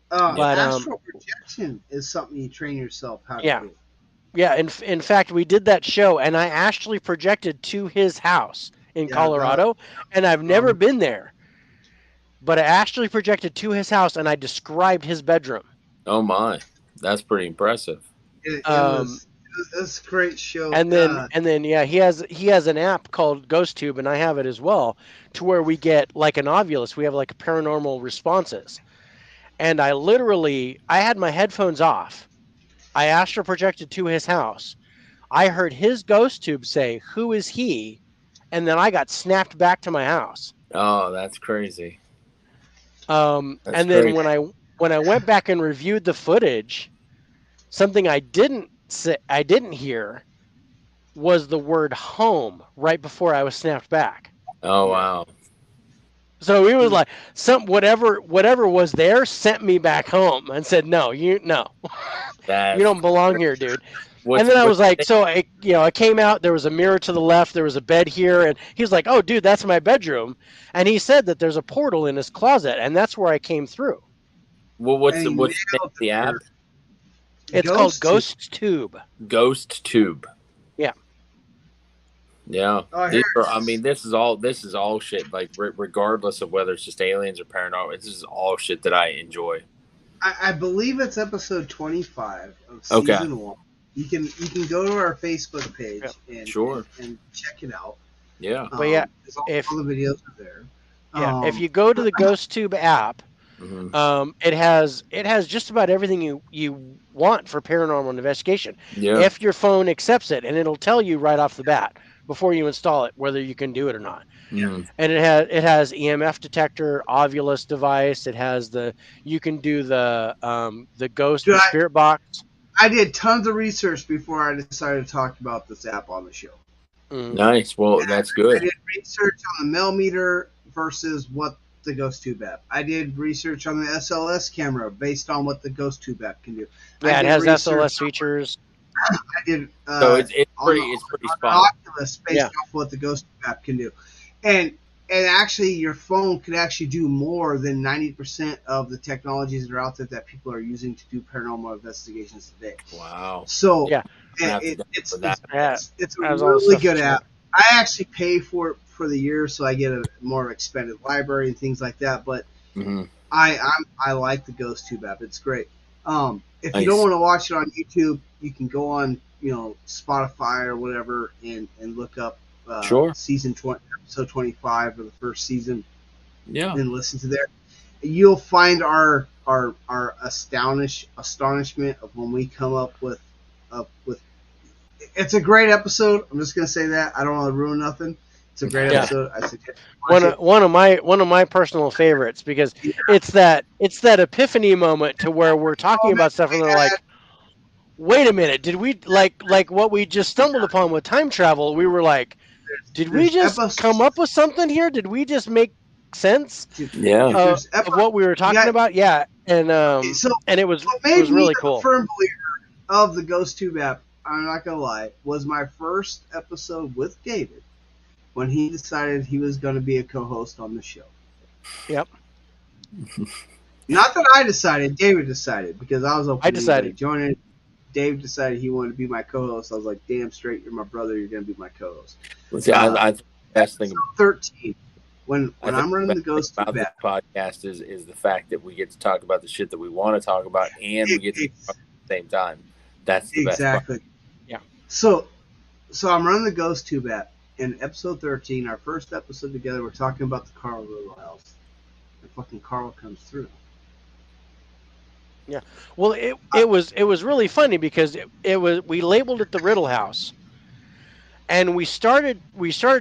S2: But astral projection is something you train yourself how to do.
S1: Yeah, in fact, we did that show, and I actually projected to his house in Colorado, and I've never been there. But I actually projected to his house, and I described his bedroom.
S6: Oh my, that's pretty impressive.
S2: It was a great show.
S1: And then yeah, he has an app called GhostTube, and I have it as well, to where we get like an Ovilus. We have like a paranormal responses. And I had my headphones off. I astral projected to his house. I heard his ghost tube say, "Who is he?" And then I got snapped back to my house.
S6: Oh, that's crazy. That's
S1: And then
S6: crazy.
S1: when I went back and reviewed the footage, something I didn't hear was the word home right before I was snapped back.
S6: Oh,
S2: Yeah.
S6: wow.
S1: So he was like, whatever was there sent me back home and said, no, you
S6: That's
S1: don't belong here, dude.
S6: what's
S1: And then I
S6: what
S1: was like, so I came out. There was a mirror to the left. There was a bed here, and he was like, "Oh, dude, that's my bedroom." And he said that there's a portal in his closet, and that's where I came through.
S6: what's
S2: And he
S6: what's the name
S2: nailed
S6: of the app?
S1: It's called Ghost Tube.
S6: Ghost Tube.
S1: Yeah.
S6: Yeah.
S2: Oh,
S6: These
S2: here
S6: are, I mean, this is all shit. Like regardless of whether it's just aliens or paranormal, this is all shit that I enjoy.
S2: I believe it's episode 25 of
S6: Okay.
S2: season 1. You can go to our Facebook page and
S6: Sure.
S2: and check it out.
S6: Yeah.
S1: But yeah,
S2: all the videos are there.
S1: if you go to the Ghost Tube app,
S6: Mhm.
S1: it has just about everything you want for paranormal investigation.
S6: Yeah.
S1: If your phone accepts it, and it'll tell you right off the bat before you install it whether you can do it or not.
S6: Mhm.
S1: And it has EMF detector, Ovilus device. It has you can do the ghost,
S2: Dude,
S1: the spirit box.
S2: I did tons of research before I decided to talk about this app on the show.
S6: Nice. Well, that's
S2: I
S6: good.
S2: did research on the millimeter versus what the Ghost Tube app. I did research on the SLS camera based on what the Ghost Tube app can do.
S1: Yeah,
S2: I
S1: it
S2: did
S1: has
S2: research
S1: SLS features.
S2: I did
S6: So it's pretty
S2: on
S6: spot.
S2: Oculus based off what the Ghost Tube app can do, and actually your phone could actually do more than 90% of the technologies that are out there that people are using to do paranormal investigations today.
S6: Wow.
S2: So
S1: Yeah.
S2: it's a
S1: Has all the
S2: really
S1: stuff
S2: good
S1: to
S2: app. I actually pay for it for the year, so I get a more expanded library and things like that. But
S6: Mhm.
S2: I like the Ghost Tube app. It's great. If
S6: Nice.
S2: you don't want to watch it on YouTube, you can go on Spotify or whatever and look up
S6: Sure.
S2: season 20, episode 25 of the first season,
S6: Yeah.
S2: and listen to there. You'll find our astonishment of when we come up with. It's a great episode. I'm just gonna say that. I don't want to ruin nothing. It's a great
S1: Yeah.
S2: episode. I suggest watch it.
S1: one of my personal favorites because it's that epiphany moment to where we're talking about stuff and they're like, wait a minute, did we like what we just stumbled upon with time travel? We were like, did we just come up with something here? Did we just make sense
S6: Yeah.
S1: of what we were talking about? Yeah, and and it was
S2: what made
S1: really
S2: me
S1: cool.
S2: a firm believer of the Ghost Tube app, I'm not gonna lie, was my first episode with David when he decided he was going to be a co-host on the show.
S1: Yep.
S2: Not that I decided, David decided, because I was open
S1: I decided.
S2: to joining. Dave decided he wanted to be my co-host. I was like, damn straight, you're my brother, you're going to be my co-host.
S6: See, I think the best thing
S2: 13, when I'm running the Ghost Tube
S6: about this
S2: app.
S6: podcast is the fact that we get to talk about the shit that we want to talk about, and we get to talk at the same time. That's the best part.
S2: Exactly.
S1: Yeah.
S2: So I'm running the Ghost Tube app. In episode 13, our first episode together, we're talking about the Carl Riddle house. And fucking Carl comes through.
S1: Yeah. Well, it was really funny because we labeled it the Riddle House, and we started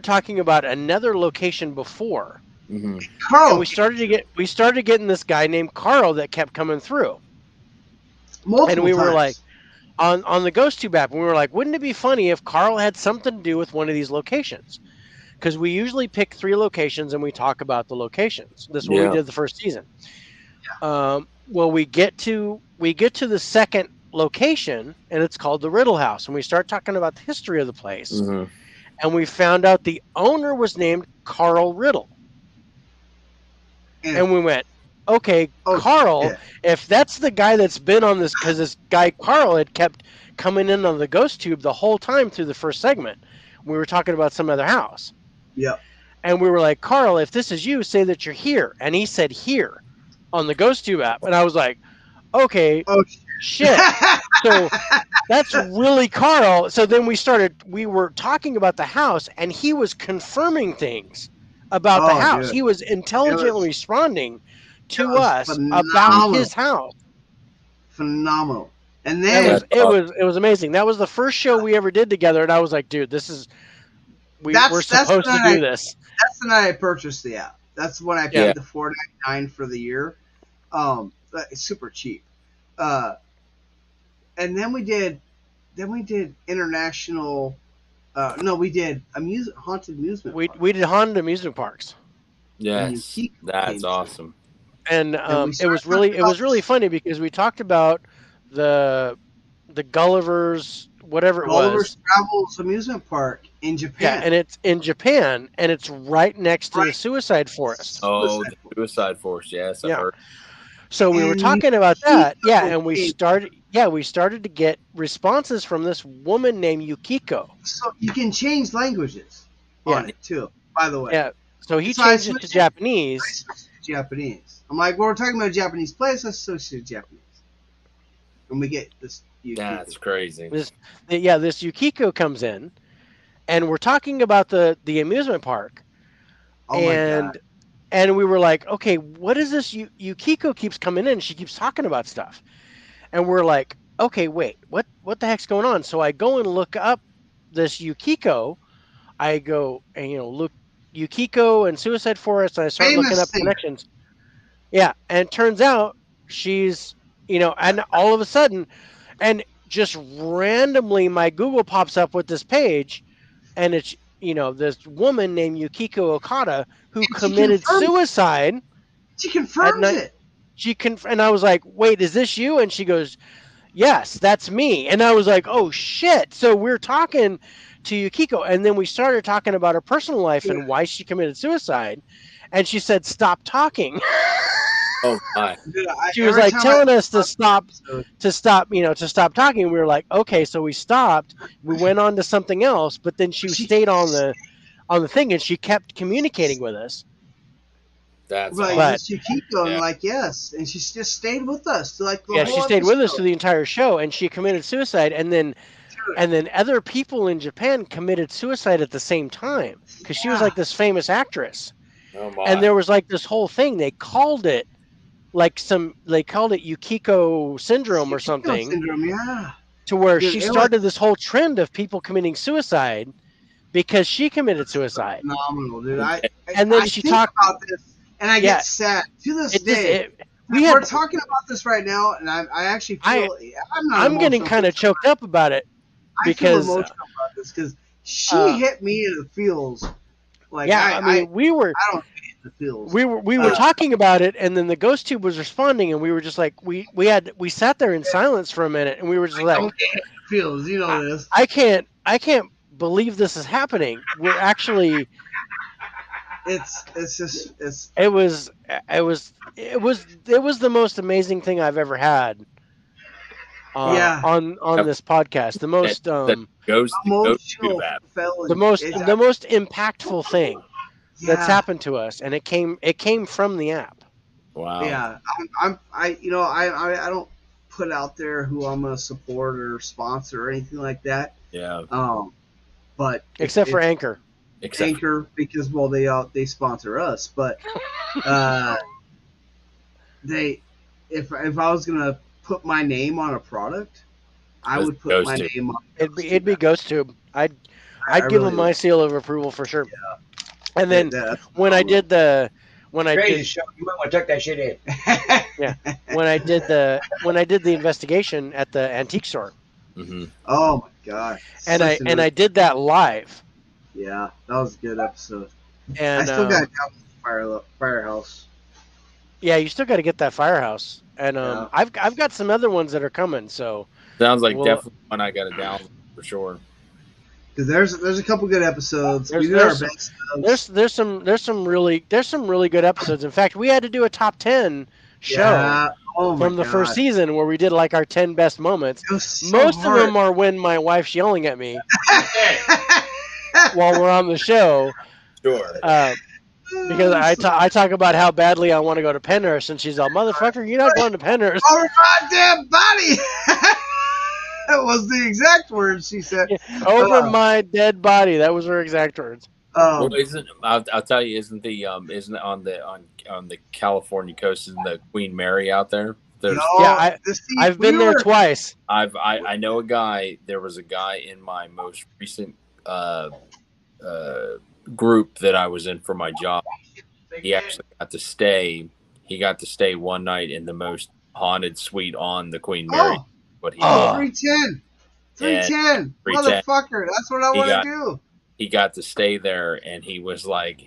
S1: talking about another location before.
S6: Mm-hmm.
S2: Carl,
S1: and we started getting this guy named Carl that kept coming through.
S2: Multiple
S1: and we
S2: times.
S1: were like, on the Ghost Tube app, we were like, wouldn't it be funny if Carl had something to do with one of these locations? Because we usually pick 3 locations and we talk about the locations. This is what we did the first season. Well, we get to the second location, and it's called the Riddle House, and we start talking about the history of the place, and we found out the owner was named Carl Riddle, and we went, okay, Carl, if that's the guy that's been on this, because this guy Carl had kept coming in on the Ghost Tube the whole time through the first segment. We were talking about some other house.
S2: Yeah.
S1: And we were like, Carl, if this is you, say that you're here. And he said here on the Ghost Tube app. And I was like, okay, shit. So that's really Carl. So then we were talking about the house, and he was confirming things about the house. Dude. He was intelligently responding to us about his house.
S2: Phenomenal. And
S1: It
S2: then
S1: was it was amazing. That was the first show we ever did together, and I was like, dude, this is we're
S2: that's
S1: supposed to do this.
S2: that's the night I purchased the app. That's when I
S1: Yeah.
S2: paid the $4.99 for the year. It's super cheap. And then we did international. No, we did haunted amusement.
S1: We did haunted amusement parks,
S6: Yes,
S2: Yukiko
S6: that's
S2: came through.
S6: awesome.
S1: and
S2: we
S1: it was
S2: started
S1: really funny because we talked about the Gulliver's whatever it
S2: Gulliver's
S1: was.
S2: Travels amusement park in
S1: Yeah,
S2: Japan.
S1: and it's in Japan, and it's right next to the
S2: Right.
S1: Suicide Forest.
S6: Oh, the Suicide Force. Yes, I
S1: Yeah.
S6: heard.
S1: So we were
S2: And
S1: talking about that. Yeah,
S2: Yukiko
S1: and we
S2: came.
S1: started to get responses from this woman named Yukiko.
S2: So you can change languages on
S1: Yeah.
S2: it too. By the way,
S1: Yeah. So he
S2: So I
S1: changed it to
S2: switched it.
S1: Japanese.
S2: I switched to Japanese. I'm like, well, we're talking about a Japanese place. Let's switch to Japanese. And we get this Yukiko.
S6: That's crazy.
S1: This Yukiko comes in, and we're talking about the amusement park,
S2: Oh my god.
S1: and we were like, okay, what is this? Yukiko keeps coming in. She keeps talking about stuff, and we're like, okay, wait, what the heck's going on? So I go and look up this Yukiko. I go and look Yukiko and Suicide Forest, and I start looking
S2: Famous
S1: up
S2: singer.
S1: connections. Yeah, and it turns out she's and all of a sudden, and just randomly, my Google pops up with this page, and it's this woman named Yukiko Okada who
S2: And she
S1: committed
S2: confirms-
S1: suicide
S2: She
S1: at
S2: confirms
S1: night.
S2: it.
S1: And I was like, wait, is this you? And she goes, yes, that's me. And I was like, oh shit. So we're talking to Yukiko, and then we started talking about her personal life and why she committed suicide, and she said, stop talking.
S6: Oh my!
S2: Dude,
S1: She was
S2: every
S1: like
S2: time
S1: telling
S2: I
S1: us to stop talking. We were like, okay, so we stopped. We went on to something else, but then she stayed on the thing, and she kept communicating with us.
S6: That's
S2: like,
S6: awesome.
S2: this Yukiko, and
S6: Yeah.
S2: like, yes, and she just stayed with us. Like, the
S1: Yeah,
S2: whole
S1: she stayed with us
S2: episode.
S1: through the entire show, and she committed suicide, and then other people in Japan committed suicide at the same time because she was
S2: Yeah.
S1: like this famous actress,
S6: Oh my!
S1: and there was like this whole thing. They called it Yukiko syndrome or
S2: Yukiko
S1: something,
S2: syndrome, yeah.
S1: to where
S2: Dude,
S1: she
S2: it
S1: started this whole trend of people committing suicide because she committed suicide.
S2: Phenomenal, dude.
S1: And then
S2: I
S1: she
S2: think
S1: talked.
S2: about this, and I
S1: Yeah.
S2: get sad to this
S1: It just
S2: day.
S1: we
S2: We're
S1: had.
S2: talking about this right now, and I actually feel
S1: I'm getting
S2: emotional.
S1: kind of choked up about it
S2: I feel
S1: because
S2: emotional about this because she hit me in the feels. Like,
S1: I mean, we were
S2: I don't hit in the feels.
S1: we were talking about it, and then the ghost tube was responding, and we were just like we sat there in silence for a minute, and we were just like,
S2: don't get in the feels, you know this.
S1: I can't believe this is happening. We're actually
S2: It's just
S1: it was the most amazing thing I've ever had.
S2: Yeah.
S1: on this podcast, the most
S6: The ghost
S2: emotional
S6: tube app.
S2: feeling.
S1: the most
S2: It's-
S1: the most impactful thing that's
S2: yeah.
S1: happened to us, and it came from the app.
S6: Wow.
S2: Yeah, I don't put out there who I'm gonna support or sponsor or anything like that.
S6: Yeah.
S2: But
S1: Except for Anchor.
S6: Except
S2: Anchor, because they sponsor us, but if I was gonna put my name on a product, I would put my
S6: GhostTube.
S2: name on.
S1: It'd be GhostTube. I'd
S2: I
S1: give
S2: really
S1: them my
S2: would.
S1: seal of approval for sure. And then
S2: That's
S1: when I did the
S7: Crazy show. You might want to tuck that shit in.
S1: when I did the investigation at the antique store,
S6: Mhm.
S2: Oh my god!
S1: and
S2: Such an-
S1: I did that live,
S2: yeah, that was a good episode.
S1: and
S2: I still got down Firehouse.
S1: yeah, you still got to get that Firehouse, and
S2: Yeah.
S1: I've got some other ones that are coming. So
S6: Sounds like
S1: Well,
S6: definitely one I got to download for sure.
S2: Because there's a couple good episodes. We
S1: There's-
S2: did our best.
S1: there's some really good episodes. In fact, we had to do a top 10 show
S2: Yeah. Oh my
S1: from the
S2: God.
S1: first season where we did like our 10 best moments.
S2: It was so
S1: Most
S2: hard.
S1: of them are when my wife's yelling at me while we're on the show.
S6: Sure.
S1: Because I talk about how badly I want to go to Penhurst, and she's all, motherfucker, you're not going to Penhurst.
S2: Over goddamn body. That was the exact words she said.
S1: Over my dead body. That was her exact words.
S6: Well, I'll tell you, isn't it on the California coast, isn't the Queen Mary out there? There's
S1: Yeah, I've
S2: we
S1: been there
S2: were.
S1: twice.
S6: I know a guy. There was a guy in my most recent uh, group that I was in for my job. He actually got to stay. He got to stay one night in the most haunted suite on the Queen Mary.
S2: Oh,
S6: What he
S2: oh,
S6: did,
S2: 310.
S6: and
S2: 310.
S6: 310.
S2: Motherfucker. That's what I
S6: He
S2: want to
S6: got
S2: do.
S6: he got to stay there, and he was like,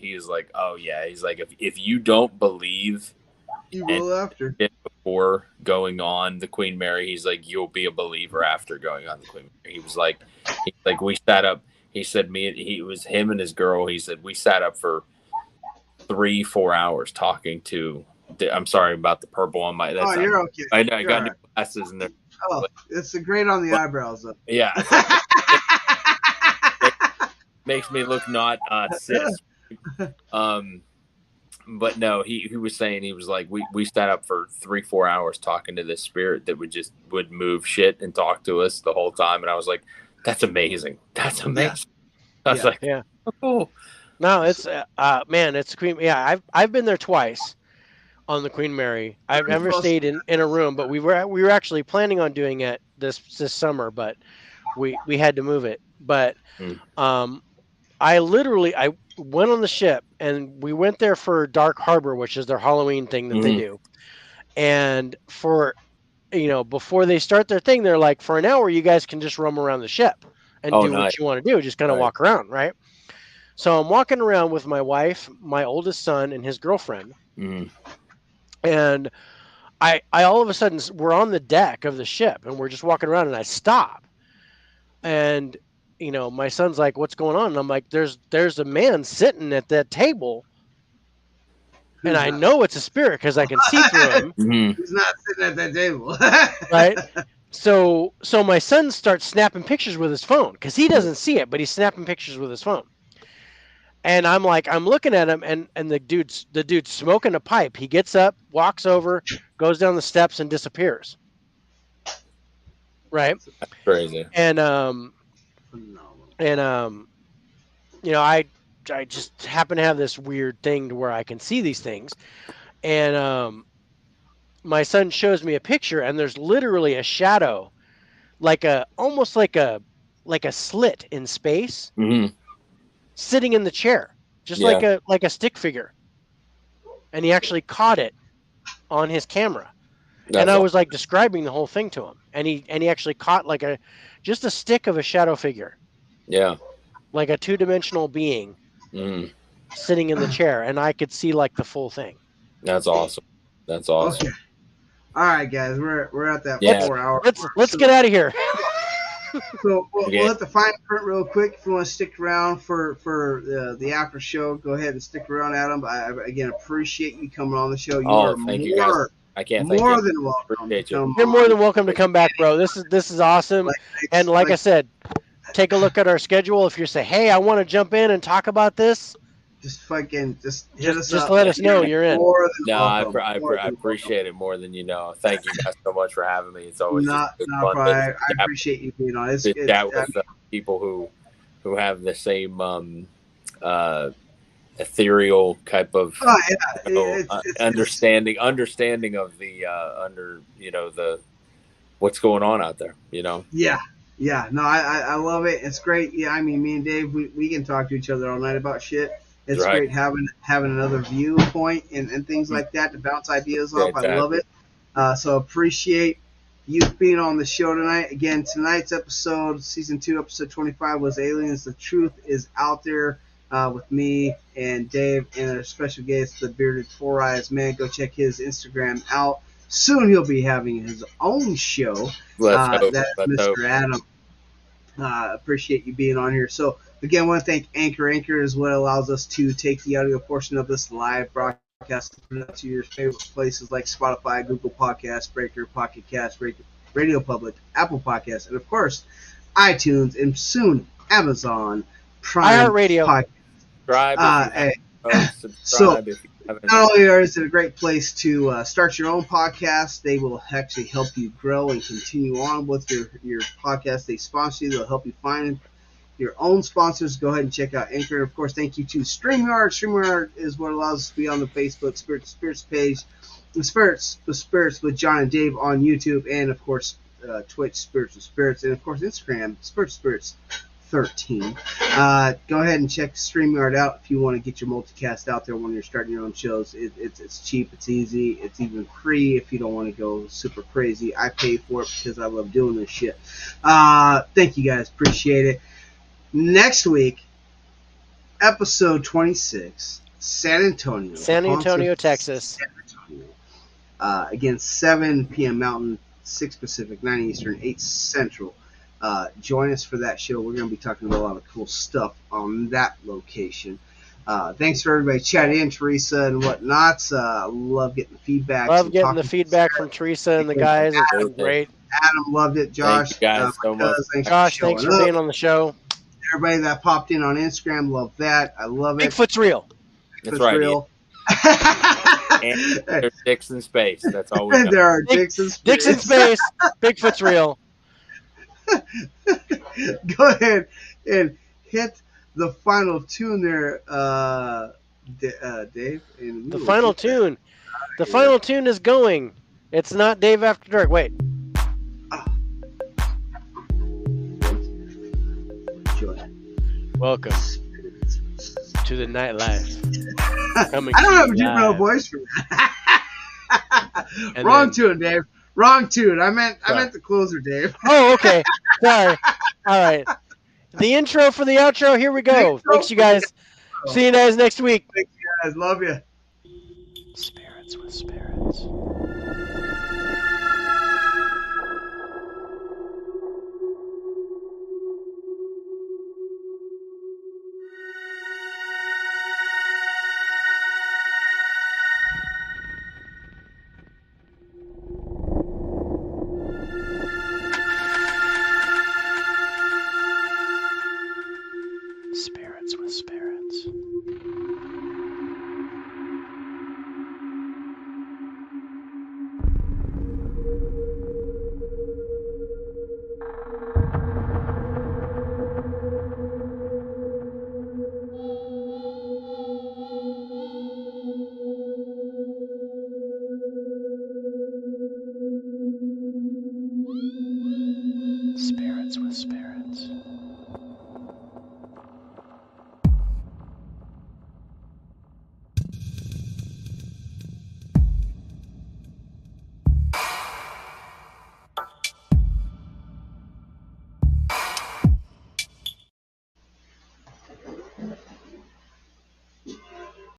S6: oh yeah, he's like, if you don't believe
S2: You
S6: and
S2: will after.
S6: did before going on the Queen Mary, he's like, you'll be a believer after going on the Queen Mary. He's like, we sat up. He said, he was him and his girl. He said we sat up for 3-4 hours talking to. I'm sorry about the purple on my.
S2: Oh, you're okay.
S6: I know I
S2: You're
S6: got
S2: all
S6: new
S2: right.
S6: glasses and they're.
S2: Oh, it's a great on the
S6: But-
S2: eyebrows, though.
S6: Yeah, it's like, makes me look not cis. But no, he was saying, he was like, we sat up for 3-4 hours talking to this spirit that would move shit and talk to us the whole time, and I was like, that's amazing. That's amazing. I was like,
S1: Yeah.
S6: oh, cool.
S1: No, it's man, it's Queen. Yeah, I've been there twice on the Queen Mary. I've never stayed in a room, but we were actually planning on doing it this summer, but we had to move it. But
S6: Mm.
S1: I went on the ship and we went there for Dark Harbor, which is their Halloween thing that they
S6: Mhm.
S1: do. And for before they start their thing, they're like, for an hour you guys can just roam around the ship and
S6: Oh,
S1: do
S6: nice.
S1: what you want to do, just kind of
S6: Right.
S1: walk around, right? So I'm walking around with my wife, my oldest son, and his girlfriend,
S6: Mm.
S1: and I all of a sudden, we're on the deck of the ship and we're just walking around, and I stop, and my son's like, "What's going on?" And I'm like, "There's a man sitting at that table, and I know it's a spirit because I can see through him."
S6: Mhm.
S2: Who's not sitting at that table?
S1: Right? So my son starts snapping pictures with his phone because he doesn't see it, but he's snapping pictures with his phone. And I'm looking at him, and the dude's smoking a pipe. He gets up, walks over, goes down the steps, and disappears. Right?
S6: That's crazy.
S1: And
S2: Phenomenal.
S1: I just happen to have this weird thing to where I can see these things. And my son shows me a picture, and there's literally a shadow, almost like a slit in space,
S6: Mhm.
S1: sitting in the chair, just
S6: Yeah.
S1: like a stick figure. And he actually caught it on his camera. And I was like describing the whole thing to him, and he actually caught just a stick of a shadow figure,
S6: Yeah.
S1: like a 2-dimensional being
S6: Mhm.
S1: sitting in the chair, and I could see the full thing.
S6: That's awesome. That's awesome.
S2: Okay. All right, guys, we're at that
S6: Yeah.
S2: 4 hour.
S1: Let's get out of here.
S2: So we'll
S6: Okay.
S2: let the fine print real quick. If you want to stick around for the after show, go ahead and stick around, Adam. I again appreciate you coming on the show. You are
S6: Thank you, guys. I can't thank
S2: more
S6: you.
S2: than welcome.
S6: Appreciate you.
S2: Come
S1: You're
S2: on.
S1: more than welcome to come back, bro. This is awesome. And like I said, take a look at our schedule. If you say, "Hey, I want to jump in and talk about this,"
S2: just fucking hit us
S1: just
S2: up.
S1: let us know you're in.
S2: More than
S6: No, I
S2: welcome. More than
S6: appreciate it more than you know. Thank you guys so much for having me. It's always
S2: Not
S6: just
S2: not
S6: fun
S2: probably.
S6: to
S2: I appreciate you being on. It's
S6: chat with people who have the same ethereal type of
S2: oh, yeah.
S6: understanding of the the what's going on out there.
S2: Yeah. No, I love it. It's great. Yeah, I mean, me and Dave, we can talk to each other all night about shit. It's
S6: Right.
S2: great having another viewpoint and things like that to bounce ideas off. I love it. So appreciate you being on the show tonight. Again, tonight's episode, season 2, episode 25, was Aliens. The Truth is Out There, with me and Dave and our special guest, the bearded Four Eyes Man. Go check his Instagram out. Soon he'll be having his own show.
S6: Let's hope.
S2: That's
S6: Let's
S2: Mr.
S6: hope.
S2: Adam. Appreciate you being on here. So again, I want to thank Anchor. Anchor is what allows us to take the audio portion of this live broadcast and put it out to your favorite places like Spotify, Google Podcasts, Breaker, Pocket Cast, Radio Public, Apple Podcasts, and of course iTunes, and soon Amazon Prime
S1: iHeartRadio.
S2: Podcast.
S6: Subscribe if you haven't.
S2: Not only is it a great place to start your own podcast, they will actually help you grow and continue on with your podcast. They sponsor you. They'll help you find your own sponsors. Go ahead and check out Anchor. And of course, thank you to StreamYard. StreamYard is what allows us to be on the Facebook Spirits page The Spirits with John and Dave on YouTube, and of course Twitch Spirits with Spirits, and of course Instagram Spirits 13. Go ahead and check StreamYard out if you want to get your multicast out there when you're starting your own shows. It's cheap, it's easy, it's even free if you don't want to go super crazy. I pay for it because I love doing this shit. Thank you guys, appreciate it. Next week, episode 26, San Antonio,
S1: Texas.
S2: San Antonio. Again, 7 p.m. Mountain, 6 Pacific, 9 Eastern, 8 Central. Join us for that show. We're going to be talking about a lot of cool stuff on that location. Thanks for everybody chatting in, Teresa and whatnots. Love getting the feedback.
S1: Love getting the feedback from Teresa and the guys. It's been great.
S2: Adam loved it. Josh,
S6: thank you guys so much.
S1: Josh, thanks for being on the show.
S2: Everybody that popped in on Instagram, love that. I love it.
S1: Bigfoot's real.
S6: That's right.
S2: Real.
S6: And there's dicks in space. That's all we got.
S2: There are dicks in space.
S1: Dicks in space. Bigfoot's real.
S2: Go ahead and hit the final tune there, Dave. And
S1: The final tune. The final tune is going. It's not Dave After Dark. Wait. Welcome to the nightlife. Coming
S2: I don't have a deep
S1: live.
S2: voice for that. Wrong tune, Dave. Wrong tune. I meant the closer, Dave.
S1: Oh, okay. Sorry. All right. The intro for the outro. Here we go. Thanks, you guys. See you guys next week.
S2: Thanks, you guys. Love you.
S1: Spirits with spirits.